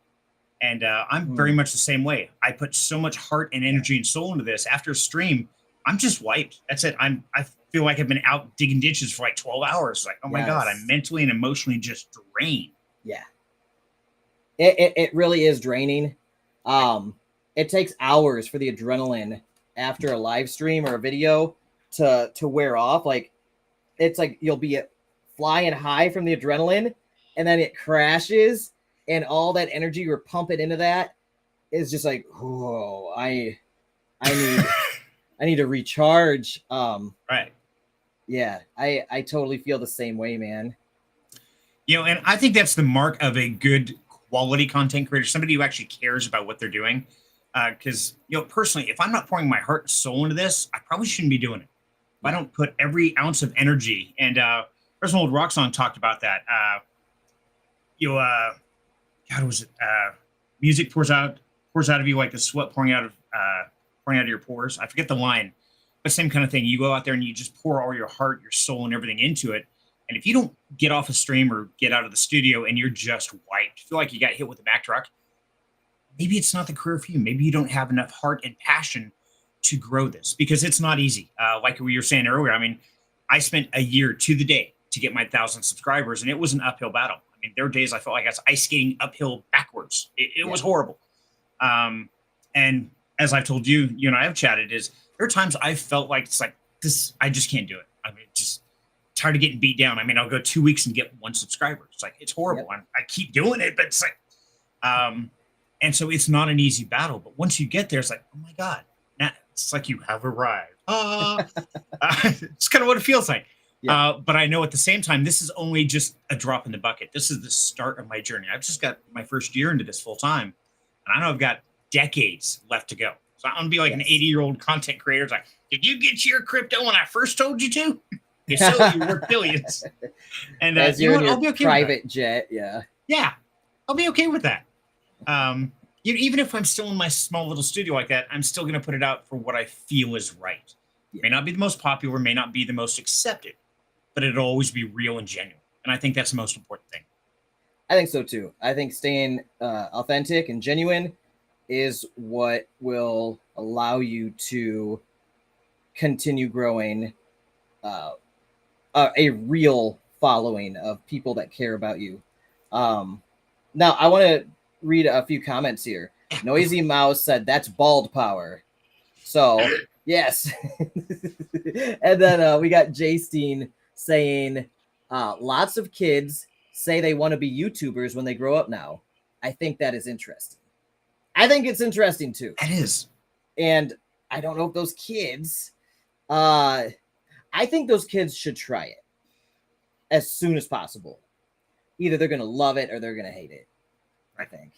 And I'm very much the same way. I put so much heart and energy and soul into this. After a stream, I'm just wiped. That's it. I feel like I've been out digging ditches for like 12 hours. Like, oh my God, I'm mentally and emotionally just drained. Yeah. It really is draining. It takes hours for the adrenaline after a live stream or a video to wear off. Like, it's like you'll be flying high from the adrenaline, and then it crashes, and all that energy you're pumping into that is just like, whoa, I need to recharge. Right. Yeah, I totally feel the same way, man. And I think that's the mark of a good quality content creator, somebody who actually cares about what they're doing. Because, personally, if I'm not pouring my heart and soul into this, I probably shouldn't be doing it. If I don't put every ounce of energy, and there's an old rock song talked about that. God, was it? Music pours out of you like the sweat pouring out of your pores. I forget the line, but same kind of thing. You go out there and you just pour all your heart, your soul, and everything into it. And if you don't get off a stream or get out of the studio and you're just wiped, feel like you got hit with a Mack truck, maybe it's not the career for you. Maybe you don't have enough heart and passion to grow this, because it's not easy. Like we were saying earlier, I mean, I spent a year to the day to get my 1,000 subscribers, and it was an uphill battle. I mean, there were days I felt like I was ice skating uphill backwards. It was horrible. And as I've told you, you and I have chatted, is there are times I felt like it's like this, I just can't do it. I mean, just tired of getting beat down. I mean, I'll go 2 weeks and get 1 subscriber. It's like, it's horrible. Yep. I keep doing it, but it's like, and so it's not an easy battle. But once you get there, it's like, oh my God, now it's like you have arrived. It's kind of what it feels like. Yeah. But I know at the same time, this is only just a drop in the bucket. This is the start of my journey. I've just got my first year into this full time, and I know I've got decades left to go. So I'm gonna be like an 80-year-old content creator. It's like, did you get your crypto when I first told you to? If so, you're worth billions. And As you're in your I'll be okay private jet, yeah, I'll be okay with that. Even if I'm still in my small little studio like that, I'm still going to put it out for what I feel is right. It may not be the most popular, may not be the most accepted, but it'll always be real and genuine. And I think that's the most important thing. I think so too. I think staying authentic and genuine is what will allow you to continue growing a real following of people that care about you. Now, I want to read a few comments here. Noisy Mouse said that's bald power. So yes. And then we got Jastein saying lots of kids say they want to be YouTubers when they grow up now. I think that is interesting. I think it's interesting too. It is. And I don't know if those kids, I think those kids should try it as soon as possible. Either they're going to love it or they're going to hate it, I think.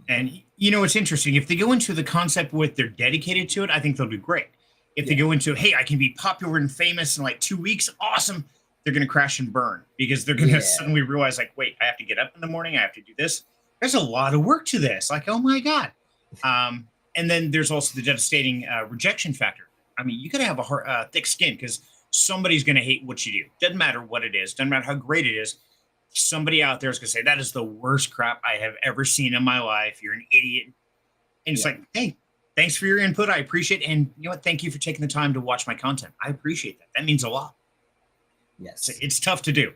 And it's interesting. If they go into the concept with they're dedicated to it, I think they'll do great. If they go into, hey, I can be popular and famous in like 2 weeks, awesome, they're going to crash and burn, because they're going to suddenly realize, like, wait, I have to get up in the morning, I have to do this. There's a lot of work to this. Like, oh my God. And then there's also the devastating rejection factor. I mean, you got to have a thick skin, because somebody's going to hate what you do. Doesn't matter what it is. Doesn't matter how great it is. Somebody out there is going to say, that is the worst crap I have ever seen in my life. You're an idiot. And it's like, hey, thanks for your input. I appreciate it. And you know what? Thank you for taking the time to watch my content. I appreciate that. That means a lot. Yes. It's tough to do.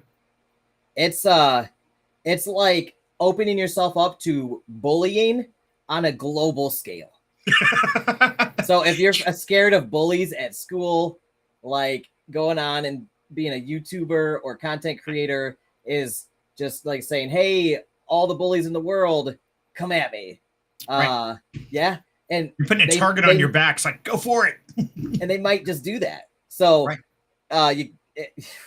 it's like opening yourself up to bullying on a global scale. So if you're scared of bullies at school, like going on and being a YouTuber or content creator is just like saying, hey, all the bullies in the world, come at me. Right. Yeah. And you're putting a target on your back. It's like, go for it. And they might just do that. So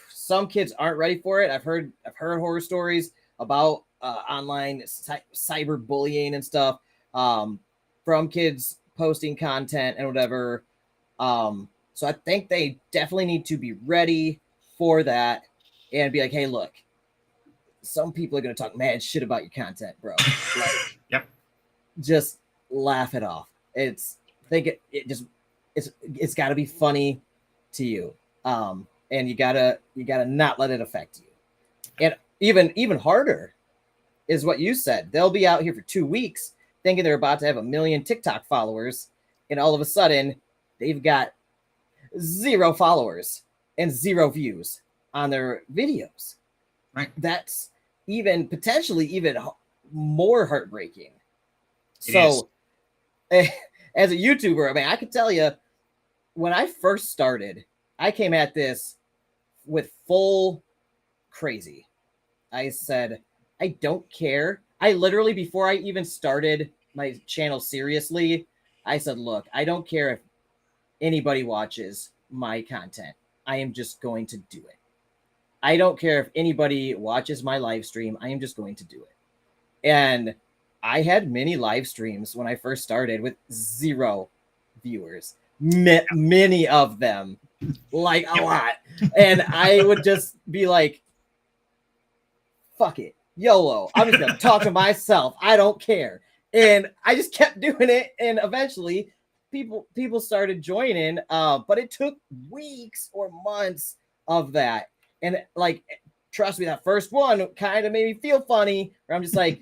some kids aren't ready for it. I've heard horror stories about online cyber bullying and stuff from kids posting content and whatever. So I think they definitely need to be ready for that and be like, hey, look, some people are going to talk mad shit about your content, bro. Like, yep. Just laugh it off. It's got to be funny to you. And you gotta not let it affect you. And even harder is what you said. They'll be out here for 2 weeks thinking they're about to have 1 million TikTok followers, and all of a sudden they've got 0 followers and 0 views on their videos. Right. That's potentially even more heartbreaking. It is. As a YouTuber, I mean, I could tell you when I first started, I came at this with full crazy. I said, I don't care. I literally, before I even started my channel seriously, I said, look, I don't care if anybody watches my content. I am just going to do it. I don't care if anybody watches my live stream. I am just going to do it. And I had many live streams when I first started with 0 viewers, many of them, like a lot. And I would just be like, fuck it, YOLO. I'm just going to talk to myself. I don't care. And I just kept doing it. And eventually people started joining. But it took weeks or months of that. And like, trust me, that first one kind of made me feel funny, where I'm just like,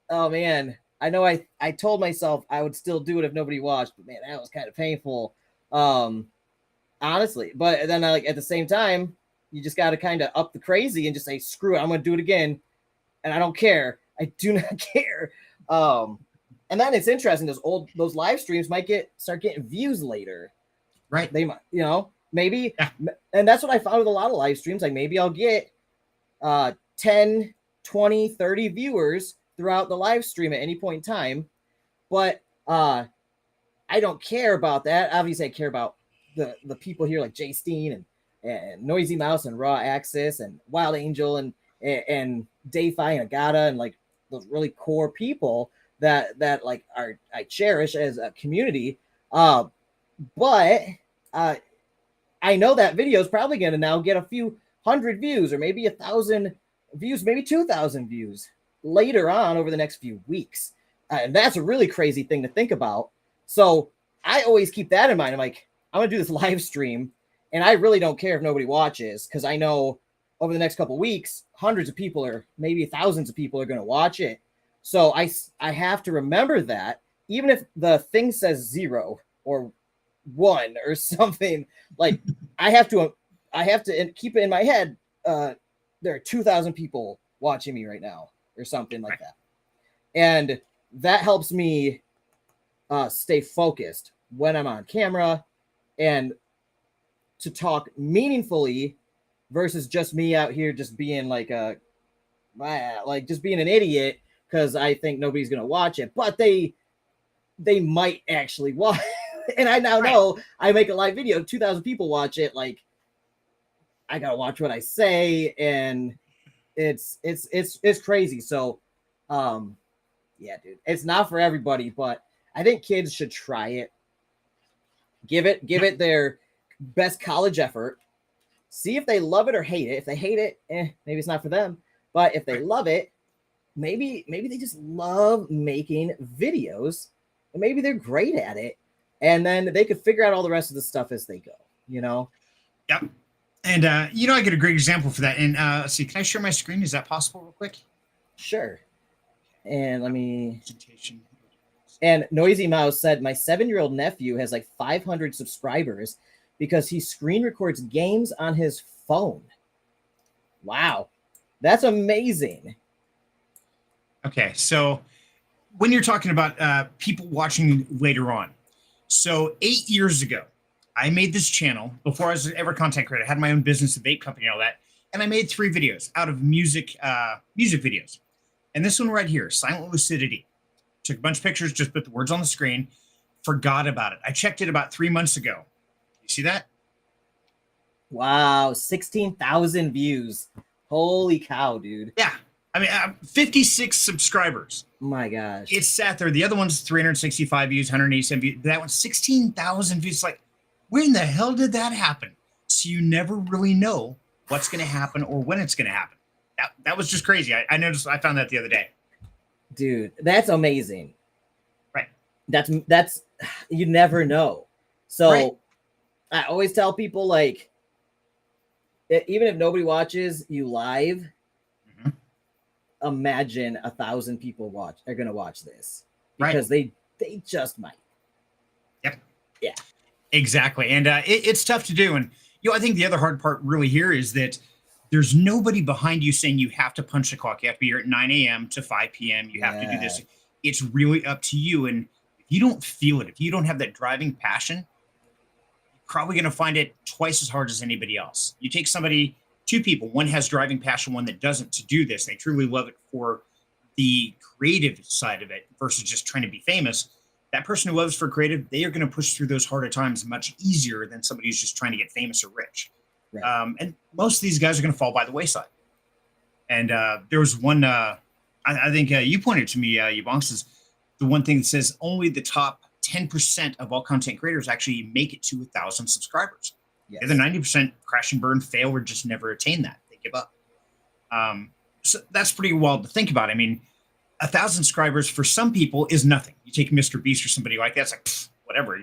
oh man, I know I told myself I would still do it if nobody watched, but man, that was kind of painful. Honestly. But then like at the same time, you just got to kind of up the crazy and just say, screw it, I'm going to do it again. And I don't care. I do not care. And then it's interesting, those live streams might start getting views later. Right. They might, maybe. Yeah. And that's what I found with a lot of live streams. Like maybe I'll get 10, 20, 30 viewers throughout the live stream at any point in time. But I don't care about that. Obviously, I care about the people here like Jay Steen and Noisy Mouse and Raw Access and Wild Angel and Dayfi and Agata and like those really core people that like I cherish as a community. But I know that video is probably going to now get a few hundred views or maybe 1,000 views, maybe 2,000 views later on over the next few weeks. And that's a really crazy thing to think about. So I always keep that in mind. I'm like, I'm going to do this live stream and I really don't care if nobody watches, because I know over the next couple of weeks, hundreds of people or maybe thousands of people are going to watch it. So I have to remember that even if the thing says 0 or 1 or something, like I have to keep it in my head. There are 2,000 people watching me right now or something like that. And that helps me stay focused when I'm on camera and to talk meaningfully versus just me out here just being like just being an idiot because I think nobody's going to watch it, but they might actually watch. And I now know I make a live video, 2,000 people watch it. Like I got to watch what I say, and it's crazy. So, yeah, dude, it's not for everybody, but I think kids should try it. Give it their best college effort. See if they love it or hate it. If they hate it, maybe it's not for them. But if they love it, maybe they just love making videos, and maybe they're great at it, and then they could figure out all the rest of the stuff as they go. Yep. And I get a great example for that. And let's see, can I share my screen? Is that possible, real quick? Sure. And let me. And Noisy Mouse said, my 7-year-old nephew has like 500 subscribers because he screen records games on his phone. Wow. That's amazing. Okay, so when you're talking about people watching later on, so 8 years ago, I made this channel before I was ever a content creator. I had my own business, a vape company, and all that, and I made 3 videos out of music videos. And this one right here, Silent Lucidity, took a bunch of pictures, just put the words on the screen, forgot about it. I checked it about 3 months ago. You see that? Wow, 16,000 views. Holy cow, dude. Yeah. I mean, 56 subscribers. My gosh. It sat there. The other one's 365 views, 187 views. That one's 16,000 views. Like, where in the hell did that happen? So you never really know what's going to happen or when it's going to happen. That was just crazy. I noticed. I found that the other day. Dude, that's amazing. Right. That's you never know. So right. I always tell people, like, even if nobody watches you live, imagine 1,000 people are going to watch this because they just might. Yep. Yeah. Exactly. And it's tough to do. And I think the other hard part really here is that there's nobody behind you saying you have to punch the clock. You have to be here at 9 a.m. to 5 p.m. You have to do this. It's really up to you. And if you don't feel it, if you don't have that driving passion, you're probably going to find it twice as hard as anybody else. You take somebody, 2 people, one has driving passion, one that doesn't, to do this. They truly love it for the creative side of it versus just trying to be famous. That person who loves for creative, they are going to push through those harder times much easier than somebody who's just trying to get famous or rich. Right. And most of these guys are going to fall by the wayside. And there was one, I think you pointed to me, YaBonks, is the one thing that says only the top 10% of all content creators actually make it to 1,000 subscribers. Yes. The other 90% crash and burn, fail, or just never attain that. They give up. So that's pretty wild to think about. I mean, 1,000 subscribers for some people is nothing. You take Mr. Beast or somebody like that, it's like, whatever.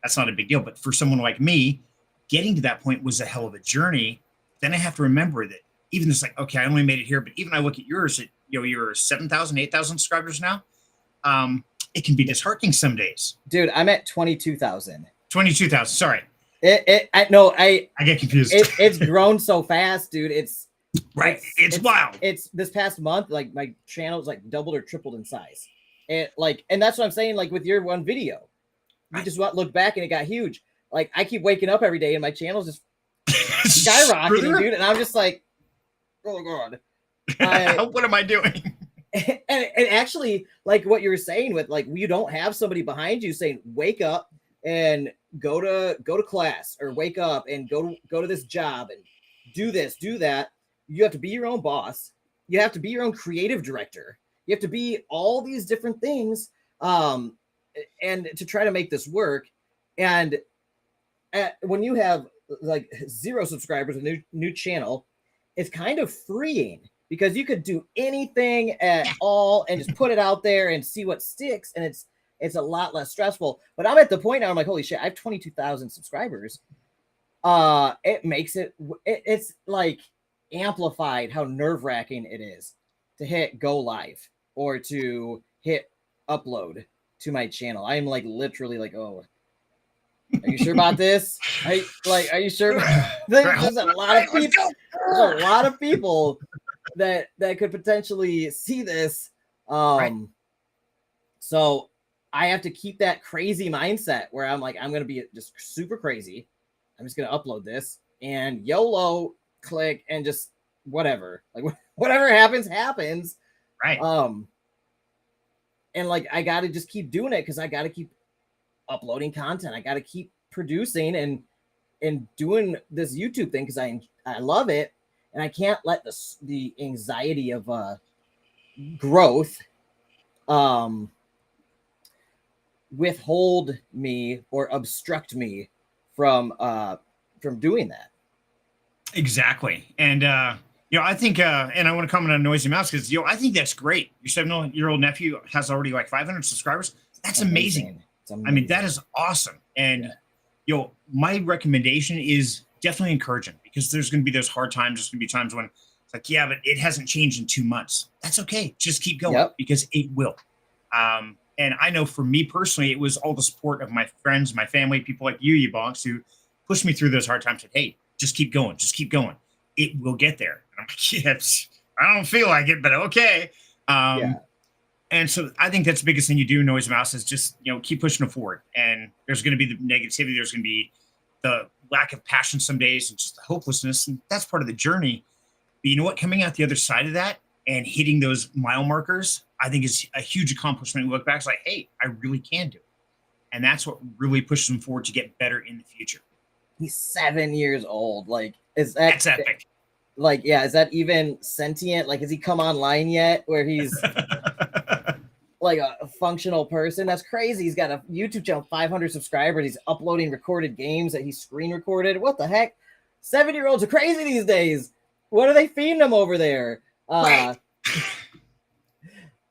That's not a big deal. But for someone like me, getting to that point was a hell of a journey. Then I have to remember that even it's like, okay, I only made it here, but even I look at yours, you're 7,000, 8,000 subscribers now. It can be disheartening some days. Dude, I'm at 22,000. 22,000. Sorry. I get confused. It's grown so fast, dude. It's It's wild. It's this past month, like my channel's like doubled or tripled in size. And that's what I'm saying. Like with your one video, you just look back and it got huge. Like I keep waking up every day and my channel's just skyrocketing, dude. And I'm just like, oh God. What am I doing? And actually, like what you were saying with like, you don't have somebody behind you saying, wake up and go to class, or wake up and go to this job and do this, do that. You have to be your own boss. You have to be your own creative director. You have to be all these different things. And to try to make this work. And when you have like 0 subscribers, a new channel, it's kind of freeing because you could do anything at all and just put it out there and see what sticks. And it's a lot less stressful. But I'm at the point now, I'm like, holy shit, I have 22,000 subscribers. It makes it's like amplified how nerve-wracking it is to hit go live or to hit upload to my channel. I'm like literally like, oh, are you sure about this? Are you sure? There's a lot of people. There's a lot of people that could potentially see this. So I have to keep that crazy mindset where I'm like, I'm gonna be just super crazy. I'm just gonna upload this and YOLO, click, and just whatever. Like whatever happens. Right. And like I gotta just keep doing it because I gotta keep uploading content. I gotta keep producing and doing this YouTube thing because I love it, and I can't let the anxiety of growth withhold me or obstruct me from doing that. Exactly. And I think and I want to comment on Noisy Mouse because I think that's great. Your 7-year-old nephew has already like 500 subscribers. That's amazing. I mean, that is awesome. And my recommendation is definitely encouraging, because there's going to be those hard times. There's going to be times when it's like, yeah, but it hasn't changed in 2 months. That's okay. Just keep going because it will. And I know for me personally, it was all the support of my friends, my family, people like you, YaBonks, who pushed me through those hard times. Said, hey, just keep going. Just keep going. It will get there. And I'm like, yes, I don't feel like it, but okay. Yeah. And so I think that's the biggest thing you do, Noise Mouse, is just, keep pushing it forward. And there's going to be the negativity. There's going to be the lack of passion some days and just the hopelessness. And that's part of the journey. But you know what? Coming out the other side of that and hitting those mile markers, I think is a huge accomplishment. We look back, it's like, hey, I really can do it. And that's what really pushes him forward to get better in the future. He's 7 years old. Like, that's epic. Like, yeah, is that even sentient? Like, has he come online yet where he's like a functional person? That's crazy. He's got a YouTube channel, 500 subscribers. He's uploading recorded games that he screen recorded. What the heck? 7-year-olds are crazy these days. What are they feeding them over there? Right.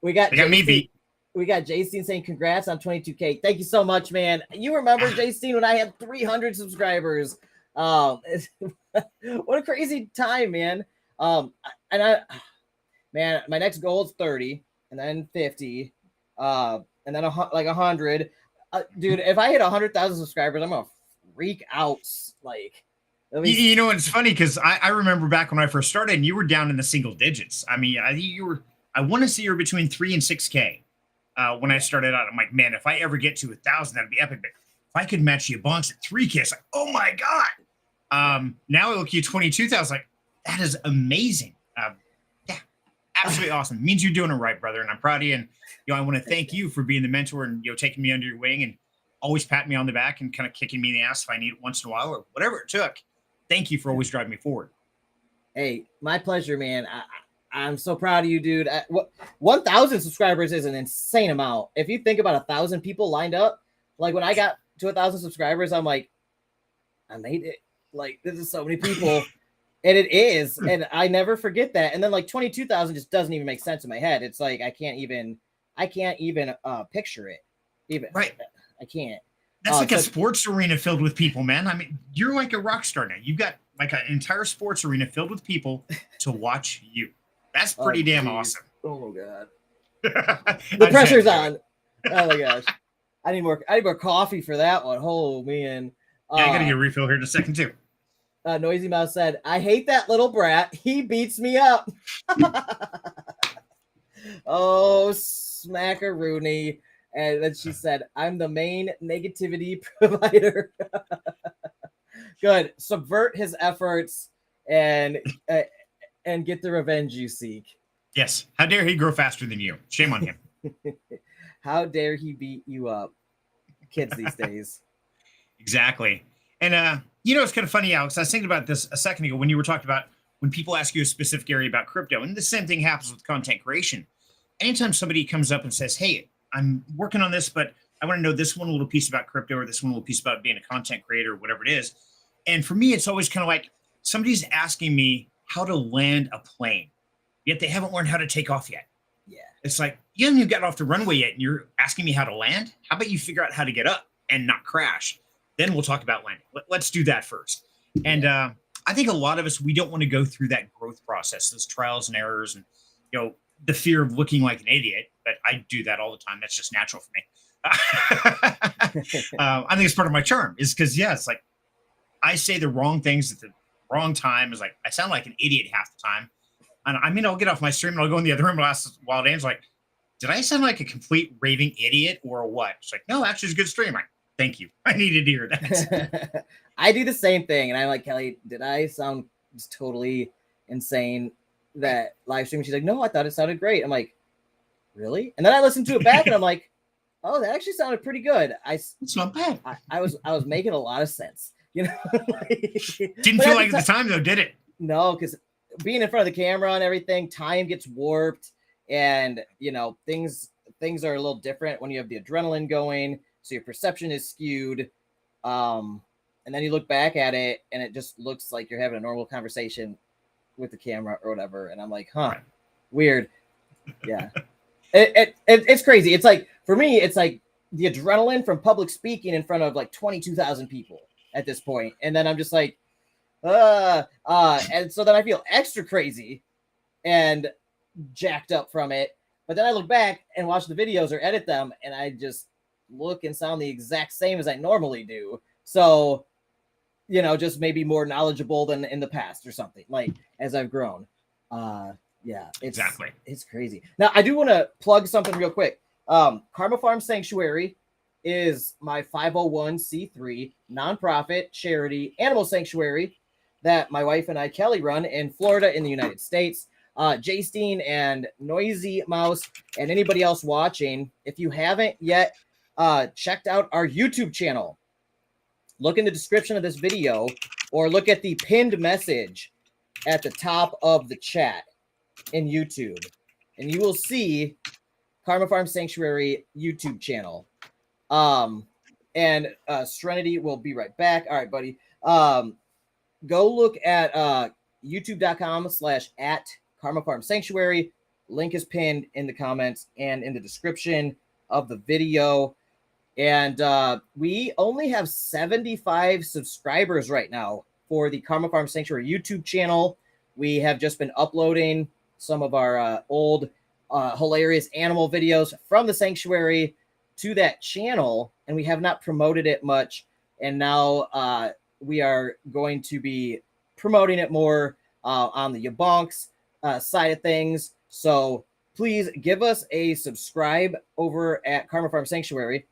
We got me beat. We got Jason saying congrats on 22K. Thank you so much, man. You remember Jason when I had 300 subscribers? What a crazy time, man. Man, my next goal is 30 and then 50, and then like 100. Dude, if I hit 100,000 subscribers, I'm gonna freak out. Like, it's funny because I remember back when I first started and you were down in the single digits. I mean, I want to say you were between 3 and 6K. When I started out, I'm like, man, if I ever get to 1,000, that'd be epic. But if I could match YaBonks at 3K, it's like, oh my God. Now I look at you 22,000, like, that is amazing. Yeah, absolutely awesome. It means you're doing it right, brother. And I'm proud of you. And, I want to thank you for being the mentor and, taking me under your wing and always patting me on the back and kind of kicking me in the ass if I need it once in a while or whatever it took. Thank you for always driving me forward. Hey, my pleasure, man. I'm so proud of you, dude. 1,000 subscribers is an insane amount. If you think about 1,000 people lined up, like when I got to 1,000 subscribers, I'm like, I made it. Like, this is so many people. And it is. And I never forget that. And then like 22,000 just doesn't even make sense in my head. It's like, I can't even picture it. Even. Right. I can't. That's like a sports arena filled with people, man. I mean, you're like a rock star now. You've got like an entire sports arena filled with people to watch you. That's pretty damn awesome. Oh God. The pressure's on. Oh my gosh. I need more coffee for that one. Oh man. Yeah, I gotta get a refill here in a second too. Noisy Mouse said, I hate that little brat. He beats me up. Oh, smackaroony. And then she said, I'm the main negativity provider. Good. Subvert his efforts and get the revenge you seek. Yes. How dare he grow faster than you? Shame on him. How dare he beat you up? Kids these days. Exactly. And, it's kind of funny, Alex. I was thinking about this a second ago when you were talking about when people ask you a specific area about crypto. And the same thing happens with content creation. Anytime somebody comes up and says, hey, I'm working on this, but I want to know this one little piece about crypto or this one little piece about being a content creator or whatever it is. And for me, it's always kind of like somebody's asking me how to land a plane, yet they haven't learned how to take off yet. Yeah. It's like, you haven't even gotten off the runway yet, and you're asking me how to land? How about you figure out how to get up and not crash? Then we'll talk about landing. Let's do that first. And I think a lot of us, we don't want to go through that growth process, those trials and errors, and the fear of looking like an idiot. But I do that all the time. That's just natural for me. I think it's part of my charm, is because it's like I say the wrong things at the wrong time. Is like I sound like an idiot half the time. And I mean, I'll get off my stream and I'll go in the other room and ask Wild Angel's like, did I sound like a complete raving idiot or what? It's like, no, actually, it's a good stream. Like, thank you. I needed to hear that. I do the same thing. And I'm like, Kelly, did I sound just totally insane that live stream? She's like, no, I thought it sounded great. I'm like, really? And then I listened to it back and I'm like, oh, that actually sounded pretty good. It's not bad. I was making a lot of sense. Didn't feel like at the time though, did it? No, because being in front of the camera and everything, time gets warped, and things are a little different when you have the adrenaline going, so your perception is skewed. And then you look back at it and it just looks like you're having a normal conversation with the camera or whatever. And I'm like, right. Weird. Yeah. It's crazy. It's like, for me, it's like the adrenaline from public speaking in front of like 22,000 people at this point. And then I'm just like, and so then I feel extra crazy and jacked up from it. But then I look back and watch the videos or edit them, and I just look and sound the exact same as I normally do. So, just maybe more knowledgeable than in the past or something, like as I've grown. Yeah, Exactly. It's crazy. Now, I do want to plug something real quick. Karma Farm Sanctuary is my 501c3 nonprofit charity animal sanctuary that my wife and I, Kelly, run in Florida in the United States. Jay Steen and Noisy Mouse and anybody else watching, if you haven't yet checked out our YouTube channel, look in the description of this video or look at the pinned message at the top of the chat in YouTube, and you will see Karma Farm Sanctuary YouTube channel. And Serenity will be right back. All right, buddy. Go look at youtube.com/at Karma Farm Sanctuary. Link is pinned in the comments and in the description of the video. And we only have 75 subscribers right now for the Karma Farm Sanctuary YouTube channel. We have just been uploading some of our old hilarious animal videos from the sanctuary to that channel, and we have not promoted it much. And now we are going to be promoting it more on the YaBonks side of things. So please give us a subscribe over at Karma Farm Sanctuary.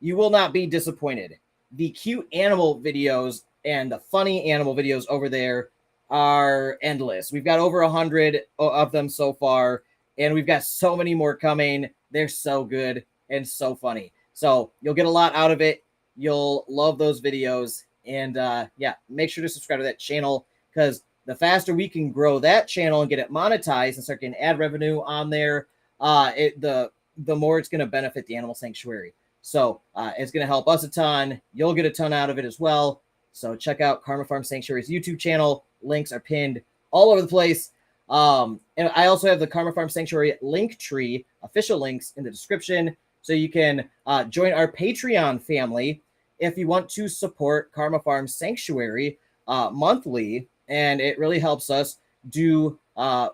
You will not be disappointed. The cute animal videos and the funny animal videos over there are endless. We've got over 100 of them so far, and we've got so many more coming. They're so good and so funny. So you'll get a lot out of it. You'll love those videos. And yeah, make sure to subscribe to that channel, because the faster we can grow that channel and get it monetized and start getting ad revenue on there, the more it's going to benefit the animal sanctuary. So it's going to help us a ton. You'll get a ton out of it as well. So check out Karma Farm Sanctuary's YouTube channel. Links are pinned all over the place. And I also have the Karma Farm Sanctuary link tree, official links in the description. So you can join our Patreon family if you want to support Karma Farm Sanctuary monthly. And it really helps us do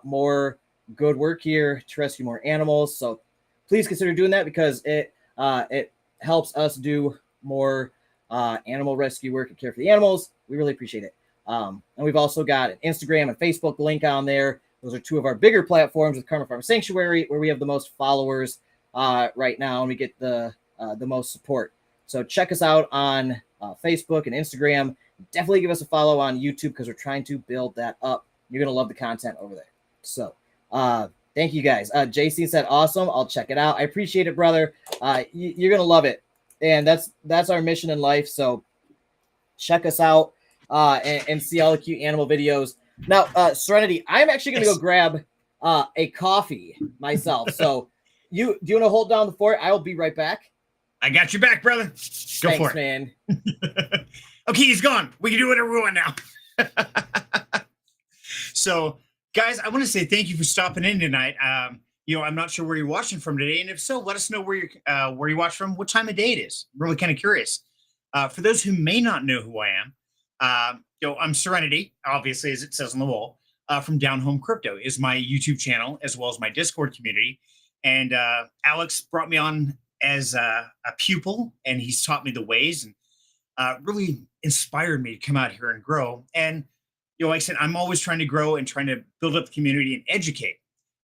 more good work here to rescue more animals. So please consider doing that, because it helps us do more animal rescue work and care for the animals. We really appreciate it. And we've also got an Instagram and Facebook link on there. Those are two of our bigger platforms with Karma Farm Sanctuary, where we have the most followers right now, and we get the most support. So check us out on Facebook and Instagram. Definitely give us a follow on YouTube, because we're trying to build that up. You're going to love the content over there. So thank you guys. JC said, awesome. I'll check it out. I appreciate it, brother. You're going to love it. And that's our mission in life. So check us out and see all the cute animal videos. Now, Serenity, I'm actually going to go grab a coffee myself. So do you want to hold down the fort? I will be right back. I got your back, brother. Go for it, man. Okay, he's gone. We can do whatever we want now. So, guys, I want to say thank you for stopping in tonight. I'm not sure where you're watching from today, and if so, let us know where you watch from, what time of day it is. I'm really kind of curious. For those who may not know who I am, I'm Serenity, obviously, as it says on the wall. From Down Home Crypto is my YouTube channel, as well as my Discord community. And Alex brought me on as a pupil, and he's taught me the ways, and really inspired me to come out here and grow. And like I said, I'm always trying to grow and trying to build up the community and educate.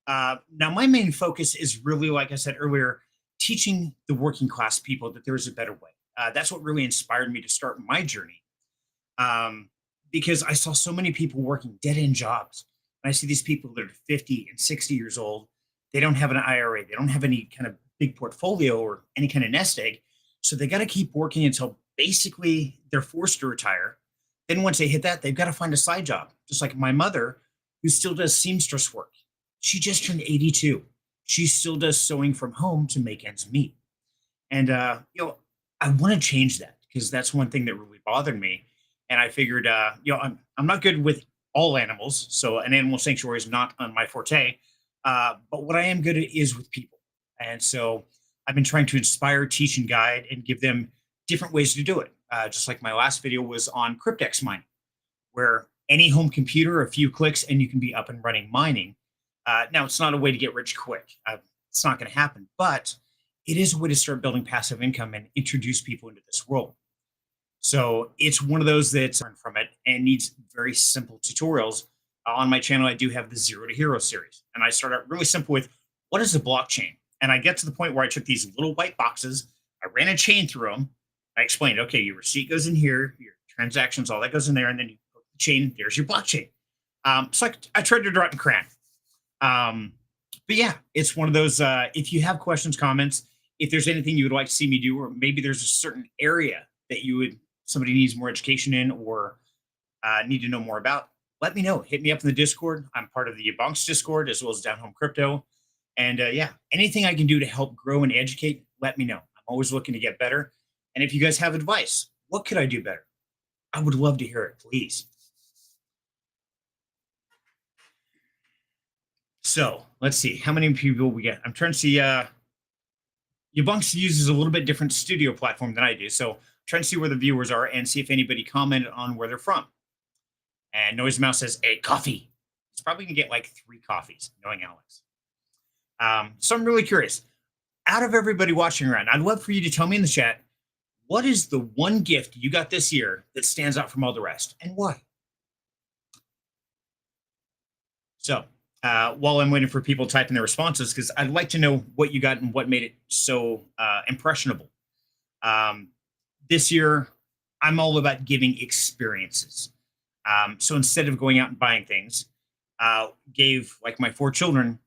Now, my main focus is really, like I said earlier, teaching the working class people that there is a better way. That's what really inspired me to start my journey, because I saw so many people working dead-end jobs. And I see these people that are 50 and 60 years old. They don't have an IRA. They don't have any kind of big portfolio or any kind of nest egg. So they got to keep working until basically they're forced to retire. Then once they hit that, they've got to find a side job. Just like my mother, who still does seamstress work. She just turned 82. She still does sewing from home to make ends meet. And, I want to change that, because that's one thing that really bothered me. And I figured, I'm not good with all animals. So an animal sanctuary is not on my forte. But what I am good at is with people. And so I've been trying to inspire, teach, and guide, and give them different ways to do it. Just like my last video was on cryptex mining, where any home computer, a few clicks, and you can be up and running mining. Now, it's not a way to get rich quick. It's not going to happen, but it is a way to start building passive income and introduce people into this world. So it's one of those that's learned from it and needs very simple tutorials on my channel, I do have the Zero to Hero series. And I start out really simple with what is a blockchain? And I get to the point where I took these little white boxes, I ran a chain through them. I explained, okay, your receipt goes in here, your transactions, all that goes in there, and then you hook the chain, there's your blockchain. So I tried to draw it in crayon. But yeah, it's one of those, if you have questions, comments, if there's anything you would like to see me do, or maybe there's a certain area that somebody needs more education in, or need to know more about, let me know. Hit me up in the Discord. I'm part of the YaBonks Discord as well as Down Home Crypto. And yeah, anything I can do to help grow and educate, let me know. I'm always looking to get better. And if you guys have advice, what could I do better? I would love to hear it, please. So let's see how many people we get. I'm trying to see. YaBonks uses a little bit different studio platform than I do. So I'm trying to see where the viewers are and see if anybody commented on where they're from. And Noisy Mouse says, "Hey, coffee." He's probably gonna get like 3 coffees, knowing Alex. So I'm really curious. Out of everybody watching around, I'd love for you to tell me in the chat, what is the one gift you got this year that stands out from all the rest, and why? So while I'm waiting for people typing their responses, because I'd like to know what you got and what made it so impressionable. This year, I'm all about giving experiences. So instead of going out and buying things, gave like my 4 children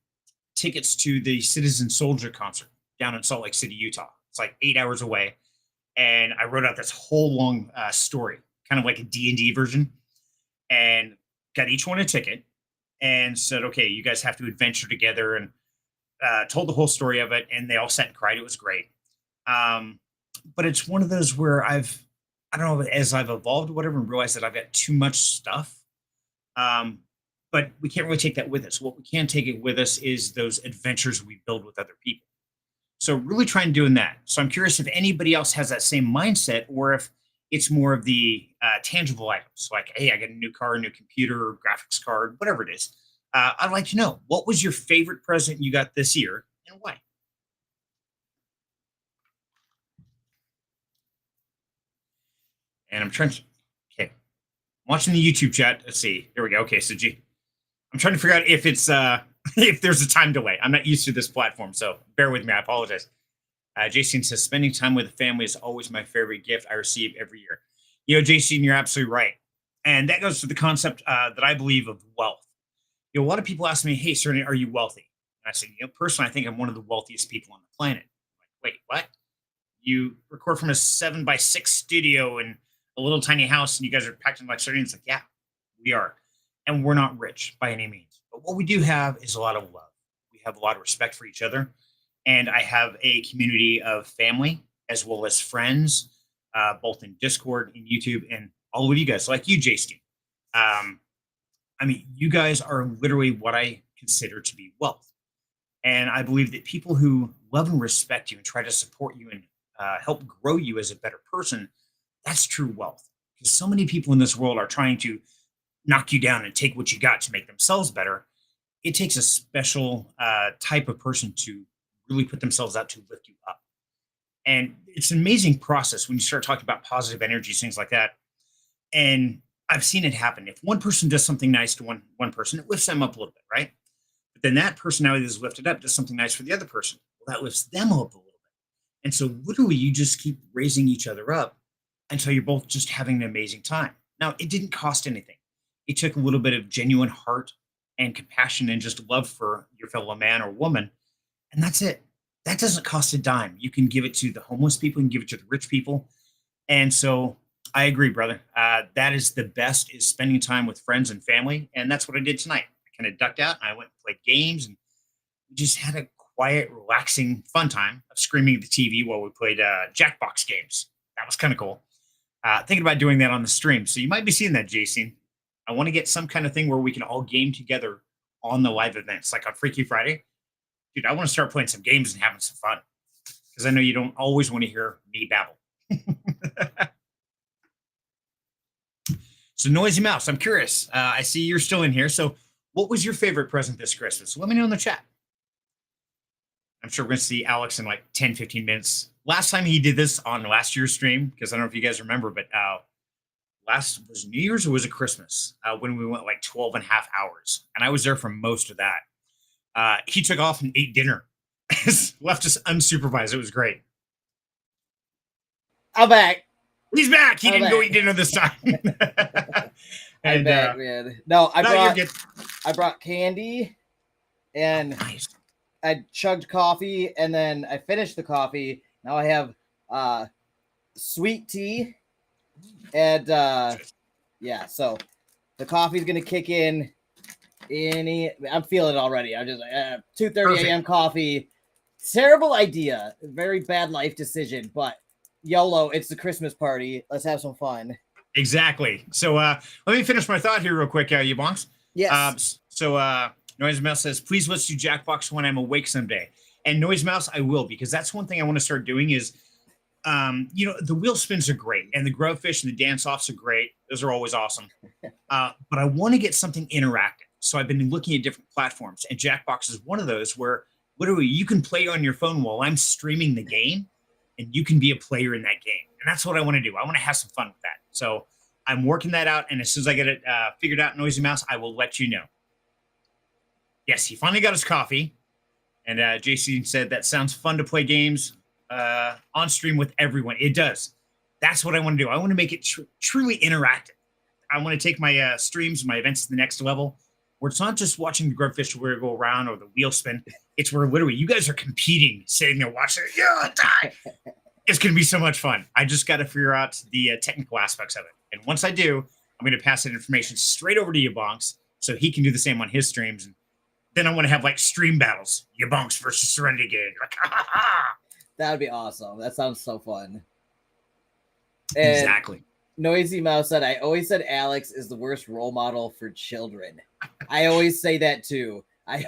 tickets to the Citizen Soldier concert down in Salt Lake City, Utah. It's like 8 hours away. And I wrote out this whole long story, kind of like a D&D version, and got each one a ticket and said, okay, you guys have to adventure together, and told the whole story of it. And they all sat and cried. It was great. But it's one of those where I don't know, as I've evolved or whatever, and realized that I've got too much stuff. But we can't really take that with us. What we can take it with us is those adventures we build with other people. So really trying doing that. So I'm curious if anybody else has that same mindset, or if it's more of the tangible items, like, hey, I got a new car, a new computer, graphics card, whatever it is. I'd like to know, what was your favorite present you got this year and why? And I'm trying to, okay, watching the YouTube chat. Let's see. Here we go. Okay, so I'm trying to figure out if it's if there's a time delay. I'm not used to this platform, so bear with me. I apologize. Jason says, spending time with the family is always my favorite gift I receive every year. You know, Jason, you're absolutely right. And that goes to the concept that I believe of wealth. You know, a lot of people ask me, hey, sir, are you wealthy? And I say, you know, personally, I think I'm one of the wealthiest people on the planet. I'm like, wait, what? You record from a 7x6 studio in a little tiny house, and you guys are packed in luxury. And it's like, yeah, we are. And we're not rich by any means. But what we do have is a lot of love. We have a lot of respect for each other. And I have a community of family as well as friends, both in Discord and YouTube, and all of you guys, like you, Jason. I mean, you guys are literally what I consider to be wealth. And I believe that people who love and respect you and try to support you and help grow you as a better person, that's true wealth. Because so many people in this world are trying to knock you down and take what you got to make themselves better. It takes a special type of person to really put themselves out to lift you up. And it's an amazing process when you start talking about positive energies, things like that. And I've seen it happen. If one person does something nice to one person, it lifts them up a little bit, right? But then that personality that's lifted up does something nice for the other person. Well, that lifts them up a little bit. And so literally you just keep raising each other up until you're both just having an amazing time. Now, it didn't cost anything. It took a little bit of genuine heart and compassion and just love for your fellow man or woman. And that's it. That doesn't cost a dime. You can give it to the homeless people, you can give it to the rich people. And so I agree, brother. That is the best, is spending time with friends and family. And that's what I did tonight. I kind of ducked out and I went and played games, and we just had a quiet, relaxing, fun time of screaming at the TV while we played Jackbox games. That was kind of cool. Thinking about doing that on the stream. So you might be seeing that, Jason. I want to get some kind of thing where we can all game together on the live events, like on Freaky Friday. Dude, I want to start playing some games and having some fun, because I know you don't always want to hear me babble. So Noisy Mouse, I'm curious. I see you're still in here. So what was your favorite present this Christmas? Let me know in the chat. I'm sure we're going to see Alex in like 10, 15 minutes. Last time he did this on last year's stream, because I don't know if you guys remember, but was New Year's or was it Christmas when we went like 12 and a half hours. And I was there for most of that. He took off and ate dinner, left us unsupervised. It was great. I'm back. He's back. He I'm didn't back. go eat dinner this time. I'm back, man. No, you're good. I brought candy and Nice. I chugged coffee and then I finished the coffee. Now I have sweet tea and yeah, so the coffee's gonna kick in I'm feeling it already. I'm just 2:30 a.m. coffee. Terrible idea. Very bad life decision, but YOLO, it's the Christmas party. Let's have some fun. Exactly. So let me finish my thought here real quick, YaBonks. Yes. Noise Mouse says, please let's do Jackbox when I'm awake someday. And Noise Mouse, I will, because that's one thing I want to start doing is, the wheel spins are great and the grub fish and the dance offs are great. Those are always awesome. But I want to get something interactive. So I've been looking at different platforms, and Jackbox is one of those where literally you can play on your phone while I'm streaming the game, and you can be a player in that game. And that's what I want to do. I want to have some fun with that. So I'm working that out. And as soon as I get it figured out, Noisy Mouse, I will let you know. Yes, he finally got his coffee. And JC said, that sounds fun to play games on stream with everyone. It does. That's what I want to do. I want to make it truly interactive. I want to take my streams, my events to the next level, where it's not just watching the grubfish go around or the wheel spin. It's where literally you guys are competing, sitting there watching it. Yeah, die. It's going to be so much fun. I just got to figure out the technical aspects of it. And once I do, I'm going to pass that information straight over to YaBonks so he can do the same on his streams. And then I want to have like stream battles, YaBonks versus Serenity Gang. Like, That would be awesome. That sounds so fun. And exactly. Noisy Mouse said, I always said Alex is the worst role model for children. I always say that too. As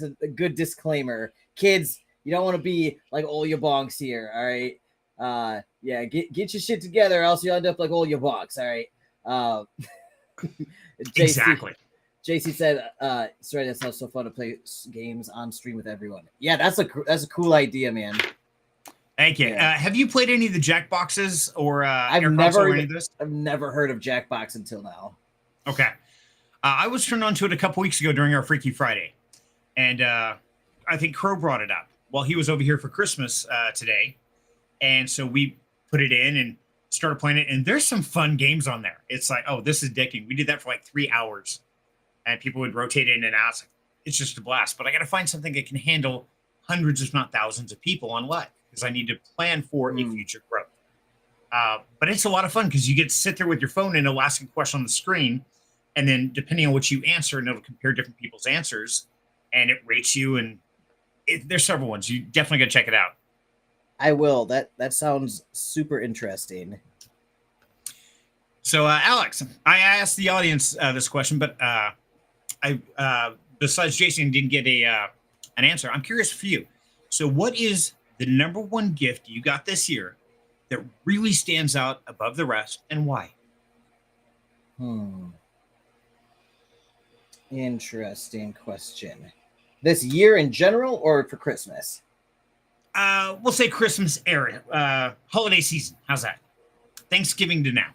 a good disclaimer. Kids, you don't want to be like old YaBonks here, all right? Yeah, get your shit together, or else you'll end up like old YaBonks, all right? Exactly. JC said, sorry, that sounds so fun to play games on stream with everyone. Yeah, that's a cool idea, man. Thank you. Yeah. Have you played any of the Jackboxes or I've Air never Console or any of this? I've never heard of Jackbox until now. Okay. I was turned on to it a couple weeks ago during our Freaky Friday. And I think Crow brought it up while he was over here for Christmas today. And so we put it in and started playing it. And there's some fun games on there. It's like, oh, this is addicting. We did that for like 3 hours. And people would rotate in and out. It's just a blast. But I got to find something that can handle hundreds, if not thousands of people on live, because I need to plan for a future growth. But it's a lot of fun because you get to sit there with your phone and it'll ask a question on the screen. And then depending on what you answer, and it'll compare different people's answers and it rates you. And there's several ones. You definitely got to check it out. I will. That sounds super interesting. So, Alex, I asked the audience this question, but I besides Jason didn't get an answer. I'm curious for you. So what is the number one gift you got this year that really stands out above the rest, and why? Interesting question. This year in general or for Christmas? We'll say Christmas era, holiday season. How's that? Thanksgiving to now.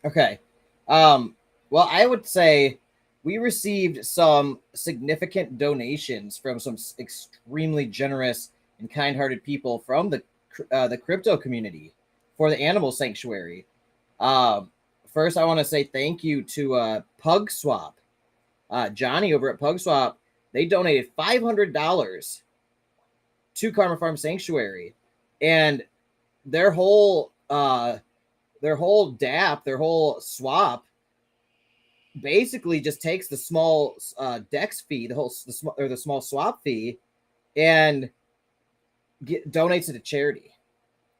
Okay. Well, I would say we received some significant donations from some extremely generous and kind-hearted people from the crypto community for the animal sanctuary. First, I want to say thank you to Pug Swap. Johnny over at Pug Swap, they donated $500 to Karma Farm Sanctuary, and their whole DApp, their whole swap, basically just takes the small DEX fee, the small swap fee, and donates it to charity.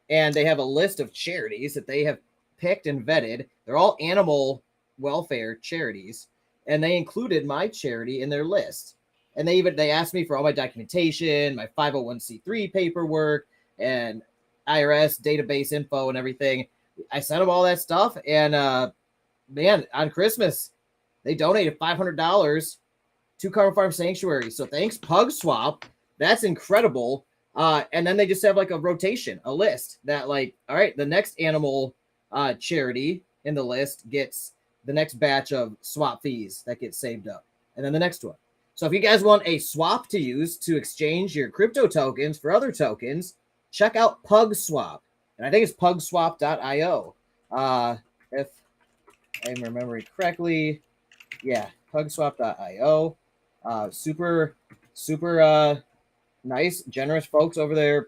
And they have a list of charities that they have picked and vetted. They're all animal welfare charities, and they included my charity in their list. And they asked me for all my documentation, my 501c3 paperwork, and IRS database info and everything. I sent them all that stuff, and man, on Christmas, they donated $500 to Karma Farm Sanctuary. So thanks, Pug Swap. That's incredible. And then they just have like a rotation, a list that like, all right, the next animal charity in the list gets the next batch of swap fees that get saved up, and then the next one. So if you guys want a swap to use to exchange your crypto tokens for other tokens, check out PugSwap. And I think it's pugswap.io. If I'm remembering correctly. Yeah, pugswap.io. Super nice, generous folks over there.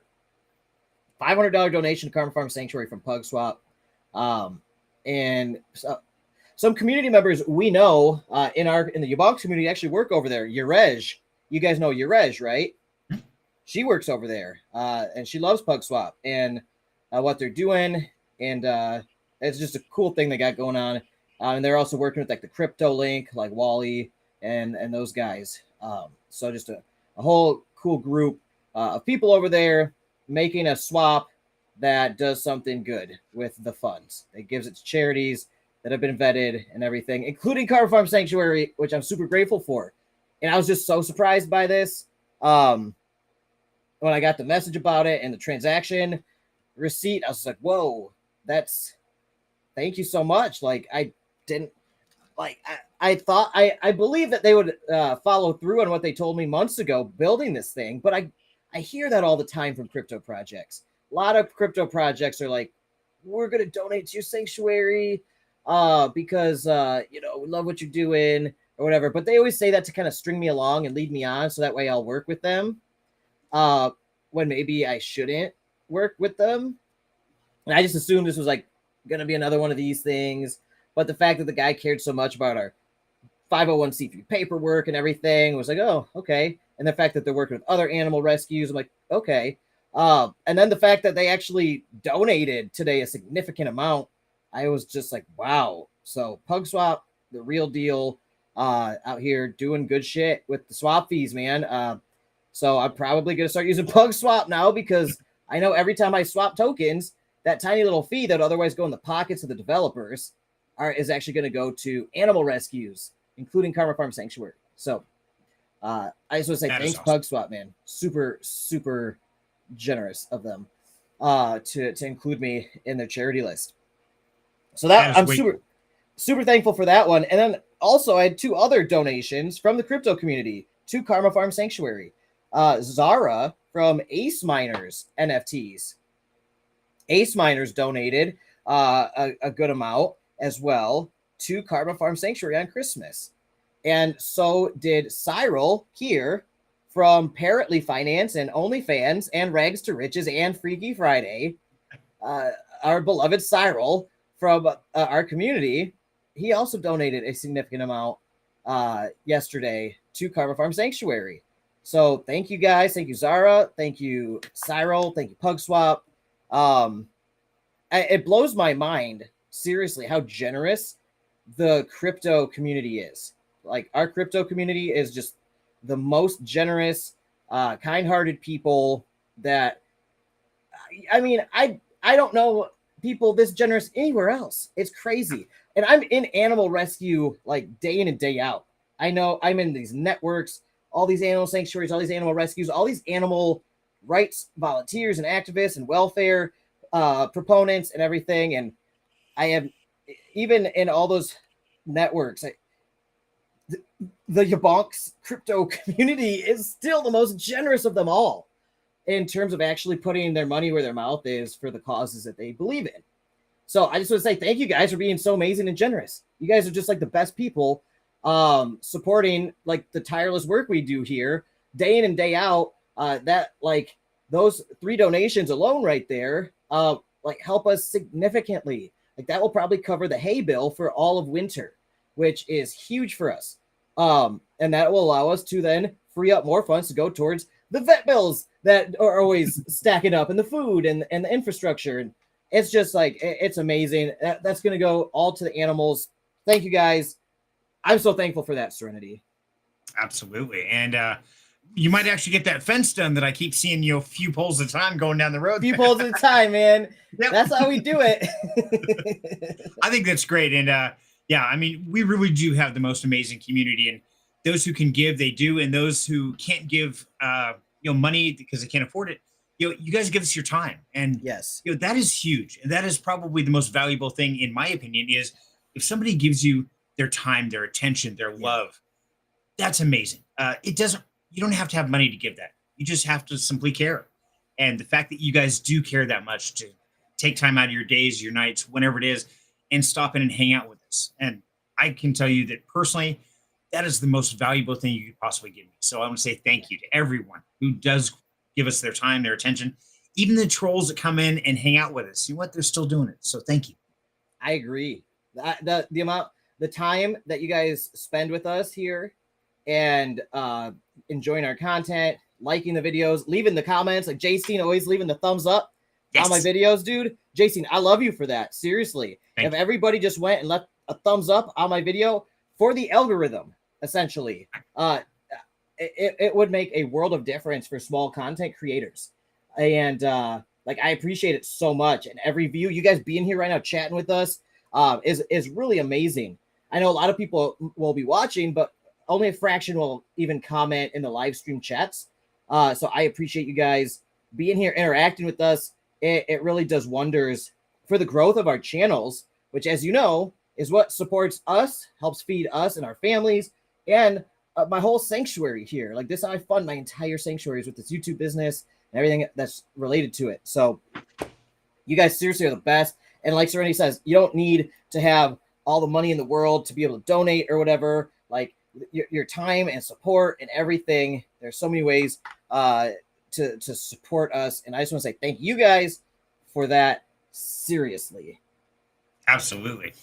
$500 donation to Karma Farm Sanctuary from PugSwap. And some community members we know in the YaBonks community actually work over there. Yerej, you guys know Yerej, right? She works over there, and she loves PugSwap and what they're doing, and it's just a cool thing they got going on. And they're also working with like the Crypto Link, like Wally and those guys. So just a whole cool group of people over there making a swap that does something good with the funds. It gives it to charities that have been vetted and everything, including Karma Farm Sanctuary, which I'm super grateful for. And I was just so surprised by this when I got the message about it and the transaction receipt. I was like, whoa, thank you so much. Like, I didn't, like, I thought, I believe that they would follow through on what they told me months ago building this thing, but I hear that all the time from crypto projects. A lot of crypto projects are like, we're going to donate to your sanctuary because, we love what you're doing or whatever. But they always say that to kind of string me along and lead me on so that way I'll work with them when maybe I shouldn't work with them. And I just assumed this was like going to be another one of these things. But the fact that the guy cared so much about our 501c3 paperwork and everything was like, oh, okay. And the fact that they're working with other animal rescues, I'm like, okay. And then the fact that they actually donated today a significant amount, I was just like, wow. So PugSwap, the real deal, out here doing good shit with the swap fees, man. So I'm probably going to start using PugSwap now because I know every time I swap tokens, that tiny little fee that would otherwise go in the pockets of the developers is actually going to go to animal rescues, including Karma Farm Sanctuary. So I just want to say thanks, awesome. PugSwap, man. Super, super generous of them to include me in their charity list. So that I'm super thankful for that one. And then also I had two other donations from the crypto community to Karma Farm Sanctuary. Zara from Ace Miners NFTs. Ace Miners donated a good amount as well to Karma Farm Sanctuary on Christmas. And so did Cyril here from Parrotly Finance and OnlyFans and Rags to Riches and Freaky Friday. Our beloved Cyril from our community, he also donated a significant amount yesterday to Karma Farm Sanctuary. So thank you guys. Thank you, Zara. Thank you, Cyril. Thank you, PugSwap. It blows my mind, seriously, how generous the crypto community is. Like, our crypto community is just the most generous, kind-hearted people that, I mean, I don't know people this generous anywhere else. It's crazy. And I'm in animal rescue like day in and day out. I know I'm in these networks, all these animal sanctuaries, all these animal rescues, all these animal rights volunteers and activists and welfare proponents and everything. And I am even in all those networks, the YaBonks crypto community is still the most generous of them all in terms of actually putting their money where their mouth is for the causes that they believe in. So I just want to say thank you guys for being so amazing and generous. You guys are just like the best people supporting like the tireless work we do here day in and day out. That like those 3 donations alone right there like help us significantly. Like that will probably cover the hay bill for all of winter, which is huge for us. And that will allow us to then free up more funds to go towards the vet bills that are always stacking up and the food and the infrastructure. And it's just like, it's amazing. That's going to go all to the animals. Thank you guys. I'm so thankful for that, Serenity. Absolutely. And you might actually get that fence done that I keep seeing you a few poles at a time going down the road. A few poles at a time, man. Yep. That's how we do it. I think that's great. And yeah, I mean, we really do have the most amazing community, and those who can give, they do. And those who can't give, money because they can't afford it, you guys give us your time, and Yes. that is huge. And that is probably the most valuable thing, in my opinion, is if somebody gives you their time, their attention, their love. That's amazing. You don't have to have money to give that. You just have to simply care. And the fact that you guys do care that much to take time out of your days, your nights, whenever it is, and stop in and hang out with us. And I can tell you that personally, that is the most valuable thing you could possibly give me. So I want to say thank you to everyone who does give us their time, their attention, even the trolls that come in and hang out with us. You know what? They're still doing it. So thank you. I agree. The time that you guys spend with us here and enjoying our content, liking the videos, leaving the comments, like Jacene always leaving the thumbs up on my videos, dude. Jacene, I love you for that. Seriously. If everybody just went and left a thumbs up on my video for the algorithm, essentially, it would make a world of difference for small content creators. And like, I appreciate it so much. And every view, you guys being here right now, chatting with us, is really amazing. I know a lot of people will be watching, but only a fraction will even comment in the live stream chats. So I appreciate you guys being here, interacting with us. It really does wonders for the growth of our channels, which, as you know, is what supports us, helps feed us and our families, and my whole sanctuary here. Like this, I fund my entire sanctuaries with this YouTube business and everything that's related to it. So you guys seriously are the best. And like Serenity says, you don't need to have all the money in the world to be able to donate or whatever. Like your time and support and everything. There's so many ways to support us. And I just want to say thank you guys for that. Seriously. Absolutely.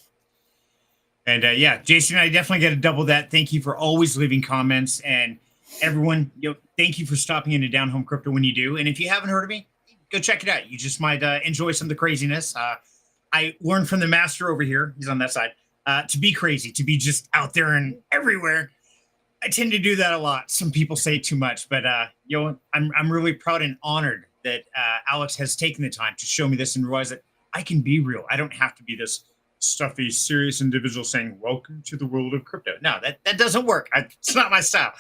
And yeah, Jason, I definitely got to double that. Thank you for always leaving comments, and everyone, thank you for stopping into Down Home Crypto when you do. And if you haven't heard of me, go check it out. You just might enjoy some of the craziness. I learned from the master over here. He's on that side. To be crazy, to be just out there and everywhere. I tend to do that a lot. Some people say too much, but I'm really proud and honored that Alex has taken the time to show me this and realize that I can be real. I don't have to be this stuffy, serious individual saying, "Welcome to the world of crypto." No, that doesn't work. It's not my style.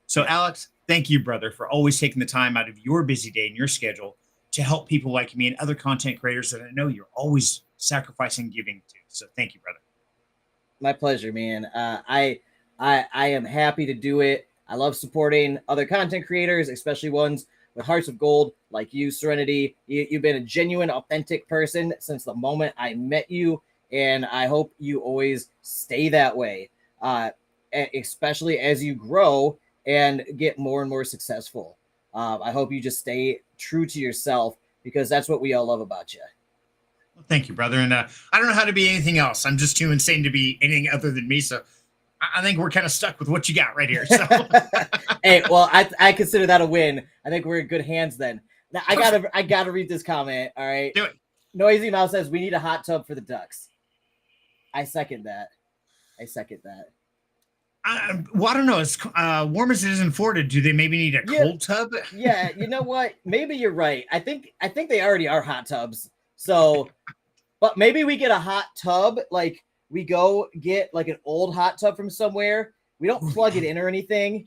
So Alex, thank you, brother, for always taking the time out of your busy day and your schedule to help people like me and other content creators that I know you're always sacrificing giving to. So thank you, brother. My pleasure, man. I am happy to do it. I love supporting other content creators, especially ones with hearts of gold like you, Serenity. You've been a genuine, authentic person since the moment I met you, and I hope you always stay that way, especially as you grow and get more and more successful. I hope you just stay true to yourself, because that's what we all love about you. Well, thank you, brother. And I don't know how to be anything else. I'm just too insane to be anything other than me. So I think we're kind of stuck with what you got right here. So. Hey, well, I consider that a win. I think we're in good hands then. Now I gotta read this comment. All right. Do it. Noisy Mouse says we need a hot tub for the ducks. I second that. Well, I don't know. It's warm as it is in Florida. Do they maybe need a cold tub? Yeah, you know what? Maybe you're right. I think they already are hot tubs. So, but maybe we get a hot tub. Like we go get like an old hot tub from somewhere. We don't plug it in or anything,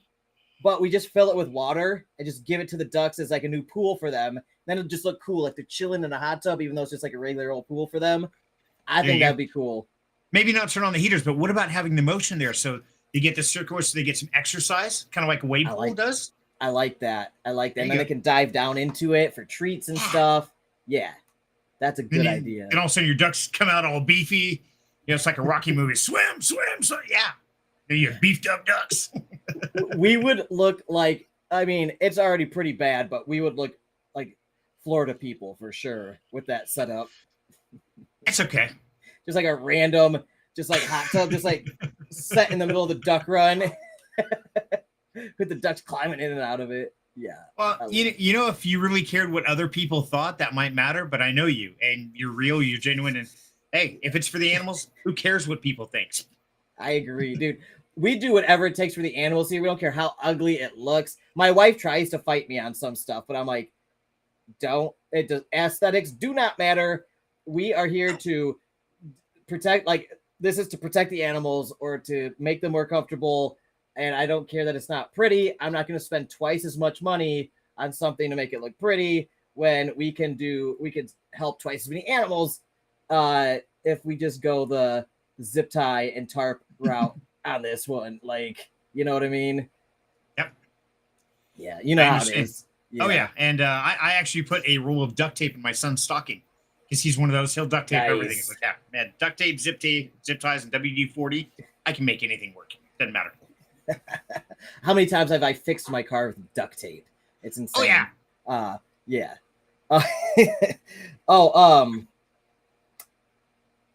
but we just fill it with water and just give it to the ducks as like a new pool for them. Then it'll just look cool, like they're chilling in a hot tub, even though it's just like a regular old pool for them. I think that'd be cool. Maybe not turn on the heaters, but what about having the motion there? So they get the circular, so they get some exercise, kind of like a wave pool does. I like that. And then they can dive down into it for treats and stuff. Yeah, that's a good idea. And all of a sudden your ducks come out all beefy. It's like a Rocky movie. Swim, swim, swim. Yeah. Then you have beefed up ducks. We would look like, I mean, it's already pretty bad, but we would look like Florida people for sure with that setup. It's okay. Just like a random, just like hot tub, just like set in the middle of the duck run with the ducks climbing in and out of it. Yeah. Well, you know, if you really cared what other people thought, that might matter, but I know you and you're real, you're genuine. And hey, if it's for the animals, who cares what people think? I agree, dude. We do whatever it takes for the animals here. We don't care how ugly it looks. My wife tries to fight me on some stuff, but I'm like, aesthetics do not matter. We are here to protect, like, this is to protect the animals or to make them more comfortable. And I don't care that it's not pretty. I'm not going to spend twice as much money on something to make it look pretty when we could help twice as many animals if we just go the zip tie and tarp route on this one. Like, you know what I mean? Yep. Yeah, you know how it is. Yeah. Oh yeah, and I actually put a roll of duct tape in my son's stocking because he's one of those. He'll duct tape everything. It's like, yeah, man, duct tape, zip ties, and WD-40. I can make anything work. Doesn't matter. How many times have I fixed my car with duct tape? It's insane. Oh yeah. Yeah.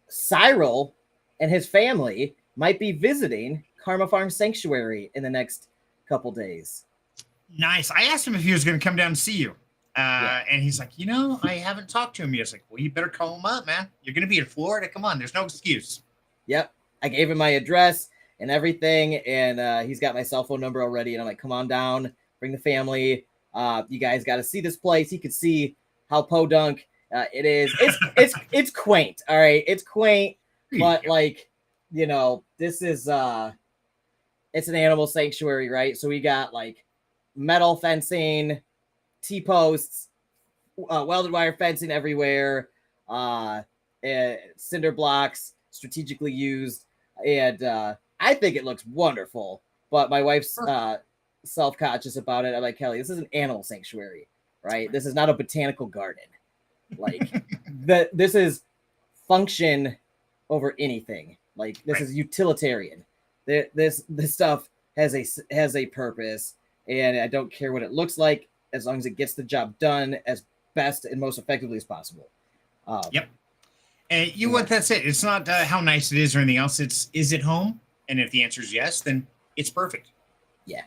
Cyril and his family might be visiting Karma Farm Sanctuary in the next couple days. Nice. I asked him if he was going to come down and see you. And he's like, I haven't talked to him yet. I was like, well, you better call him up, man. You're going to be in Florida. Come on. There's no excuse. Yep. I gave him my address and everything. And he's got my cell phone number already. And I'm like, come on down, bring the family. You guys got to see this place. He could see how podunk it is. It's quaint. All right. It's quaint, but like, this is, it's an animal sanctuary, right? So we got like metal fencing, T-posts, welded wire fencing everywhere, cinder blocks strategically used. And I think it looks wonderful, but my wife's self-conscious about it. I'm like, Kelly, this is an animal sanctuary, right? This is not a botanical garden. Like this is function over anything. Like this is utilitarian. This stuff has a purpose, and I don't care what it looks like as long as it gets the job done as best and most effectively as possible. Yep. And that's it. It's not how nice it is or anything else. Is it home? And if the answer is yes, then it's perfect. Yeah.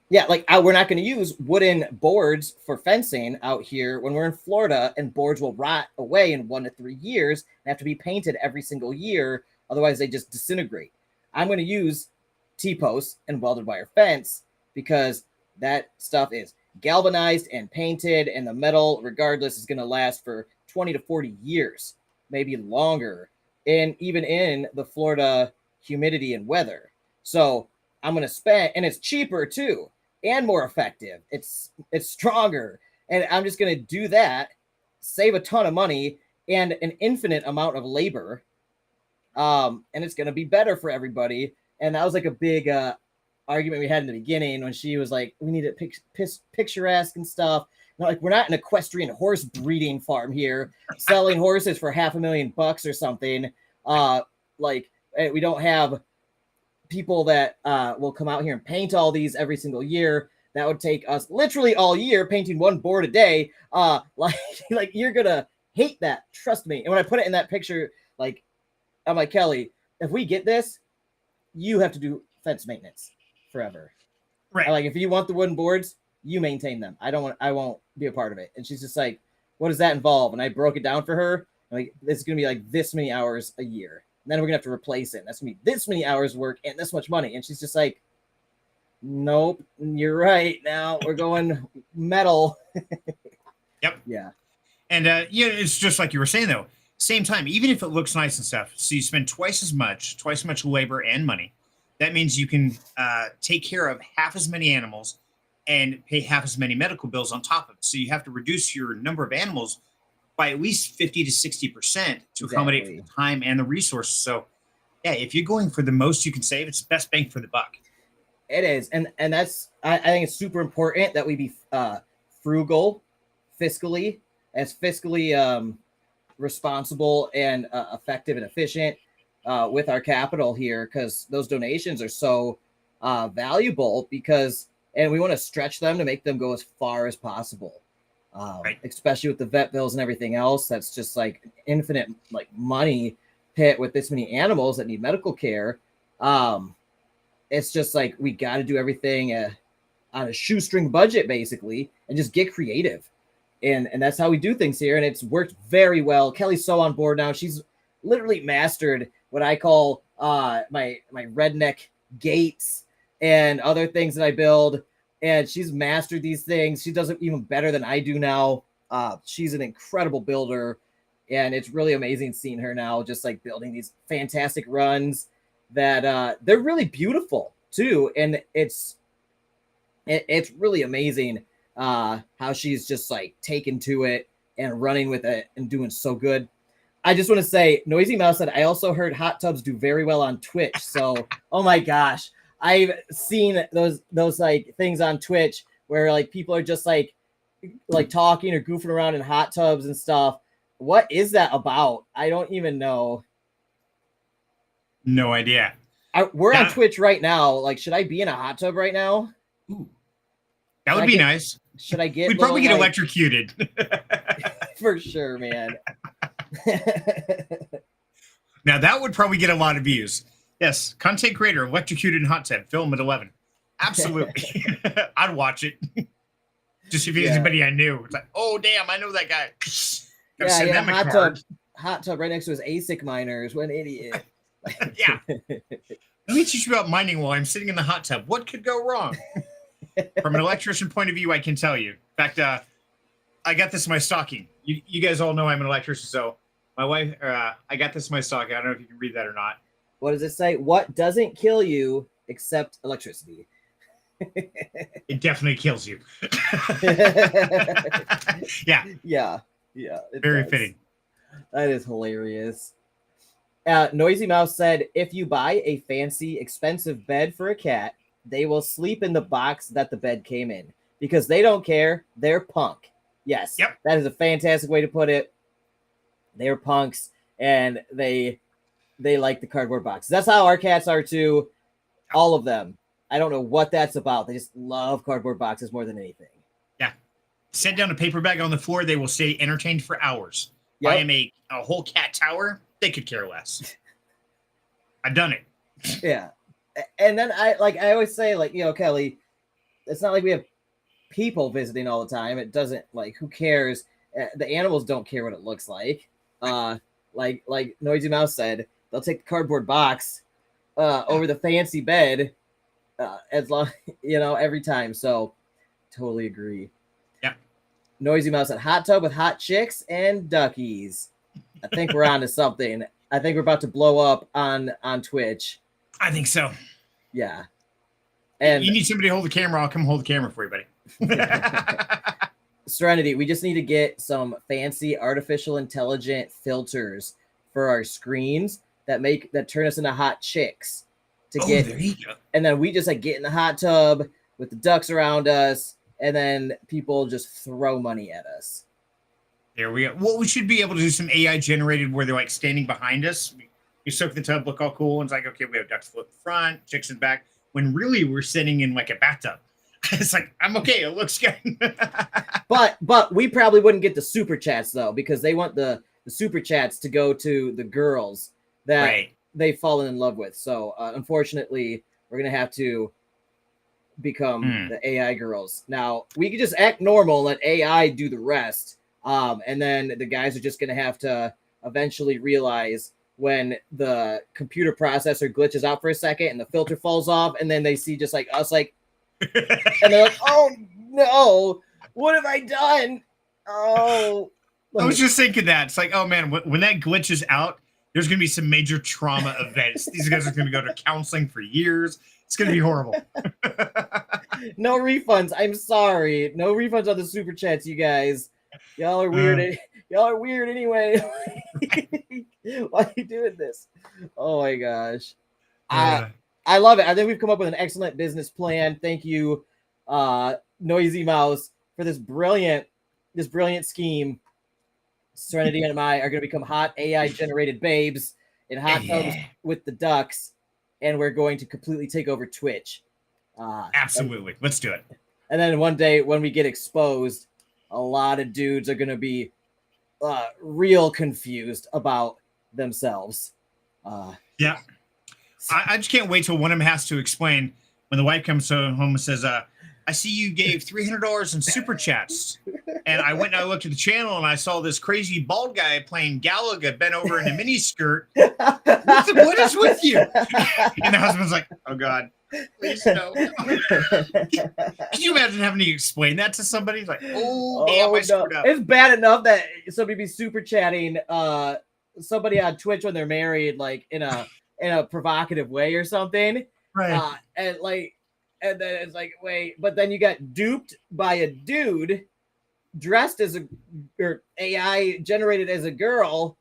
Yeah, like we're not going to use wooden boards for fencing out here when we're in Florida, and boards will rot away in 1 to 3 years and have to be painted every single year. Otherwise, they just disintegrate. I'm going to use T-posts and welded wire fence because that stuff is galvanized and painted, and the metal, regardless, is going to last for 20 to 40 years, maybe longer, and even in the Florida humidity and weather. So I'm going to spend, and it's cheaper too, and more effective. It's stronger, and I'm just going to do that, save a ton of money and an infinite amount of labor, and it's going to be better for everybody. And that was like a big argument we had in the beginning when she was like, we need it picturesque and stuff. Like, we're not an equestrian horse breeding farm here selling horses for $500,000 or something. Like, we don't have people that will come out here and paint all these every single year. That would take us literally all year painting one board a day. Like you're gonna hate that, trust me. And when I put it in that picture, like, I'm like, Kelly, if we get this, you have to do fence maintenance forever. Right. Like, if you want the wooden boards, you maintain them. I won't be a part of it. And she's just like, what does that involve? And I broke it down for her. I'm like, it's gonna be like this many hours a year. And then we're gonna have to replace it. That's gonna be this many hours work and this much money. And she's just like, nope, you're right. Now we're going metal. Yep. Yeah. And it's just like you were saying though. Same time, even if it looks nice and stuff, so you spend twice as much labor and money. That means you can take care of half as many animals and pay half as many medical bills on top of it. So you have to reduce your number of animals by at least 50 to 60% to accommodate for the time and the resources. So yeah, if you're going for the most you can save, it's the best bang for the buck. It is. And that's, I think it's super important that we be frugal, fiscally responsible and effective and efficient with our capital here, because those donations are so valuable, and we want to stretch them to make them go as far as possible. Right. Especially with the vet bills and everything else. That's just like infinite like money pit with this many animals that need medical care. It's just like we got to do everything on a shoestring budget basically, and just get creative. And that's how we do things here. And it's worked very well. Kelly's so on board now. She's literally mastered what I call my redneck gates and other things that I build. And she's mastered these things. She does it even better than I do now. She's an incredible builder. And it's really amazing seeing her now just like building these fantastic runs that they're really beautiful too. And it's really amazing how she's just like taken to it and running with it and doing so good. I just want to say, Noisy Mouse said, I also heard hot tubs do very well on Twitch. So, oh my gosh, I've seen those like things on Twitch where like people are just like talking or goofing around in hot tubs and stuff. What is that about? I don't even know. No idea. We're on Twitch right now. Like, should I be in a hot tub right now? Ooh, that would be nice. Should I get? We'd probably get electrocuted. For sure, man. Now that would probably get a lot of views. Yes, content creator electrocuted in hot tub. Film at 11. Absolutely, I'd watch it. Just if anybody I knew, it's like, oh damn, I know that guy. Hot tub right next to his ASIC miners. What an idiot. Yeah. Let me teach you about mining while I'm sitting in the hot tub. What could go wrong? From an electrician point of view, I can tell you. In fact, I got this in my stocking. You guys all know I'm an electrician, so my wife, I got this in my stocking. I don't know if you can read that or not. What does it say? What doesn't kill you except electricity? It definitely kills you. Yeah. Yeah. Very fitting. That is hilarious. Noisy Mouse said, if you buy a fancy, expensive bed for a cat, they will sleep in the box that the bed came in because they don't care. They're punk. Yes. Yep. That is a fantastic way to put it. They're punks and they like the cardboard box. That's how our cats are too. All of them. I don't know what that's about. They just love cardboard boxes more than anything. Yeah. Set down a paper bag on the floor. They will stay entertained for hours. Yep. I am a whole cat tower. They could care less. I've done it. Yeah. And then I always say, like, you know, Kelly, it's not like we have people visiting all the time. It doesn't, like, who cares? The animals don't care what it looks like. Like Noisy Mouse said, they'll take the cardboard box over the fancy bed as long, you know, every time. So totally agree. Yeah. Noisy Mouse said, hot tub with hot chicks and duckies. I think we're on to something. I think we're about to blow up on Twitch. I think so. Yeah. And you need somebody to hold the camera. I'll come hold the camera for you, buddy. Serenity, we just need to get some fancy artificial intelligent filters for our screens that turn us into hot chicks there you go. And then we just like get in the hot tub with the ducks around us, and then people just throw money at us. There we go. Well, we should be able to do some AI generated where they're like standing behind us. You soak the tub, look all cool, and it's like, okay, we have ducks float in front, chicks in back, when really we're sitting in like a bathtub. It's like, I'm okay, it looks good. but we probably wouldn't get the super chats though, because they want the super chats to go to the girls that they've fallen in love with. So unfortunately, we're gonna have to become the AI girls. Now we could just act normal, let AI do the rest. And then the guys are just going to have to eventually realize when the computer processor glitches out for a second and the filter falls off, and then they see just like us, like, and they're like, oh no, what have I done? Oh, I was just thinking that. It's like, oh man, when that glitches out, there's going to be some major trauma events. These guys are going to go to counseling for years. It's going to be horrible. No refunds. I'm sorry. No refunds on the super chats, you guys. Y'all are weird. Y'all are weird anyway. Why are you doing this? Oh my gosh. I love it. I think we've come up with an excellent business plan. Thank you, Noisy Mouse, for this brilliant scheme. Serenity and I are going to become hot AI generated babes in hot tubs with the ducks, and we're going to completely take over Twitch. Absolutely. Let's do it. And then one day when we get exposed, a lot of dudes are going to be real confused about themselves. Yeah. I just can't wait till one of them has to explain when the wife comes home and says, I see you gave $300 in super chats. And I went and I looked at the channel and I saw this crazy bald guy playing Galaga bent over in a mini skirt. What is with you? And the husband's like, oh God, please no. Can you imagine having to explain that to somebody? It's like, oh damn, I screwed up. It's bad enough that somebody be super chatting somebody on Twitch when they're married, like in a provocative way or something. Right. And like, And then it's like, wait, but then you got duped by a dude dressed as or AI generated as a girl.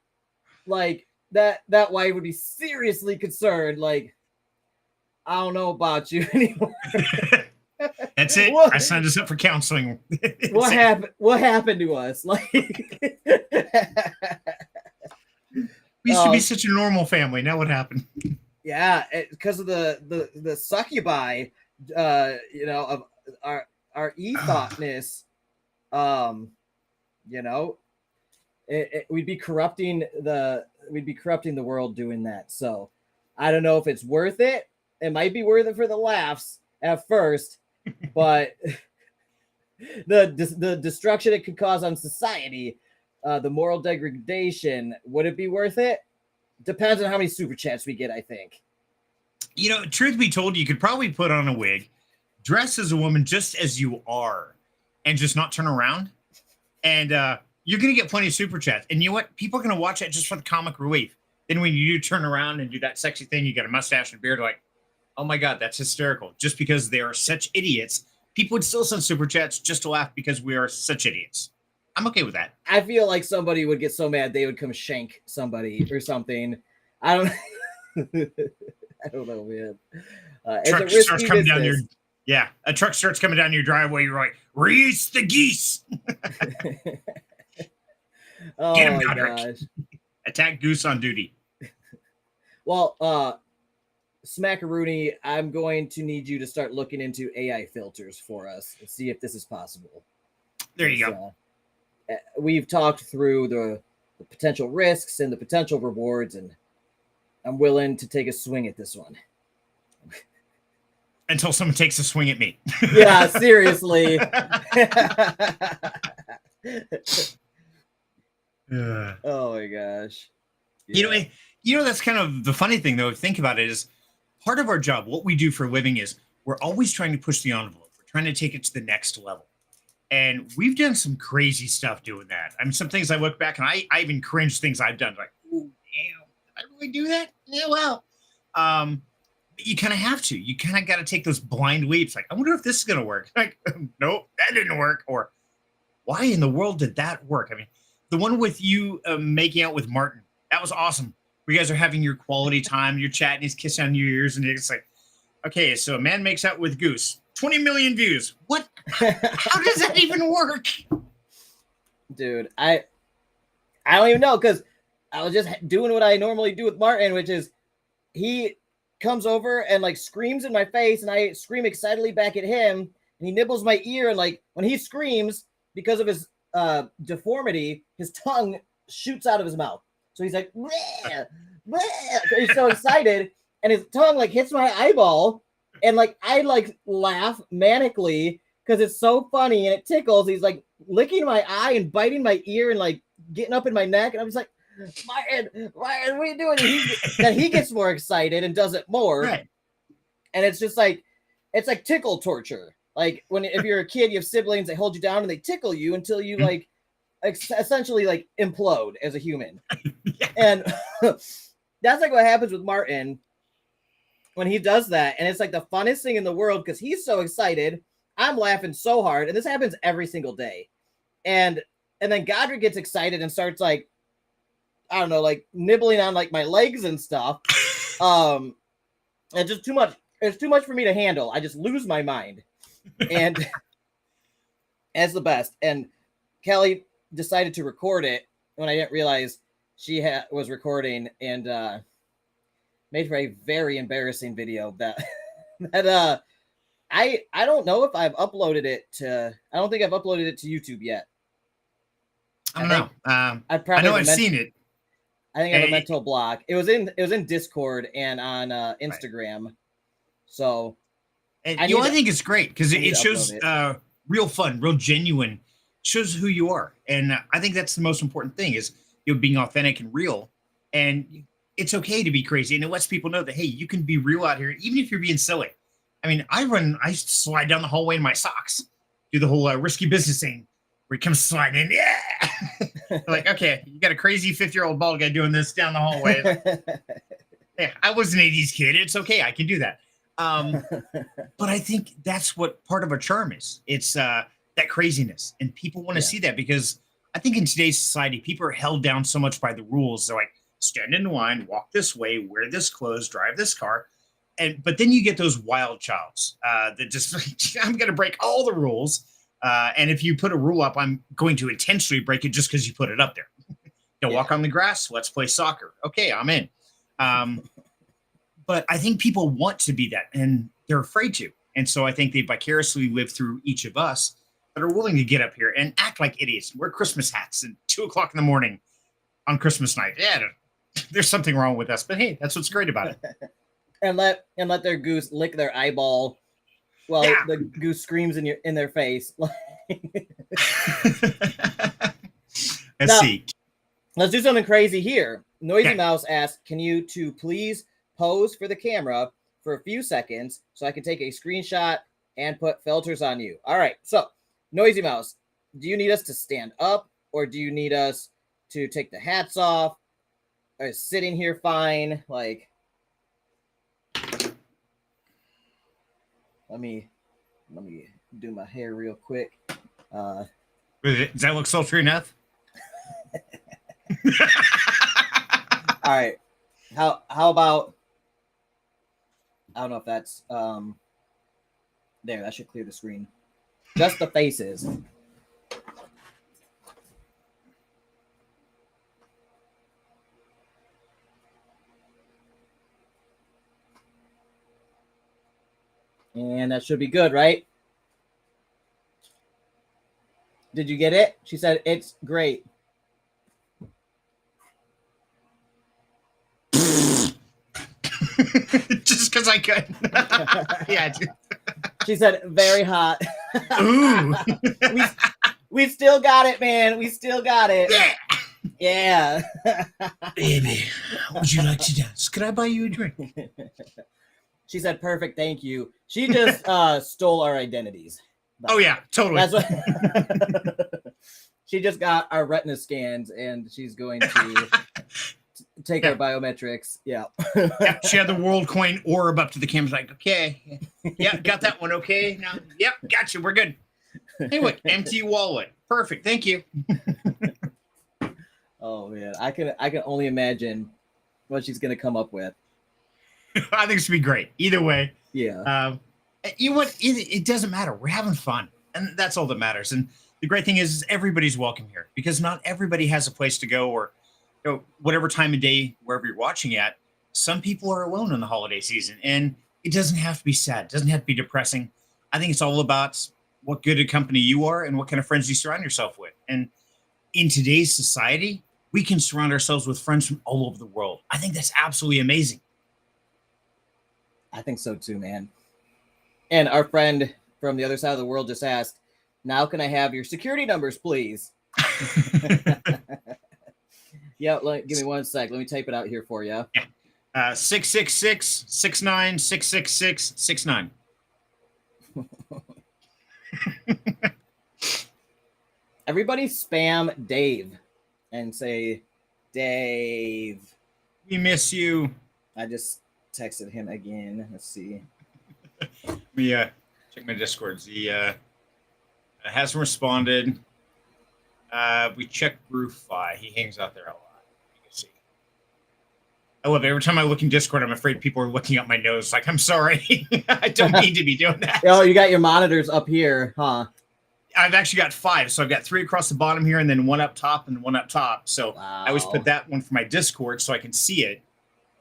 Like that wife would be seriously concerned. Like, I don't know about you anymore. That's it. What? I signed us up for counseling. What happened? What happened to us? Like, we used to be such a normal family. Now what happened? Yeah, because of the succubi, of our ethotness, we'd be corrupting the world doing that. So I don't know if it's worth it. It might be worth it for the laughs at first, but the destruction it could cause on society, the moral degradation, would it be worth it? Depends on how many super chats we get, I think. Truth be told, you could probably put on a wig, dress as a woman just as you are, and just not turn around. And you're going to get plenty of super chats. And you know what? People are going to watch that just for the comic relief. Then when you do turn around and do that sexy thing, you got a mustache and beard, like, oh my God, that's hysterical. Just because they are such idiots, people would still send super chats just to laugh because we are such idiots. I'm okay with that. I feel like somebody would get so mad they would come shank somebody or something. I don't know, man. Truck starts coming down a truck starts coming down your driveway. You're like, release the geese. Oh Get him, my Godric. gosh. Attack goose on duty. Well, Smackaroony, I'm going to need you to start looking into AI filters for us and see if this is possible. There you go. We've talked through the potential risks and the potential rewards, and I'm willing to take a swing at this one. Until someone takes a swing at me. Yeah, seriously. Oh my gosh. Yeah. That's kind of the funny thing, though. Think about it, is part of our job, what we do for a living, is we're always trying to push the envelope. We're trying to take it to the next level. And we've done some crazy stuff doing that. I mean, some things I look back and I even cringe things I've done. Like, oh, damn, did I really do that? Yeah, well. You kind of have to. You kind of got to take those blind leaps. Like, I wonder if this is going to work. Like, nope, that didn't work. Or why in the world did that work? I mean, the one with you making out with Martin, that was awesome. You guys are having your quality time. You're chatting. He's kissing on your ears. And it's like, okay, so a man makes out with Goose. 20 million views. What? How does that even work? Dude, I don't even know, because I was just doing what I normally do with Martin, which is he comes over and like screams in my face, and I scream excitedly back at him, and he nibbles my ear, and like when he screams, because of his deformity, his tongue shoots out of his mouth. So he's like, bleh, bleh. He's so excited, and his tongue like hits my eyeball, and like I like laugh manically because it's so funny and it tickles. He's like licking my eye and biting my ear and like getting up in my neck, and I'm just like, Martin, what are you doing? Then he gets more excited and does it more. Right. And it's just like, it's like tickle torture. Like if you're a kid, you have siblings, they hold you down and they tickle you until you like essentially like implode as a human. Yeah. And that's like what happens with Martin when he does that. And it's like the funnest thing in the world because he's so excited. I'm laughing so hard. And this happens every single day. And then Godric gets excited and starts like, I don't know, like nibbling on like my legs and stuff. And just too much. It's too much for me to handle. I just lose my mind. And it's the best. And Kelly decided to record it when I didn't realize she was recording, and made for a very embarrassing video that I don't know if I've uploaded it to. I don't think I've uploaded it to YouTube yet. I don't know. I know I've seen it. I think I have a mental block. It was in Discord and on Instagram. Right. So I think it's great because it shows real fun, real genuine, shows who you are. And I think that's the most important thing is being authentic and real. And it's okay to be crazy. And it lets people know that, hey, you can be real out here, even if you're being silly. I mean, I slide down the hallway in my socks, do the whole risky business thing where he comes sliding in. Yeah. Like, okay, you got a crazy 50-year-old bald guy doing this down the hallway. Like, yeah, I was an 80s kid. It's okay. I can do that. But I think that's what part of a charm is. It's that craziness, and people want to see that because I think in today's society, people are held down so much by the rules. They're like, stand in line, walk this way, wear this clothes, drive this car. But then you get those wild childs that just, I'm going to break all the rules. And if you put a rule up, I'm going to intentionally break it just because you put it up there. Don't walk on the grass. Let's play soccer. Okay, I'm in. But I think people want to be that, and they're afraid to. And so I think they vicariously live through each of us that are willing to get up here and act like idiots, wear Christmas hats at 2:00 in the morning on Christmas night. Yeah, there's something wrong with us, but hey, that's what's great about it. and let their goose lick their eyeball while the goose screams in their face. Let's see. Let's do something crazy here. Noisy Mouse asked, can you two please pose for the camera for a few seconds so I can take a screenshot and put filters on you? All right. So, Noisy Mouse, do you need us to stand up or do you need us to take the hats off? Or is sitting here fine? Like, let me do my hair real quick. Does that look sultry enough? All right. How about, I don't know if that's there, that should clear the screen. Just the faces. And that should be good, right? Did you get it? She said it's great. Just because I could. Yeah. She said very hot. Ooh. we still got it, man. We still got it. Yeah. Baby, would you like to dance? Could I buy you a drink? She said perfect, thank you. She just stole our identities. Oh yeah, totally. That's what she just got our retina scans and she's going to take our biometrics. Yeah. She had the world coin orb up to the camera, like, okay. Yeah, got that one. Okay. Now, yep, gotcha. We're good. Hey, look, empty wallet. Perfect. Thank you. Oh man, I can only imagine what she's gonna come up with. I think it's gonna be great. Either way. Yeah. You know what? It doesn't matter. We're having fun, and that's all that matters. And the great thing is everybody's welcome here because not everybody has a place to go or whatever time of day, wherever you're watching at. Some people are alone in the holiday season, and it doesn't have to be sad. It doesn't have to be depressing. I think it's all about what good a company you are and what kind of friends you surround yourself with. And in today's society, we can surround ourselves with friends from all over the world. I think that's absolutely amazing. I think so too, man. And our friend from the other side of the world just asked, now can I have your security numbers, please? Yeah, give me 1 sec. Let me type it out here for you. Yeah. 666-69-666-69. Everybody spam Dave and say, Dave. We miss you. I just texted him again. Let's see. Let me check my Discords. He hasn't responded. We checked Brewfi. He hangs out there a lot. You can see. I love it. Every time I look in Discord, I'm afraid people are looking up my nose. Like, I'm sorry. I don't need to be doing that. Oh, you got your monitors up here, huh? I've actually got 5. So I've got 3 across the bottom here and then 1 up top and 1 up top. So wow. I always put that one for my Discord so I can see it.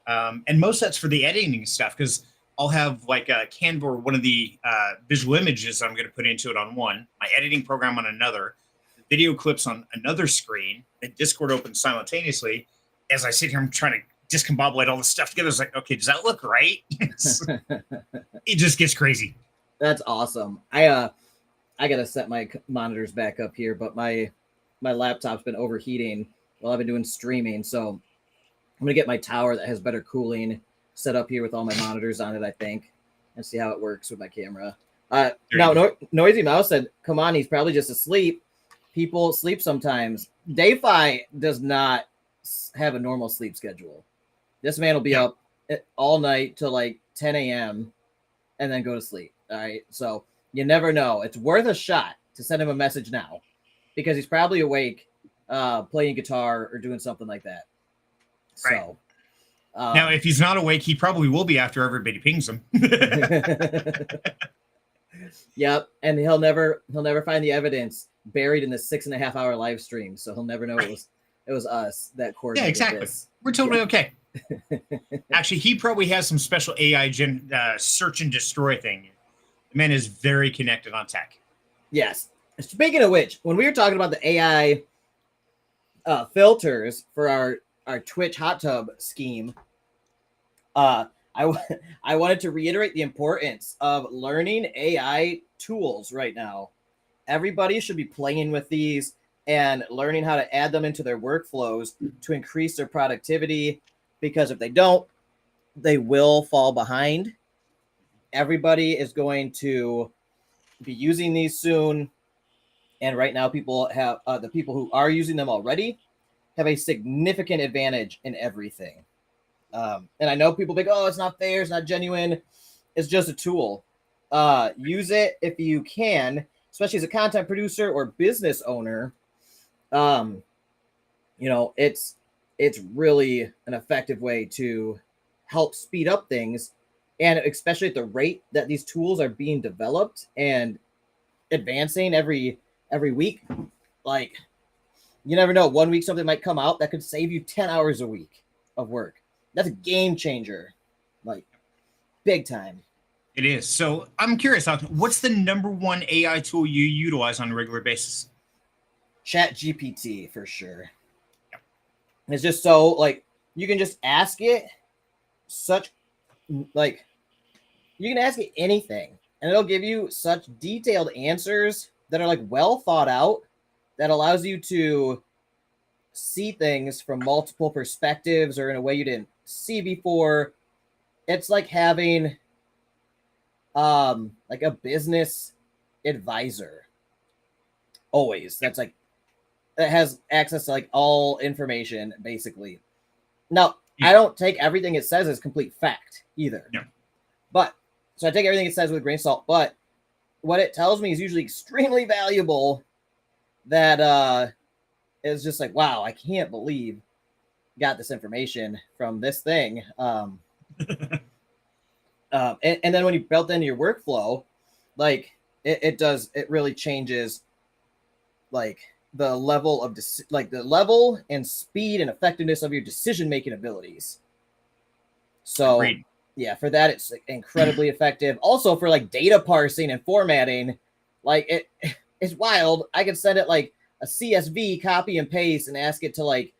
And most of that's for the editing stuff because I'll have like a Canva or one of the visual images I'm going to put into it on one, my editing program on another, the video clips on another screen, and Discord opens simultaneously. As I sit here, I'm trying to discombobulate all this stuff together. It's like, okay, does that look right? It just gets crazy. That's awesome. I gotta set my monitors back up here, but my laptop's been overheating while I've been doing streaming, so I'm gonna get my tower that has better cooling set up here with all my monitors on it, I think, and see how it works with my camera. Noisy Mouse said, come on, he's probably just asleep. People sleep sometimes. Dayfi does not have a normal sleep schedule. This man will be up all night till like 10 a.m. and then go to sleep. All right. So you never know. It's worth a shot to send him a message now because he's probably awake, playing guitar or doing something like that. Right. So now, if he's not awake, he probably will be after everybody pings him. Yep. And he'll never find the evidence buried in the 6.5 hour live stream. So he'll never know it was us that coordinated exactly. this. We're totally okay. Actually, he probably has some special AI search and destroy thing. The man is very connected on tech. Yes. Speaking of which, when we were talking about the AI filters for our Twitch hot tub scheme, I wanted to reiterate the importance of learning AI tools right now. Everybody should be playing with these and learning how to add them into their workflows to increase their productivity, because if they don't, they will fall behind. Everybody is going to be using these soon. And right now, people have the people who are using them already have a significant advantage in everything. And I know people think, oh, it's not fair, it's not genuine. It's just a tool. Use it if you can, especially as a content producer or business owner. It's really an effective way to help speed up things, and especially at the rate that these tools are being developed and advancing every week. Like, you never know. 1 week something might come out that could save you 10 hours a week of work. That's a game changer, like big time. It is. So I'm curious, what's the number one AI tool you utilize on a regular basis? ChatGPT for sure. Yep. It's just so, like, you can just ask it you can ask it anything and it'll give you such detailed answers that are like well thought out, that allows you to see things from multiple perspectives or in a way you didn't see before. It's like having like a business advisor always. That has access to like all information basically. Now, I don't take everything it says as complete fact either. No. But so I take everything it says with a grain of salt, but what it tells me is usually extremely valuable, that is just like, wow, I can't believe got this information from this thing. And then when you build into your workflow, like it really changes like the level of the level and speed and effectiveness of your decision-making abilities. So Agreed. Yeah, for that, it's incredibly effective. Also for like data parsing and formatting, like it's wild. I can send it like a CSV, copy and paste, and ask it to like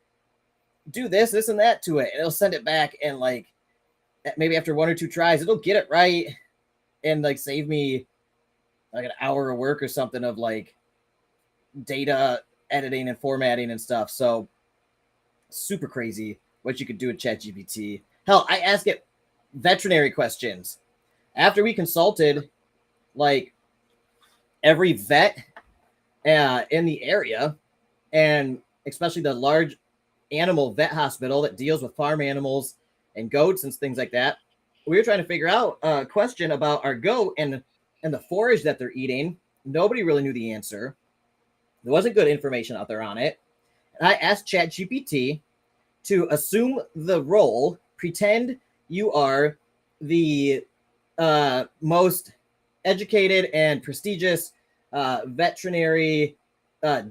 do this and that to it. And it'll send it back, and like maybe after 1 or 2 tries, it'll get it right and like save me like an hour of work or something of like data editing and formatting and stuff. So super crazy what you could do with ChatGPT. Hell, I ask it veterinary questions after we consulted like every vet in the area, and especially the large animal vet hospital that deals with farm animals and goats and things like that. We were trying to figure out a question about our goat and the forage that they're eating. Nobody really knew the answer. There wasn't good information out there on it. And I asked ChatGPT to assume the role, pretend you are the most educated and prestigious veterinary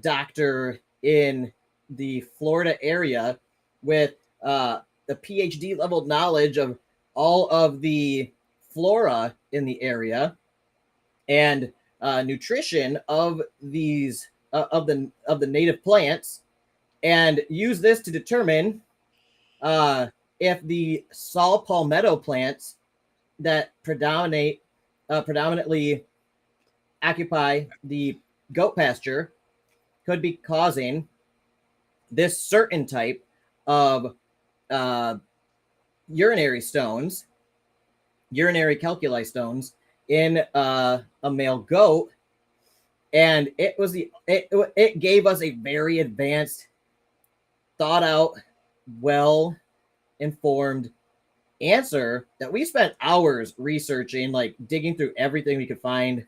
doctor in the Florida area with the PhD level knowledge of all of the flora in the area and nutrition of these of the native plants, and use this to determine if the saw palmetto plants that predominantly occupy the goat pasture could be causing this certain type of urinary calculi stones in a male goat. And it gave us a very advanced, thought out, well informed answer that we spent hours researching, like digging through everything we could find,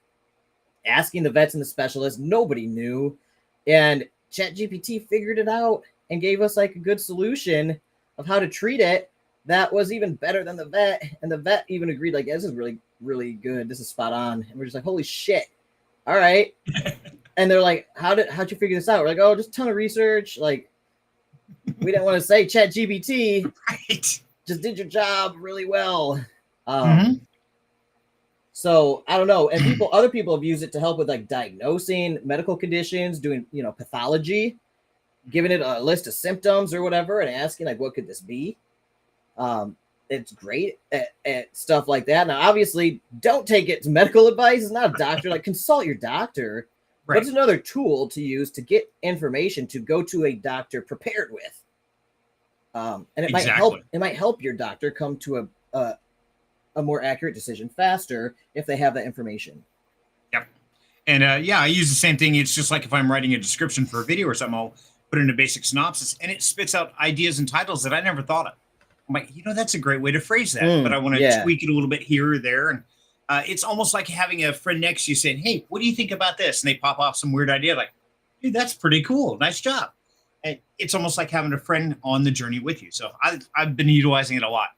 asking the vets and the specialists. Nobody knew. And ChatGPT figured it out and gave us like a good solution of how to treat it that was even better than the vet. And the vet even agreed, like, this is really, really good. This is spot on. And we're just like, holy shit. All right. And they're like, how'd you figure this out? We're like, oh, just a ton of research. Like, we didn't want to say ChatGPT. Right. Just did your job really well. Mhm. So I don't know. And other people have used it to help with like diagnosing medical conditions, doing, pathology, giving it a list of symptoms or whatever, and asking like, what could this be? It's great at stuff like that. Now, obviously, don't take it to medical advice. It's not a doctor. Like, consult your doctor. Right. But it's another tool to use to get information to go to a doctor prepared with. And it might help. It might help your doctor come to a more accurate decision faster if they have that information. Yep. And I use the same thing. It's just like if I'm writing a description for a video or something, I'll put in a basic synopsis, and it spits out ideas and titles that I never thought of. I'm like, that's a great way to phrase that, but I want to tweak it a little bit here or there. And it's almost like having a friend next to you saying, hey, what do you think about this? And they pop off some weird idea like, dude, that's pretty cool. Nice job. And it's almost like having a friend on the journey with you. So I've been utilizing it a lot.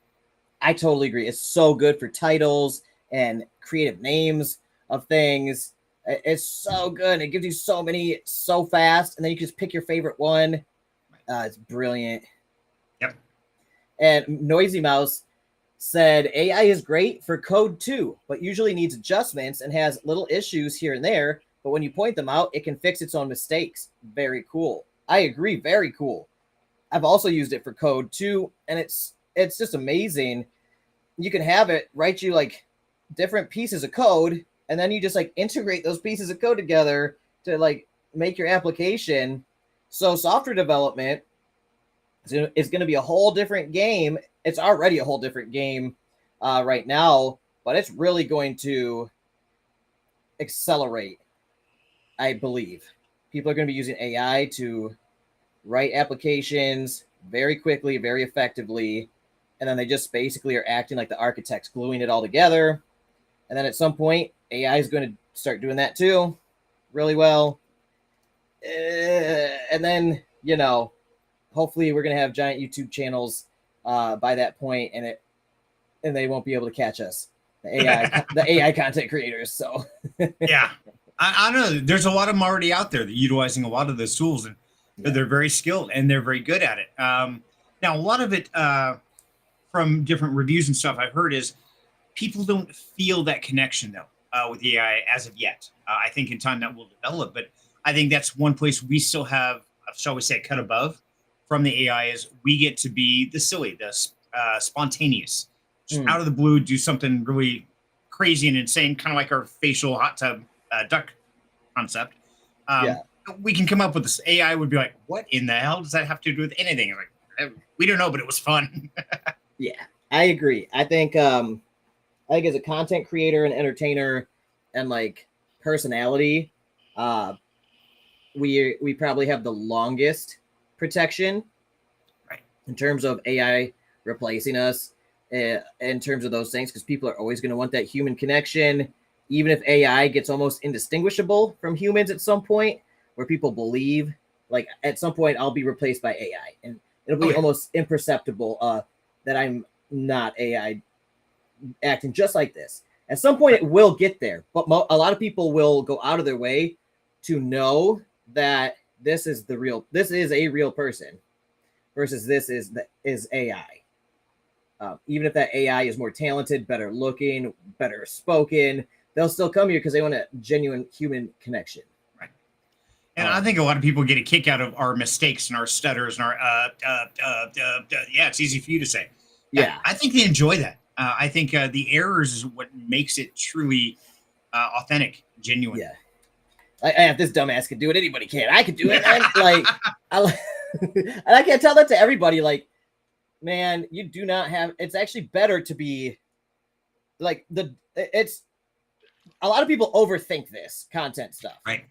I totally agree. It's so good for titles and creative names of things. It's so good. It gives you so many so fast, and then you can just pick your favorite one. It's brilliant. Yep. And Noisy Mouse said AI is great for code too, but usually needs adjustments and has little issues here and there. But when you point them out, it can fix its own mistakes. Very cool. I agree. Very cool. I've also used it for code too, and it's just amazing. You can have it write you like different pieces of code, and then you just like integrate those pieces of code together to like make your application. So software development is going to be a whole different game. It's already a whole different game right now, but it's really going to accelerate, I believe. People are going to be using AI to write applications very quickly, very effectively, and then they just basically are acting like the architects, gluing it all together. And then at some point, AI is going to start doing that too really well. And then, hopefully we're going to have giant YouTube channels by that point, and they won't be able to catch us, the AI content creators. So yeah, I know there's a lot of them already out there that utilizing a lot of those tools, and they're very skilled and they're very good at it. Now, a lot of it from different reviews and stuff I've heard is people don't feel that connection though with the AI as of yet. I think in time that will develop, but I think that's one place we still have, shall we say, cut above from the AI is we get to be the silly, the spontaneous, just out of the blue, do something really crazy and insane, kind of like our facial hot tub duck concept. We can come up with this. AI would be like, what in the hell does that have to do with anything? Like, we don't know, but it was fun. Yeah, I agree. I think as a content creator and entertainer and like personality, we probably have the longest protection, right, in terms of AI replacing us, in terms of those things, because people are always going to want that human connection, even if AI gets almost indistinguishable from humans at some point, where people believe like at some point I'll be replaced by AI, and it'll be almost imperceptible that I'm not AI acting just like this. At some point it will get there, but a lot of people will go out of their way to know that this is a real person versus this is AI. Even if that AI is more talented, better looking, better spoken, they'll still come here because they want a genuine human connection. Right. And I think a lot of people get a kick out of our mistakes and our stutters and our it's easy for you to say. Yeah. I think they enjoy that. I think the errors is what makes it truly authentic, genuine. Yeah. If this dumbass could do it, anybody can. I could do it. And I can't tell that to everybody. Like, man, you do not have. It's actually better to be like it's. A lot of people overthink this content stuff. Right.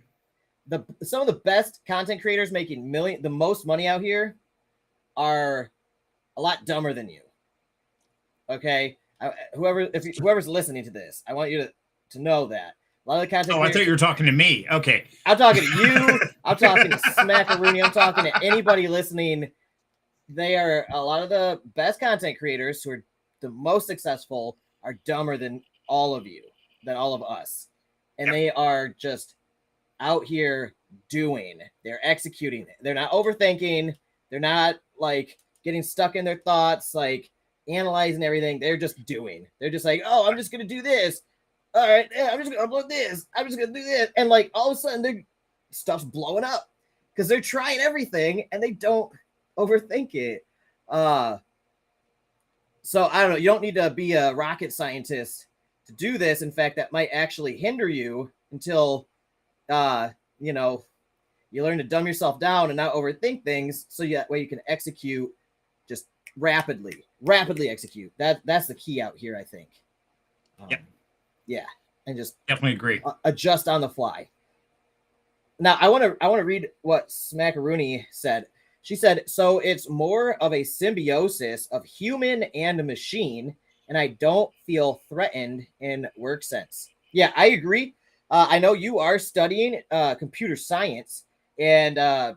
Some of the best content creators making the most money out here are a lot dumber than you. Okay, whoever's listening to this, I want you to know that a lot of the content. Oh, I thought you were talking to me. Okay, I'm talking to you. I'm talking to Smackaroony. I'm talking to anybody listening. They are a lot of the best content creators who are the most successful are dumber than all of you, than all of us, and they are just out here doing. They're executing. They're not overthinking. They're not like getting stuck in their thoughts, like analyzing everything. They're just doing. They're just like, oh, I'm just gonna do this. All right, yeah, I'm just gonna upload this. I'm just gonna do this, and like all of a sudden, their stuff's blowing up because they're trying everything and they don't overthink it. So I don't know. You don't need to be a rocket scientist to do this. In fact, that might actually hinder you until you know, you learn to dumb yourself down and not overthink things, so that way you can execute just rapidly execute. That's the key out here, I think. Yeah, and just definitely agree. Adjust on the fly. Now, I want to read what Smackaroony said. She said, so it's more of a symbiosis of human and machine, and I don't feel threatened in work sense. Yeah, I agree. I know you are studying computer science, and I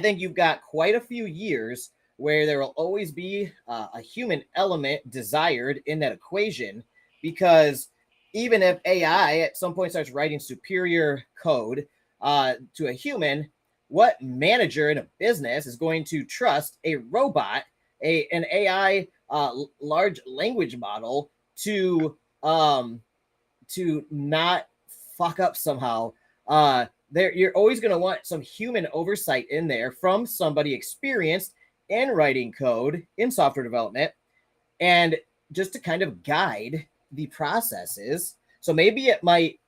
think you've got quite a few years where there will always be a human element desired in that equation, because even if AI at some point starts writing superior code to a human, what manager in a business is going to trust a robot, an AI large language model to not fuck up somehow? You're always going to want some human oversight in there from somebody experienced in writing code in software development, and just to kind of guide the processes. So maybe it might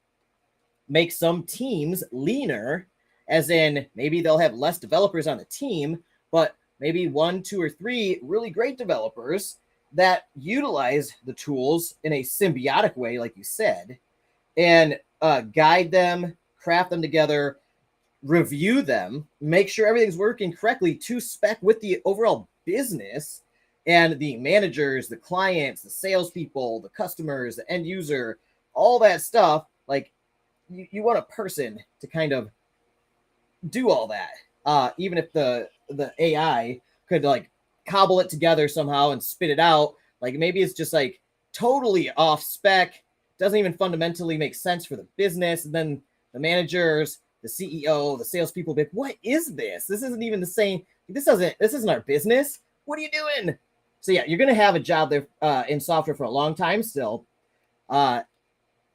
make some teams leaner, as in maybe they'll have less developers on the team, but maybe 1, 2, or 3 really great developers that utilize the tools in a symbiotic way, like you said, and guide them, craft them together, review them, make sure everything's working correctly to spec with the overall business and the managers, the clients, the salespeople, the customers, the end user, all that stuff. Like you want a person to kind of do all that. Even if the AI could like cobble it together somehow and spit it out, like maybe it's just like totally off spec, doesn't even fundamentally make sense for the business. And then the managers, the CEO, the salespeople be like, what is this? This isn't even the same. This isn't our business. What are you doing? So yeah, you're going to have a job there in software for a long time still.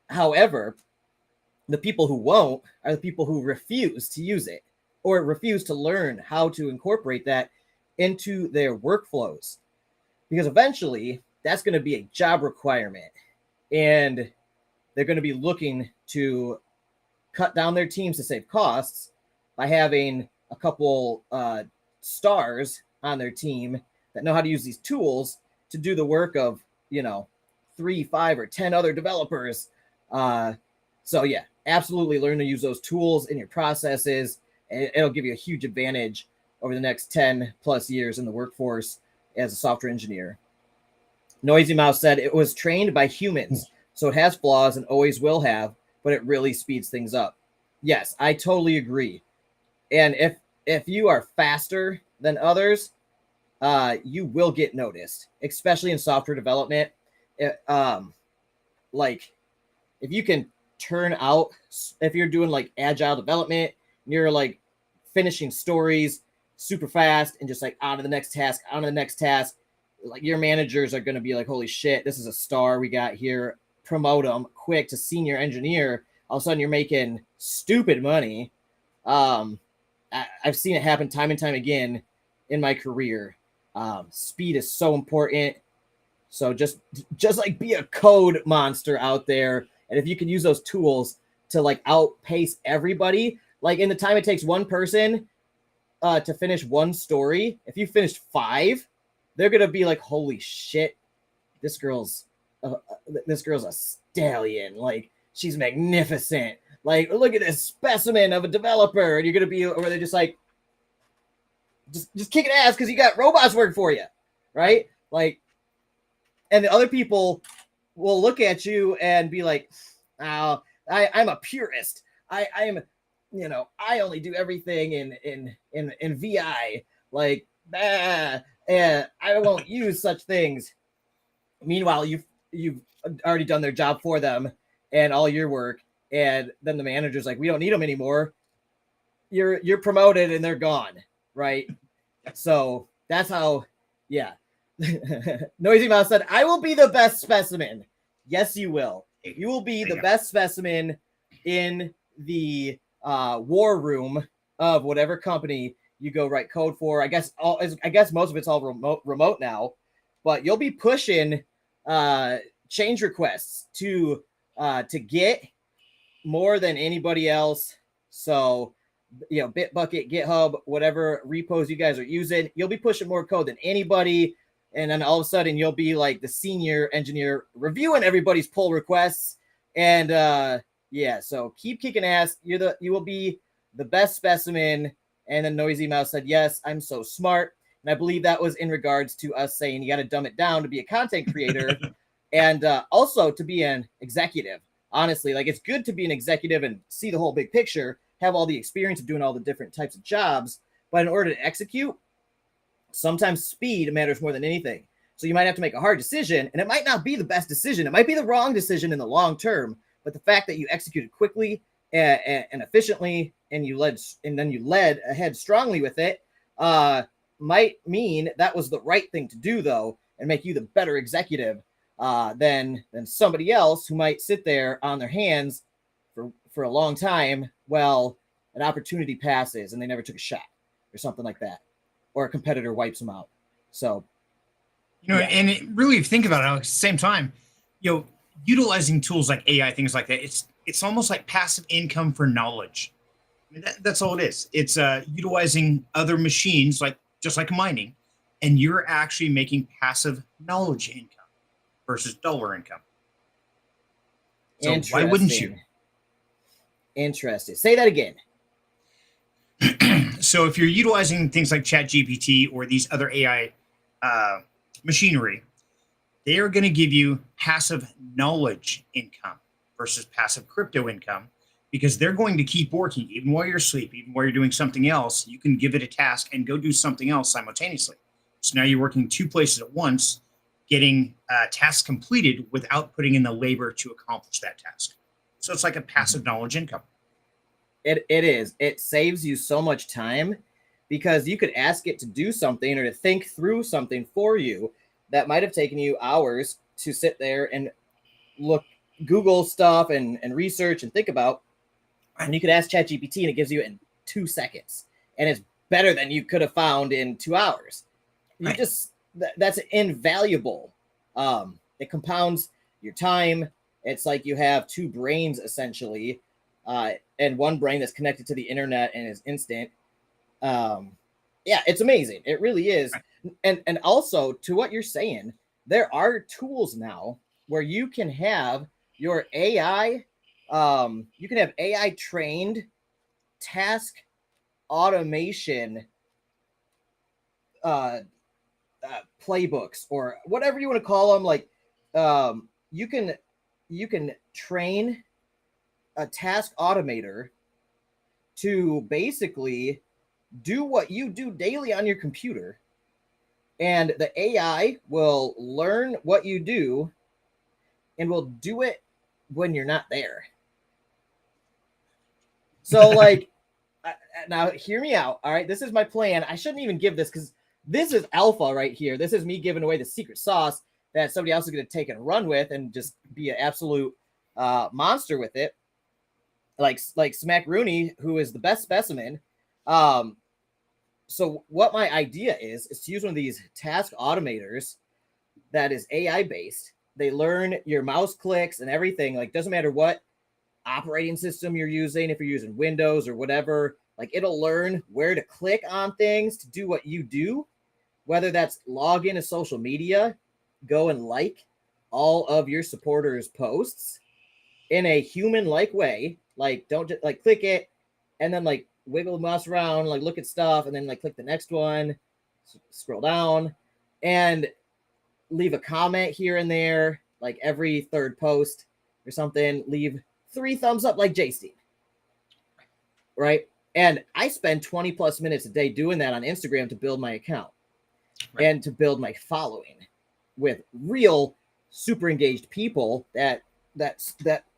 However, the people who won't are the people who refuse to use it or refuse to learn how to incorporate that into their workflows, because eventually that's going to be a job requirement, and they're going to be looking to cut down their teams to save costs by having a couple stars on their team that know how to use these tools to do the work of, 3, 5, or 10 other developers. So yeah, absolutely learn to use those tools in your processes. It'll give you a huge advantage over the next 10 plus years in the workforce as a software engineer. Noisy Mouse said it was trained by humans, so it has flaws and always will have, but it really speeds things up. Yes, I totally agree. And if you are faster than others, you will get noticed, especially in software development. Like if you can turn out, if you're doing like agile development, and you're like finishing stories super fast and just like on to the next task, like your managers are going to be like, holy shit, this is a star we got here. Promote them quick to senior engineer. All of a sudden you're making stupid money. I've seen it happen time and time again in my career. Speed is so important. So just like be a code monster out there. And if you can use those tools to like outpace everybody, like in the time it takes one person to finish one story, if you finished 5, they're going to be like, holy shit, this girl's a stallion. Like, she's magnificent. Like, look at this specimen of a developer. And you're going to be over there just like, just kicking ass because you got robots working for you, right? Like, and the other people will look at you and be like, "Oh, I'm a purist. I'm, you know, I only do everything in VI, like, and I won't use such things." Meanwhile, you've already done their job for them and all your work, and then the manager's like, "We don't need them anymore." You're promoted and they're gone, right? So that's how, yeah. Noisy Mouse said, "I will be the best specimen." Yes, you will. You will be the best specimen in the war room of whatever company you go write code for. I guess most of it's all remote now, but you'll be pushing change requests to get more than anybody else. So, you know, Bitbucket, GitHub, whatever repos you guys are using, you'll be pushing more code than anybody. And then all of a sudden you'll be like the senior engineer reviewing everybody's pull requests. And yeah, so keep kicking ass. You will be the best specimen. And then Noisy Mouse said, "Yes, I'm so smart." And I believe that was in regards to us saying you got to dumb it down to be a content creator and also to be an executive. Honestly, like, it's good to be an executive and see the whole big picture, have all the experience of doing all the different types of jobs. But in order to execute, sometimes speed matters more than anything. So you might have to make a hard decision, and it might not be the best decision. It might be the wrong decision in the long term. But the fact that you executed quickly and efficiently, and then you led ahead strongly with it, might mean that was the right thing to do, though, and make you the better executive than somebody else who might sit there on their hands for a long time. Well, an opportunity passes and they never took a shot or something like that, or a competitor wipes them out. So, you know, yeah. And it, really, if you think about it, at the same time, you know, utilizing tools like AI, things like that, it's almost like passive income for knowledge. I mean, that's all it is. It's utilizing other machines, just like mining, and you're actually making passive knowledge income versus dollar income. So why wouldn't you? Interesting. Say that again. So if you're utilizing things like ChatGPT or these other AI machinery, they are going to give you passive knowledge income versus passive crypto income, because they're going to keep working even while you're asleep, even while you're doing something else. You can give it a task and go do something else simultaneously. So now you're working two places at once, getting tasks completed without putting in the labor to accomplish that task. So it's like a passive knowledge income. It is. It saves you so much time, because you could ask it to do something or to think through something for you that might have taken you hours to sit there and Google stuff and research and think about. And you could ask ChatGPT and it gives you it in 2 seconds. And it's better than you could have found in 2 hours. You just, that's invaluable. It compounds your time. It's like you have two brains essentially, and one brain that's connected to the internet and is instant. Yeah, it's amazing. It really is. And also, to what you're saying, there are tools now where you can have your AI, you can have AI trained task automation playbooks, or whatever you want to call them. Like, you can train a task automator to basically do what you do daily on your computer, and the AI will learn what you do and will do it when you're not there. So, like, now hear me out. All right, this is my plan. I shouldn't even give this, because this is alpha right here. This is me giving away the secret sauce that somebody else is going to take and run with and just be an absolute monster with it. Like Smack Rooney, who is the best specimen. So what my idea is to use one of these task automators that is AI based. They learn your mouse clicks and everything. Like, doesn't matter what operating system you're using, if you're using Windows or whatever, like, it'll learn where to click on things to do what you do, whether that's log into social media, go and like all of your supporters' posts in a human-like way. Like, don't just like click it and then like wiggle the mouse around, like look at stuff, and then like click the next one, scroll down. And leave a comment here and there, like every third post or something, leave 3 thumbs up like J-Stein. Right? And I spend 20 plus minutes a day doing that on Instagram to build my account and to build my following with real super engaged people that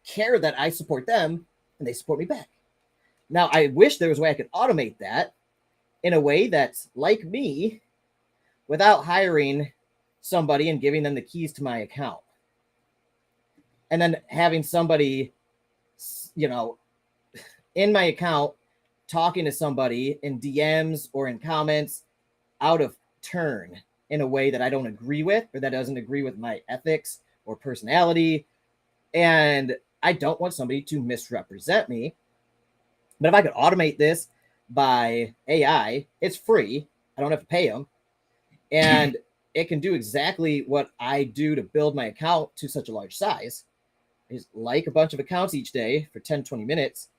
care that I support them and they support me back. Now, I wish there was a way I could automate that in a way that's like me without hiring somebody and giving them the keys to my account. And then having somebody, you know, in my account talking to somebody in DMs or in comments out of turn in a way that I don't agree with or that doesn't agree with my ethics or personality. And I don't want somebody to misrepresent me. But if I could automate this by AI, it's free. I don't have to pay them. And it can do exactly what I do to build my account to such a large size. Is like a bunch of accounts each day for 10, 20 minutes,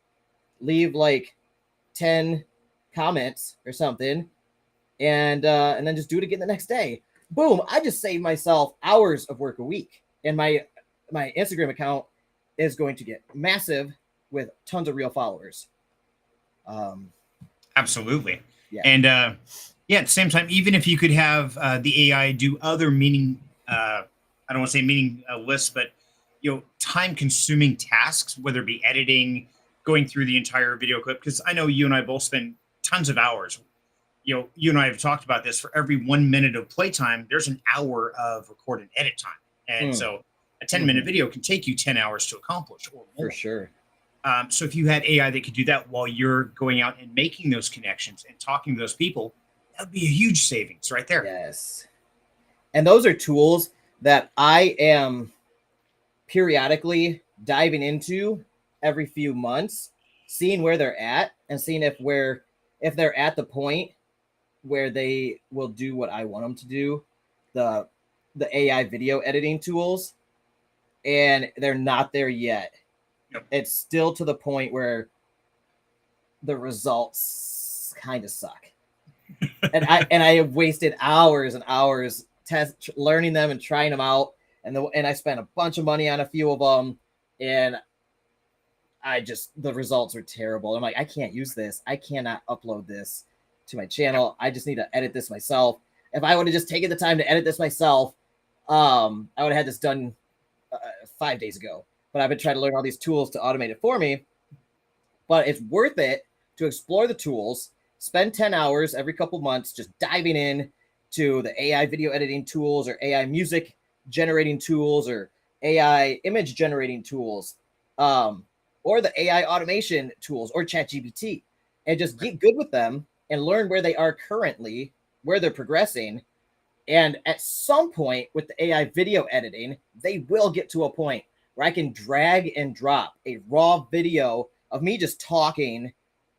leave like 10 comments or something, and then just do it again the next day. Boom, I just saved myself hours of work a week. And my Instagram account is going to get massive with tons of real followers. Absolutely. Yeah. And at the same time, even if you could have the AI do other I don't want to say meaningless, but time-consuming tasks, whether it be editing, going through the entire video clip, because I know you and I both spend tons of hours. You and I have talked about this. For every 1 minute of playtime, there's an hour of recorded edit time, and so a 10-minute video can take you 10 hours to accomplish, or more. For sure. So if you had AI that could do that while you're going out and making those connections and talking to those people, that would be a huge savings right there. Yes. And those are tools that I am periodically diving into every few months, seeing where they're at and seeing if they're at the point where they will do what I want them to do, the AI video editing tools, and they're not there yet. Yep. It's still to the point where the results kind of suck. and I have wasted hours and hours learning them and trying them out. And I spent a bunch of money on a few of them, and the results are terrible. I'm like, I can't use this. I cannot upload this to my channel. I just need to edit this myself. If I would have just taken the time to edit this myself, I would have had this done 5 days ago. But I've been trying to learn all these tools to automate it for me. But it's worth it to explore the tools, spend 10 hours every couple months just diving in to the AI video editing tools or AI music generating tools or AI image generating tools, or the AI automation tools or ChatGPT, and just get good with them and learn where they are currently, where they're progressing. And at some point with the AI video editing, they will get to a point where I can drag and drop a raw video of me just talking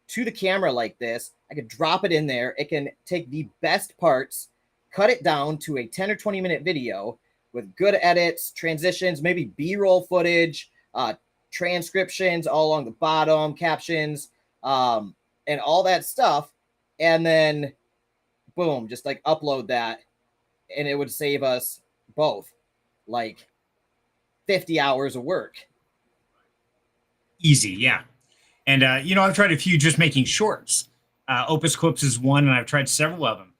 to the camera like this. I could drop it in there. It can take the best parts, cut it down to a 10 or 20 minute video with good edits, transitions, maybe B-roll footage, transcriptions all along the bottom, captions, and all that stuff. And then boom, just like upload that, and it would save us both like 50 hours of work. Easy, yeah. And I've tried a few just making shorts. Opus Clips is one, and I've tried several of them.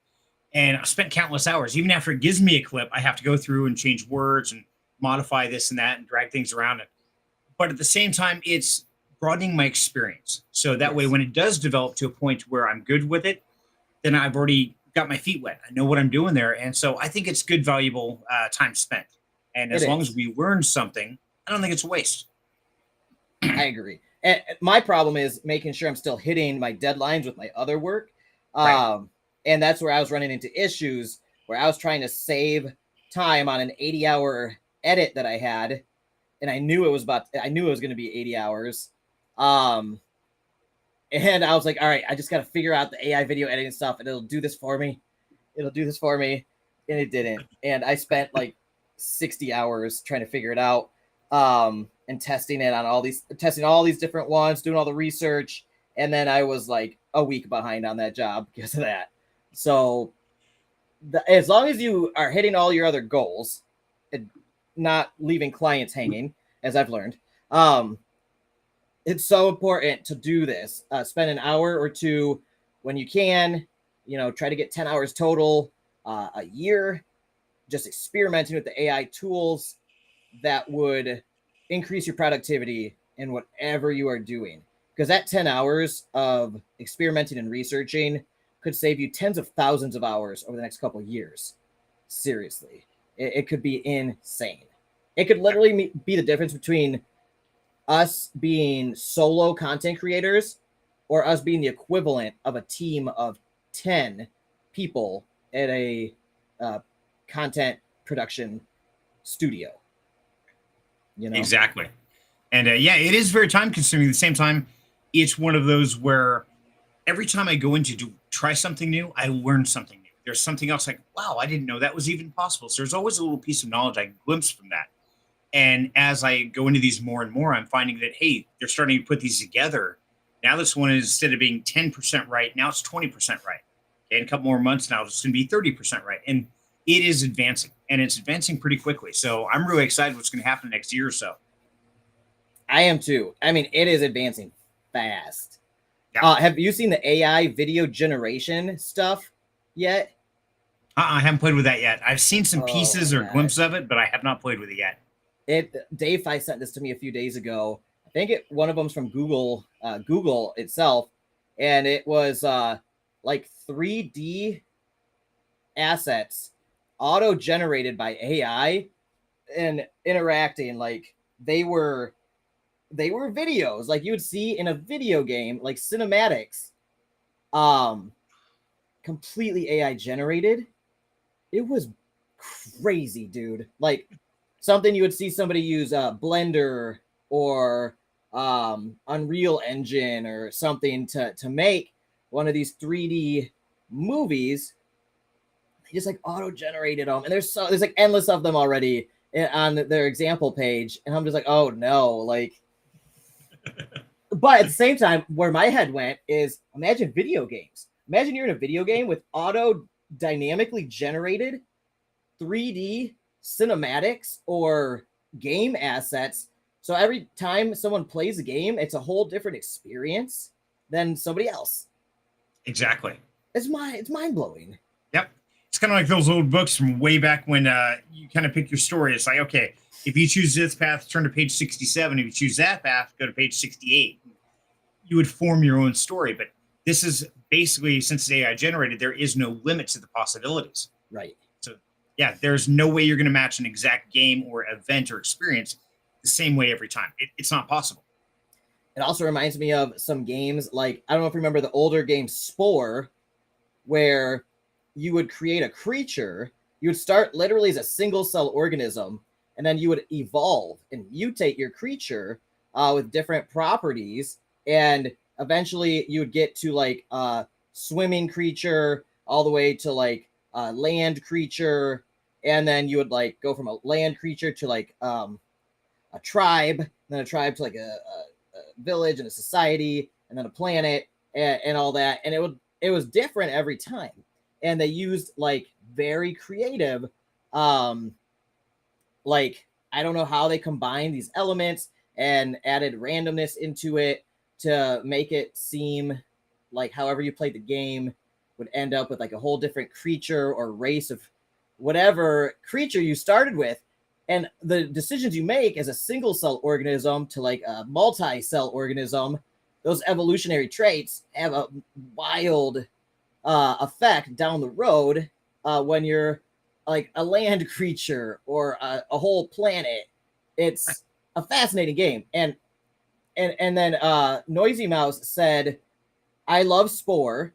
And I've spent countless hours. Even after it gives me a clip, I have to go through and change words and modify this and that and drag things around it. But at the same time, it's broadening my experience. So that way, when it does develop to a point where I'm good with it, then I've already got my feet wet. I know what I'm doing there. And so I think it's good, valuable time spent. And as long as we learn something, I don't think it's a waste. I agree. And my problem is making sure I'm still hitting my deadlines with my other work. Right. And that's where I was running into issues where I was trying to save time on an 80-hour edit that I had. And I knew it was going to be 80 hours. And I was like, all right, I just got to figure out the AI video editing stuff and it'll do this for me. And it didn't. And I spent like 60 hours trying to figure it out. And testing all these different ones, doing all the research. And then I was like a week behind on that job because of that. So as long as you are hitting all your other goals and not leaving clients hanging, as I've learned, it's so important to do this. Spend an hour or two when you can, try to get 10 hours total a year, just experimenting with the AI tools that would increase your productivity in whatever you are doing. Because that 10 hours of experimenting and researching could save you tens of thousands of hours over the next couple of years. Seriously. It could be insane. It could literally be the difference between us being solo content creators or us being the equivalent of a team of 10 people at a content production studio. Exactly. And yeah, it is very time consuming. At the same time, it's one of those where every time I go in to try something new, I learn something new. There's something else like, wow, I didn't know that was even possible. So there's always a little piece of knowledge I glimpse from that. And as I go into these more and more, I'm finding that, hey, they're starting to put these together. Now this one is, instead of being 10% right, now it's 20% right. Okay, in a couple more months now, it's going to be 30% right. And it is advancing, and it's advancing pretty quickly. So I'm really excited what's going to happen next year or so. I am too. I mean, it is advancing fast. Yeah. Have you seen the AI video generation stuff yet? I haven't played with that yet. I've seen some pieces or God. glimpses of it, but I have not played with it yet. Dave Fi sent this to me a few days ago. I think one of them's from Google itself, and it was like 3D assets auto-generated by AI and interacting like they were videos like you would see in a video game, like cinematics, completely AI generated. It was crazy, dude. Like something you would see somebody use Blender or Unreal Engine or something to make one of these 3D movies. They just like auto-generated them, and there's like endless of them already on their example page, and I'm just like, oh no, like. But at the same time, where my head went is, imagine video games. Imagine you're in a video game with auto dynamically generated 3D cinematics or game assets. So every time someone plays a game, it's a whole different experience than somebody else. Exactly. It's mind blowing. Yep. It's kind of like those old books from way back when you kind of pick your story. It's like, okay, if you choose this path, turn to page 67. If you choose that path, go to page 68. You would form your own story. But this is basically, since it's AI generated, there is no limit to the possibilities. Right. So, yeah, there's no way you're going to match an exact game or event or experience the same way every time. It's not possible. It also reminds me of some games like, I don't know if you remember the older game Spore, where you would create a creature. You would start literally as a single cell organism, and then you would evolve and mutate your creature with different properties. And eventually you would get to like a swimming creature all the way to like a land creature. And then you would like go from a land creature to like a tribe, then a tribe to like a village and a society, and then a planet and all that. And it was different every time. And they used like very creative, like, I don't know how they combined these elements and added randomness into it to make it seem like however you played the game would end up with like a whole different creature or race of whatever creature you started with. And the decisions you make as a single cell organism to like a multi-cell organism, those evolutionary traits have a wild effect down the road when you're like a land creature or a whole planet. It's a fascinating game. And then Noisy Mouse said, I love Spore.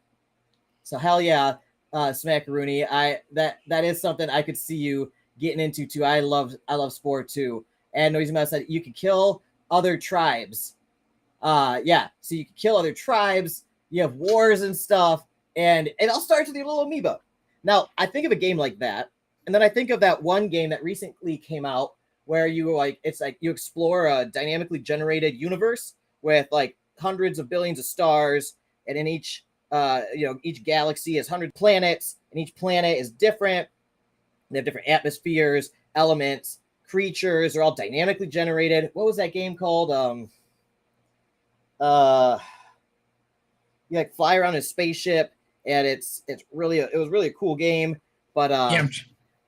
So hell yeah, Smackaroony. That is something I could see you getting into too. I love Spore too. And Noisy Mouse said you could kill other tribes. Yeah, so you could kill other tribes. You have wars and stuff, and it all starts with your little amoeba. Now, I think of a game like that, and then I think of that one game that recently came out where you like, it's like you explore a dynamically generated universe with like hundreds of billions of stars, and in each each galaxy has 100 planets, and each planet is different. They have different atmospheres, elements, creatures. They're all dynamically generated. What was that game called? You like fly around in a spaceship, and it was really a cool game. But yeah,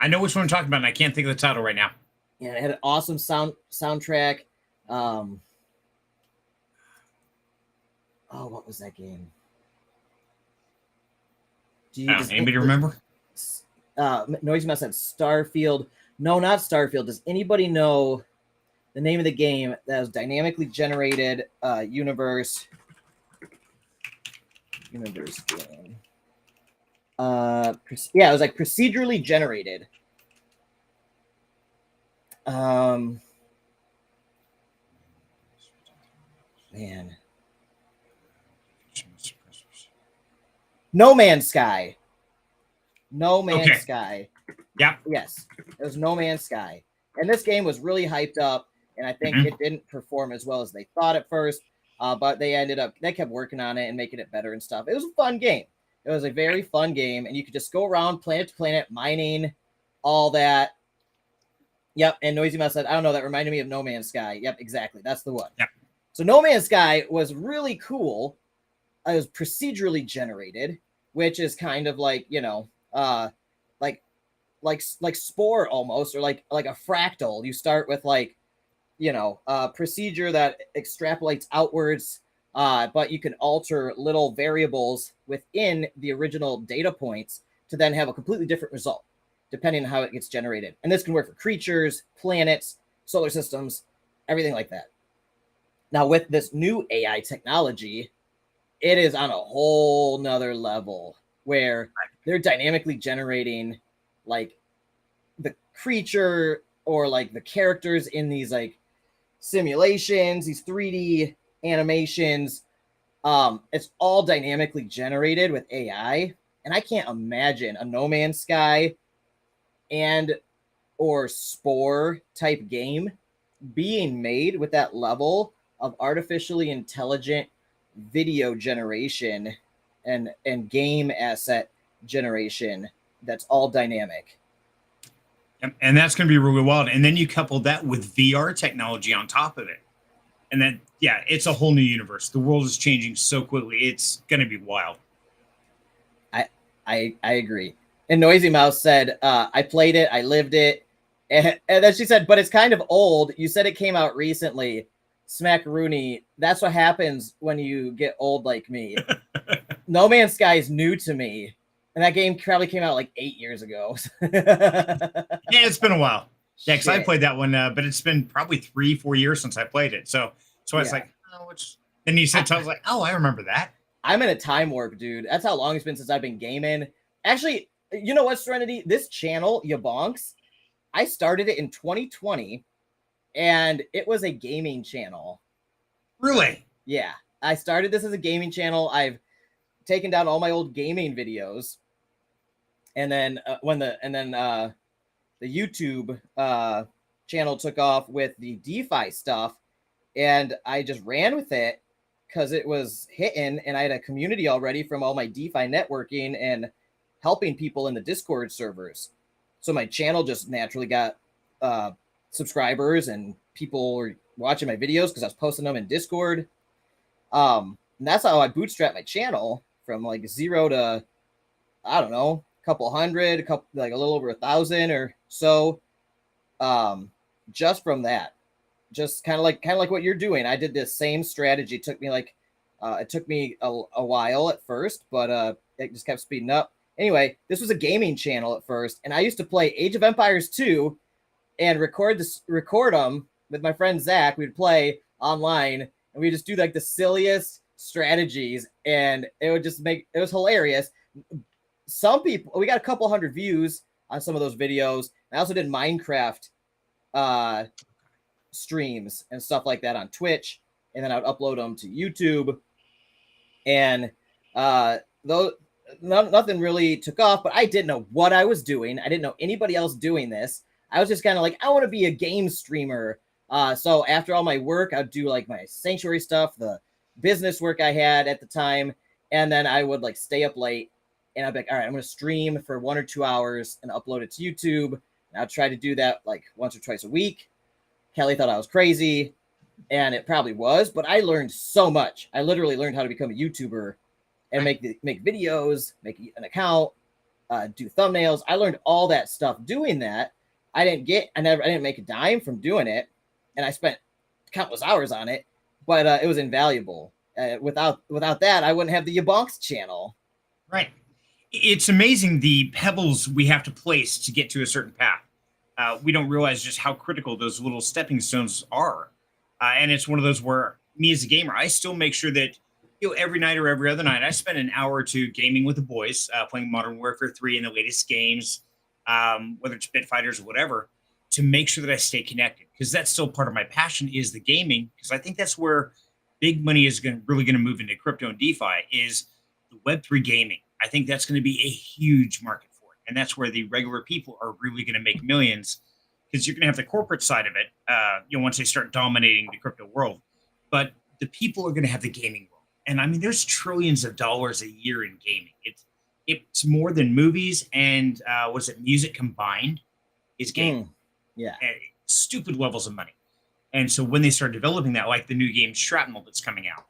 I know which one I'm talking about, and I can't think of the title right now. Yeah, it had an awesome soundtrack. What was that game? Does anybody remember? Noisy Mouse said Starfield. No, not Starfield. Does anybody know the name of the game that was dynamically generated universe game? It was like procedurally generated. Man. No Man's Sky. No Man's Sky. Yeah. Yes. It was No Man's Sky. And this game was really hyped up, and I think it didn't perform as well as they thought at first. But they kept working on it and making it better and stuff. It was a fun game. It was a very fun game, and you could just go around planet to planet, mining, all that. Yep, and Noisy Mouse said, I don't know, that reminded me of No Man's Sky. Yep, exactly. That's the one. Yep. So No Man's Sky was really cool. It was procedurally generated, which is kind of like, like Spore almost, or like a fractal. You start with a procedure that extrapolates outwards, but you can alter little variables within the original data points to then have a completely different result, depending on how it gets generated. And this can work for creatures, planets, solar systems, everything like that. Now, with this new AI technology, it is on a whole nother level where they're dynamically generating like the creature or like the characters in these like simulations, these 3D animations. It's all dynamically generated with AI. And I can't imagine a No Man's Sky and or Spore type game being made with that level of artificially intelligent video generation and game asset generation that's all dynamic. And that's going to be really wild. And then you couple that with VR technology on top of it. And then, it's a whole new universe. The world is changing so quickly. It's going to be wild. I agree. And Noisy Mouse said, I played it, I lived it. And then she said, but it's kind of old. You said it came out recently. Smackaroonie. That's what happens when you get old like me. No Man's Sky is new to me. And that game probably came out like 8 years ago. Yeah, it's been a while. Yeah, because I played that one, but it's been probably 3-4 years since I played it. So I was like, then you said, I was like, oh, I remember that. I'm in a time warp, dude. That's how long it's been since I've been gaming. Actually, you know what, Serenity? This channel, YaBonks, I started it in 2020, and it was a gaming channel. Really? Yeah. I started this as a gaming channel. I've taken down all my old gaming videos. And then the YouTube channel took off with the DeFi stuff, and I just ran with it because it was hitting, and I had a community already from all my DeFi networking and helping people in the Discord servers. So my channel just naturally got subscribers, and people were watching my videos because I was posting them in Discord. And that's how I bootstrapped my channel from like 0 to, I don't know, a couple hundred, like a little over 1,000 or so. Just from that. Just kind of like what you're doing. I did this same strategy. It took me a while at first, but it just kept speeding up. Anyway, this was a gaming channel at first, and I used to play Age of Empires 2 and record them with my friend Zach. We'd play online, and we'd just do like the silliest strategies, and it was hilarious. Some people, we got a couple hundred views on some of those videos. I also did Minecraft streams and stuff like that on Twitch, and then I would upload them to YouTube. And nothing really took off, but I didn't know what I was doing. I didn't know anybody else doing this. I was just kind of like, I want to be a game streamer. So after all my work, I'd do like my sanctuary stuff, the business work I had at the time, And then I would like stay up late and I'd be like, all right, I'm going to stream for 1 or 2 hours and upload it to YouTube. And I'll try to do that like once or twice a week. Kelly thought I was crazy, and it probably was, but I learned so much. I literally learned how to become a YouTuber and make videos, make an account, do thumbnails. I learned all that stuff doing that. I didn't make a dime from doing it, and I spent countless hours on it, but it was invaluable. Without that, I wouldn't have the YaBonks channel. Right. It's amazing the pebbles we have to place to get to a certain path. We don't realize just how critical those little stepping stones are. And it's one of those where me as a gamer, I still make sure that every night or every other night, I spend an hour or two gaming with the boys, playing Modern Warfare 3 and the latest games, whether it's Bit Fighters or whatever, to make sure that I stay connected. Because that's still part of my passion is the gaming. Because I think that's where big money is really going to move into crypto and DeFi is the Web3 gaming. I think that's going to be a huge market for it. And that's where the regular people are really going to make millions, because you're going to have the corporate side of it, once they start dominating the crypto world. But the people are going to have the gaming world. And I mean, there's trillions of dollars a year in gaming. It's more than movies and music combined is gaming. Yeah. And stupid levels of money. And so when they start developing that, like the new game Shrapnel that's coming out,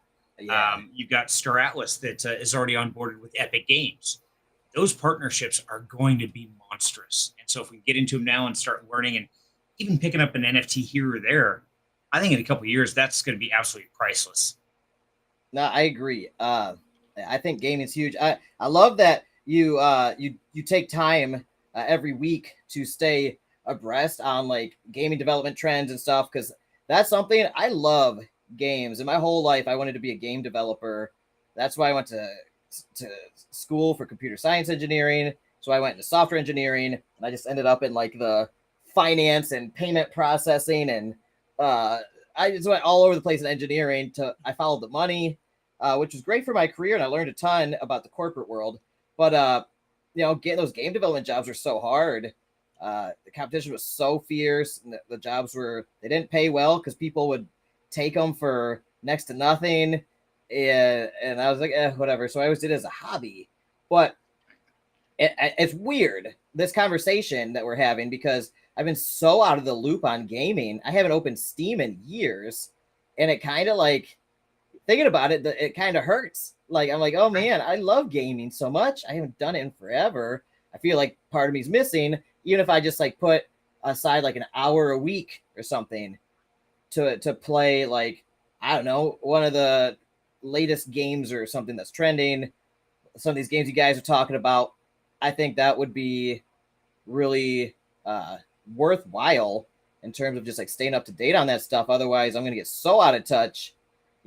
you've got Star Atlas that is already on board with Epic Games. Those partnerships are going to be monstrous. And so if we get into them now and start learning and even picking up an NFT here or there, I think in a couple of years, that's going to be absolutely priceless. No, I agree. I think gaming is huge. I love that you take time every week to stay abreast on like gaming development trends and stuff, because that's something I love. Games in my whole life, I wanted to be a game developer. That's why I went to school for computer science engineering. So I went into software engineering, and I just ended up in like the finance and payment processing, and I just went all over the place in engineering. I followed the money, which was great for my career, and I learned a ton about the corporate world. But getting those game development jobs were so hard. The competition was so fierce, and the jobs they didn't pay well because people would take them for next to nothing. And I was like, whatever. So I always did it as a hobby. But it's weird, this conversation that we're having, because I've been so out of the loop on gaming. I haven't opened Steam in years. And it kind of like, thinking about it, it kind of hurts. Like, I'm like, oh man, I love gaming so much. I haven't done it in forever. I feel like part of me is missing, even if I just like put aside like an hour a week or something to play, like, I don't know, one of the latest games or something that's trending. Some of these games you guys are talking about, I think that would be really worthwhile in terms of just like staying up to date on that stuff. Otherwise, I'm gonna get so out of touch.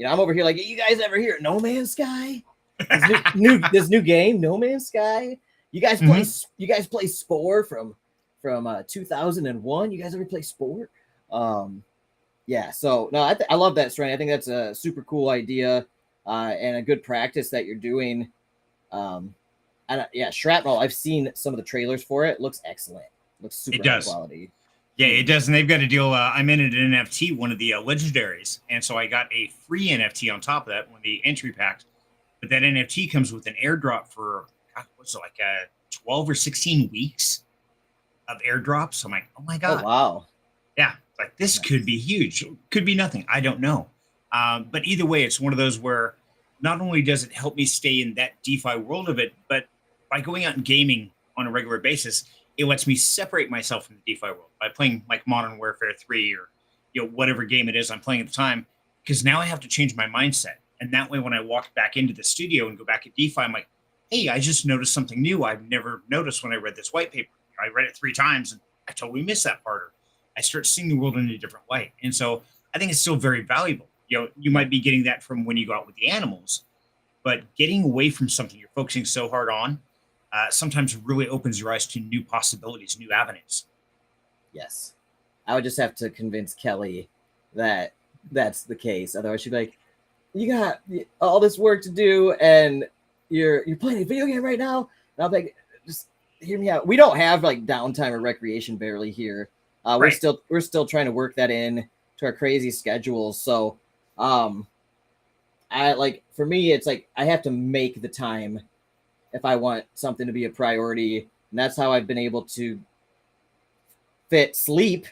I'm over here like, you guys ever hear No Man's Sky? This new game, No Man's Sky. You guys play You guys play Spore from 2001. You guys ever play Spore? Yeah, so no, I love that strain. I think that's a super cool idea and a good practice that you're doing. Shrapnel, I've seen some of the trailers for it. Looks excellent. Looks super high quality. Yeah, it does. And they've got a deal. I'm in an NFT, one of the legendaries. And so I got a free NFT on top of that, one of the entry packs. But that NFT comes with an airdrop for, what's it, like 12 or 16 weeks of airdrops. I'm like, oh my God. Oh, wow. Yeah. Like this could be huge. Could be nothing. I don't know. But either way, it's one of those where not only does it help me stay in that DeFi world of it, but by going out and gaming on a regular basis, it lets me separate myself from the DeFi world by playing like Modern Warfare 3 or whatever game it is I'm playing at the time, because now I have to change my mindset. And that way, when I walk back into the studio and go back at DeFi, I'm like, hey, I just noticed something new I've never noticed when I read this white paper. I read it 3 times and I totally missed that part. Or I start seeing the world in a different light. And so I think it's still very valuable. You might be getting that from when you go out with the animals, but getting away from something you're focusing so hard on sometimes really opens your eyes to new possibilities, new avenues. Yes. I would just have to convince Kelly that that's the case. Otherwise, she'd be like, you got all this work to do and you're playing a video game right now. And I'll be like, just hear me out. We don't have like downtime or recreation barely here. We're still trying to work that in to our crazy schedules. So I like, for me, it's like I have to make the time if I want something to be a priority. And that's how I've been able to fit sleep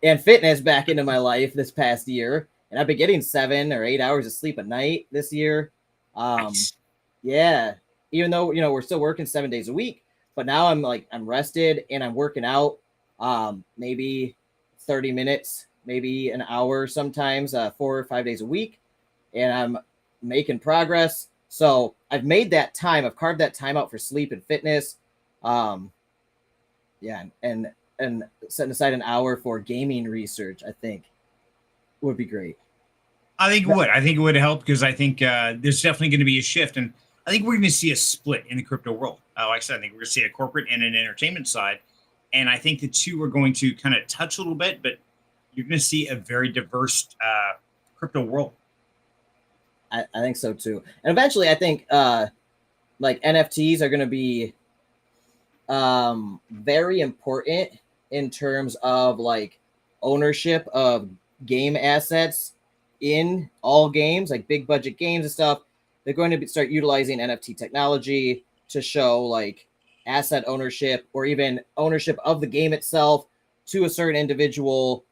and fitness back into my life this past year. And I've been getting 7 or 8 hours of sleep a night this year. Nice. Yeah, even though, we're still working 7 days a week, but now I'm rested and I'm working out, maybe 30 minutes, maybe an hour sometimes, 4 or 5 days a week. And I'm making progress. So I've made that time. I've carved that time out for sleep and fitness. Yeah, and setting aside an hour for gaming research, I think would be great. I think it would. I think it would help because I think there's definitely going to be a shift, and I think we're going to see a split in the crypto world. Like I said, I think we're going to see a corporate and an entertainment side, and I think the two are going to kind of touch a little bit, but you're going to see a very diverse crypto world. I think so too. And eventually I think like NFTs are going to be very important in terms of like ownership of game assets in all games, like big budget games and stuff. They're going to start utilizing NFT technology to show like asset ownership or even ownership of the game itself to a certain individual,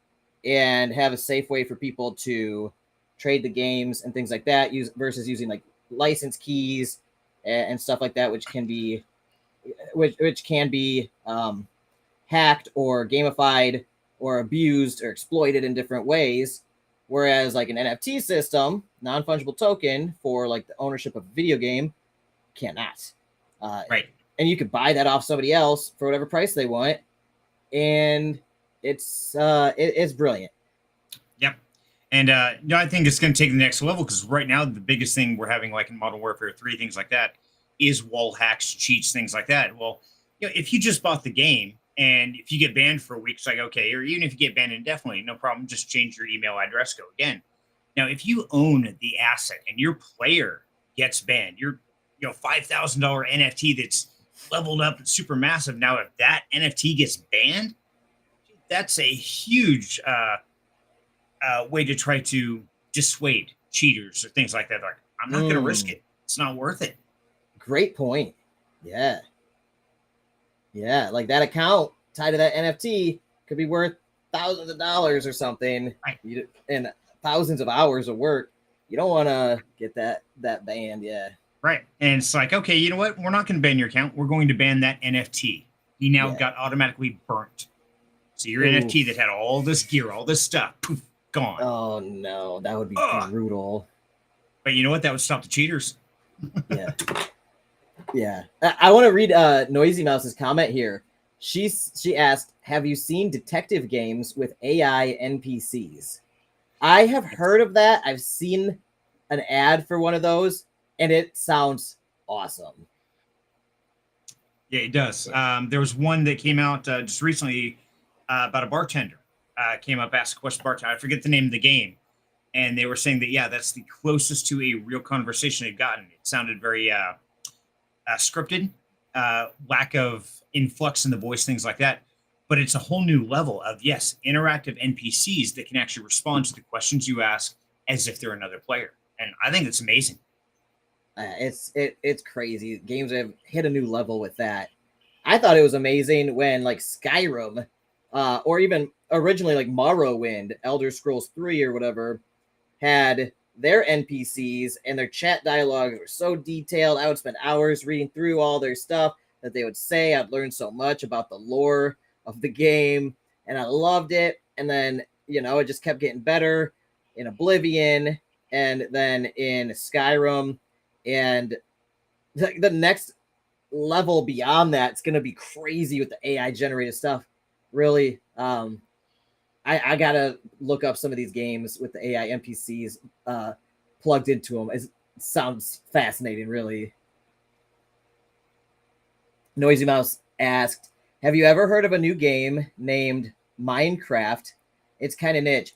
and have a safe way for people to trade the games and things like that, versus using like license keys and stuff like that, which can be hacked or gamified or abused or exploited in different ways. Whereas like an NFT system, non-fungible token for like the ownership of a video game, cannot. Right. And you could buy that off somebody else for whatever price they want, and it's brilliant. Yep. And I think it's going to take the next level because right now the biggest thing we're having, like in Modern Warfare 3, things like that, is wall hacks, cheats, things like that. Well, if you just bought the game and if you get banned for a week, it's like, okay, or even if you get banned indefinitely, no problem, just change your email address, go again. Now, if you own the asset and your player gets banned, your $5,000 NFT that's leveled up and super massive. Now, if that NFT gets banned, that's a huge way to try to dissuade cheaters or things like that. Like, I'm not going to risk it. It's not worth it. Great point. Yeah. Yeah. Like that account tied to that NFT could be worth thousands of dollars or something, Right. And thousands of hours of work. You don't want to get that banned. Yeah. Right. And it's like, okay, you know what? We're not going to ban your account. We're going to ban that NFT. You now got automatically burnt. So your NFT that had all this gear, all this stuff, poof, gone. Oh no, that would be brutal. But you know what? That would stop the cheaters. Yeah. Yeah. I want to read Noisy Mouse's comment here. She asked, have you seen detective games with AI NPCs? I have heard of that. I've seen an ad for one of those, and it sounds awesome. Yeah, it does. There was one that came out just recently about a bartender. Came up, asked a question, bartender. I forget the name of the game. And they were saying that, yeah, that's the closest to a real conversation they've gotten. It sounded very scripted, lack of influx in the voice, things like that. But it's a whole new level of, yes, interactive NPCs that can actually respond to the questions you ask as if they're another player. And I think that's amazing. It's crazy. Games have hit a new level with that. I thought it was amazing when like Skyrim, or even originally like Morrowind, Elder Scrolls 3 or whatever, had their NPCs and their chat dialogues were so detailed. I would spend hours reading through all their stuff that they would say. I'd learn so much about the lore of the game, and I loved it. And then, it just kept getting better in Oblivion and then in Skyrim. And the next level beyond that, it's going to be crazy with the AI generated stuff. Really, I gotta look up some of these games with the AI NPCs plugged into them. It sounds fascinating, really. Noisy Mouse asked, have you ever heard of a new game named Minecraft? It's kind of niche.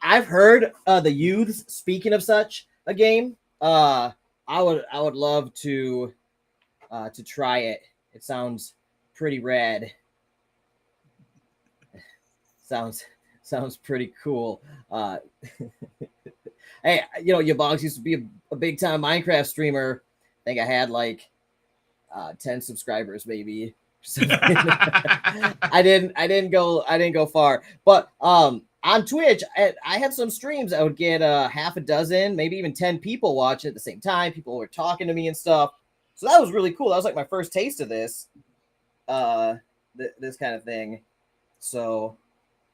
I've heard the youths speaking of such a game. I would love to try it. It sounds pretty rad. Sounds pretty cool. Hey, you know, YaBonks used to be a big time Minecraft streamer. I think I had like 10 subscribers, maybe. I didn't go far. But on Twitch, I had some streams. I would get half a dozen, maybe even 10 people watching at the same time. People were talking to me and stuff. So that was really cool. That was like my first taste of this, this kind of thing. So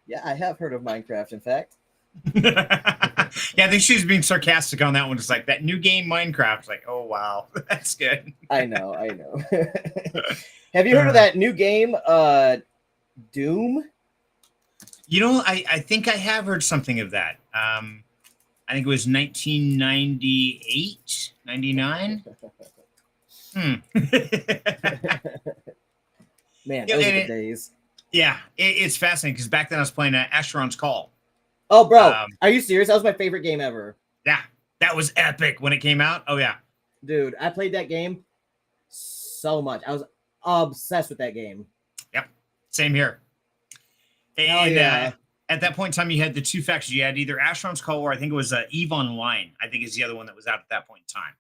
yeah, I have heard of Minecraft, in fact. Yeah, I think she was being sarcastic on that one. It's like that new game Minecraft. It's like, oh wow, that's good. I know. Have you heard of that new game, Doom? You know, I think I have heard something of that. I think it was 1998, 99. Man, those are the days. Yeah, it's fascinating because back then I was playing Asheron's Call. Oh, bro, are you serious? That was my favorite game ever. Yeah, that was epic when it came out. Oh, yeah. Dude, I played that game so much. I was obsessed with that game. Yep, same here. And yeah. At that point in time, you had the two factions. You had either Asheron's Call or I think it was EVE Online, I think is the other one that was out at that point in time.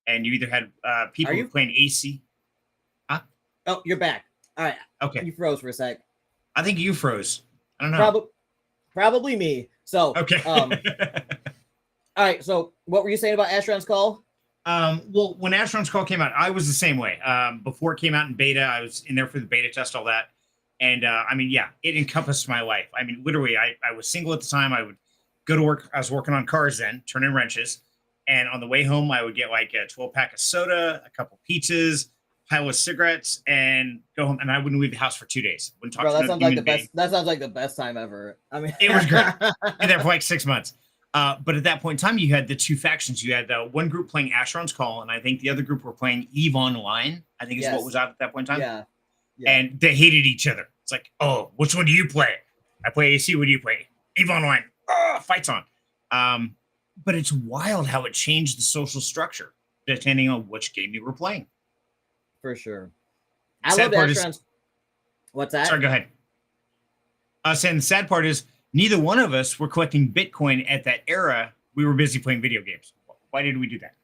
And you either had people who were playing AC. Huh? Oh, you're back. All right. Okay. You froze for a sec. I think you froze. I don't know. Probably me. So, okay. All right. So, what were you saying about Asheron's Call? Well, when Asheron's Call came out, I was the same way. Before it came out in beta, I was in there for the beta test, all that. And I mean, yeah, it encompassed my life. I mean, literally, I was single at the time. I would go to work. I was working on cars then, turning wrenches. And on the way home, I would get like a 12-pack of soda, a couple pizzas, pile of cigarettes, and go home. And I wouldn't leave the house for 2 days. Wouldn't talk Bro, to that sounds like the being. best. That sounds like the best time ever. I mean, it was great. And there for like 6 months. But at that point in time, you had the two factions. You had one group playing Asheron's Call, and I think the other group were playing EVE Online. I think is what was out at that point in time. Yeah. And they hated each other. It's like, oh, which one do you play? I play AC. What do you play? EVE Online. Oh, fights on. But it's wild how it changed the social structure depending on which game you were playing. For sure. I love Asheron's. What's that? Sorry, go ahead. I was saying the sad part is neither one of us were collecting Bitcoin at that era. We were busy playing video games. Why did we do that?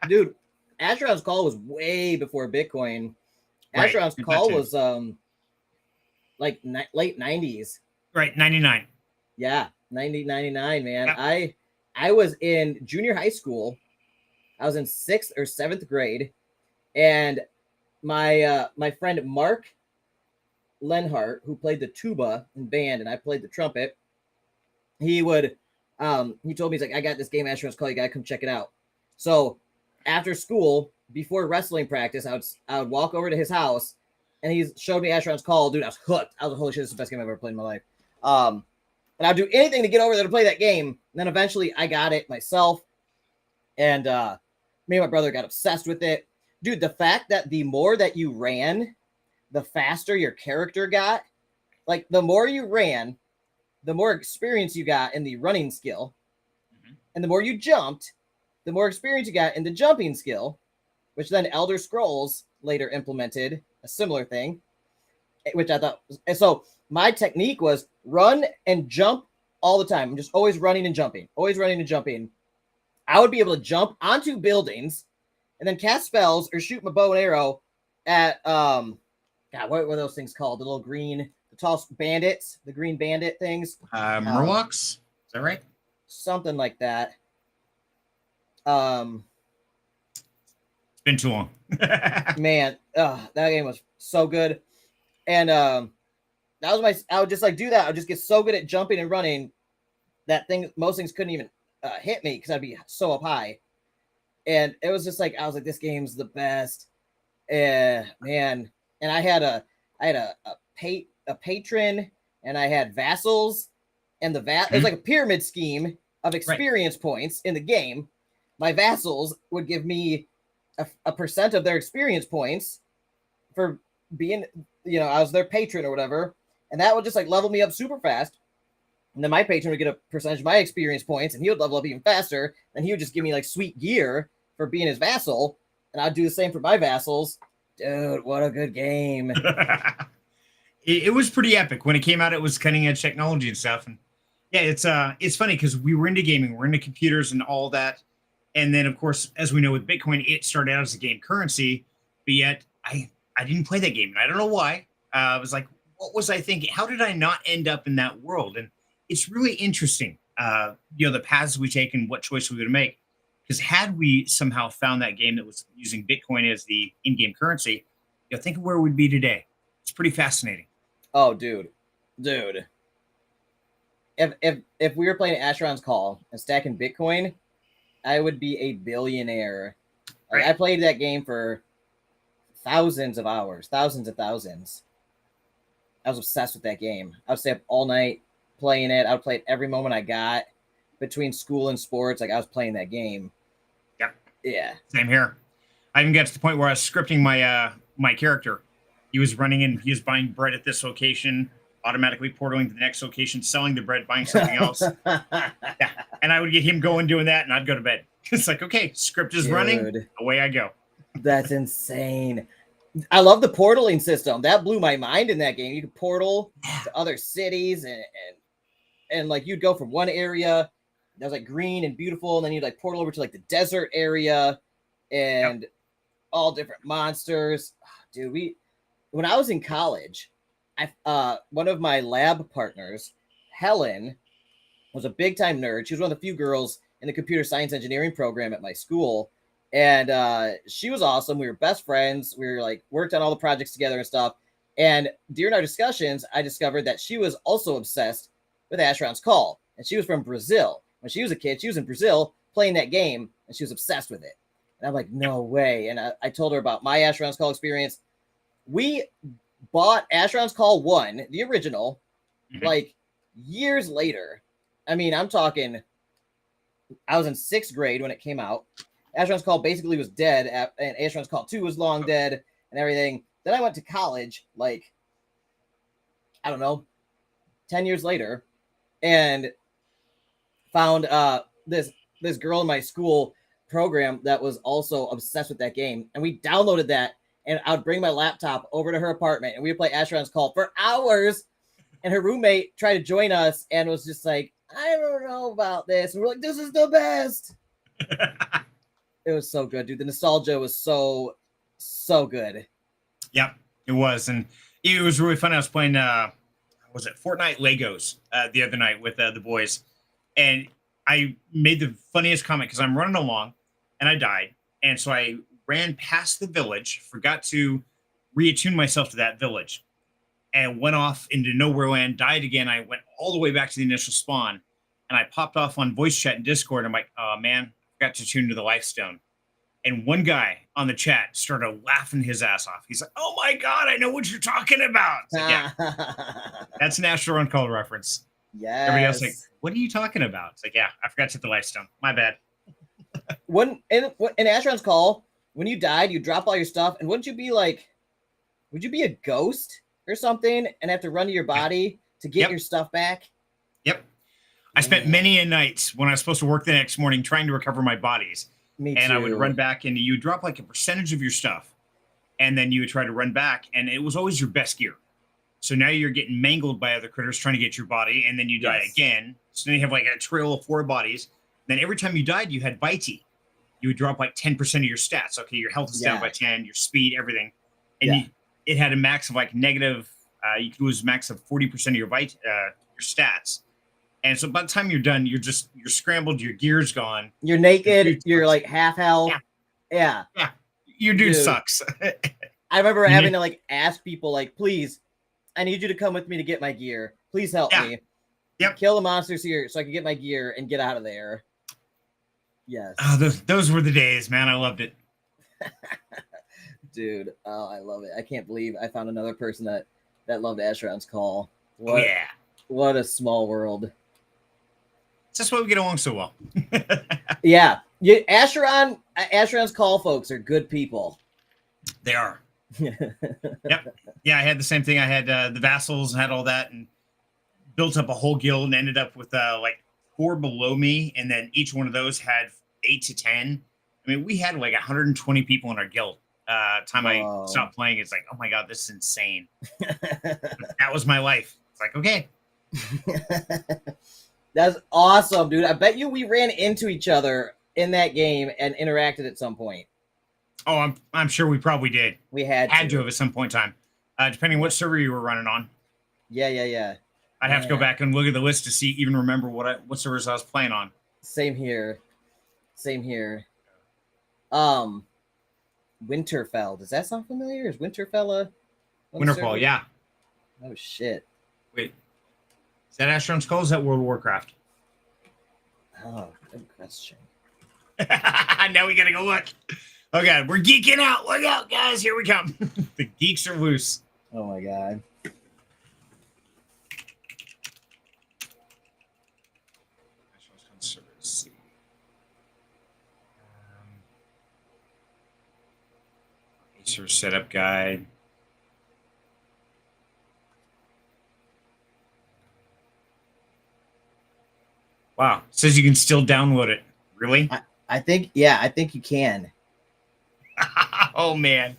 Dude, Asheron's Call was way before Bitcoin. Right. Asheron's Call was like late 90s. Right, 99. Yeah, 99, man. Yep. I was in junior high school. I was in 6th or 7th grade, and my friend Mark Lenhart, who played the tuba in band, and I played the trumpet, he told me, he's like, I got this game Asheron's Call, you gotta come check it out. So after school, before wrestling practice, I would walk over to his house, and he showed me Asheron's Call. Dude, I was hooked. I was like, holy shit, this is the best game I've ever played in my life. And I'd do anything to get over there to play that game. And then eventually I got it myself. And me and my brother got obsessed with it. Dude, the fact that the more that you ran, the faster your character got. Like, the more you ran, the more experience you got in the running skill. Mm-hmm. And the more you jumped, the more experience you got in the jumping skill, which then Elder Scrolls later implemented a similar thing, which I thought. And so my technique was run and jump all the time. I'm just always running and jumping, always running and jumping. I would be able to jump onto buildings and then cast spells or shoot my bow and arrow at, God, what were those things called? The little green, the tall bandits, the green bandit things. Murlocs? Is that right? Something like that. It's been too long. Man, that game was so good. And that was I would just like do that. I would just get so good at jumping and running that most things couldn't even hit me because I'd be so up high. And it was just like, I was like, this game's the best. Man. And I had a patron, and I had vassals, and it was like a pyramid scheme of experience points in the game. My vassals would give me a percent of their experience points for being, I was their patron or whatever. And that would just like level me up super fast. And then my patron would get a percentage of my experience points, and he would level up even faster. And he would just give me like sweet gear for being his vassal. And I'd do the same for my vassals. Dude, what a good game. It was pretty epic. When it came out, it was cutting edge technology and stuff. And Yeah, it's funny because we were into gaming, we're into computers and all that. And then of course, as we know with Bitcoin, it started out as a game currency, but yet I didn't play that game. And I don't know why. I was like, what was I thinking? How did I not end up in that world? And it's really interesting, the paths we take and what choice we would make. Because had we somehow found that game that was using Bitcoin as the in-game currency, think of where we'd be today. It's pretty fascinating. Oh, dude. If we were playing Asheron's Call and stacking Bitcoin, I would be a billionaire. Like, Right. I played that game for thousands of hours, thousands and thousands. I was obsessed with that game. I would stay up all night playing it. I would play it every moment I got between school and sports. Like, I was playing that game. Yep. Yeah. Same here. I even got to the point where I was scripting my character. He was running in, he was buying bread at this location, automatically portaling to the next location, selling the bread, buying something else. Yeah. And I would get him going, doing that, and I'd go to bed. It's like, okay, script is running, away I go. That's insane. I love the portaling system. That blew my mind in that game. You could portal to other cities and like you'd go from one area that was like green and beautiful, and then you'd like portal over to like the desert area and all different monsters. Dude, when I was in college, one of my lab partners, Helen, was a big time nerd. She was one of the few girls in the computer science engineering program at my school. And she was awesome. We were best friends. We were like worked on all the projects together and stuff. And during our discussions, I discovered that she was also obsessed with Asheron's Call. And she was from Brazil. When she was a kid, she was in Brazil playing that game, and she was obsessed with it. And I'm like, no way. And I told her about my Asheron's Call experience. We bought Asheron's Call 1, the original, like years later. I mean, I'm talking, I was in 6th grade when it came out. Asheron's Call basically was dead, and Asheron's Call 2 was long dead and everything. Then I went to college, like, I don't know, 10 years later, and found this girl in my school program that was also obsessed with that game. And we downloaded that, and I would bring my laptop over to her apartment, and we would play Asheron's Call for hours. And her roommate tried to join us and was just like, I don't know about this. And we're like, this is the best. It was so good, dude. The nostalgia was so good. Yep, it was. And it was really fun. I was playing, was it Fortnite Legos the other night with the boys. And I made the funniest comment because I'm running along and I died. And so I ran past the village, forgot to reattune myself to that village, and went off into nowhere land, died again. I went all the way back to the initial spawn, and I popped off on voice chat and Discord. I'm like, oh man, forgot to tune to the life stone. And one guy on the chat started laughing his ass off. He's like, oh my God, I know what you're talking about. Like, yeah, that's an Asheron's Call reference. Yes. Everybody else like, what are you talking about? It's like, yeah, I forgot to hit the life stone. My bad. When in Asheron's Call, when you died, you drop all your stuff, and wouldn't you be like, would you be a ghost or something and have to run to your body to get your stuff back? Yep. I spent many a night when I was supposed to work the next morning trying to recover my bodies. Me too. And I would run back, and you drop like a percentage of your stuff, and then you would try to run back, and it was always your best gear. So now you're getting mangled by other critters trying to get your body, and then you die again. So then you have like a trail of 4 bodies. Then every time you died, you had bitey. You would drop like 10% of your stats. Okay, your health is down by 10, your speed, everything. And it had a max of like negative, you could lose max of 40% of your stats. And so by the time you're done, you're scrambled, your gear's gone. You're naked, you're like half health. Yeah. Your dude sucks. I remember having to like ask people, like, please, I need you to come with me to get my gear. Please help me. Yep. Kill the monsters here so I can get my gear and get out of there. Yes. Oh, those were the days, man. I loved it. Dude, oh, I love it. I can't believe I found another person that loved Asheron's Call. What a small world. That's why we get along so well. Yeah. Asheron's Call folks are good people. They are. Yep. Yeah, I had the same thing. I had the vassals and had all that, and built up a whole guild and ended up with like 4 below me, and then each one of those had 8 to 10. I mean, we had like 120 people in our guild. Time I stopped playing, it's like, oh my God, this is insane. That was my life. It's like, okay. That's awesome, dude. I bet you we ran into each other in that game and interacted at some point. Oh, I'm sure we probably did. We had to have at some point in time, depending what server you were running on. Yeah. I'd have to go back and look at the list to see, even remember what servers I was playing on. Same here. Winterfell. Does that sound familiar? Is Winterfell Winterfell, yeah. Oh shit. Wait, is that Astronaut's Call? Is that World of Warcraft? Oh, good question. Now we gotta go look. Oh god, we're geeking out. Look out, guys. Here we come. The geeks are loose. Oh my god. Acer setup guide. Wow, it says you can still download it. Really? I think you can. Oh man.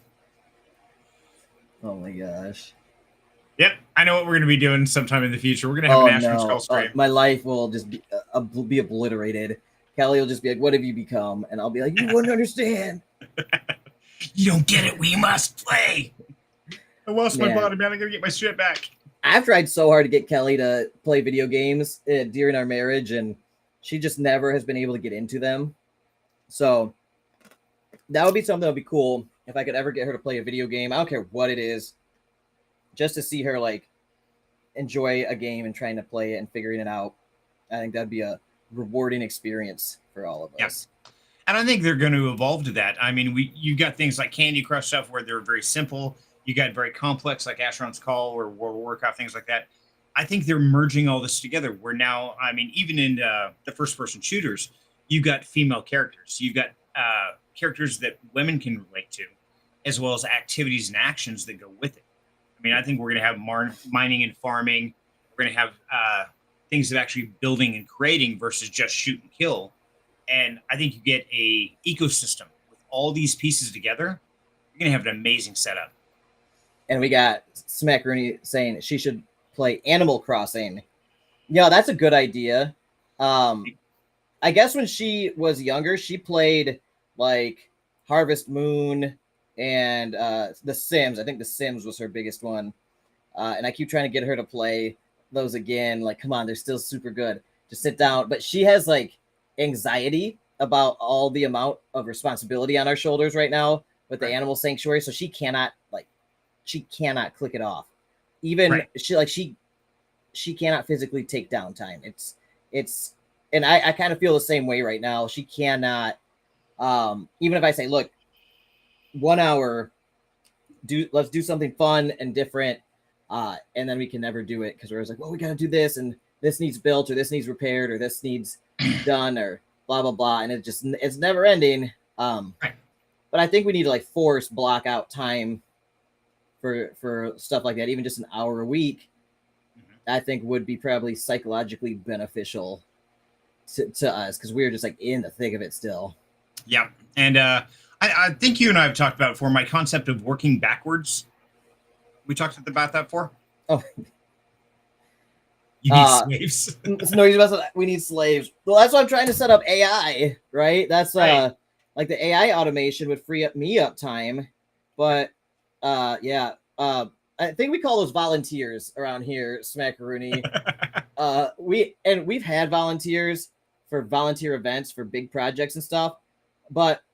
Oh my gosh. Yep, I know what we're gonna be doing sometime in the future. We're gonna have an Astronaut's Call stream. My life will just be obliterated. Kelly will just be like, "What have you become?" And I'll be like, "You wouldn't understand." You don't get it. We must play. I lost my body, man. I gotta get my shit back. I've tried so hard to get Kelly to play video games during our marriage, and she just never has been able to get into them. So that would be something that would be cool if I could ever get her to play a video game. I don't care what it is, just to see her like enjoy a game and trying to play it and figuring it out. I think that'd be a rewarding experience for all of us. And I think they're going to evolve to that. I mean, you got things like Candy Crush stuff where they're very simple. You got very complex like Astronaut's Call or World of Warcraft, things like that. I think they're merging all this together. Where now, I mean, even in the first-person shooters, you got female characters. You've got characters that women can relate to, as well as activities and actions that go with it. I mean, I think we're going to have mining and farming. We're going to have things of actually building and creating versus just shoot and kill. And I think you get a ecosystem with all these pieces together. You're going to have an amazing setup. And we got Smackaroonie saying she should play Animal Crossing. Yeah, that's a good idea. I guess when she was younger, she played like Harvest Moon and The Sims. I think The Sims was her biggest one. And I keep trying to get her to play those again. Like, come on, they're still super good. Just sit down. But she has like anxiety about all the amount of responsibility on our shoulders right now with the animal sanctuary. So she cannot click it off. Even she cannot physically take downtime. It's and I kind of feel the same way right now. She cannot, even if I say, look, 1 hour, let's do something fun and different. And then we can never do it because we're always like, well, we got to do this and this needs built or this needs repaired or this needs done or blah, blah, blah. And it's never ending. But I think we need to like force block out time for stuff like that. Even just an hour a week, I think would be probably psychologically beneficial to us because we're just like in the thick of it still. Yeah. And I think you and I have talked about it before, my concept of working backwards. We talked about that before. Oh, you need slaves. We need slaves. Well, that's why I'm trying to set up AI, right? That's like the AI automation would free up me up time. But I think we call those volunteers around here, Smackaroonie. We've had volunteers for volunteer events for big projects and stuff, but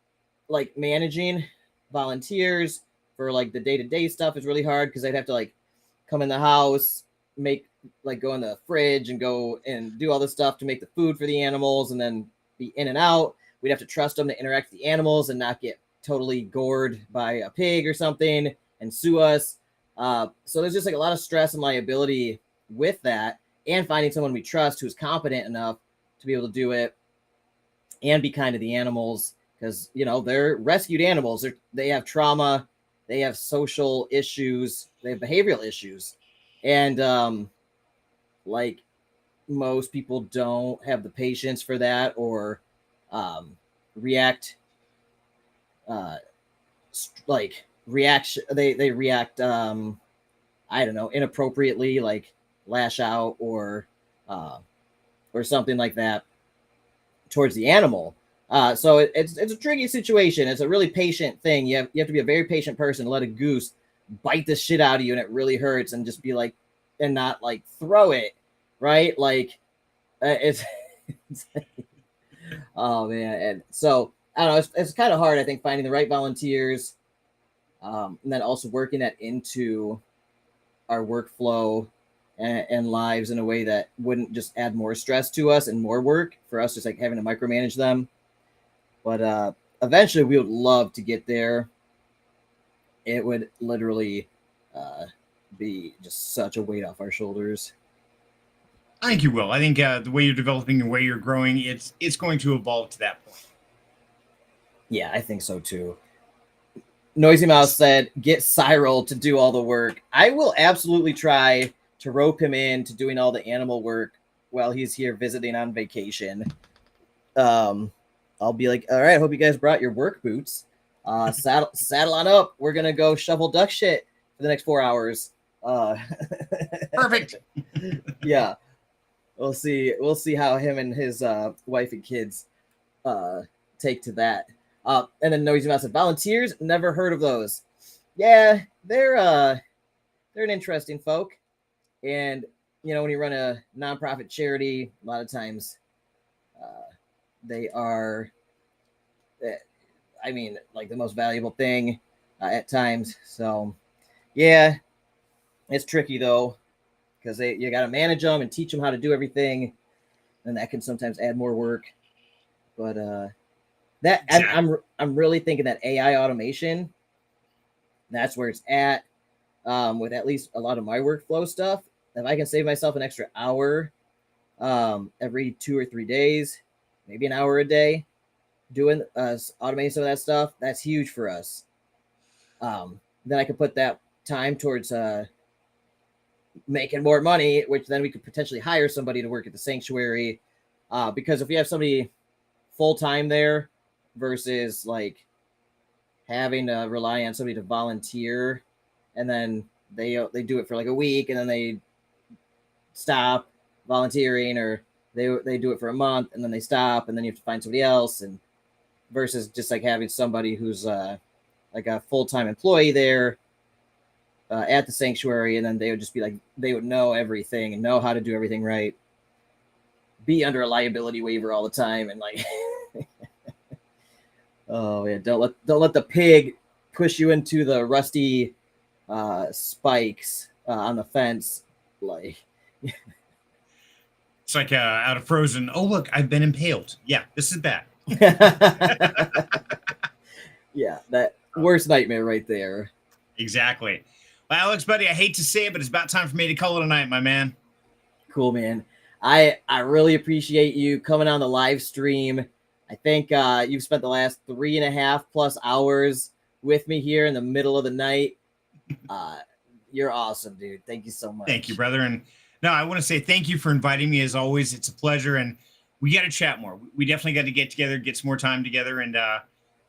like managing volunteers for like the day-to-day stuff is really hard because they'd have to like come in the house, go in the fridge and go and do all this stuff to make the food for the animals and then be in and out. We'd have to trust them to interact with the animals and not get totally gored by a pig or something and sue us. So there's just like a lot of stress and liability with that, and finding someone we trust who's competent enough to be able to do it and be kind to the animals because, you know, they're rescued animals. They have trauma. They have social issues. They have behavioral issues. And like most people don't have the patience for that or react they react I don't know, inappropriately, like lash out or or something like that towards the animal. So it's a tricky situation. It's a really patient thing. You have to be a very patient person to let a goose bite the shit out of you and it really hurts, and just be like, and not like throw it, right? Like it's oh man. And so I don't know, it's kind of hard, I think, finding the right volunteers, and then also working that into our workflow and lives in a way that wouldn't just add more stress to us and more work for us, just like having to micromanage them. But eventually we would love to get there. It would literally be just such a weight off our shoulders. I think you will. I think the way you're developing, the way you're growing, it's going to evolve to that point. Yeah, I think so too. Noisy Mouse said, get Cyril to do all the work. I will absolutely try to rope him in to doing all the animal work while he's here visiting on vacation. I'll be like, all right, I hope you guys brought your work boots. Saddle on up. We're going to go shovel duck shit for the next 4 hours. Perfect. Yeah. We'll see how him and his wife and kids take to that. And then Noisy Mouse said, volunteers, never heard of those. Yeah, they're an interesting folk. And, you know, when you run a nonprofit charity, a lot of times they are, I mean, like the most valuable thing at times. So, yeah, it's tricky though, because you got to manage them and teach them how to do everything, and that can sometimes add more work. But that exactly. I'm really thinking that AI automation, that's where it's at, with at least a lot of my workflow stuff. If I can save myself an extra hour every 2 or 3 days, maybe an hour a day, doing automating some of that stuff, that's huge for us. Then I could put that time towards making more money, which then we could potentially hire somebody to work at the sanctuary. Because if you have somebody full time there versus like having to rely on somebody to volunteer, and then they do it for like a week and then they stop volunteering, or they do it for a month and then they stop, and then you have to find somebody else, and versus just like having somebody who's like a full-time employee there at the sanctuary, and then they would just be like, they would know everything and know how to do everything right, be under a liability waiver all the time, and like oh yeah, don't let the pig push you into the rusty spikes on the fence, like it's like out of Frozen. Oh look, I've been impaled. Yeah, this is bad. Yeah, that worst nightmare right there. Exactly. Well, Alex, buddy, I hate to say it, but it's about time for me to call it a night, my man. Cool, man. I really appreciate you coming on the live stream. I think you've spent the last 3.5+ hours with me here in the middle of the night. You're awesome, dude. Thank you so much. Thank you, brother. And no, I want to say thank you for inviting me. As always, it's a pleasure, and we got to chat more. We definitely got to get together, get some more time together, and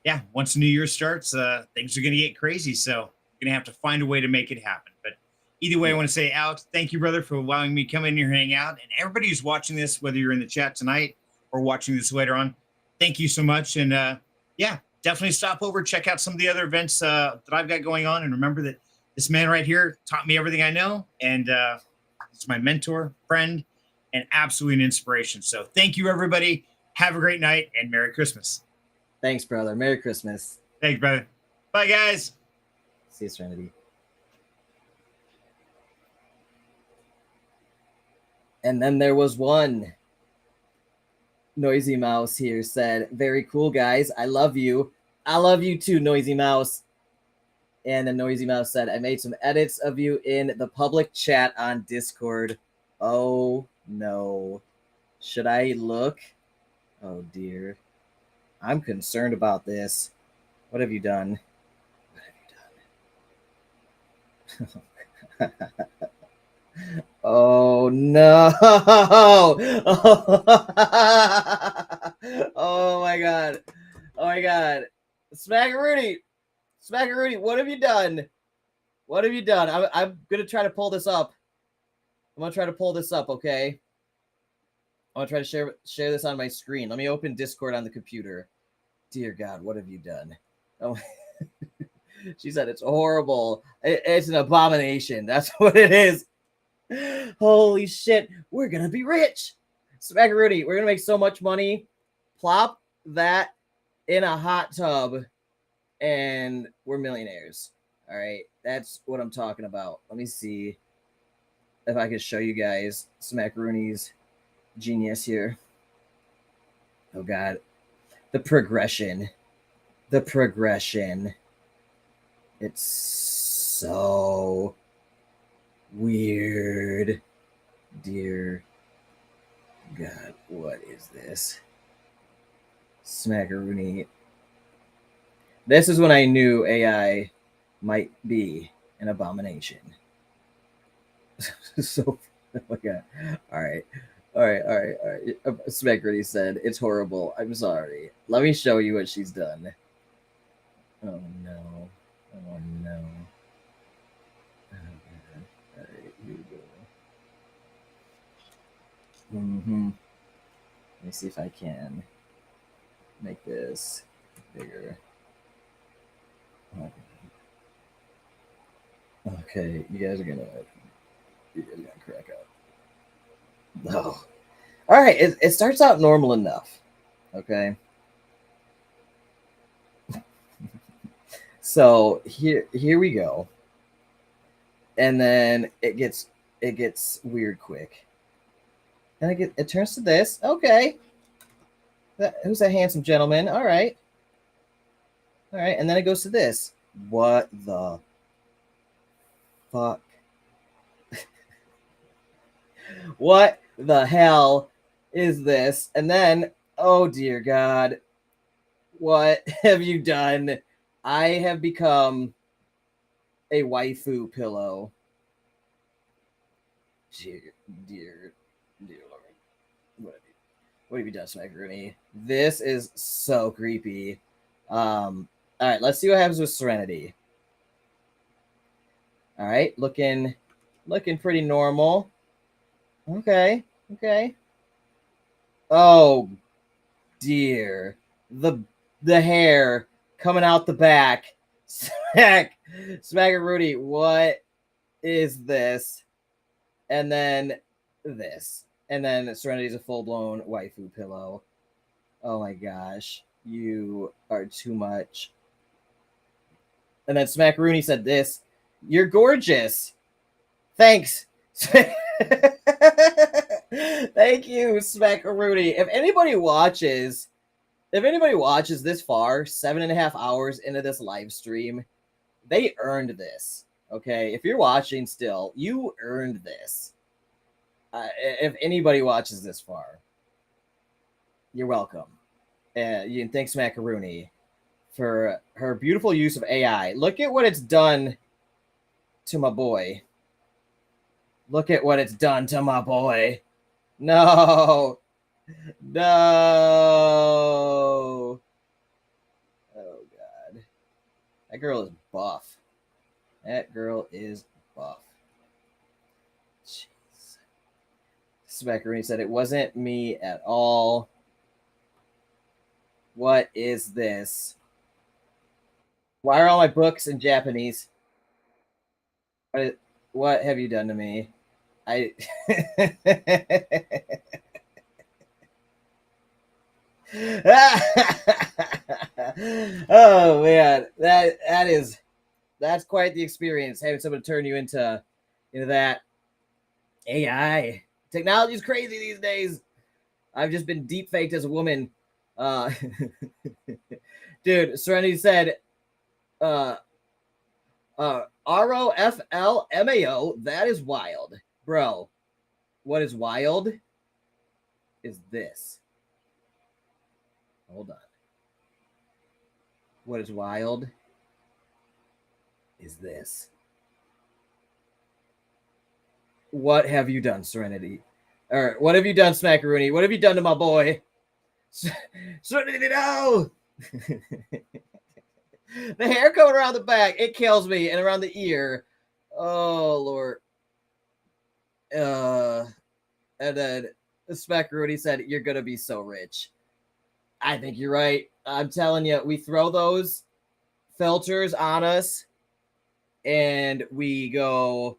yeah, once the new year starts, things are going to get crazy. So we're going to have to find a way to make it happen. But either way, I want to say, Alex, thank you, brother, for allowing me to come in here, hang out, and everybody who's watching this, whether you're in the chat tonight or watching this later on, thank you so much. And yeah, definitely stop over, check out some of the other events that I've got going on, and remember that this man right here taught me everything I know, and he's my mentor, friend, and absolutely an inspiration. So thank you, everybody. Have a great night, and Merry Christmas. Thanks, brother. Merry Christmas. Thanks, brother. Bye, guys. See you, Serenity. And then there was one. Noisy Mouse here said, very cool, guys. I love you. I love you too, Noisy Mouse. And then Noisy Mouse said, I made some edits of you in the public chat on Discord. Oh, no. Should I look? Oh, dear. I'm concerned about this. What have you done? What have you done? Oh, no. Oh, my God. Oh, my God. Smackaroonie. Smackaroonie, what have you done? What have you done? I'm going to try to pull this up. I'm going to try to pull this up, okay? I want to try to share this on my screen. Let me open Discord on the computer. Dear God, what have you done? Oh, she said it's horrible. It's an abomination. That's what it is. Holy shit, we're gonna be rich. Smackaroonie, we're gonna make so much money. Plop that in a hot tub, and we're millionaires. All right, that's what I'm talking about. Let me see if I can show you guys Smackaroonie's genius here. Oh God, the progression. It's so weird. Dear God, what is this? Smackaroonie. This is when I knew AI might be an abomination. So, oh my God. All right. Smackaroonie said, it's horrible. I'm sorry. Let me show you what she's done. Oh no. Oh no. Oh, God. All right, here we go. Let me see if I can make this bigger. Okay, you guys are gonna crack up. No. All right, it starts out normal enough. Okay. So here we go. And then it gets weird quick. And it turns to this. Okay. Who's that handsome gentleman? All right. And then it goes to this. What the fuck? What the hell is this? And then, oh dear God, what have you done? I have become a waifu pillow. Dear Lord. What have you done, Smackaroonie? This is so creepy. All right, let's see what happens with Serenity. All right, looking pretty normal. Okay. Oh dear. The hair coming out the back. Smackaroonie, what is this? And then this. And then Serenity's a full-blown waifu pillow. Oh my gosh. You are too much. And then Smackaroonie said this. You're gorgeous. Thanks. Thank you, Smackaroonie. If anybody watches this far, 7.5 hours into this live stream, they earned this. Okay, if you're watching still, you earned this. If anybody watches this far, you're welcome. You can thank Smackaroonie for her beautiful use of AI. Look at what it's done to my boy. Look at what it's done to my boy. No. Oh God. That girl is buff. Jeez. Smackaroonie said it wasn't me at all. What is this? Why are all my books in Japanese? What have you done to me? Oh man, that's quite the experience, having someone turn you into that. AI technology is crazy these days. I've just been deep faked as a woman. Dude, Serenity said ROFLMAO. That is wild. Bro, what is wild is this. Hold on. What is wild is this. What have you done, Serenity? Or what have you done, Smackaroonie? What have you done to my boy? Serenity, no! The hair coming around the back, it kills me. And around the ear. Oh, Lord. And then Specruity said, "You're gonna be so rich." I think you're right. I'm telling you, we throw those filters on us, and we go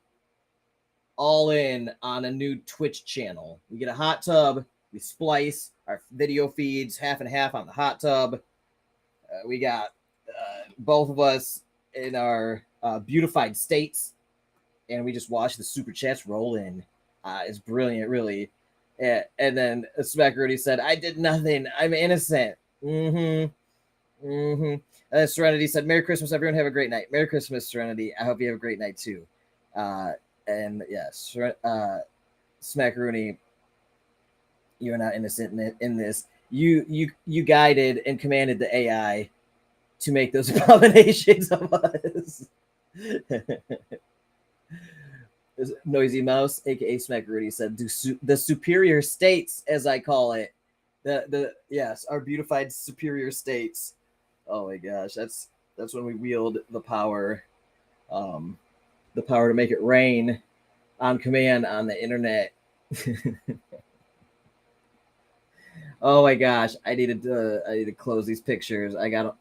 all in on a new Twitch channel. We get a hot tub. We splice our video feeds half and half on the hot tub. We got both of us in our beautified states, and we just watch the super chats roll in. It's brilliant, really. And then Specruity said, "I did nothing. I'm innocent." Serenity said, "Merry Christmas, everyone. Have a great night." Merry Christmas, Serenity. I hope you have a great night too. And yes, Smackaroonie, you're not innocent in this. You guided and commanded the AI to make those abominations of us. Noisy Mouse, aka Smackaroonie, said, "The superior states, as I call it, yes, our beautified superior states." Oh my gosh, that's when we wield the power to make it rain on command on the internet. Oh my gosh, I need to close these pictures.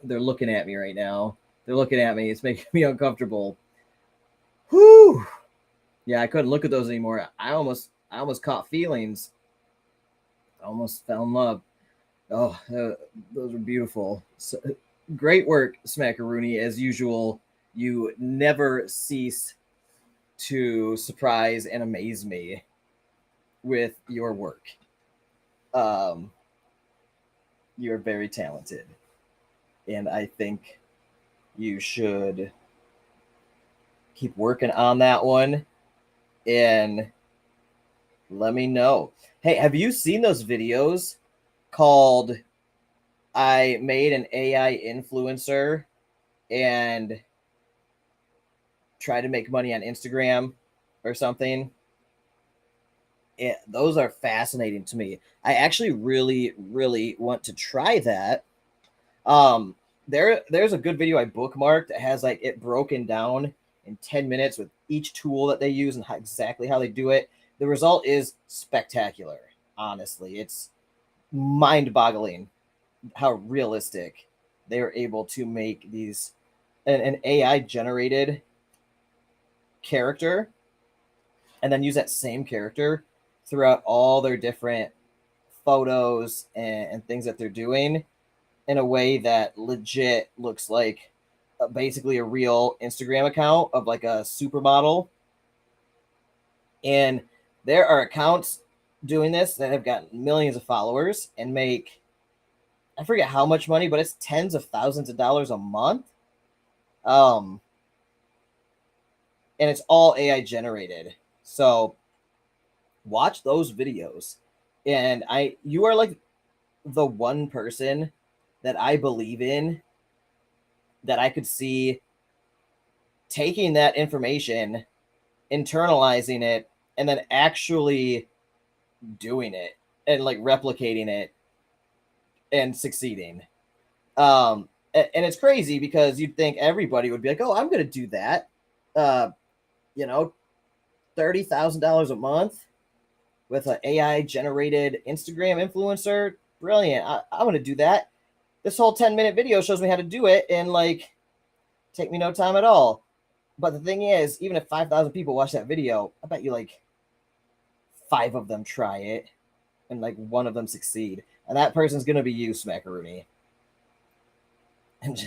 They're looking at me right now. They're looking at me. It's making me uncomfortable. Whew. Yeah, I couldn't look at those anymore. I almost caught feelings. I almost fell in love. Oh, those are beautiful. So, great work, Smackaroonie. As usual, you never cease to surprise and amaze me with your work. You're very talented, and I think you should keep working on that one and let me know. Hey, have you seen those videos called "I made an AI influencer and tried to make money on Instagram" or something? Those are fascinating to me. I actually really, really want to try that. There's a good video I bookmarked that has like it broken down in 10 minutes with each tool that they use and exactly how they do it. The result is spectacular. Honestly, it's mind-boggling how realistic they are able to make these an AI generated character and then use that same character throughout all their different photos and things that they're doing in a way that legit looks like basically a real Instagram account of like a supermodel. And there are accounts doing this that have got millions of followers and make, I forget how much money, but it's tens of thousands of dollars a month. And it's all AI generated. So watch those videos. And you are like the one person that I believe in that I could see taking that information, internalizing it, and then actually doing it and like replicating it and succeeding. And it's crazy because you'd think everybody would be like, "Oh, I'm going to do that." $30,000 a month with an AI generated Instagram influencer. Brilliant. I want to do that. This whole 10-minute video shows me how to do it and like take me no time at all. But the thing is, even if 5,000 people watch that video, I bet you like 5 of them try it and like 1 of them succeed. And that person's going to be you, Smackaroonie. And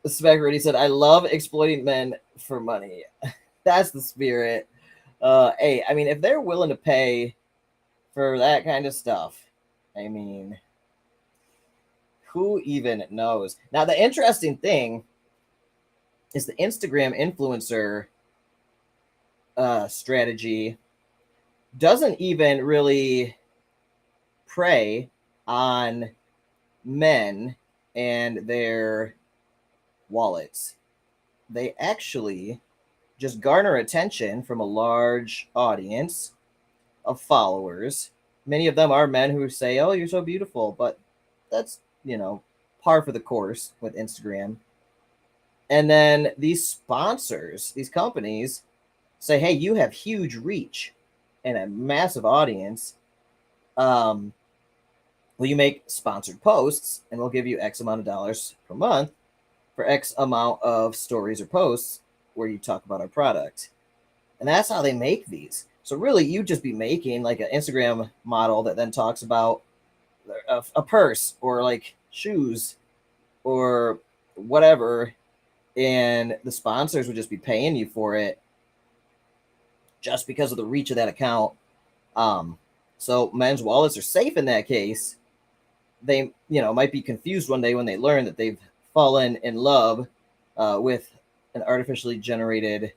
Smackaroonie said, "I love exploiting men for money." That's the spirit. Hey, I mean, if they're willing to pay for that kind of stuff, I mean, who even knows? Now, the interesting thing is the Instagram influencer strategy doesn't even really prey on men and their wallets. They actually just garner attention from a large audience of followers. Many of them are men who say, "Oh, you're so beautiful," but that's, par for the course with Instagram. And then these sponsors, these companies say, "Hey, you have huge reach. and a massive audience, will you make sponsored posts, and we'll give you X amount of dollars per month for X amount of stories or posts where you talk about our product. And that's how they make these. So really, you just be making like an Instagram model that then talks about a purse or like shoes or whatever, and the sponsors would just be paying you for it just because of the reach of that account. So men's wallets are safe in that case. They, might be confused one day when they learn that they've fallen in love with an artificially generated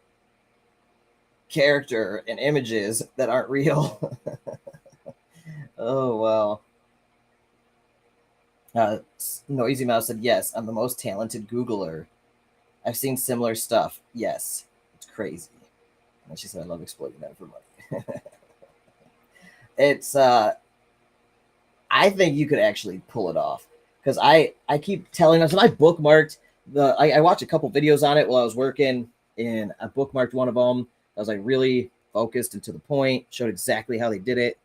character and images that aren't real. Oh, wow. Noisy Mouse said, yes, I'm the most talented Googler. I've seen similar stuff. Yes, it's crazy. And she said, I love exploiting that for money. It's, I think you could actually pull it off. Because I keep telling us, and I bookmarked I watched a couple videos on it while I was working, and I bookmarked one of them. I was like really focused and to the point, showed exactly how they did it.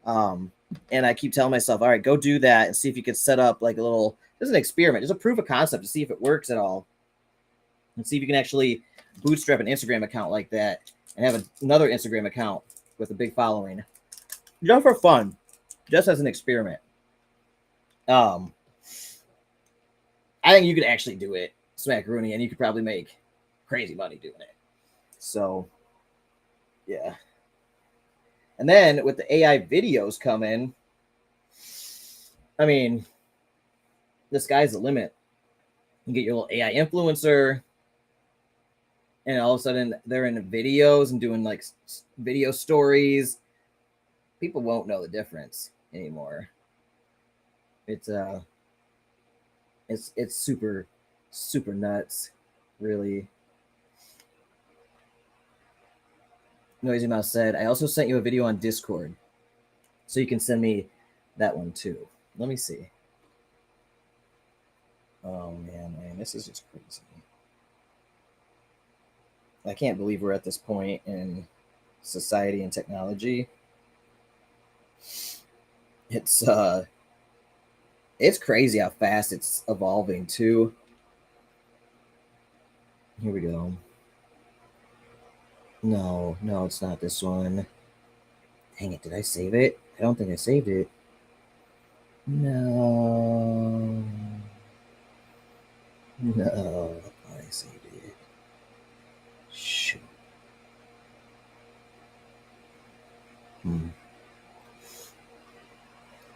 And I keep telling myself, all right, go do that and see if you could set up like just an experiment, just a proof of concept to see if it works at all. And see if you can actually bootstrap an Instagram account like that and have another Instagram account with a big following. Just for fun, just as an experiment. I think you could actually do it, smack Rooney, and you could probably make crazy money doing it. So, yeah. And then with the AI videos coming, I mean, the sky's the limit. You get your little AI influencer, and all of a sudden they're in videos and doing like video stories. People won't know the difference anymore. It's super, super nuts, really. Noisy Mouse said, I also sent you a video on Discord, so you can send me that one too. Let me see. Oh man, this is just crazy. I can't believe we're at this point in society and technology. It's crazy how fast it's evolving too. Here we go. No, it's not this one. Dang it, did I save it? I don't think I saved it. No, I thought I saved it. Shoot.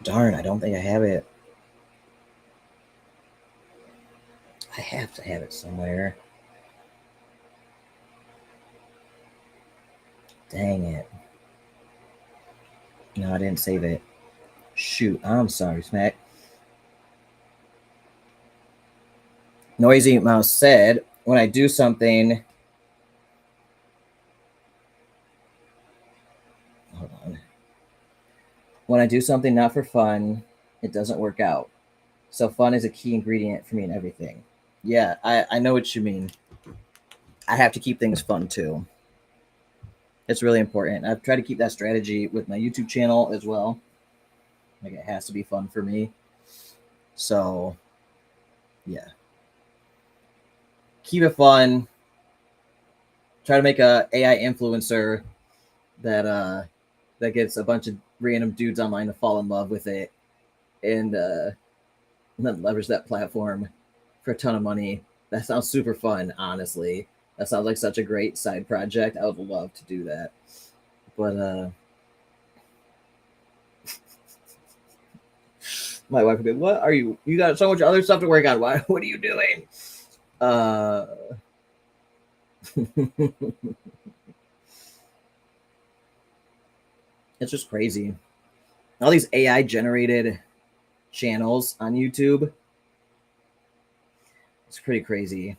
Darn, I don't think I have it. I have to have it somewhere. Dang it. No, I didn't save it. Shoot, I'm sorry, Smack. Noisy Mouse said, when I do something... Hold on. When I do something not for fun, it doesn't work out. So fun is a key ingredient for me in everything. Yeah, I know what you mean. I have to keep things fun too. It's really important. I've tried to keep that strategy with my YouTube channel as well. Like, it has to be fun for me. So, yeah. Keep it fun. Try to make a AI influencer that gets a bunch of random dudes online to fall in love with it, and then leverage that platform for a ton of money. That sounds super fun, honestly. That sounds like such a great side project. I would love to do that. But my wife would be, what are you? You got so much other stuff to work on. What are you doing? It's just crazy. All these AI generated channels on YouTube. It's pretty crazy.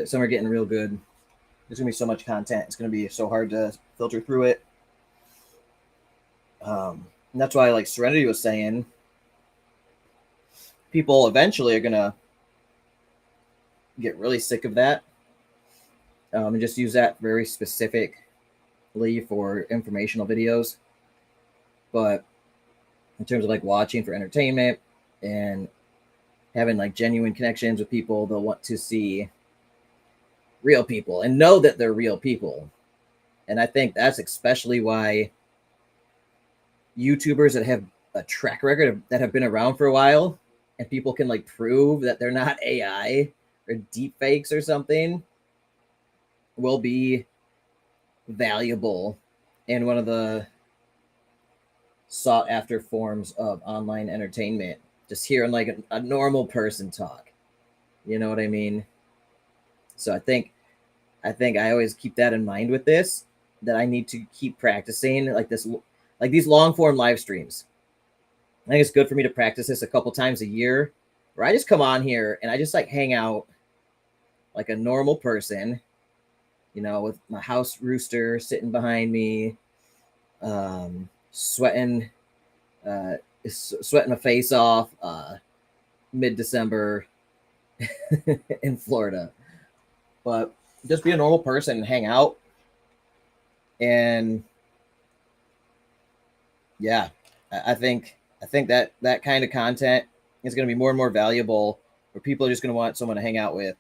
Some are getting real good. There's gonna be so much content. It's gonna be so hard to filter through it. And that's why, like Serenity was saying, people eventually are gonna get really sick of that, and just use that very specific for informational videos, but in terms of like watching for entertainment and having like genuine connections with people, they'll want to see real people and know that they're real people. And I think that's especially why YouTubers that have a track record that have been around for a while and people can like prove that they're not AI or deep fakes or something will be valuable in one of the sought after forms of online entertainment. Just hearing like a normal person talk, you know what I mean? So I think I always keep that in mind with this, that I need to keep practicing like this, like these long form live streams. I think it's good for me to practice this a couple times a year, where I just come on here and I just like hang out like a normal person, you know, with my house rooster sitting behind me, sweating my face off, mid-December in Florida. But just be a normal person and hang out. And yeah, I think that kind of content is going to be more and more valuable, where people are just going to want someone to hang out with.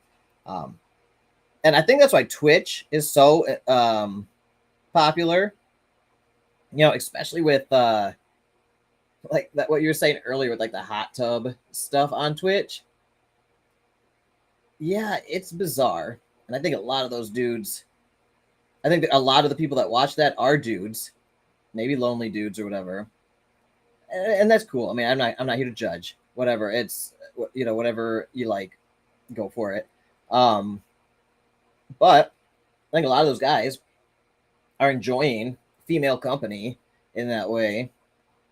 And I think that's why Twitch is so popular, you know, especially with like that, what you were saying earlier with like the hot tub stuff on Twitch. Yeah, it's bizarre. And I think a lot of those dudes, I think a lot of the people that watch that are dudes, maybe lonely dudes or whatever. And that's cool. I mean, I'm not here to judge. Whatever. It's, you know, whatever you like, go for it. But I think a lot of those guys are enjoying female company in that way.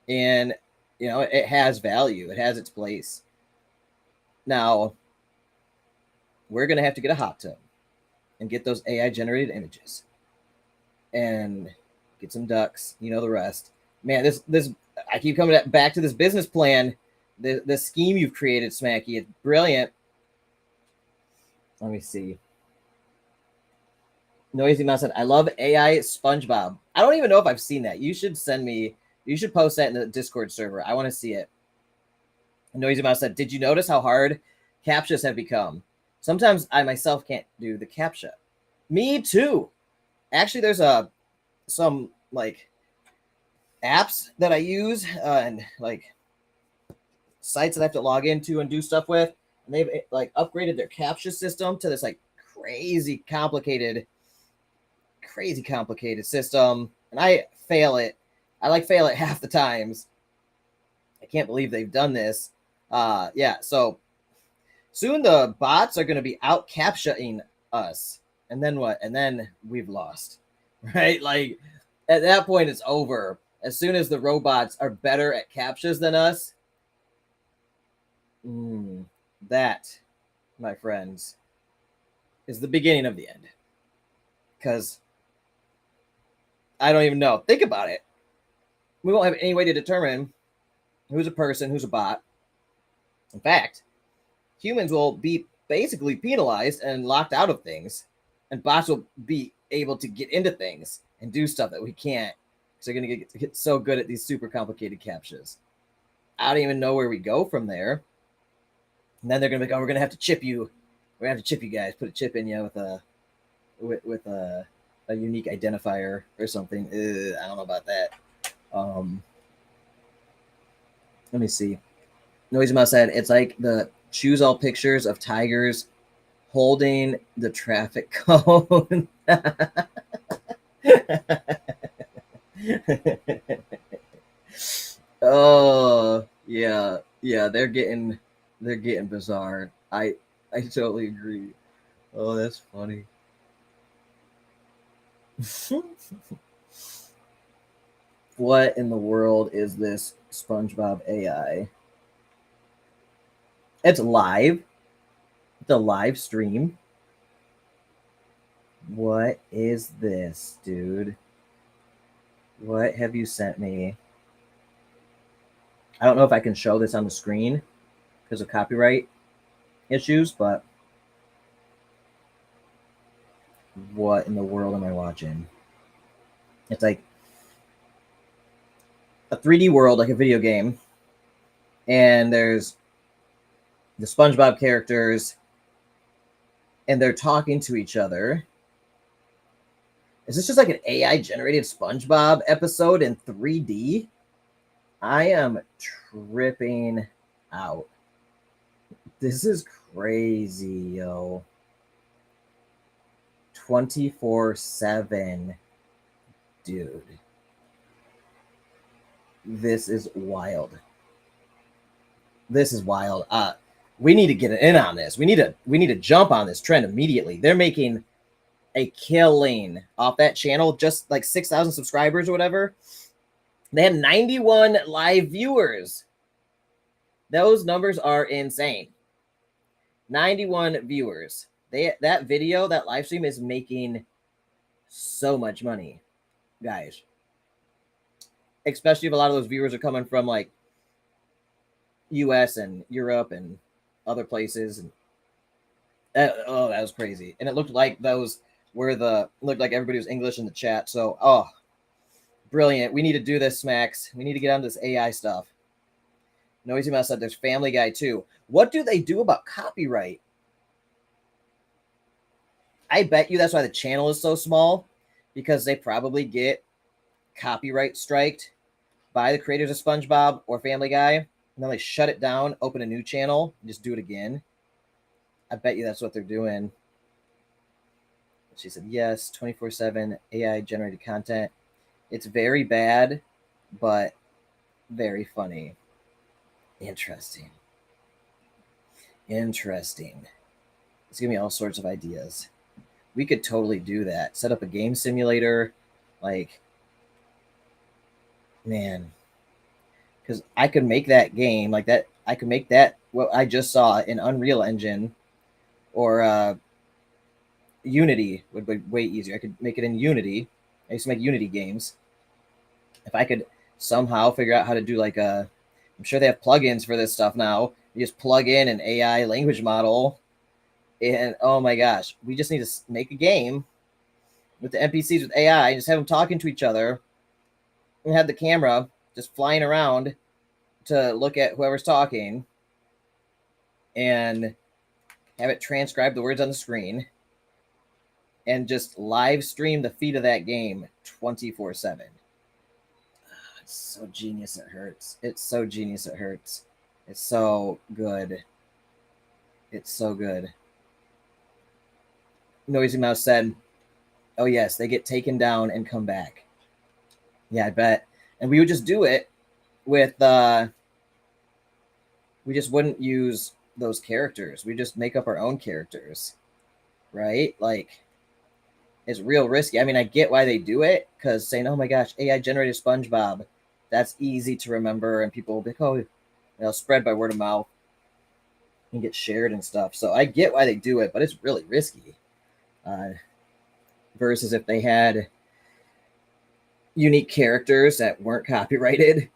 And, you know, it has value. It has its place. Now, we're going to have to get a hot tub and get those AI generated images and get some ducks, you know, the rest. Man, this I keep coming back to this business plan, the scheme you've created, Smacky. It's brilliant. Let me see. Noisy Mouse said, I love AI SpongeBob. I don't even know if I've seen that. You should post that in the Discord server. I want to see it. Noisy Mouse said, did you notice how hard CAPTCHAs have become? Sometimes I myself can't do the CAPTCHA. Me too. Actually, there's some like apps that I use and like sites that I have to log into and do stuff with. And they've like upgraded their CAPTCHA system to this like crazy complicated system. And I fail it. I fail it half the times. I can't believe they've done this. Yeah, so soon the bots are going to be out CAPTCHAing us. And then what? And then we've lost, right? Like at that point, it's over. As soon as the robots are better at CAPTCHAs than us, that, my friends, is the beginning of the end. Because I don't even know. Think about it. We won't have any way to determine who's a person, who's a bot. In fact, humans will be basically penalized and locked out of things, and bots will be able to get into things and do stuff that we can't. So they're going to get so good at these super complicated CAPTCHAs. I don't even know where we go from there. And then they're going to be like, oh, we're going to have to chip you. We're going to have to chip you guys. Put a chip in you with a unique identifier or something. I don't know about that. Let me see. Noisy Mouse said, it's like the choose all pictures of tigers holding the traffic cone. Oh yeah, they're getting bizarre. I totally agree. Oh, that's funny. What in the world is this SpongeBob AI? It's live. It's a live stream. What is this, dude? What have you sent me? I don't know if I can show this on the screen because of copyright issues, but what in the world am I watching? It's like a 3D world, like a video game, and there's the SpongeBob characters, and they're talking to each other. Is this just like an AI generated SpongeBob episode in 3D? I am tripping out. This is crazy, yo. 24/7. Dude. This is wild. This is wild. We need to get in on this. We need to jump on this trend immediately. They're making a killing off that channel, just like 6,000 subscribers or whatever. They had 91 live viewers. Those numbers are insane. 91 viewers. That video, that live stream is making so much money, guys. Especially if a lot of those viewers are coming from like US and Europe and other places. And that was crazy. And it looked like those were looked like everybody was English in the chat. So, brilliant. We need to do this, Smacks. We need to get on this AI stuff. Noisy Mouse said there's Family Guy too. What do they do about copyright? I bet you that's why the channel is so small, because they probably get copyright striked by the creators of SpongeBob or Family Guy, and then they shut it down, open a new channel, and just do it again. I bet you that's what they're doing. She said, yes, 24/7 AI generated content. It's very bad, but very funny. Interesting. Interesting. It's giving me all sorts of ideas. We could totally do that. Set up a game simulator. Like, man. Because I could make that game like that. I could make that what I just saw in Unreal Engine, or Unity would be way easier. I could make it in Unity. I used to make Unity games. If I could somehow figure out how to do like I'm sure they have plugins for this stuff now. You just plug in an AI language model, and oh my gosh, we just need to make a game with the NPCs with AI and just have them talking to each other, and have the camera just flying around to look at whoever's talking, and have it transcribe the words on the screen, and just live stream the feed of that game 24/7. It's so genius it hurts. It's so genius it hurts. It's so good. It's so good. Noisy Mouse said, oh yes, they get taken down and come back. Yeah, I bet. And we would just do it with we just wouldn't use those characters. We just make up our own characters. Right? Like, it's real risky. I mean, I get why they do it, because saying, oh my gosh, AI generated SpongeBob, that's easy to remember, and people will be like, oh, they'll spread by word of mouth and get shared and stuff. So I get why they do it, but it's really risky. Versus if they had unique characters that weren't copyrighted,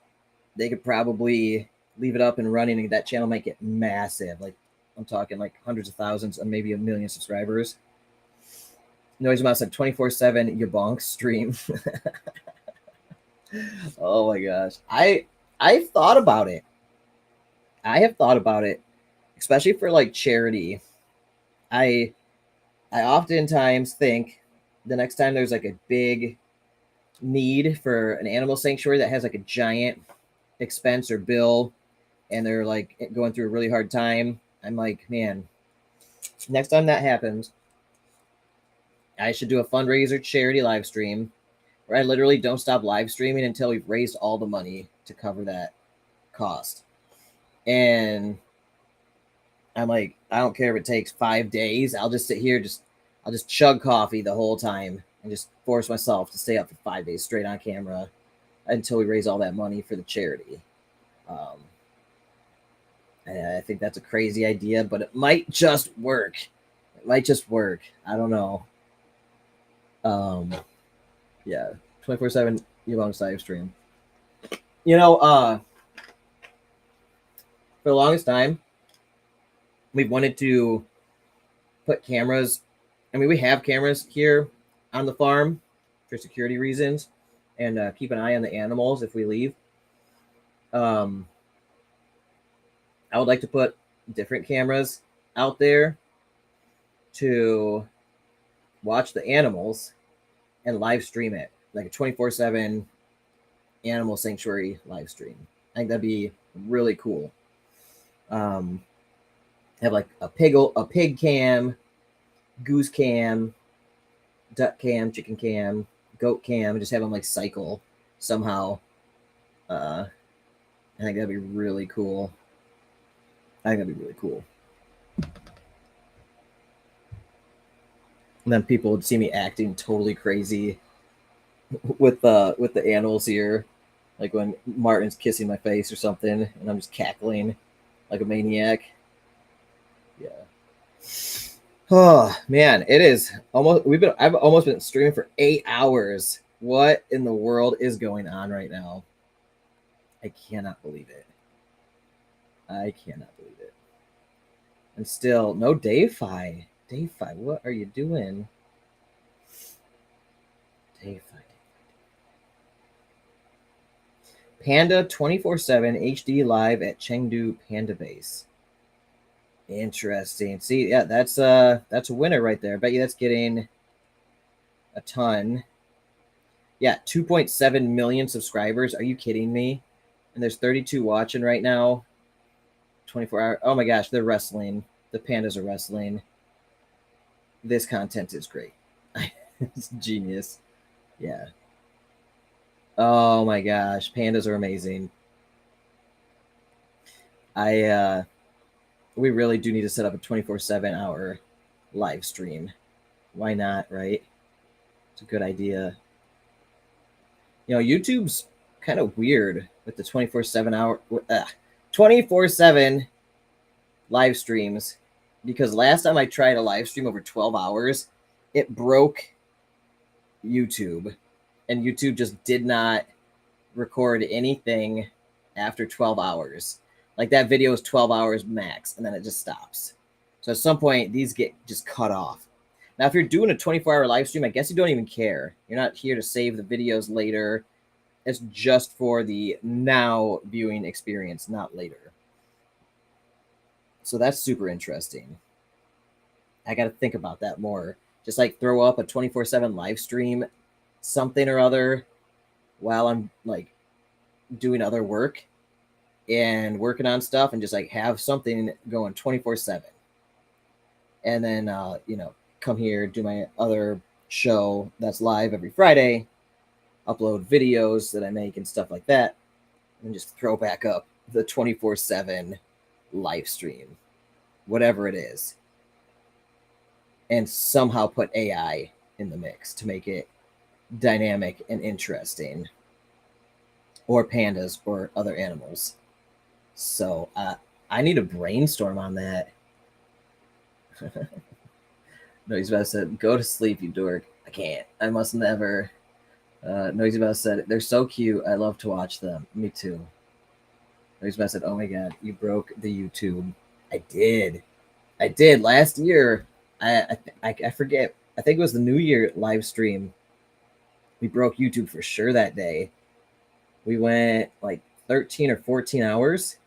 they could probably leave it up and running, and that channel might get massive. Like, I'm talking like hundreds of thousands and maybe 1 million subscribers. Noise Mouse said 24/7 YaBonks stream. Oh my gosh. I've thought about it. I have thought about it, especially for like charity. I oftentimes think the next time there's like a big need for an animal sanctuary that has like a giant expense or bill, and they're like going through a really hard time, I'm like, man, next time that happens, I should do a fundraiser charity live stream where I literally don't stop live streaming until we've raised all the money to cover that cost. And I'm like, I don't care if it takes 5 days. I'll just sit here, I'll just chug coffee the whole time and just force myself to stay up for 5 days straight on camera until we raise all that money for the charity. And I think that's a crazy idea, but it might just work. It might just work. I don't know. Yeah, 24/7 YaBonks live stream. You know, for the longest time, we've wanted to put cameras. I mean, we have cameras here on the farm for security reasons, and keep an eye on the animals if we leave. I would like to put different cameras out there to watch the animals and live stream it, like a 24/7 animal sanctuary live stream. I think that'd be really cool. Have like a pig cam, goose cam, duck cam, chicken cam, goat cam, and just have them like cycle somehow. I think that'd be really cool. And then people would see me acting totally crazy with the animals here, like when Martin's kissing my face or something, and I'm just cackling like a maniac. Yeah. Oh man, it is almost. I've almost been streaming for 8 hours. What in the world is going on right now? I cannot believe it. And still no Dave-Fi. Dave-Fi, what are you doing? Dave-Fi. Panda 24/7 HD live at Chengdu Panda Base. Interesting. See, yeah, that's a winner right there. I bet you that's getting a ton. Yeah, 2.7 million subscribers. Are you kidding me? And there's 32 watching right now. 24 hours. Oh my gosh, they're wrestling. The pandas are wrestling. This content is great. It's genius. Yeah. Oh my gosh, pandas are amazing. We really do need to set up a 24/7 hour live stream. Why not, right? It's a good idea. You know, YouTube's kind of weird with the 24/7 live streams, because last time I tried a live stream over 12 hours, it broke YouTube, and YouTube just did not record anything after 12 hours. Like that video is 12 hours max, and then it just stops. So at some point, these get just cut off. Now, if you're doing a 24-hour live stream, I guess you don't even care. You're not here to save the videos later. It's just for the now viewing experience, not later. So that's super interesting. I got to think about that more. Just like throw up a 24/7 live stream, something or other, while I'm like doing other work and working on stuff, and just like have something going 24/7. And then, come here, do my other show that's live every Friday, upload videos that I make and stuff like that, and just throw back up the 24/7 live stream, whatever it is, and somehow put AI in the mix to make it dynamic and interesting, or pandas or other animals. So I need to brainstorm on that. No, he's about to say, go to sleep, you dork. I can't. I must never. No, he's about to say, they're so cute. I love to watch them. Me too. No, he's about to say, oh my God, you broke the YouTube. I did last year. I forget. I think it was the New Year live stream. We broke YouTube for sure that day. We went like 13 or 14 hours.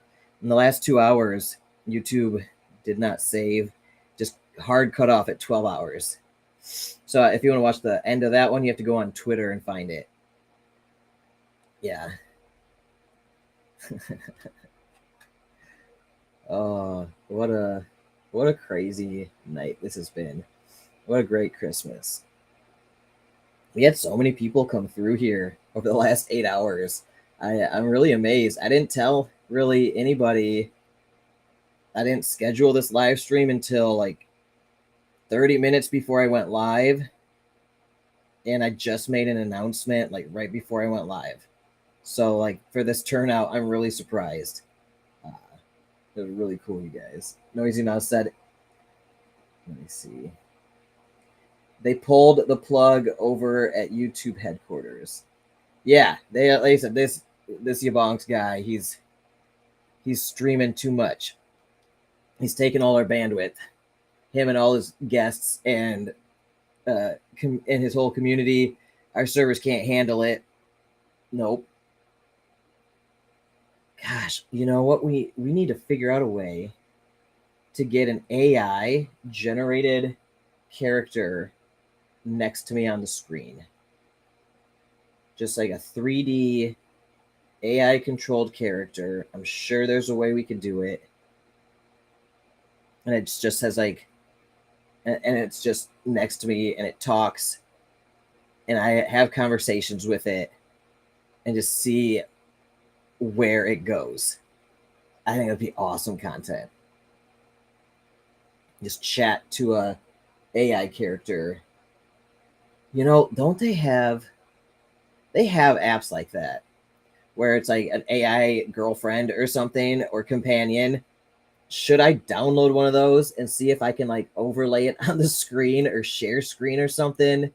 In the last 2 hours, YouTube did not save. Just hard cut off at 12 hours. So if you want to watch the end of that one, you have to go on Twitter and find it. Yeah. Oh, what a crazy night this has been. What a great Christmas. We had so many people come through here over the last 8 hours. I'm really amazed. I didn't tell really anybody. I didn't schedule this live stream until like 30 minutes before I went live. And I just made an announcement like right before I went live. So like for this turnout, I'm really surprised. It was really cool, you guys. Noisy Mouse said, let me see. They pulled the plug over at YouTube headquarters. Yeah, like I said, this YaBonks guy, he's streaming too much. He's taking all our bandwidth. Him and all his guests and his whole community. Our servers can't handle it. Nope. Gosh, you know what? We need to figure out a way to get an AI generated character next to me on the screen. Just like a 3D AI controlled character. I'm sure there's a way we can do it. And it just has like, and it's just next to me and it talks and I have conversations with it and just see where it goes. I think it'd be awesome content. Just chat to a AI character. You know, don't they have apps like that where it's like an AI girlfriend or something or companion? Should I download one of those and see if I can like overlay it on the screen or share screen or something?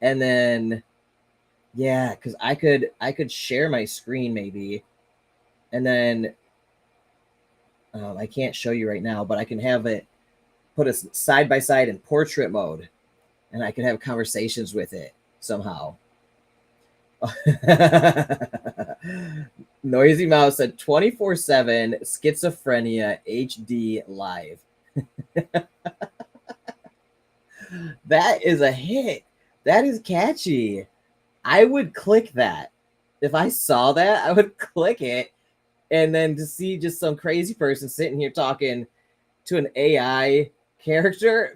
And then yeah, because I could share my screen maybe, and then I can't show you right now, but I can have it put us side by side in portrait mode, and I can have conversations with it somehow. Noisy Mouse said 24/7 schizophrenia HD live. That is a hit. That is catchy. I would click that. If I saw that, I would click it. And then to see just some crazy person sitting here talking to an AI character,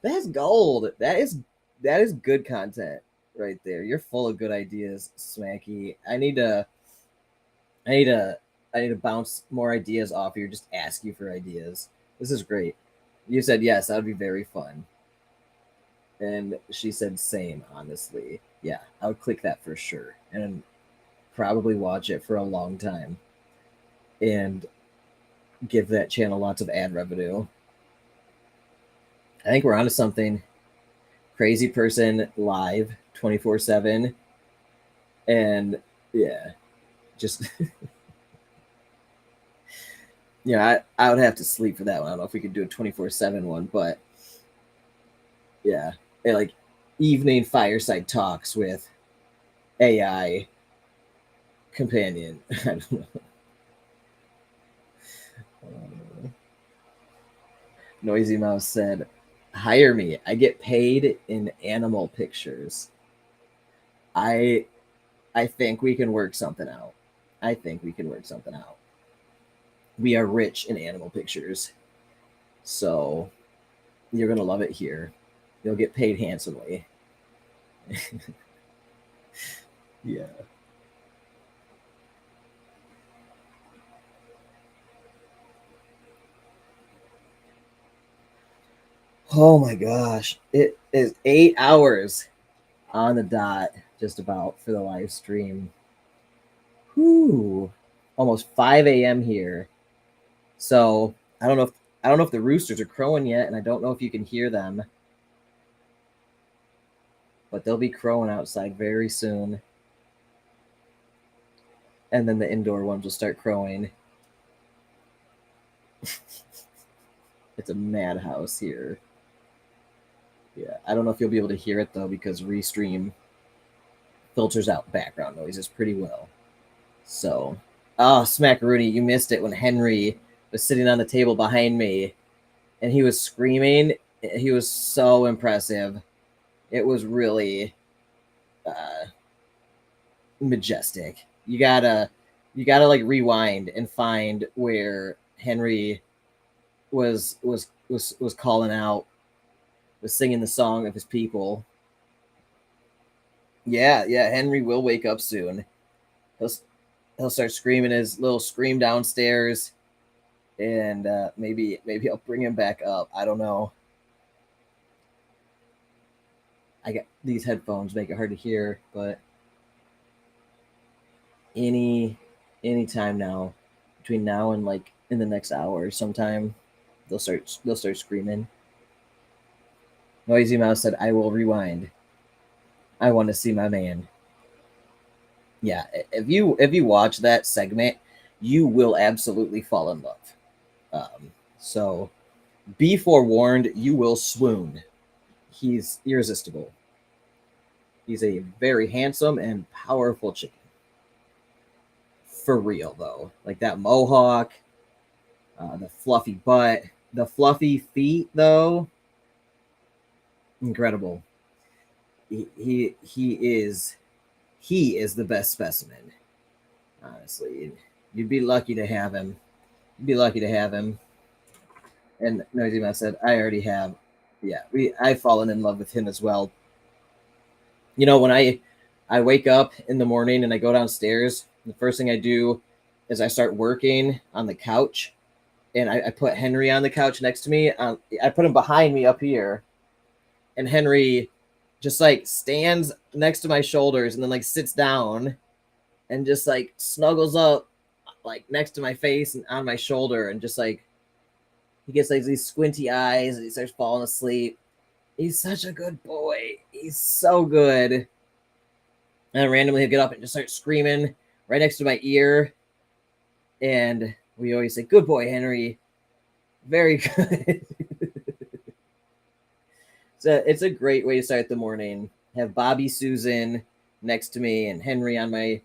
that's gold. That is good content right there. You're full of good ideas, Smacky. I need to bounce more ideas off you. Just ask you for ideas. This is great. You said yes, that would be very fun. And she said same, honestly. Yeah, I would click that for sure. And probably watch it for a long time. And give that channel lots of ad revenue. I think we're onto something. Crazy person live 24/7. And yeah, just yeah, I would have to sleep for that one. I don't know if we could do a 24/7 one, but yeah, like evening fireside talks with AI companion. I don't know. Noisy Mouse said, hire me. I get paid in animal pictures. I think we can work something out. We are rich in animal pictures. So you're going to love it here. You'll get paid handsomely. Yeah. Oh my gosh. It is 8 hours on the dot, just about, for the live stream. Whew. Almost 5 a.m. here. So I don't know if the roosters are crowing yet, and I don't know if you can hear them. But they'll be crowing outside very soon. And then the indoor ones will start crowing. It's a madhouse here. Yeah, I don't know if you'll be able to hear it though, because Restream filters out background noises pretty well. So, oh, Smackaroonie, you missed it when Henri was sitting on the table behind me and he was screaming. He was so impressive. It was really majestic. You gotta like rewind and find where Henri was calling out, was singing the song of his people. Yeah, Henri will wake up soon. He'll start screaming his little scream downstairs, and maybe I'll bring him back up. I don't know. I got these headphones, make it hard to hear, but any time now, between now and like in the next hour sometime, they'll start screaming. Noisy Mouse said, I will rewind. I want to see my man. Yeah, if you watch that segment, you will absolutely fall in love. So be forewarned, you will swoon. He's irresistible. He's a very handsome and powerful chicken. For real, though. Like that mohawk, the fluffy butt, the fluffy feet, though. Incredible. He is the best specimen. Honestly, you'd be lucky to have him. You'd be lucky to have him. And Noisy Mouse said, I already have. Yeah, I've fallen in love with him as well. You know, when I wake up in the morning and I go downstairs, the first thing I do is I start working on the couch, and I put Henri on the couch next to me. I put him behind me up here, and Henri just like stands next to my shoulders and then like sits down and just like snuggles up like next to my face and on my shoulder, and just like he gets like these squinty eyes and he starts falling asleep. He's such a good boy. He's so good. And then randomly he'll get up and just start screaming right next to my ear. And we always say, good boy, Henri. Very good. So it's a great way to start the morning. Have Bobby Susan next to me and Henri on my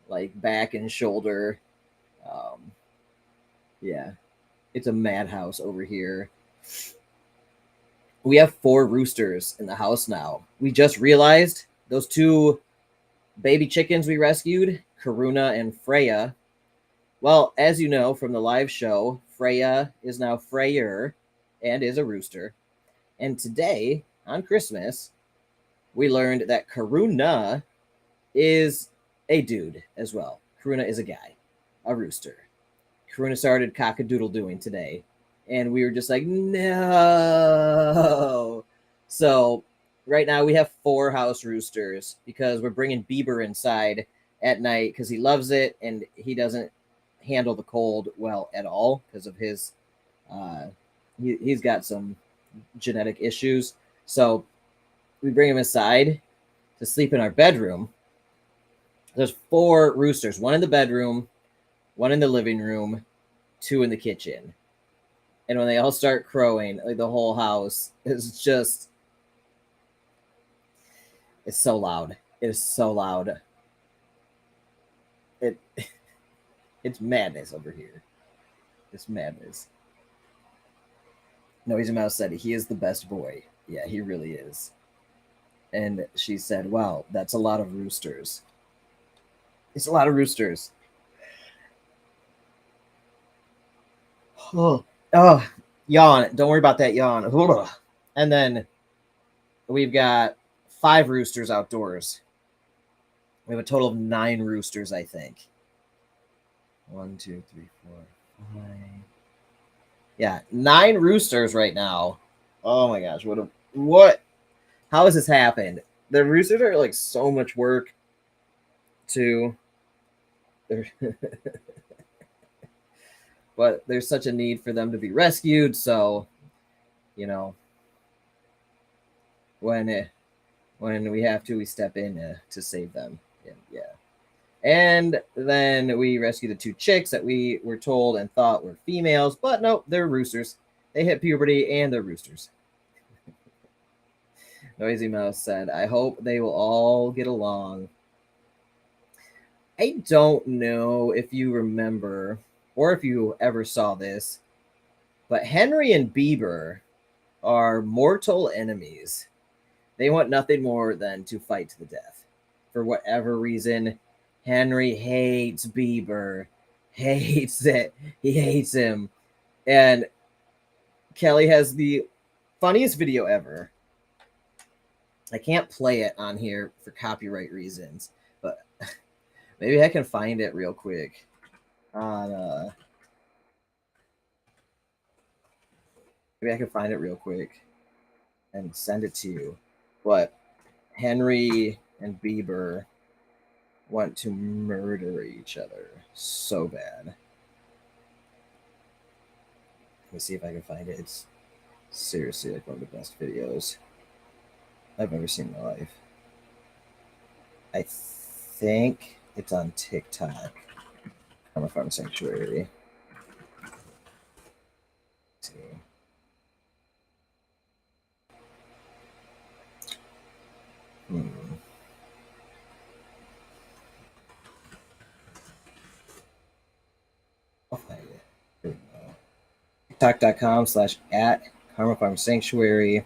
like back and shoulder. Yeah, it's a madhouse over here. We have 4 roosters in the house now. We just realized those 2 baby chickens we rescued, Karuna and Freya. Well, as you know from the live show, Freya is now Freyer and is a rooster. And today, on Christmas, we learned that Karuna is a dude as well. Karuna is a guy, a rooster. Karuna started cock-a-doodle-doing today. And we were just like, no. So right now we have 4 house roosters because we're bringing Bieber inside at night because he loves it and he doesn't handle the cold well at all because of his, he's got some genetic issues. So we bring him inside to sleep in our bedroom. There's 4 roosters, 1 in the bedroom, 1 in the living room, 2 in the kitchen. And when they all start crowing, like the whole house is just, it's so loud. It is so loud. It's madness over here. It's madness. Noisy Mouse said he is the best boy. Yeah, he really is. And she said, wow, that's a lot of roosters. It's a lot of roosters. Oh, yawn. Don't worry about that yawn. And then we've got 5 roosters outdoors. We have a total of 9 roosters, I think. 1, 2, 3, 4, 5. Yeah, 9 roosters right now. Oh my gosh, what? How has this happened? The roosters are like so much work too. But there's such a need for them to be rescued, so you know, when we have to, we step in to save them. Yeah. And then we rescue the 2 chicks that we were told and thought were females, but no, they're roosters. They hit puberty and they're roosters. Noisy Mouse said, I hope they will all get along. I don't know if you remember or if you ever saw this, but Henri and Bieber are mortal enemies. They want nothing more than to fight to the death. For whatever reason, Henri hates Bieber. Hates it. He hates him. And Kelly has the funniest video ever. I can't play it on here for copyright reasons, but maybe I can find it real quick on maybe I can find it real quick and send it to you. But Henri and Bieber want to murder each other so bad. Let me see if I can find it. It's seriously like one of the best videos I've ever seen in my life. I think it's on TikTok. I'm a farm sanctuary. Let's see. TikTok.com/@Karma Farm Sanctuary.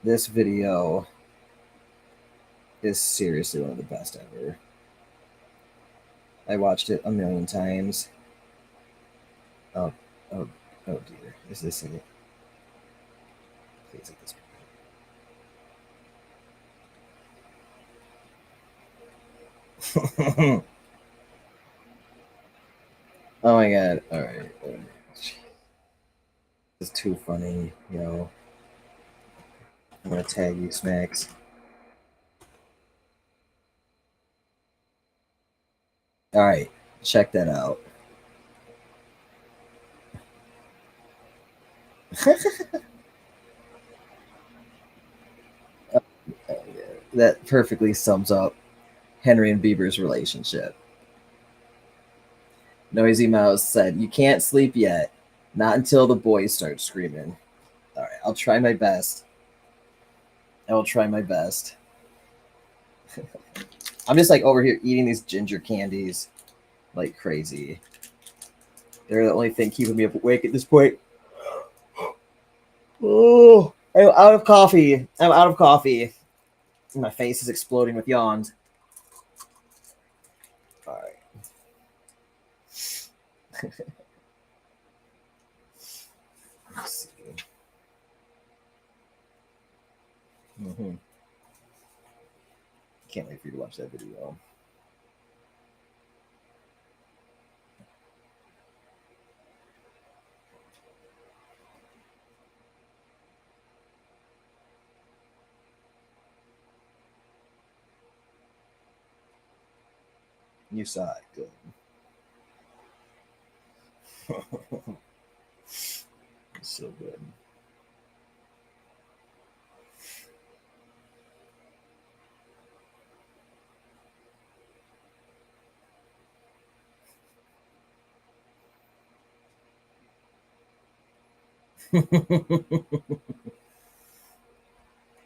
This video is seriously one of the best ever. I watched it a million times. Oh dear. Is this it? Please at this point. Oh my god. All right. This is too funny, yo. I'm gonna tag you, Smacks. All right, check that out. That perfectly sums up Henri and Bieber's relationship. Noisy Mouse said, "You can't sleep yet. Not until the boys start screaming." All right, I'll try my best. I will try my best. I'm just like over here eating these ginger candies like crazy. They're the only thing keeping me awake at this point. Oh, I'm out of coffee. I'm out of coffee. My face is exploding with yawns. All right. Let's see. Can't wait for you to watch that video. You saw it. Good. So good.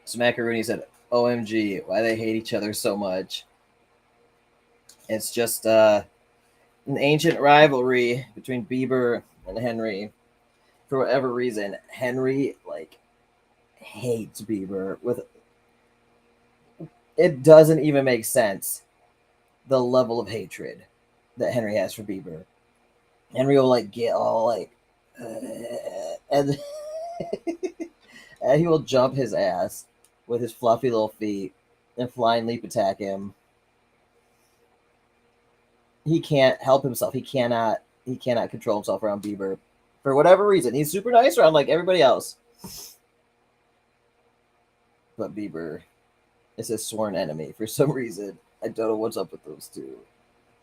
Smackaroonie said, "OMG, why they hate each other so much? It's just an ancient rivalry between Bieber and Henri. For whatever reason, Henri like hates Bieber with it doesn't even make sense. The level of hatred that Henri has for Bieber. Henri will like get all like and and he will jump his ass with his fluffy little feet and flying leap attack him. He can't help himself. He cannot control himself around Bieber for whatever reason. He's super nice around like everybody else, but Bieber is his sworn enemy for some reason. I don't know what's up with those two.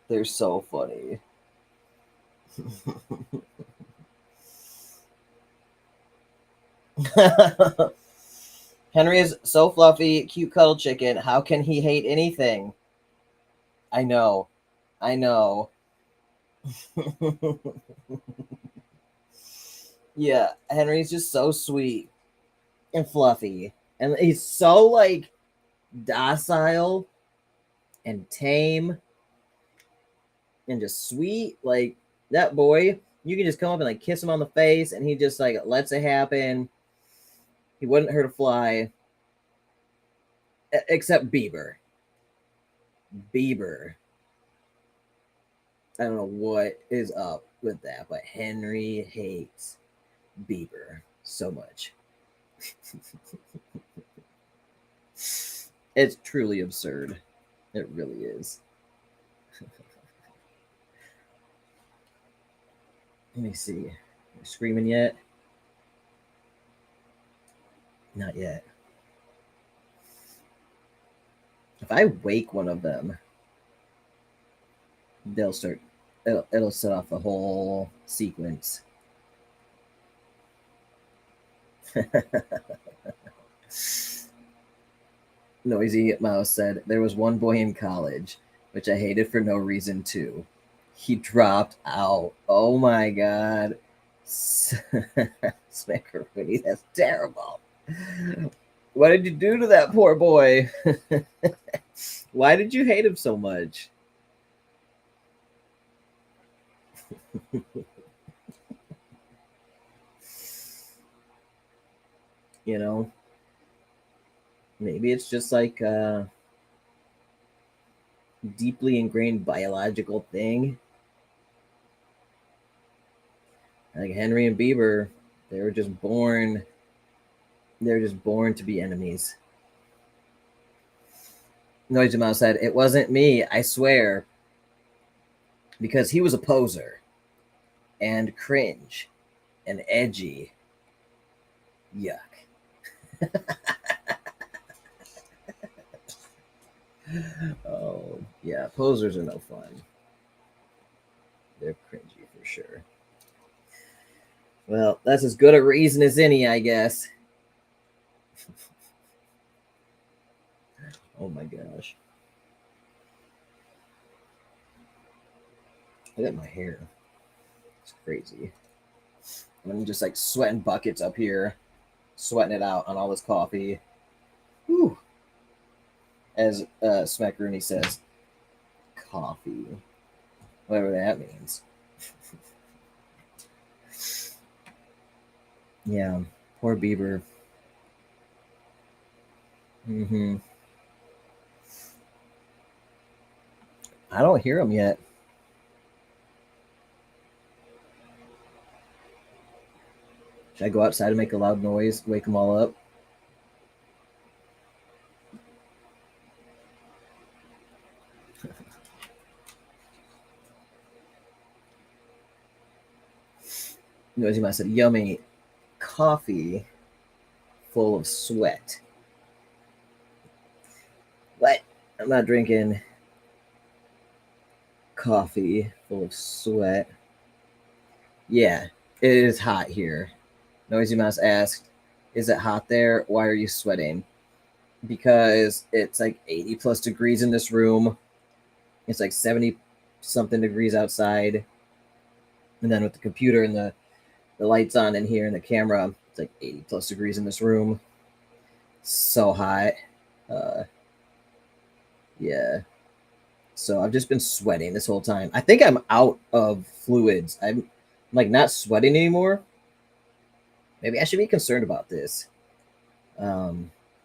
They're so funny. Henri is so fluffy, cute cuddle chicken. How can he hate anything? I know. Yeah, Henri's just so sweet and fluffy. And he's so like docile and tame and just sweet. Like that boy, you can just come up and like kiss him on the face and he just like lets it happen. He wouldn't hurt a fly. Except Bieber. I don't know what is up with that, but Henri hates Bieber so much. It's truly absurd. It really is. Let me see. Are you screaming yet? Not yet. If I wake one of them, they'll start. It'll set off the whole sequence. Noisy Mouse said, "There was one boy in college, which I hated for no reason too. He dropped out. Oh my god." Smackaroonie, that's terrible. What did you do to that poor boy? Why did you hate him so much? You know, maybe it's just like a deeply ingrained biological thing. Like Henri and Bieber, they were just born. They're just born to be enemies. Noisy Mouse said, "It wasn't me, I swear, because he was a poser and cringe and edgy. Yuck." Oh, yeah, posers are no fun. They're cringy for sure. Well, that's as good a reason as any, I guess. Oh my gosh. Look at my hair. It's crazy. I'm just like sweating buckets up here, sweating it out on all this coffee. Whew. As Smack Rooney says, coffee. Whatever that means. Yeah, poor Bieber. I don't hear him yet. Should I go outside and make a loud noise, wake them all up? Noisy Mouse said, "Yummy coffee full of sweat." What? I'm not drinking coffee full of sweat. Yeah, it is hot here. Noisy Mouse asked, "Is it hot there? Why are you sweating?" Because it's like 80 plus degrees in this room. It's like 70 something degrees outside. And then with the computer and the lights on in here and the camera, it's like 80 plus degrees in this room. So hot. Yeah. So I've just been sweating this whole time. I think I'm out of fluids. I'm like not sweating anymore. Maybe I should be concerned about this. I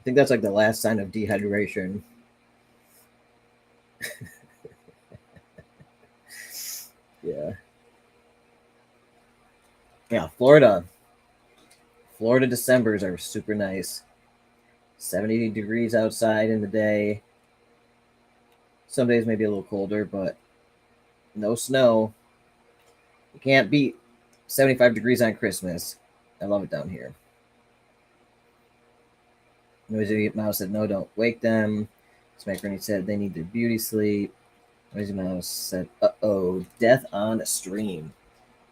think that's like the last sign of dehydration. Yeah. Yeah, Florida Decembers are super nice. 70 degrees outside in the day. Some days maybe a little colder, but no snow. You can't beat 75 degrees on Christmas. I love it down here. Noisy Mouse said, "No, don't wake them." Smack Rennie said, "They need their beauty sleep." Noisy Mouse said, "Uh-oh, death on a stream."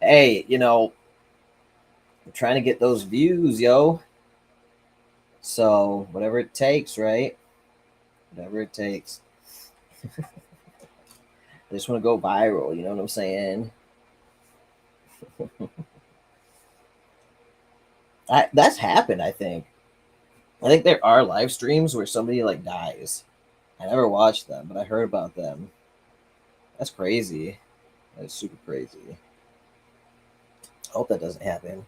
Hey, I'm trying to get those views, yo. So whatever it takes, right? Whatever it takes. I just want to go viral, you know what I'm saying? That's happened, I think. I think there are live streams where somebody like dies. I never watched them, but I heard about them. That's crazy. That's super crazy. I hope that doesn't happen.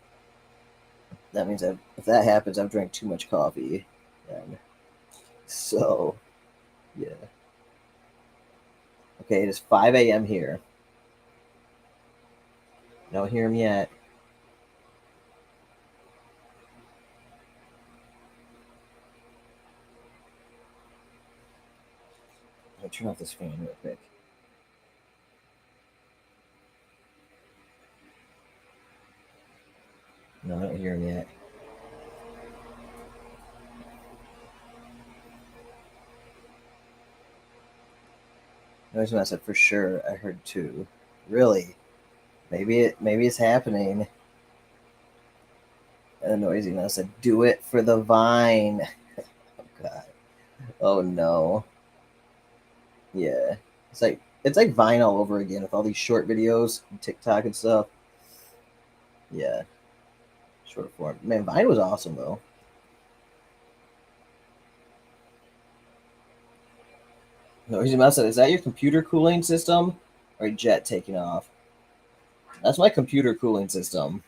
That means if that happens, I've drank too much coffee. So, yeah. Okay, it is 5 a.m. here. Don't hear him yet. I'll turn off this fan real quick. No, I don't hear him yet. Noise when I said for sure. I heard two. Really? Maybe it's happening. And Noisy when I said, "Do it for the Vine." Oh God. Oh no. Yeah. It's like Vine all over again with all these short videos, and TikTok and stuff. Yeah. Short form. Man, Vine was awesome though. Noisy Mouse said, "Is that your computer cooling system or a jet taking off?" That's my computer cooling system.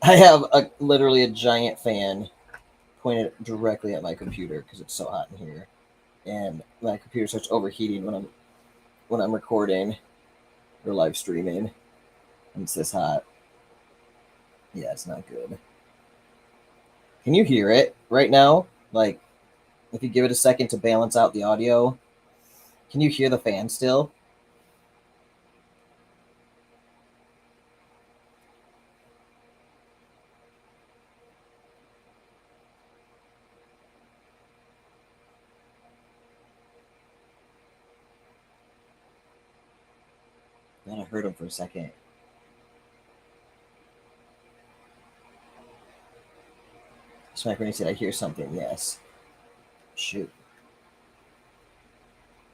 I have literally a giant fan pointed directly at my computer because it's so hot in here, and my computer starts overheating when I'm recording or live streaming. And it's this hot. Yeah, it's not good. Can you hear it right now? Like, if you give it a second to balance out the audio, can you hear the fan still? Then I heard him for a second. Smack when he said, I hear something. Yes. Shoot.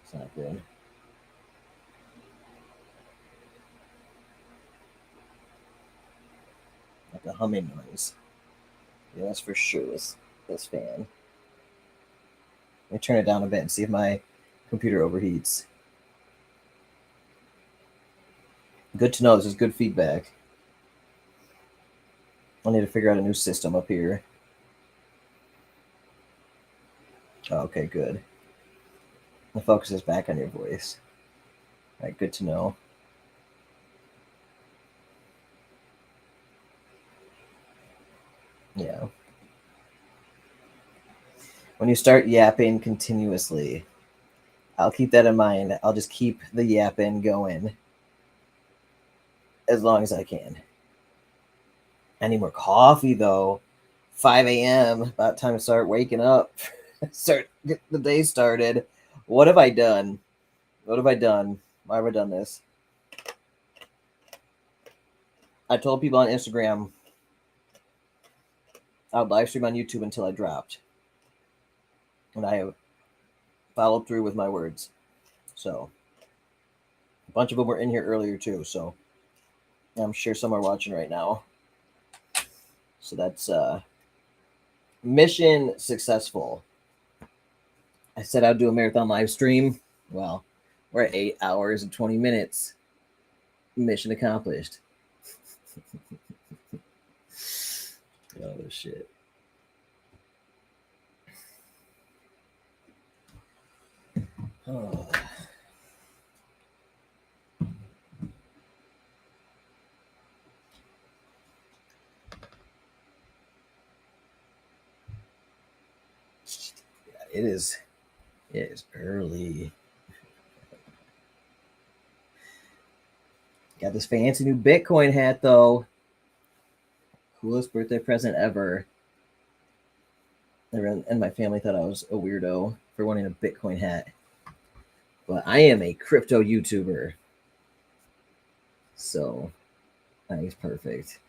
It's not good. Like a humming noise. Yeah, that's for sure this fan. Let me turn it down a bit and see if my computer overheats. Good to know. This is good feedback. I need to figure out a new system up here. Oh, okay, good. The focus is back on your voice. All right, good to know. Yeah. When you start yapping continuously, I'll keep that in mind. I'll just keep the yapping going as long as I can. I need more coffee though. 5 a.m. About time to start waking up. Get the day started. What have I done? What have I done? Why have I done this? I told people on Instagram I would live stream on YouTube until I dropped. And I have followed through with my words. So a bunch of them were in here earlier too. So I'm sure some are watching right now. So that's mission successful. I said I'd do a marathon live stream. Well, we're at 8 hours and 20 minutes. Mission accomplished. Oh, shit. Oh. Yeah, it is early. Got this fancy new Bitcoin hat though. Coolest birthday present ever. Everyone and my family thought I was a weirdo for wanting a Bitcoin hat. But I am a crypto YouTuber. So I think it's perfect.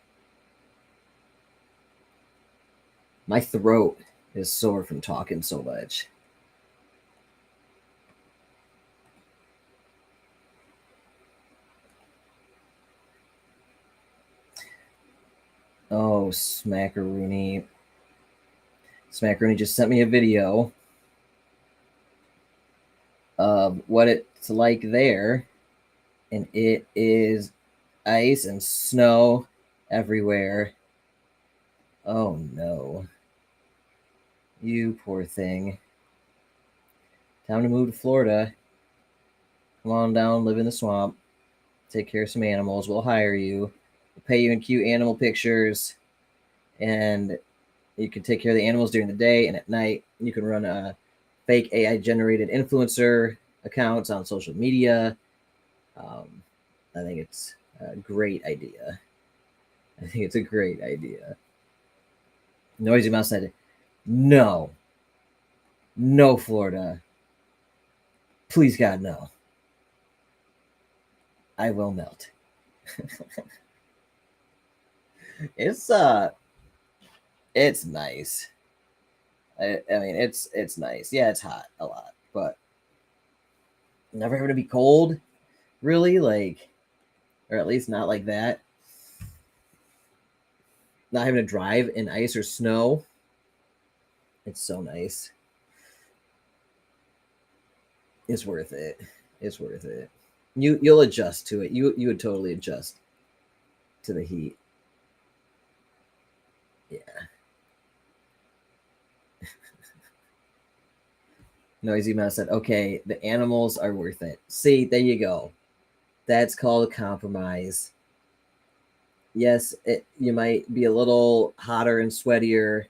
My throat is sore from talking so much. Oh, Smackaroony. Smackaroony just sent me a video of what it's like there. And it is ice and snow everywhere. Oh no. You poor thing. Time to move to Florida. Come on down, live in the swamp. Take care of some animals. We'll hire you. We'll pay you in cute animal pictures. And you can take care of the animals during the day, and at night you can run a fake AI generated influencer accounts on social media. I think it's a great idea. I think it's a great idea. Noisy Mouse said, no, Florida. Please, God, no. I will melt. It's nice. I mean, it's nice. Yeah, it's hot a lot, but never having to be cold, really, like, or at least not like that. Not having to drive in ice or snow. It's so nice. It's worth it. It's worth it. You'll adjust to it. You would totally adjust to the heat. Noisy Mouse said, okay, the animals are worth it. See, there you go. That's called a compromise. Yes, you might be a little hotter and sweatier,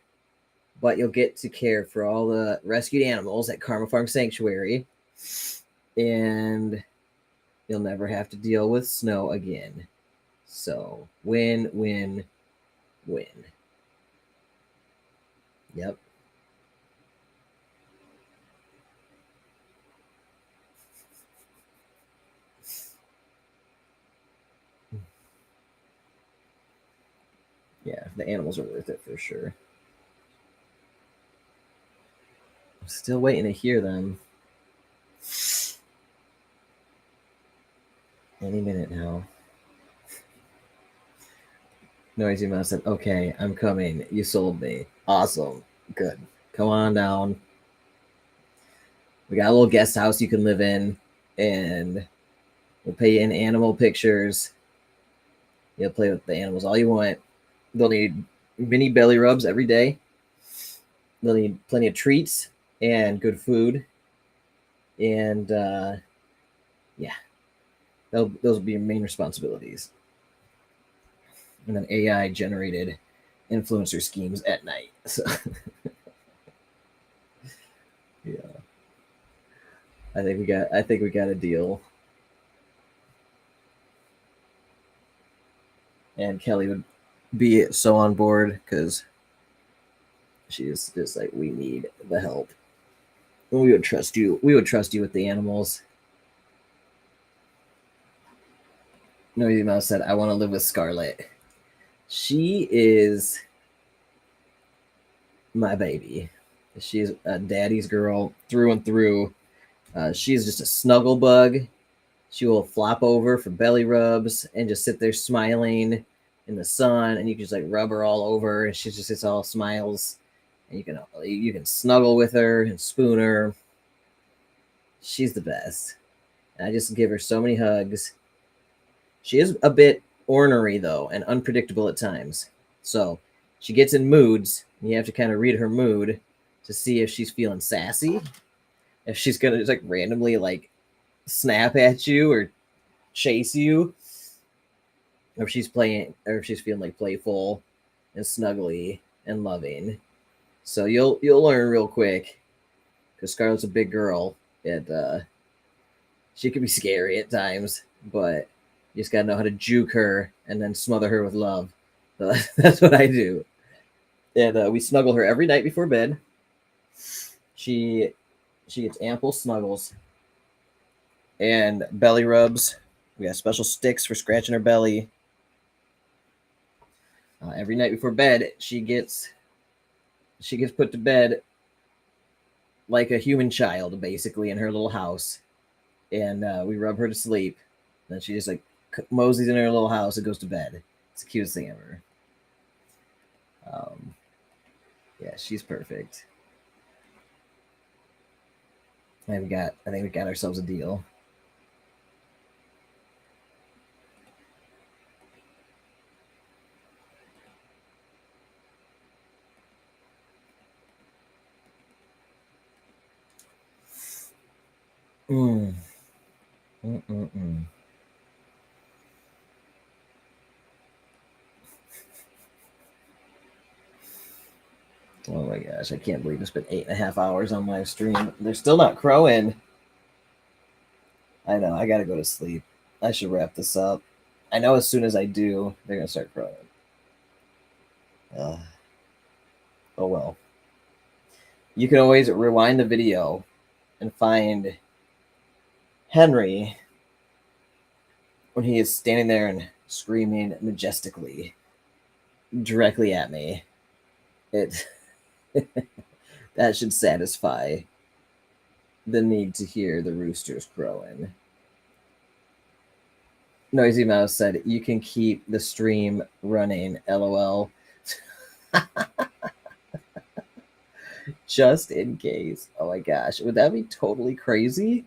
but you'll get to care for all the rescued animals at Karma Farm Sanctuary. And you'll never have to deal with snow again. So, win, win, win. Yep. Yeah, the animals are worth it for sure. I'm still waiting to hear them. Any minute now. Noisy Mouse said, okay, I'm coming. You sold me. Awesome. Good. Come on down. We got a little guest house you can live in, and we'll pay you in animal pictures. You'll play with the animals all you want. They'll need mini belly rubs every day. They'll need plenty of treats and good food. And yeah, those will be your main responsibilities. And then AI generated influencer schemes at night. So yeah, I think we got a deal. And Kelly would be so on board because she's just like, we need the help. We would trust you. We would trust you with the animals. Noisy Mouse said, I want to live with Scarlett. She is my baby. She's a daddy's girl through and through. She's just a snuggle bug. She will flop over for belly rubs and just sit there smiling in the sun, and you can just like rub her all over, and she just sits all smiles. And you can snuggle with her and spoon her. She's the best. And I just give her so many hugs. She is a bit ornery though, and unpredictable at times. So she gets in moods, and you have to kind of read her mood to see if she's feeling sassy, if she's gonna just like randomly like snap at you or chase you, or if she's feeling like playful and snuggly and loving. So you'll learn real quick, because Scarlett's a big girl, and she can be scary at times, but you just gotta know how to juke her and then smother her with love. So that's what I do. And we snuggle her every night before bed. She gets ample snuggles and belly rubs. We got special sticks for scratching her belly. Every night before bed, she gets put to bed like a human child, basically, in her little house. And we rub her to sleep. Then she just like moseys in her little house and goes to bed. It's the cutest thing ever. Yeah, she's perfect. I think we got ourselves a deal. Mm. Mm-mm-mm. Oh my gosh, I can't believe it's been 8.5 hours on live stream. They're still not crowing. I know, I gotta go to sleep. I should wrap this up. I know as soon as I do, they're gonna start crowing. Oh well. You can always rewind the video and find Henri when he is standing there and screaming majestically directly at me. It that should satisfy the need to hear the roosters crowing. Noisy Mouse said, you can keep the stream running, LOL. Just in case. Oh my gosh, would that be totally crazy?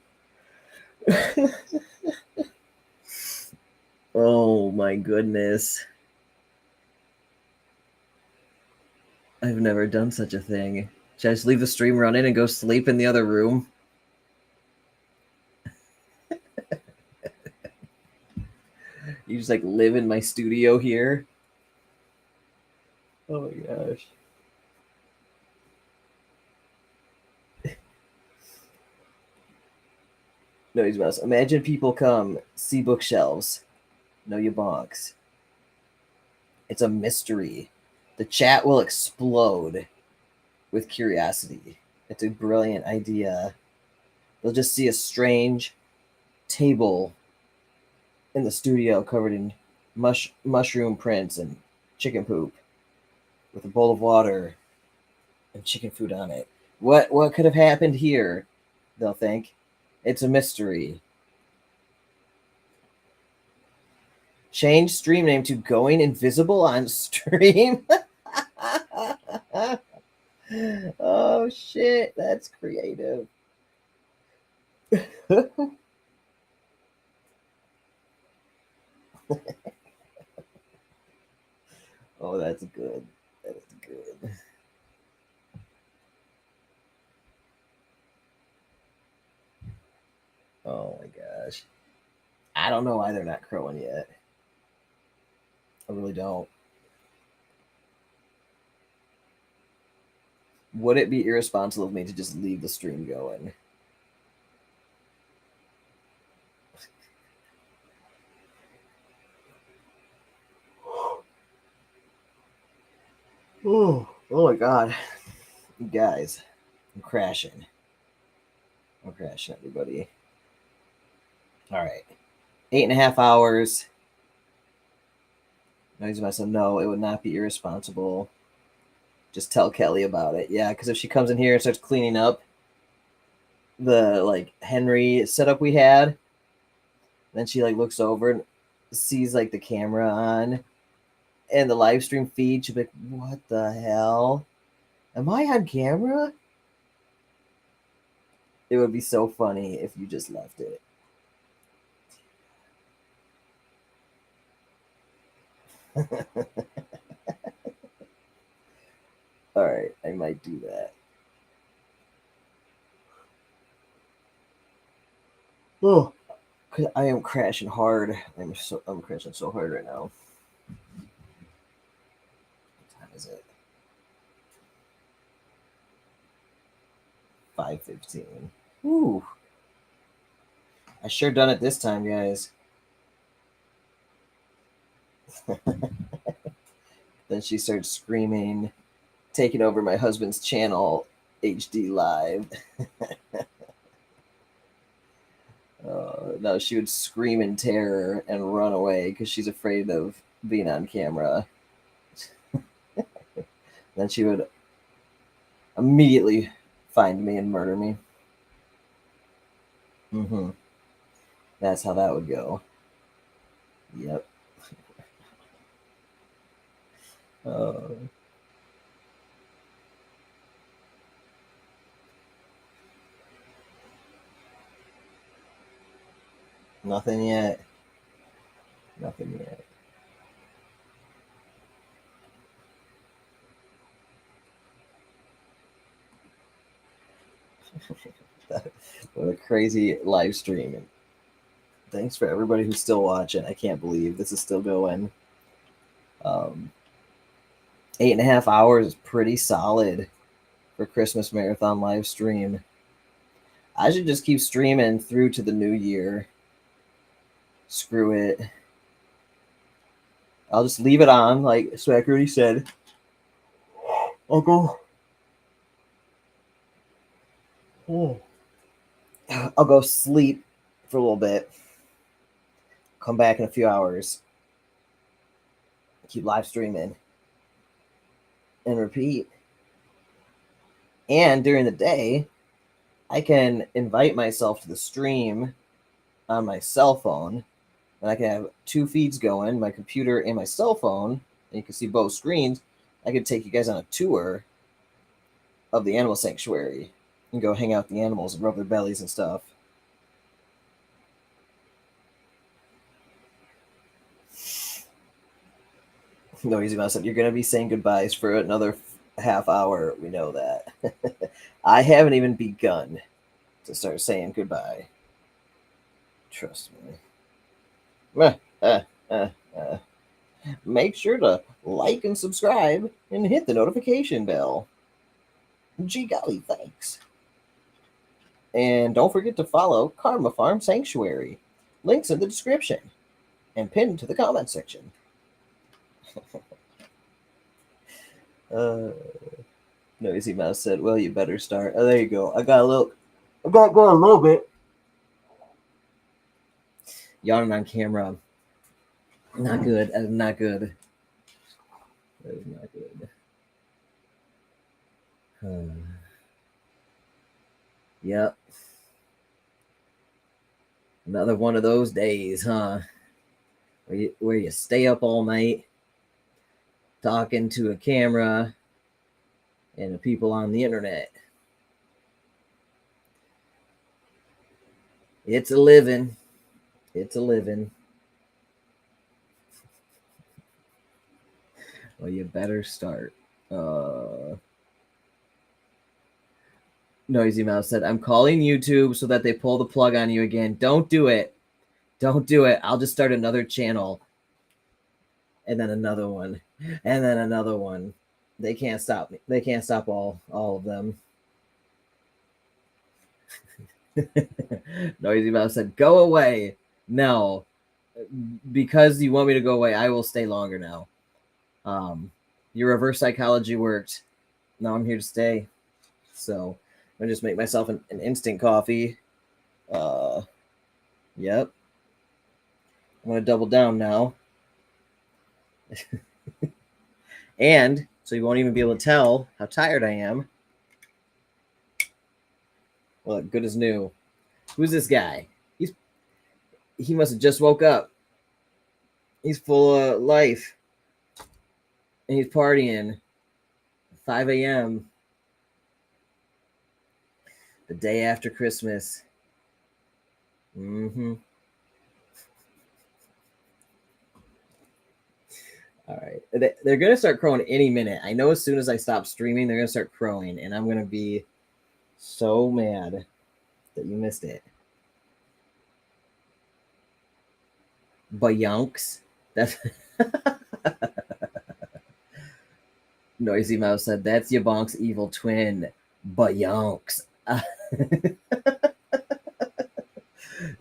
Oh my goodness. I've never done such a thing. Should I just leave the stream running and go sleep in the other room? You just like live in my studio here. Oh my gosh. No, he's mouse. Imagine people come see bookshelves. No, YaBonks. It's a mystery. The chat will explode with curiosity. It's a brilliant idea. They'll just see a strange table in the studio covered in mushroom prints and chicken poop with a bowl of water and chicken food on it. What could have happened here? They'll think. It's a mystery. Change stream name to Going Invisible on Stream. Oh shit, that's creative. Oh, that's good. That is good. Oh my gosh. I don't know why they're not crowing yet. I really don't. Would it be irresponsible of me to just leave the stream going? Oh my god. You guys, I'm crashing. I'm crashing, everybody. All right. 8.5 hours. No, he's messing. No, it would not be irresponsible. Just tell Kelly about it. Yeah, because if she comes in here and starts cleaning up the like Henri setup we had, then she like looks over and sees like the camera on and the live stream feed. She'll be like, "What the hell? Am I on camera?" It would be so funny if you just left it. All right, I might do that. Oh, I am crashing hard. I'm crashing so hard right now. What time is it? 5:15. Ooh. I sure done it this time, guys. Then she starts screaming, taking over my husband's channel, HD Live. No, she would scream in terror and run away because she's afraid of being on camera. Then she would immediately find me and murder me. That's how that would go. Yep. Nothing yet. Nothing yet. What a crazy live stream. Thanks for everybody who's still watching. I can't believe this is still going. 8.5 hours is pretty solid for Christmas marathon live stream. I should just keep streaming through to the new year. Screw it. I'll just leave it on, like Swag already said. I'll go sleep for a little bit. Come back in a few hours. Keep live streaming. And repeat. And during the day, I can invite myself to the stream on my cell phone. And I can have two feeds going, my computer and my cell phone. And you can see both screens. I could take you guys on a tour of the animal sanctuary and go hang out with the animals and rub their bellies and stuff. No easy mouse. You're going to be saying goodbyes for another half hour. We know that. I haven't even begun to start saying goodbye. Trust me. Uh, uh, Make sure to like and subscribe and hit the notification bell. Gee golly, thanks. And don't forget to follow Karma Farm Sanctuary. Links in the description and pinned to the comment section. Noisy Mouse said, well, you better start. Oh, there you go. I got going a little bit. Yawning on camera. Not good. That is not good. That is not good. Yep. Another one of those days, huh? Where you stay up all night talking to a camera and the people on the internet. It's a living. It's a living. Well, you better start. Noisy Mouse said, I'm calling YouTube so that they pull the plug on you again. Don't do it. Don't do it. I'll just start another channel. And then another one. And then another one. They can't stop me. They can't stop all of them. Noisy Mouse said, go away. No. Because you want me to go away, I will stay longer now. Your reverse psychology worked. Now I'm here to stay. So I'm gonna just make myself an instant coffee. Yep. I'm gonna double down now. And so you won't even be able to tell how tired I am. Well, good as new. Who's this guy? He must have just woke up. He's full of life. And he's partying. 5 a.m. The day after Christmas. Mm-hmm. All right. They're going to start crowing any minute. I know as soon as I stop streaming, they're going to start crowing. And I'm going to be so mad that you missed it. Bayonks. That's... Noisy Mouse said, that's YaBonks' evil twin. Bayonks.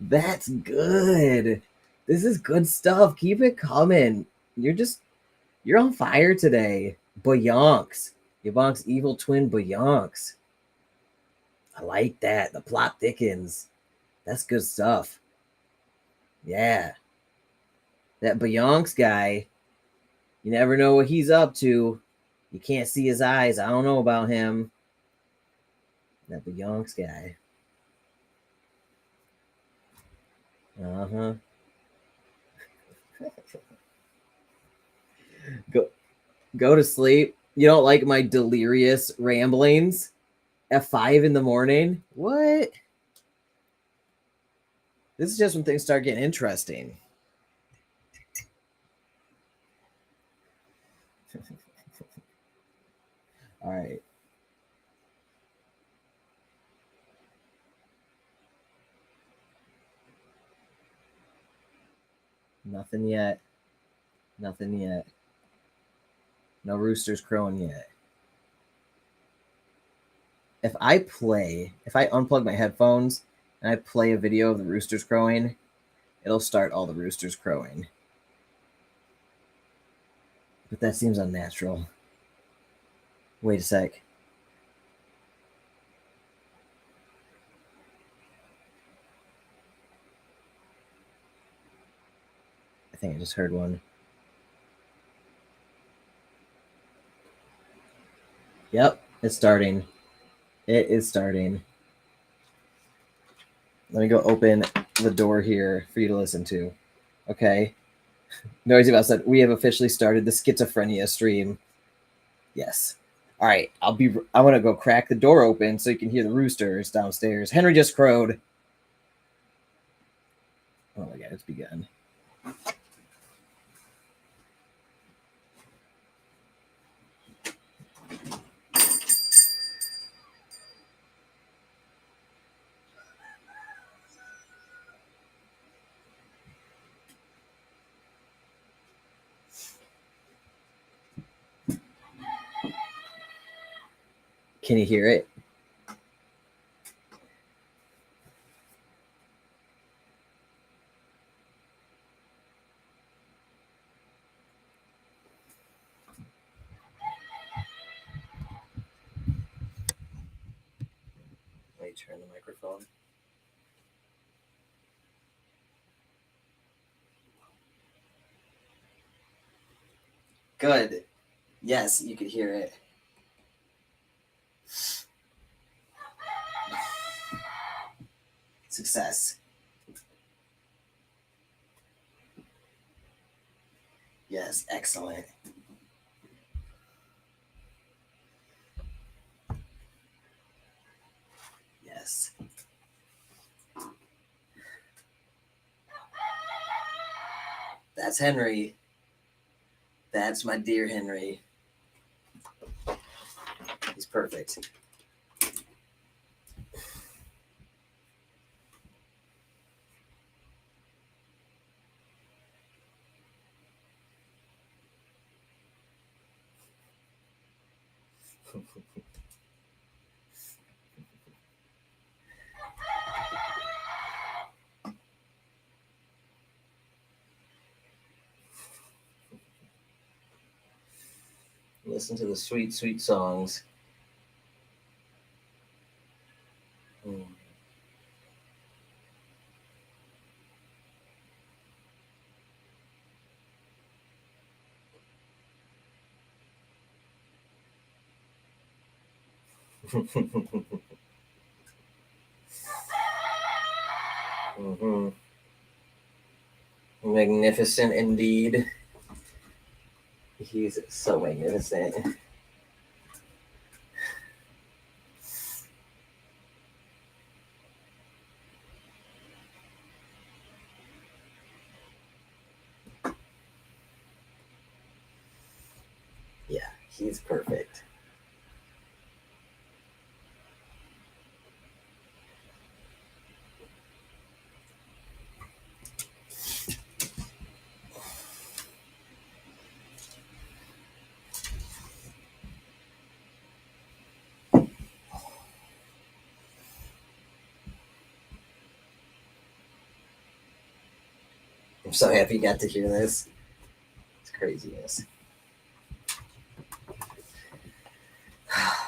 That's good. This is good stuff. Keep it coming. You're on fire today. Bayonks. YaBonks' evil twin Bayonks. I like that. The plot thickens. That's good stuff. Yeah. That Bayonks guy, you never know what he's up to. You can't see his eyes. I don't know about him. That Bayonks guy. Uh-huh. Go to sleep. You don't like my delirious ramblings at 5 in the morning? What? This is just when things start getting interesting. All right. Nothing yet. Nothing yet. No roosters crowing yet. If I unplug my headphones and I play a video of the roosters crowing, it'll start all the roosters crowing. But that seems unnatural. Wait a sec. I think I just heard one. Yep, it's starting. It is starting. Let me go open the door here for you to listen to. Okay. Noisy Mouse said, we have officially started the schizophrenia stream. Yes. All right. I want to go crack the door open so you can hear the roosters downstairs. Henri just crowed. Oh my God, it's begun. Can you hear it? Let me turn the microphone. Good. Yes, you could hear it. Success. Yes, excellent. Yes. That's Henri. That's my dear Henri. He's perfect. Listen to the sweet, sweet songs. Mm-hmm. Magnificent indeed. He's so magnificent. Yeah, he's perfect. I'm so happy you got to hear this. It's craziness. Oh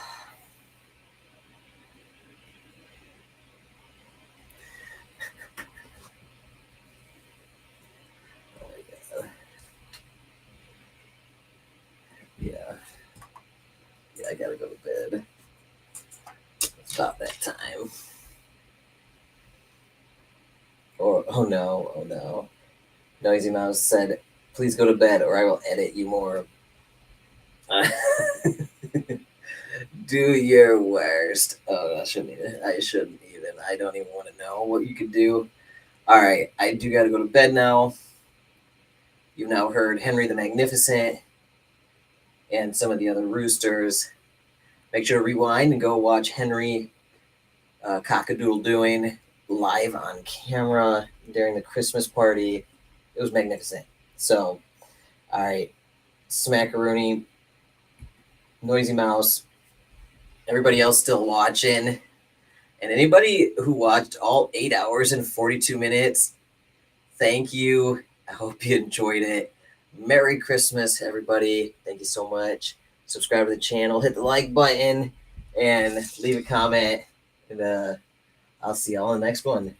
my God. Yeah. Yeah, I gotta go to bed. It's about that time. Oh no, oh no. Noisy Mouse said, please go to bed or I will edit you more. Do your worst. Oh, I shouldn't even. I don't even want to know what you could do. All right, I do got to go to bed now. You've now heard Henri the Magnificent and some of the other roosters. Make sure to rewind and go watch Henri Cockadoodle doing live on camera during the Christmas party. It was magnificent. So, all right, Smackaroonie, Noisy Mouse, everybody else still watching, and anybody who watched all 8 hours and 42 minutes, thank you. I hope you enjoyed it. Merry Christmas, everybody. Thank you so much. Subscribe to the channel, hit the like button, and leave a comment. And I'll see y'all in the next one.